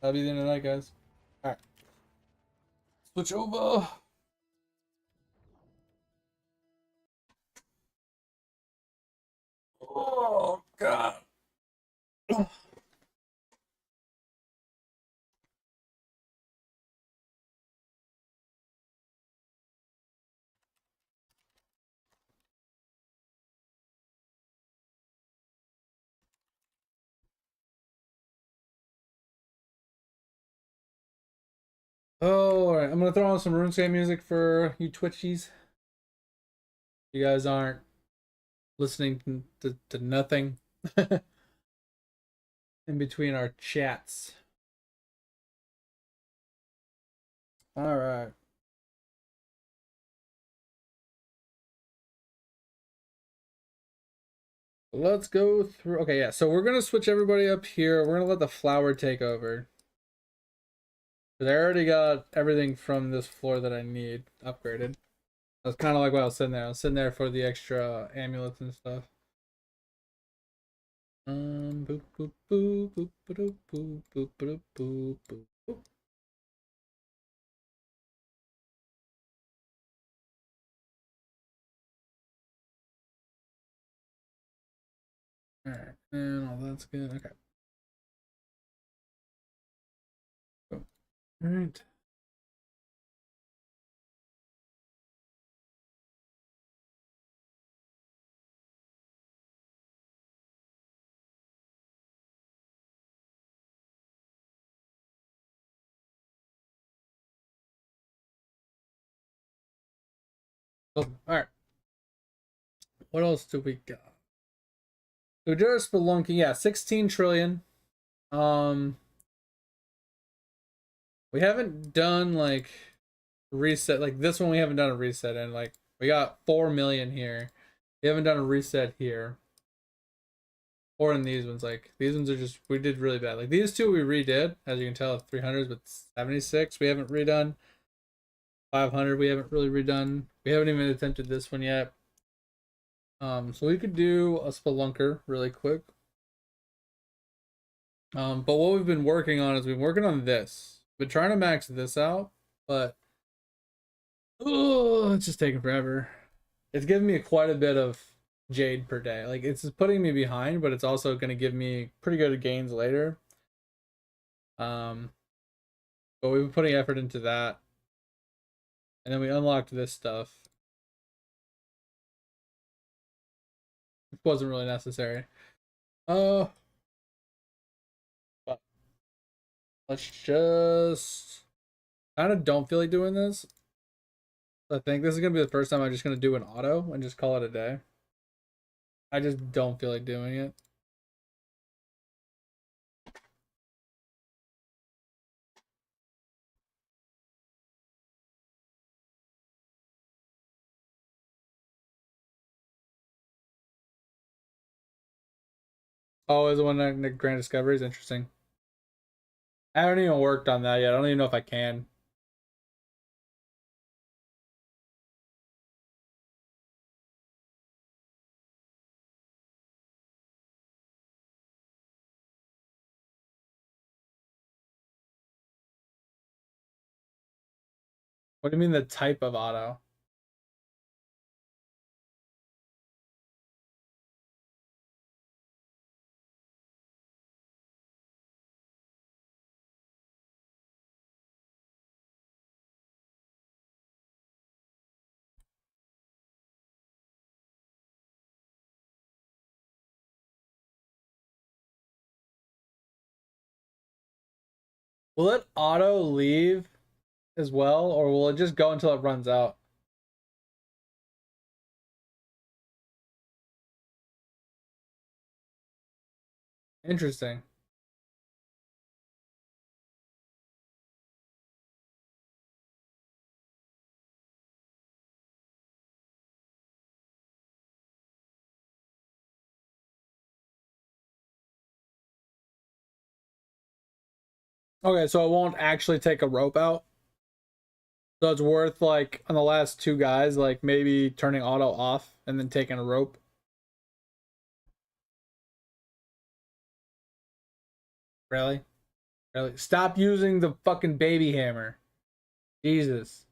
S4: that'll be the end of the night, guys. All right, switch over. Oh God. Oh, all right. I'm gonna throw on some RuneScape music for you Twitchies. You guys aren't listening to nothing in between our chats. All right. Let's go through. Okay, yeah. So we're gonna switch everybody up here. We're gonna let the flower take over. Because I already got everything from this floor that I need upgraded. That's kind of like what I was sitting there. I was sitting there for the extra amulets and stuff. Boop boop boop boop boop boop boop boop boop boop boop. All right, and all that's good. Okay. Cool. All right. Oh, all right. What else do we got? Udara Spelunky, yeah, 16 trillion. We haven't done like reset like this one. We haven't done a reset, and like we got 4 million here. We haven't done a reset here. Or in these ones, like these ones are just we did really bad. Like these two we redid, as you can tell, 300s, but 76 we haven't redone.
S1: 500 we haven't really redone. We haven't even attempted this one yet. So we could do a spelunker really quick. But what we've been working on is we've been working on this. Been trying to max this out, but oh, it's just taking forever. It's giving me quite a bit of jade per day. Like it's putting me behind, but it's also going to give me pretty good gains later. But we've been putting effort into that. And then we unlocked this stuff. It wasn't really necessary. But let's just kind of don't feel like doing this. I think this is gonna be the first time I'm just gonna do an auto and just call it a day. I just don't feel like doing it. Oh, is the one that the Grand Discovery is interesting. I haven't even worked on that yet. I don't even know if I can. What do you mean the type of auto? Will it auto leave as well, or will it just go until it runs out? Interesting. Okay, so it won't actually take a rope out. So it's worth like on the last two guys, like maybe turning auto off and then taking a rope. Really? Really? Stop using the fucking baby hammer. Jesus.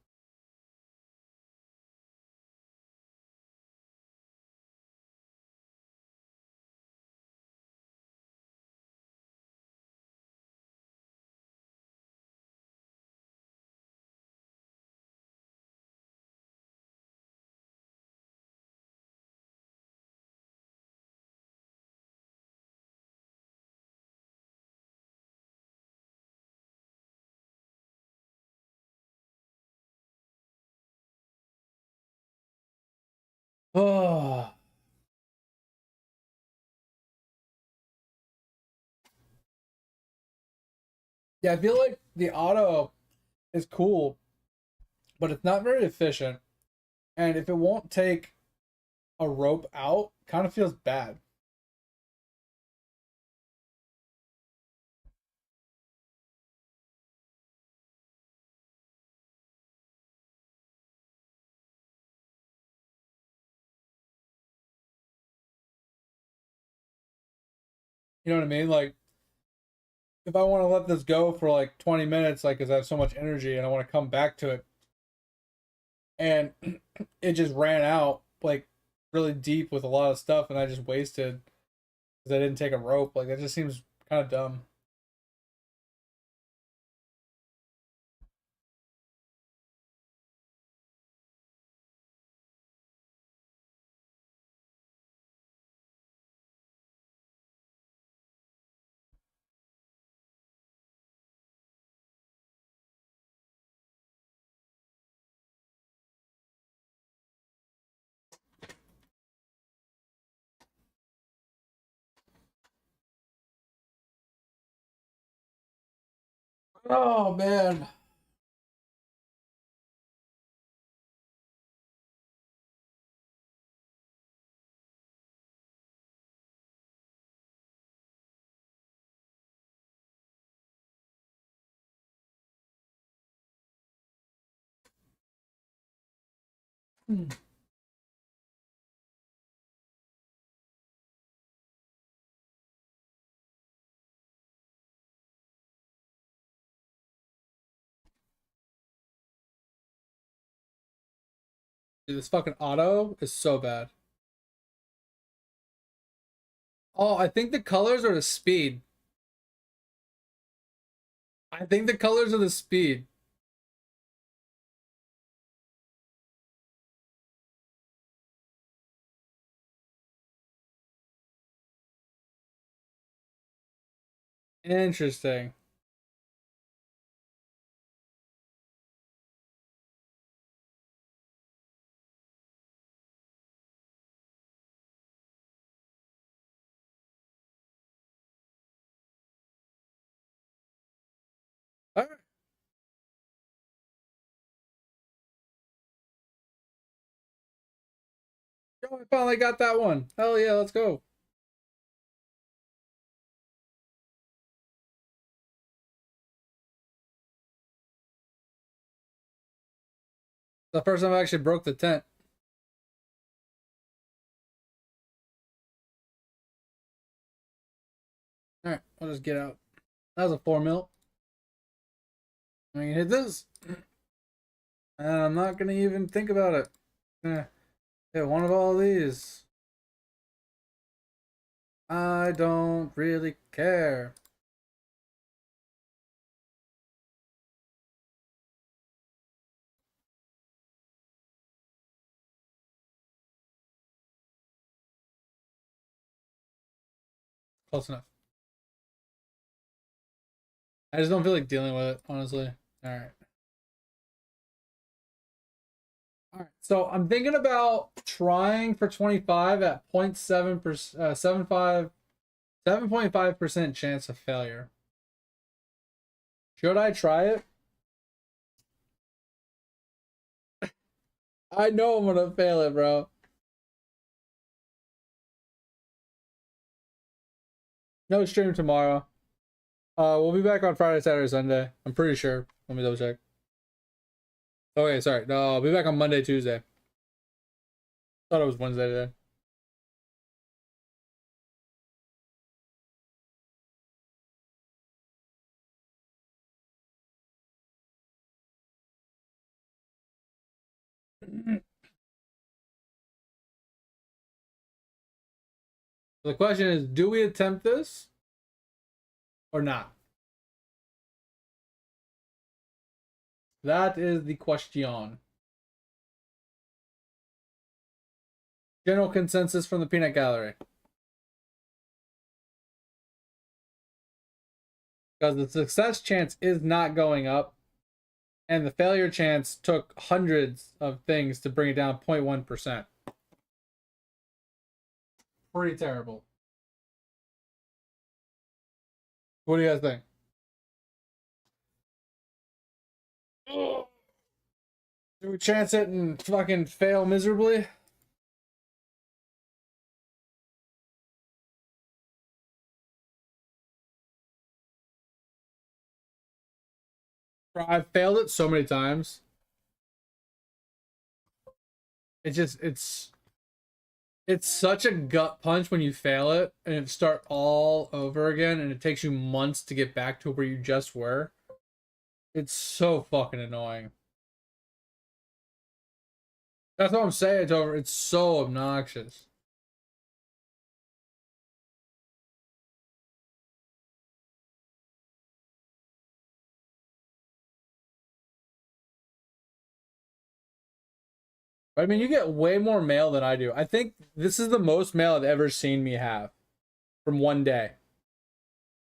S1: Oh. Yeah, I feel like the auto is cool, but it's not very efficient. And if it won't take a rope out, kind of feels bad. You know what I mean? Like, if I want to let this go for like 20 minutes, like, because I have so much energy and I want to come back to it, and it just ran out like really deep with a lot of stuff, and I just wasted because I didn't take a rope. Like, that just seems kind of dumb. Oh man. Dude, this fucking auto is so bad. Oh, I think the colors are the speed. I think the colors are the speed. Interesting. All right. Yo, I finally got that one. Hell yeah, let's go. The first time I actually broke the tent. All right, I'll just get out. That was a 4 mil. I can hit this. And I'm not gonna even think about it. Hit one of all these. I don't really care. Close enough. I just don't feel like dealing with it, honestly. All right. All right. So I'm thinking about trying for 25 at 0.7%, 7.5% chance of failure. Should I try it? I know I'm gonna fail it, bro. No stream tomorrow. We'll be back on Friday, Saturday, Sunday. I'm pretty sure. Let me double check. Okay, sorry. No, I'll be back on Monday, Tuesday. Thought it was Wednesday today. The question is, do we attempt this or not? That is the question. General consensus from the peanut gallery. Because the success chance is not going up, and the failure chance took hundreds of things to bring it down 0.1%. Pretty terrible. What do you guys think? Do we chance it and fucking fail miserably? Bro, I've failed it so many times. It's such a gut punch when you fail it and it start all over again and it takes you months to get back to where you just were. It's so fucking annoying. That's what I'm saying, Tover. It's so obnoxious. I mean, you get way more mail than I do. I think this is the most mail I've ever seen me have from one day.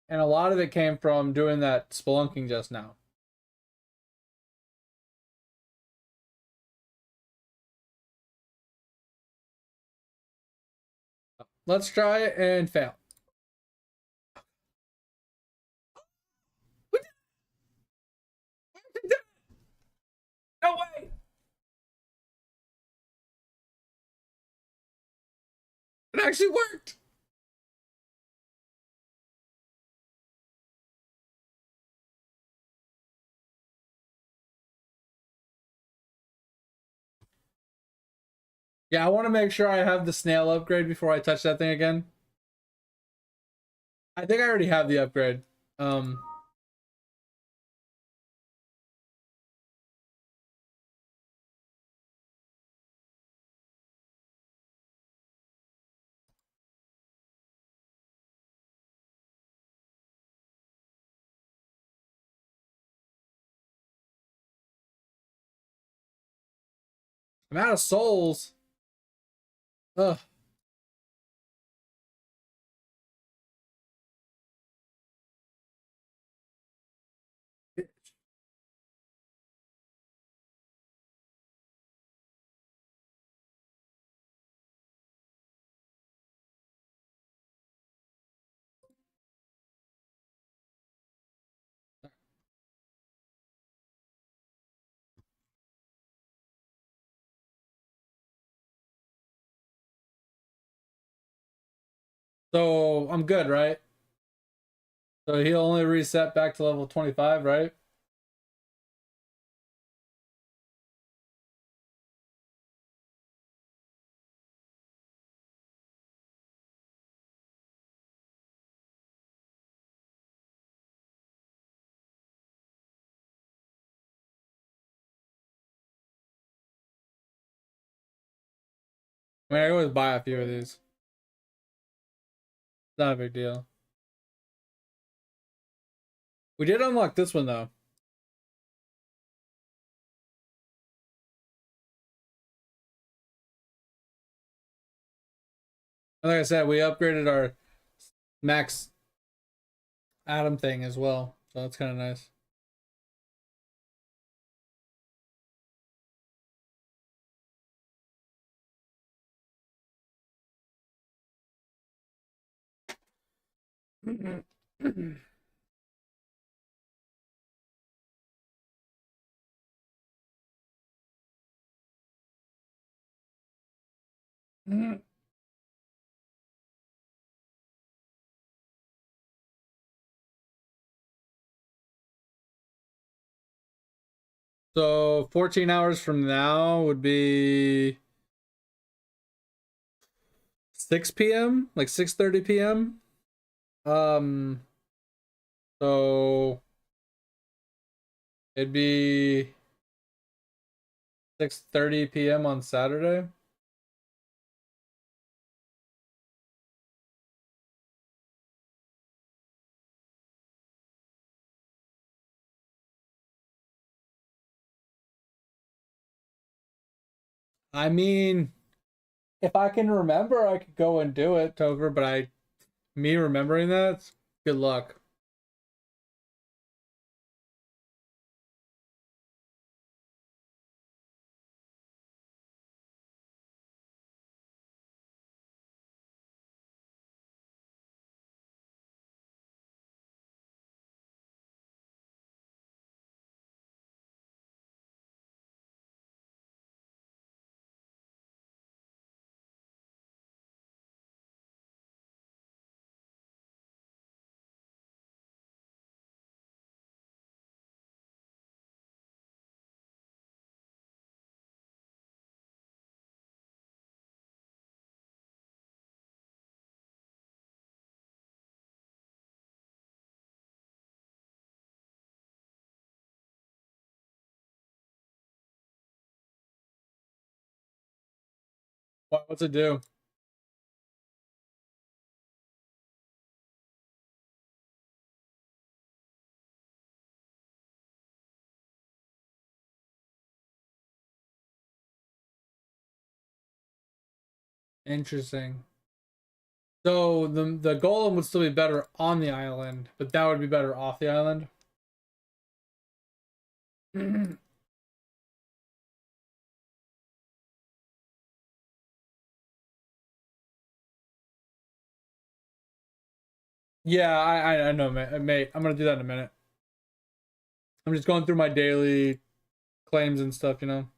S1: And a lot of it came from doing that spelunking just now. Let's try it and fail. No way! It actually worked!
S4: Yeah, I want to make sure I have the snail upgrade before I touch that thing again. I think I already have the upgrade. I'm out of souls. Ugh. So I'm good, right? So he'll only reset back to level 25, right? I mean, I always buy a few of these. Not a big deal. We did unlock this one though. And like I said, we upgraded our max Atom thing as well. So that's kind of nice. So 14 hours from now would be 6 p.m., like 6:30 p.m. Um, so it'd be 6:30 p.m. on Saturday. I mean, if I can remember, I could go and do it, Tover, but me remembering that, good luck. What's it do? Interesting. So the golem would still be better on the island, but that would be better off the island. Yeah, I know, mate. I'm gonna do that in a minute. I'm just going through my daily claims and stuff, you know.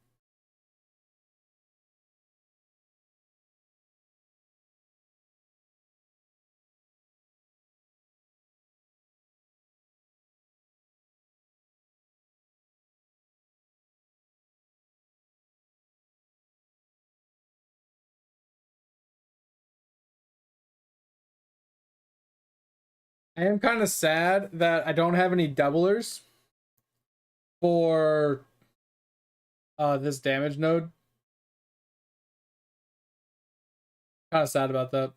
S4: I am kind of sad that I don't have any doublers for this damage node. Kind of sad about that.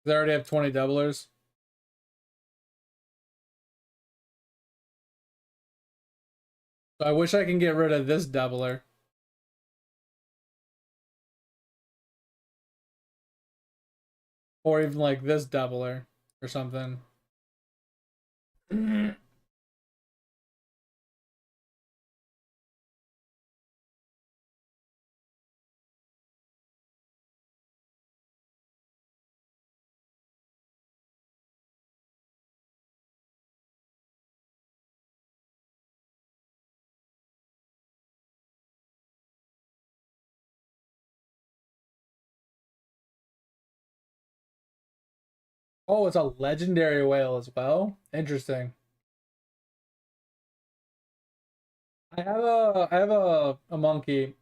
S4: They already have 20 doublers. So I wish I can get rid of this doubler. Or even like this doubler or something. Oh, it's a legendary whale as well. Interesting. I have a monkey.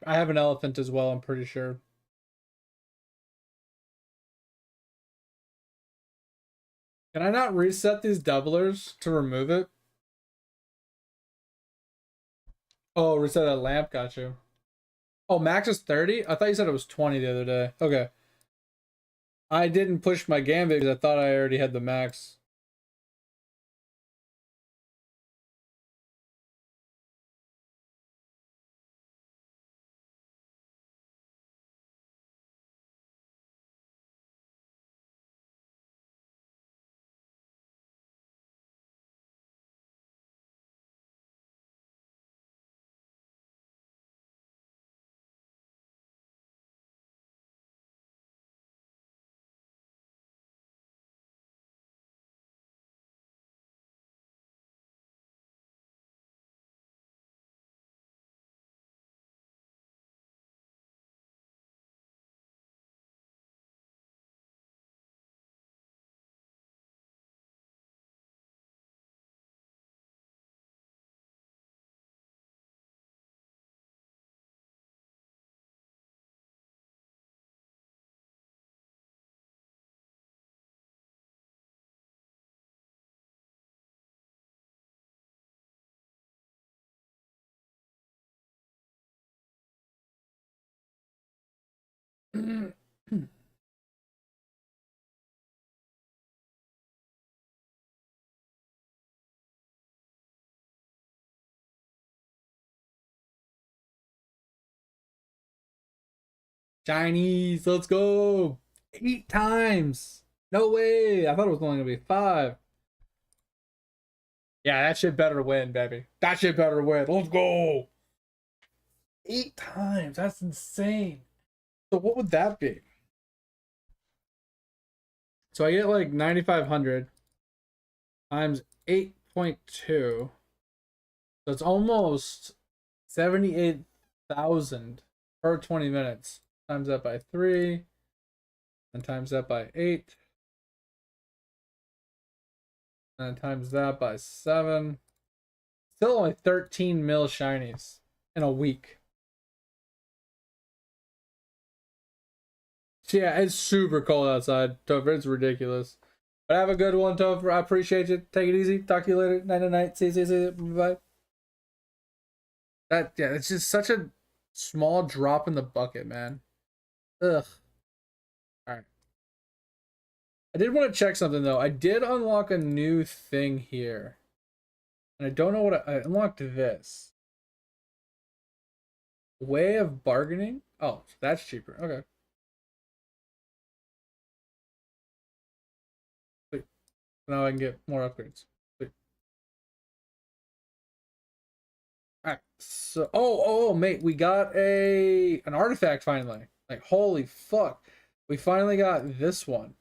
S4: I have an elephant as well, I'm pretty sure. Can I not reset these doublers to remove it? Oh, reset that lamp, got you. Oh, max is 30? I thought you said it was 20 the other day. Okay. I didn't push my gambit because I thought I already had the max. Chinese, let's go. 8 times. No way. I thought it was only gonna be 5. Yeah, that shit better win, baby. That shit better win. Let's go. 8 times. That's insane. So what would that be? So I get like 9,500 times 8.2. So it's almost 78,000 per 20 minutes. Times that by 3. And times that by 8. And times that by 7. Still only 13 mil shinies in a week. So yeah, it's super cold outside, Topher. It's ridiculous. But have a good one, Topher. I appreciate you. Take it easy. Talk to you later. Night to night. See you. Bye. Yeah, it's just such a small drop in the bucket, man. Ugh. Alright. I did want to check something though. I did unlock a new thing here. And I don't know what I unlocked this. Way of bargaining? Oh, that's cheaper. Okay. Sweet. Now I can get more upgrades. Sweet. Alright. So oh mate, we got an artifact finally. Like holy fuck. We finally got this one.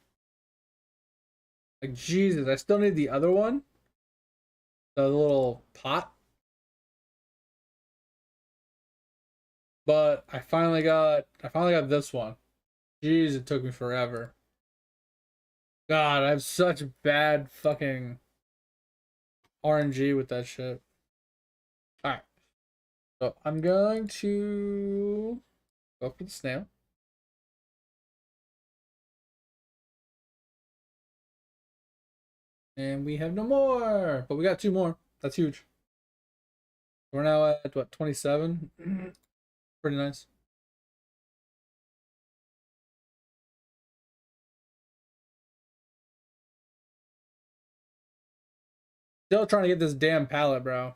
S4: Like Jesus, I still need the other one. The little pot. But I finally got this one. Jeez, it took me forever. God, I have such bad fucking RNG with that shit. Alright. So I'm going to Go for the snail. And we have no more, but we got 2 more. That's huge. We're now at what, 27? Pretty nice. Still trying to get this damn pallet, bro.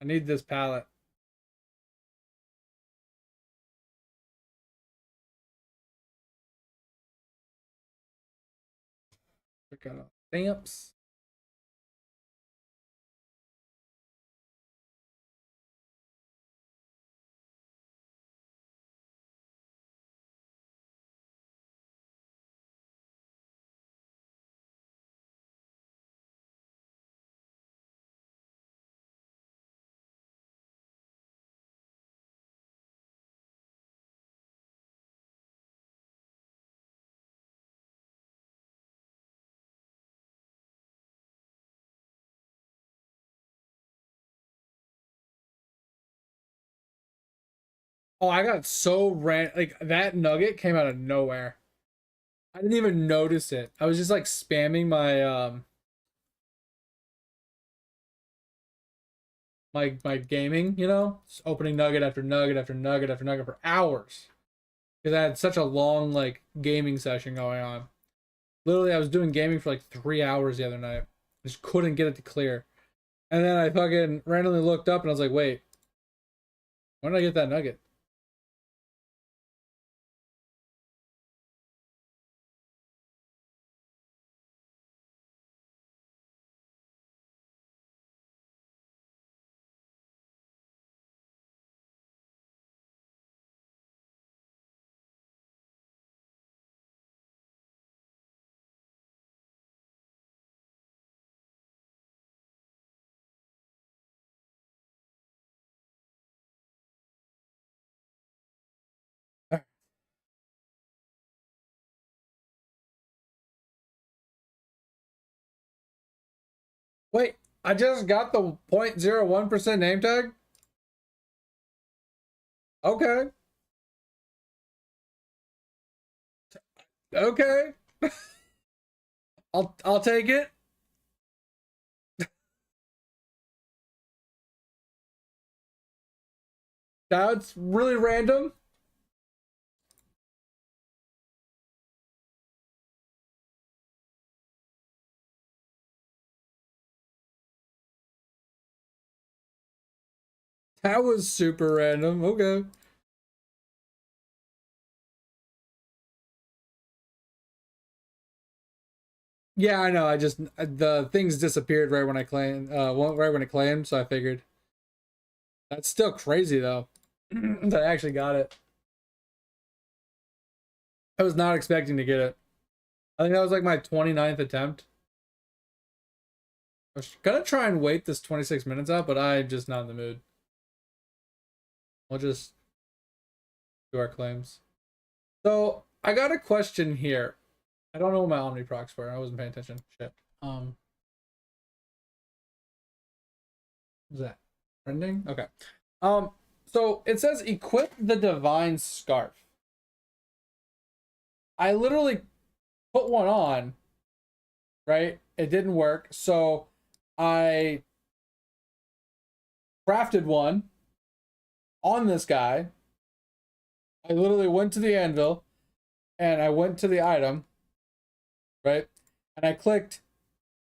S4: I need this pallet. Check out stamps. Oh, I got so like that nugget came out of nowhere. I didn't even notice it. I was just like spamming my gaming, you know, just opening nugget after nugget after nugget after nugget for hours. Because I had such a long like gaming session going on. Literally, I was doing gaming for like 3 hours the other night. I just couldn't get it to clear. And then I fucking randomly looked up and I was like, wait, when did I get that nugget? Wait, I just got the 0.01% name tag? Okay. Okay. I'll take it. That's really random. That was super random. Okay. Yeah, I know. I just the things disappeared right when I claimed right when it claimed, so I figured. That's still crazy though. That I actually got it. I was not expecting to get it. I think that was like my 29th attempt. I was gonna try and wait this 26 minutes out, but I'm just not in the mood. We'll just do our claims. So I got a question here. I don't know what my omniprocs were. I wasn't paying attention. Shit. Is that trending? Okay. So it says equip the divine scarf. I literally put one on, right? It didn't work. So I crafted one on this guy. I literally went to the anvil and I went to the item, right? And I clicked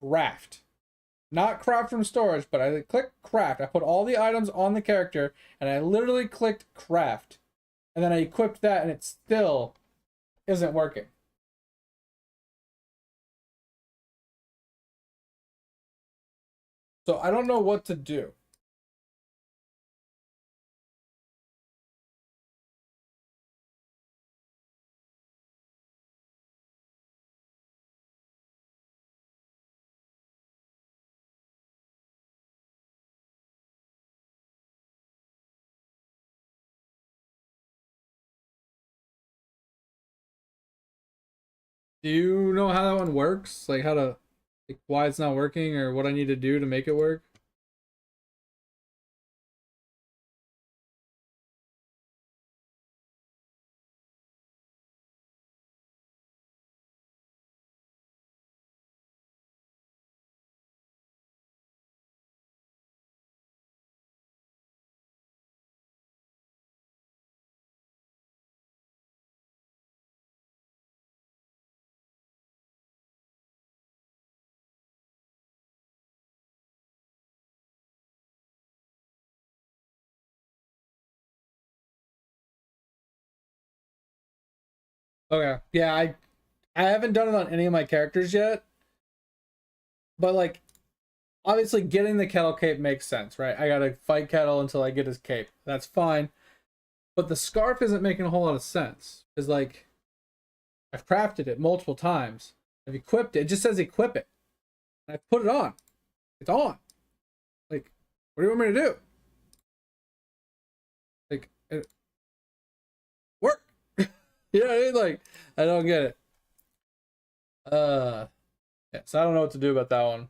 S4: craft. Not craft from storage, but I clicked craft. I put all the items on the character and I literally clicked craft. And then I equipped that and it still isn't working. So I don't know what to do. Do you know how that one works? Like how to, like why it's not working or what I need to do to make it work? Okay. Yeah, I haven't done it on any of my characters yet. But like obviously getting the kettle cape makes sense, right? I gotta fight Kettle until I get his cape. That's fine. But the scarf isn't making a whole lot of sense. Because like I've crafted it multiple times. I've equipped it. It just says equip it. And I've put it on. It's on. Like, what do you want me to do? Like, work. You know what I mean? Like, I don't get it. Yeah, so I don't know what to do about that one.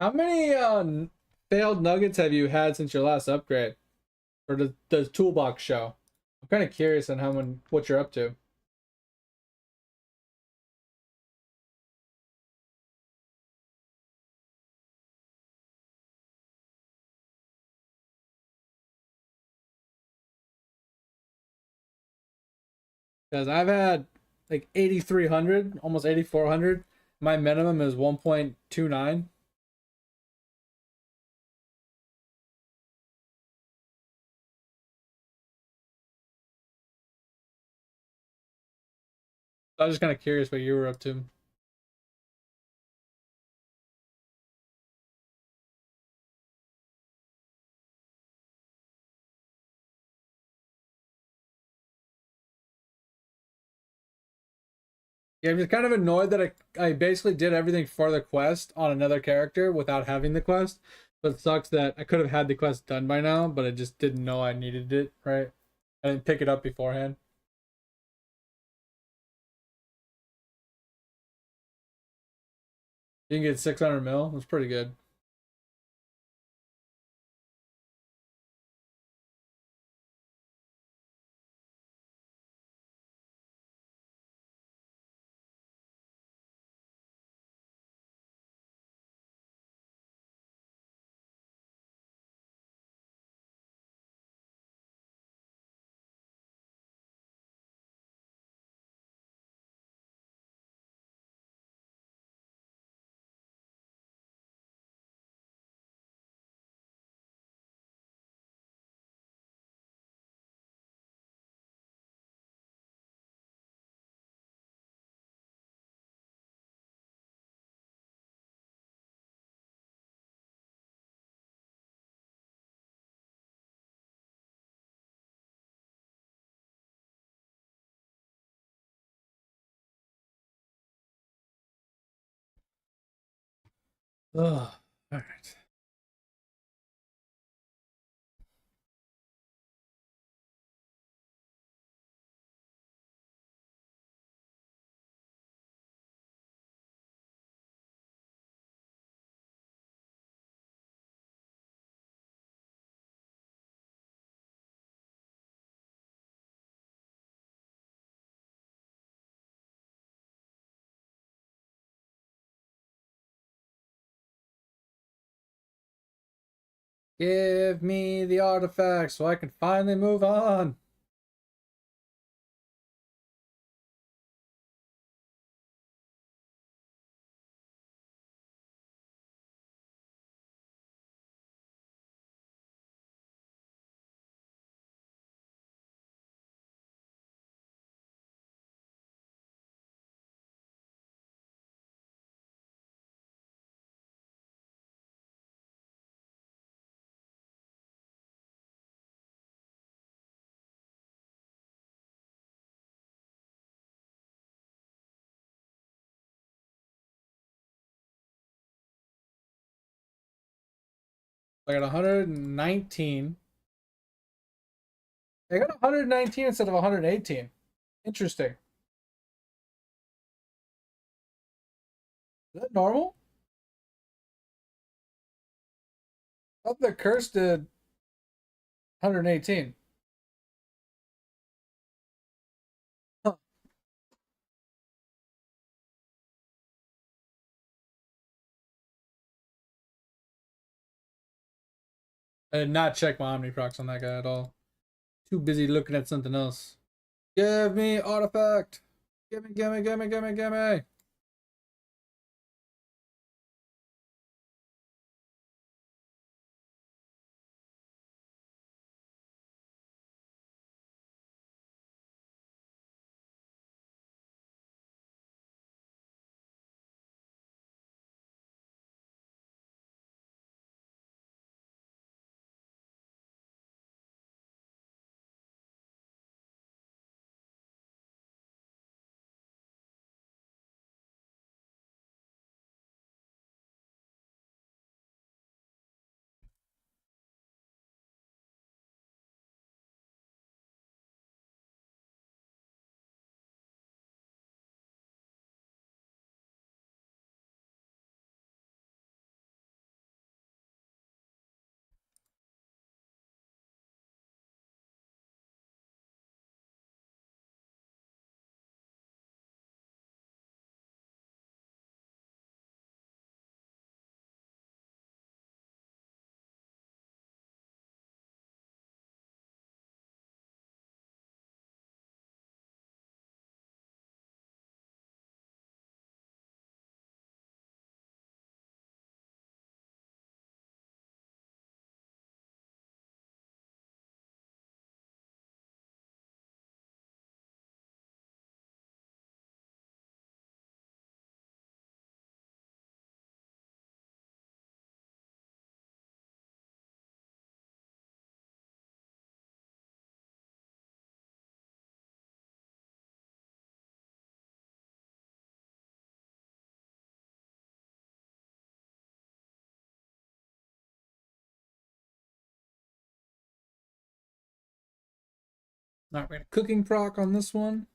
S4: How many failed nuggets have you had since your last upgrade? Or does Toolbox show? I'm kind of curious on what you're up to. Because I've had like 8,300, almost 8,400. My minimum is 1.29. I was just kind of curious what you were up to. Yeah, I'm just kind of annoyed that I basically did everything for the quest on another character without having the quest. But it sucks that I could have had the quest done by now, but I just didn't know I needed it, right? I didn't pick it up beforehand. You can get 600 mil. That's pretty good. Ugh. All right. Give me the artifact so I can finally move on. I got 119. I got 119 instead of 118. Interesting. Is that normal? I thought the curse did 118. Huh. I did not check my Omniprocs on that guy at all. Too busy looking at something else. Give me artifact. Gimme, gimme, gimme, gimme, gimme. Alright, we got a cooking proc on this one.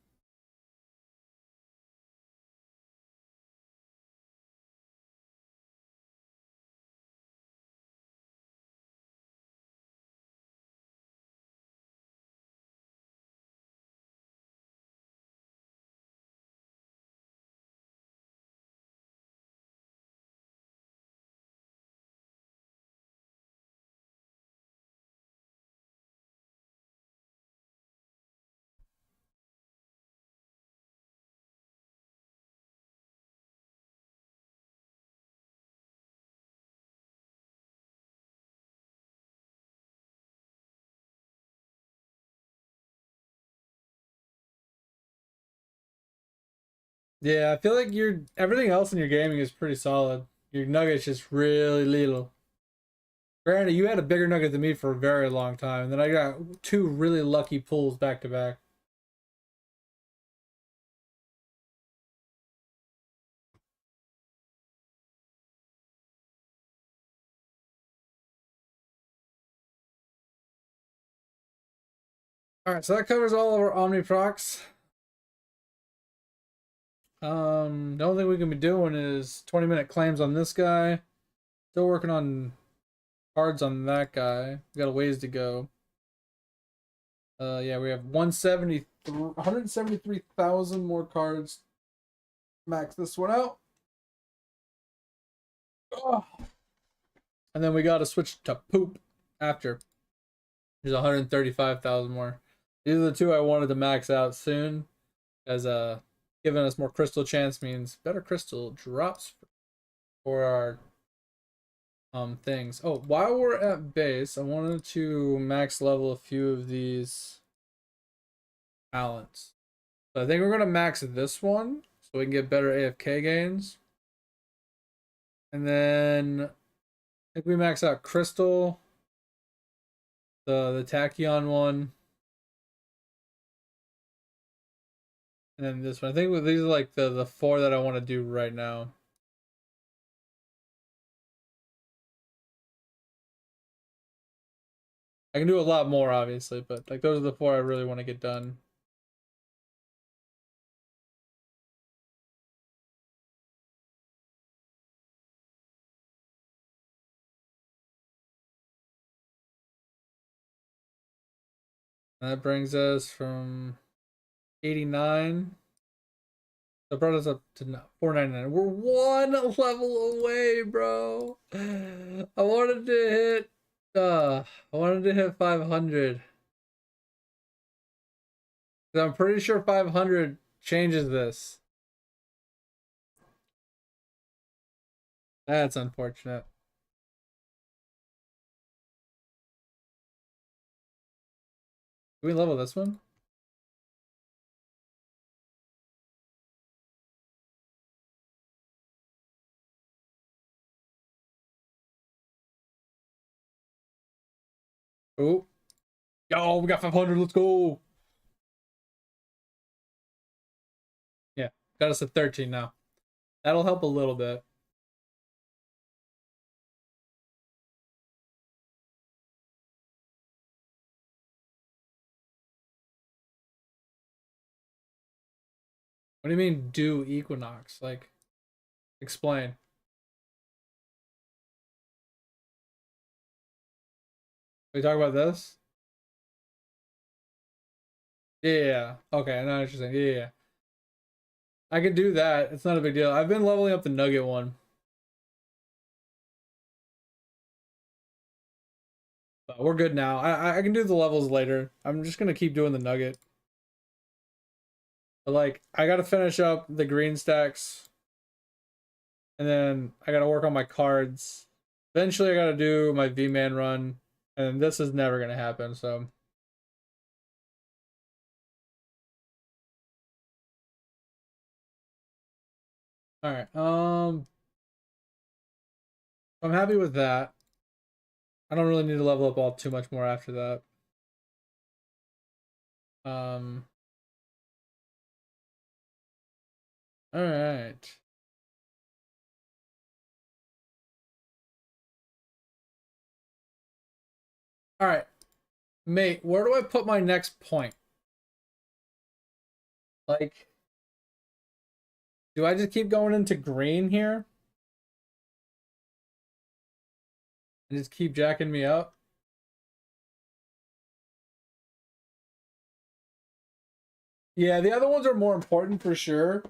S4: Yeah, I feel like everything else in your gaming is pretty solid. Your nugget's just really little. Granted, you had a bigger nugget than me for a very long time, and then I got two really lucky pulls back to back. Alright, so that covers all of our Omniprocs. The only thing we can be doing is 20-minute claims on this guy. Still working on cards on that guy. We got a ways to go. Yeah, we have 173,000 more cards. Max this one out. Oh. And then we got to switch to poop after. There's 135,000 more. These are the two I wanted to max out soon, as giving us more crystal chance means better crystal drops for our things. Oh, while we're at base, I wanted to max level a few of these talents. So I think we're gonna max this one so we can get better AFK gains. And then I think we max out crystal, the tachyon one. And then this one. I think these are like the four that I want to do right now. I can do a lot more, obviously, but like those are the four I really want to get done. That brings us from 89. That brought us up to 499. We're one level away, bro. I wanted to hit
S1: I wanted to hit 500. I'm pretty sure 500 changes this. That's unfortunate. Can we level this one? Oh. Yo, we got 500. Let's go. Yeah, got us at 13 now. That'll help a little bit. What do you mean do Equinox? Like, explain. We talk about this? Yeah. Okay, I know what you're saying. Yeah. I could do that. It's not a big deal. I've been leveling up the Nugget one. But we're good now. I can do the levels later. I'm just gonna keep doing the Nugget. But like, I gotta finish up the green stacks. And then I gotta work on my cards. Eventually I gotta do my V-Man run. And this is never gonna happen, so. Alright, I'm happy with that. I don't really need to level up all too much more after that. Alright. Alright. Mate, where do I put my next point? Like, do I just keep going into green here? And just keep jacking me up? Yeah, the other ones are more important for sure.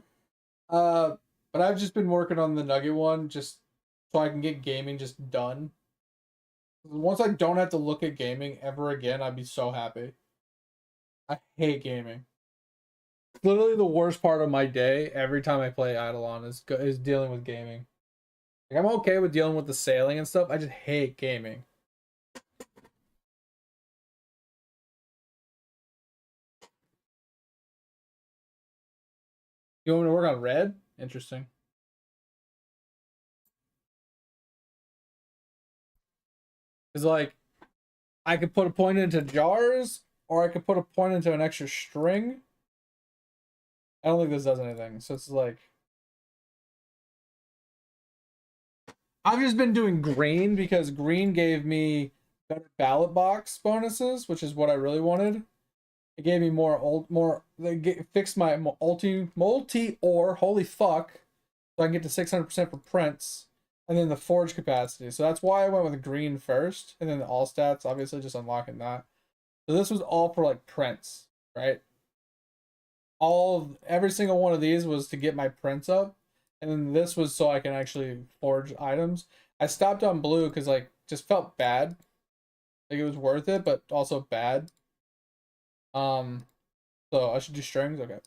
S1: But I've just been working on the Nugget one just so I can get gaming just done. Once I don't have to look at gaming ever again, I'd be so happy. I hate gaming. It's literally the worst part of my day every time I play Eidolon is dealing with gaming. Like, I'm okay with dealing with the sailing and stuff. I just hate gaming. You want me to work on red? Interesting. It's like I could put a point into jars, or I could put a point into an extra string. I don't think this does anything. So it's like I've just been doing green because green gave me better ballot box bonuses, which is what I really wanted. It gave me they fixed my multi ore. Holy fuck! So I can get to 600% for Prince, and then the forge capacity. So that's why I went with green first, and then the all stats, obviously just unlocking that. So this was all for like Prince, right? Every single one of these was to get my Prince up, and then this was so I can actually forge items. I stopped on blue because like just felt bad. Like it was worth it, but also bad. So I should do strings, okay.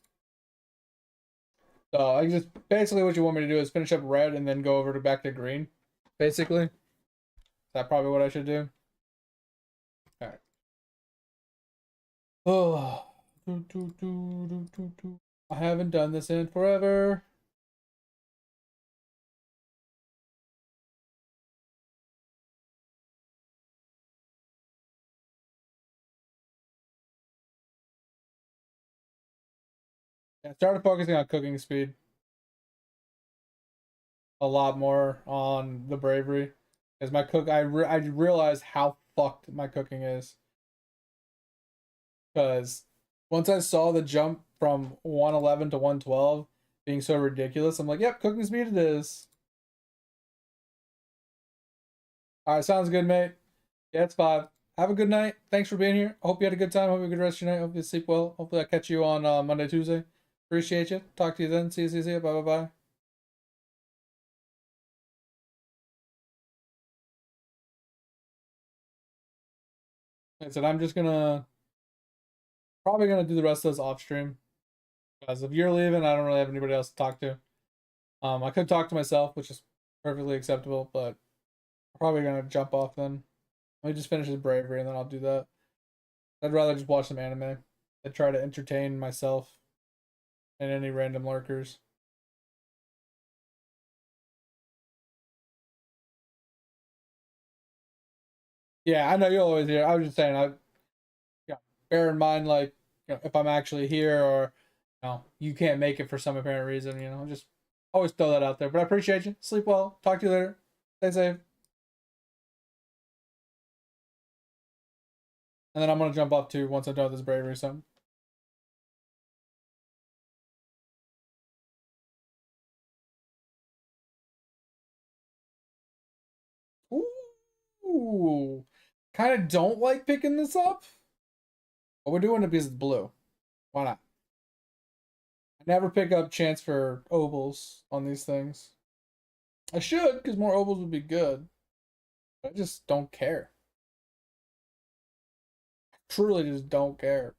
S1: So I just basically what you want me to do is finish up red and then go over to back to green. Basically. Is that probably what I should do? Alright. Oh, I haven't done this in forever. I started focusing on cooking speed a lot more on the bravery, because my cook I realized how fucked my cooking is, because once I saw the jump from 111 to 112 being so ridiculous, I'm like, yep, cooking speed it is. All right, sounds good, mate. Yeah, it's 5. Have a good night. Thanks for being here. I hope you had a good time. Hope you had a good rest of your night. Hope you sleep well. Hopefully I catch you on Monday, Tuesday. Appreciate you. Talk to you then. See you, see you, see you. Bye, bye, bye.
S4: I said I'm just gonna probably gonna do the rest of this off stream. Because if you're leaving, I don't really have anybody else to talk to. I could talk to myself, which is perfectly acceptable, but I'm probably gonna jump off then. Let me just finish this bravery and then I'll do that. I'd rather just watch some anime than try to entertain myself and any random lurkers. Yeah, I know you'll always hear. I was just saying, yeah, bear in mind, like, if I'm actually here or, you can't make it for some apparent reason, just always throw that out there. But I appreciate you. Sleep well. Talk to you later. Stay safe. And then I'm gonna jump off too once I'm done with this bravery. So. Ooh, kind of don't like picking this up, but we're doing it because it's blue. Why not? I never pick up chance for ovals on these things. I should, because more ovals would be good. But I just don't care. I truly just don't care.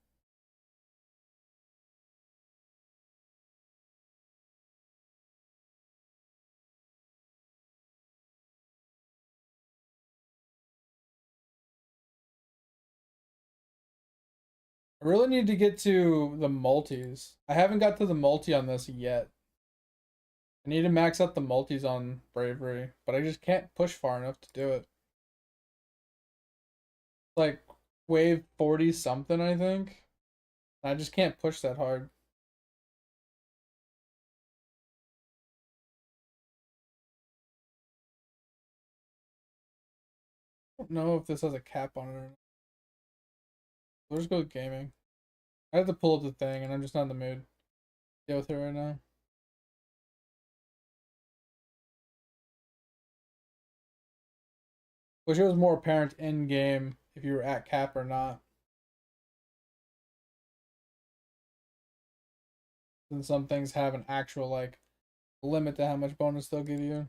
S4: I really need to get to the multis. I haven't got to the multi on this yet. I need to max out the multis on bravery, but I just can't push far enough to do it. Like wave 40 something, I think. I just can't push that hard. I don't know if this has a cap on it or not. We'll just go with gaming. I have to pull up the thing and I'm just not in the mood to deal with it right now. Wish it was more apparent in game if you were at cap or not. And some things have an actual like limit to how much bonus they'll give you.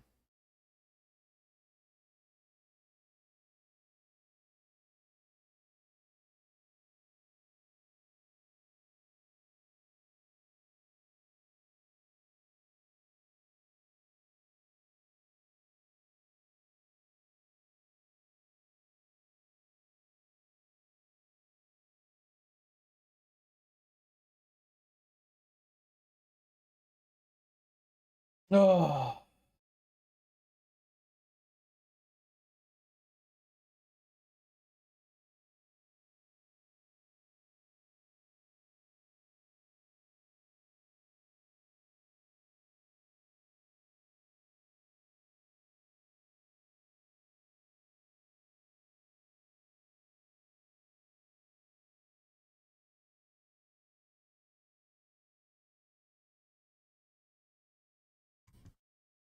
S4: Oh.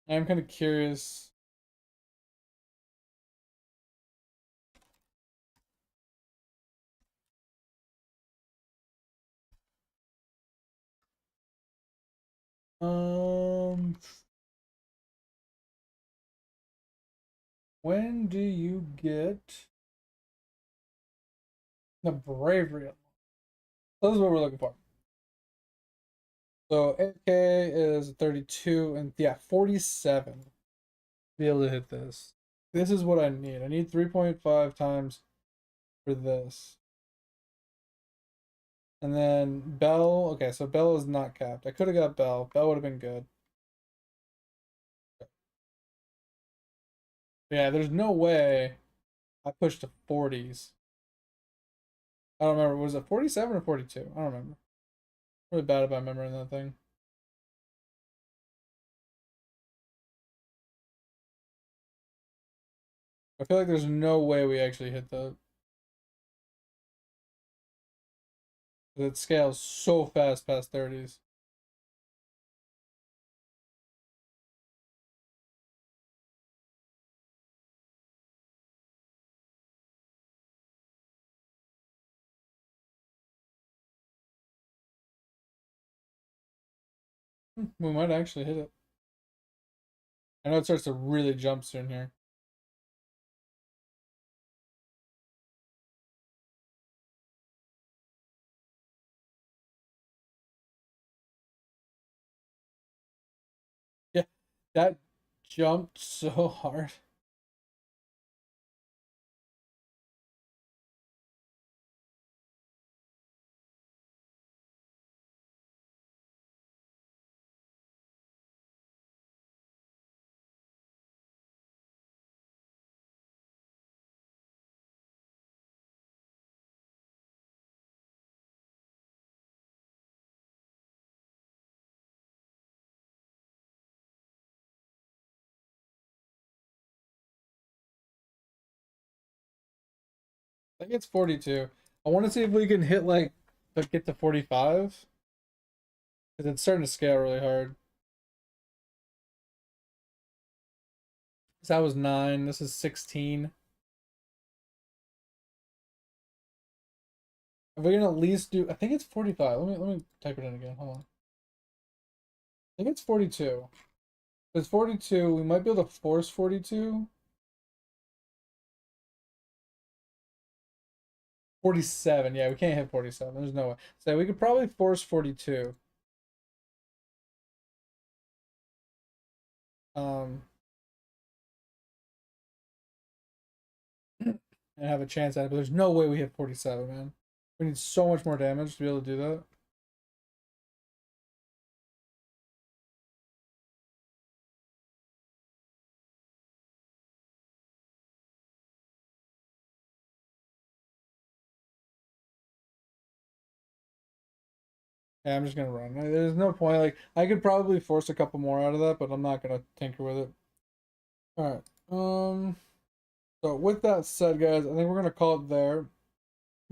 S4: I'm kind of curious. Um, when do you get the bravery? This is what we're looking for. So 8K is 32 and yeah, 47 to be able to hit this. This is what I need. I need 3.5 times for this. And then Bell, okay, so Bell is not capped. I could have got Bell. Bell would have been good. Yeah, there's no way I pushed to 40s. I don't remember. Was it 47 or 42? I don't remember. Really bad about remembering that thing. I feel like there's no way we actually hit that. It scales so fast past 30s. We might actually hit it. I know it starts to really jump soon here. That jumped so hard. I think it's 42. I want to see if we can hit like get to 45 because it's starting to scale really hard. So that was 9. This is 16. If we can at least do, I think it's 45. Let me type it in again. Hold on. I think it's 42. If it's 42, we might be able to force 42. 47. Yeah, we can't hit 47. There's no way. So we could probably force 42. Um, and have a chance at it, but there's no way we hit 47, man. We need so much more damage to be able to do that. Yeah, I'm just gonna run. There's no point. Like, I could probably force a couple more out of that, but I'm not gonna tinker with it. All right. So with that said, guys, I think we're gonna call it there. I'm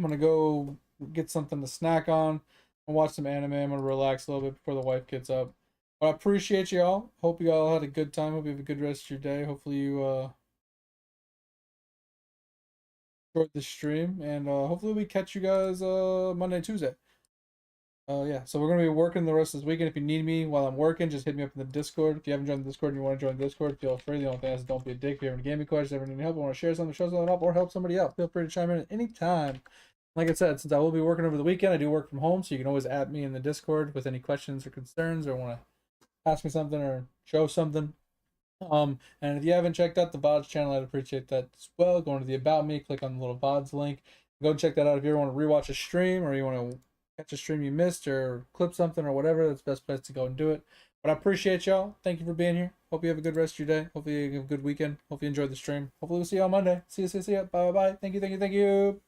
S4: gonna go get something to snack on and watch some anime. I'm gonna relax a little bit before the wife gets up. But I appreciate y'all. Hope you all had a good time. Hope you have a good rest of your day. Hopefully you enjoyed the stream, and hopefully we catch you guys Monday, Tuesday. Yeah, so we're gonna be working the rest of this weekend. If you need me while I'm working, just hit me up in the Discord. If you haven't joined the Discord and you want to join the Discord, feel free. The only thing is, don't be a dick. If you have any gaming questions, ever need any help, or want to share something, show something up, or help somebody out, feel free to chime in at any time. Like I said, since I will be working over the weekend, I do work from home, so you can always add me in the Discord with any questions or concerns, or want to ask me something or show something. And if you haven't checked out the VODs channel, I'd appreciate that as well. Go into the About Me, click on the little VODs link. Go check that out if you ever want to rewatch a stream or you want to catch a stream you missed or clip something or whatever. That's the best place to go and do it. But I appreciate y'all. Thank you for being here. Hope you have a good rest of your day. Hopefully you have a good weekend. Hope you enjoyed the stream. Hopefully we'll see you on Monday. See you. Bye bye. Thank you.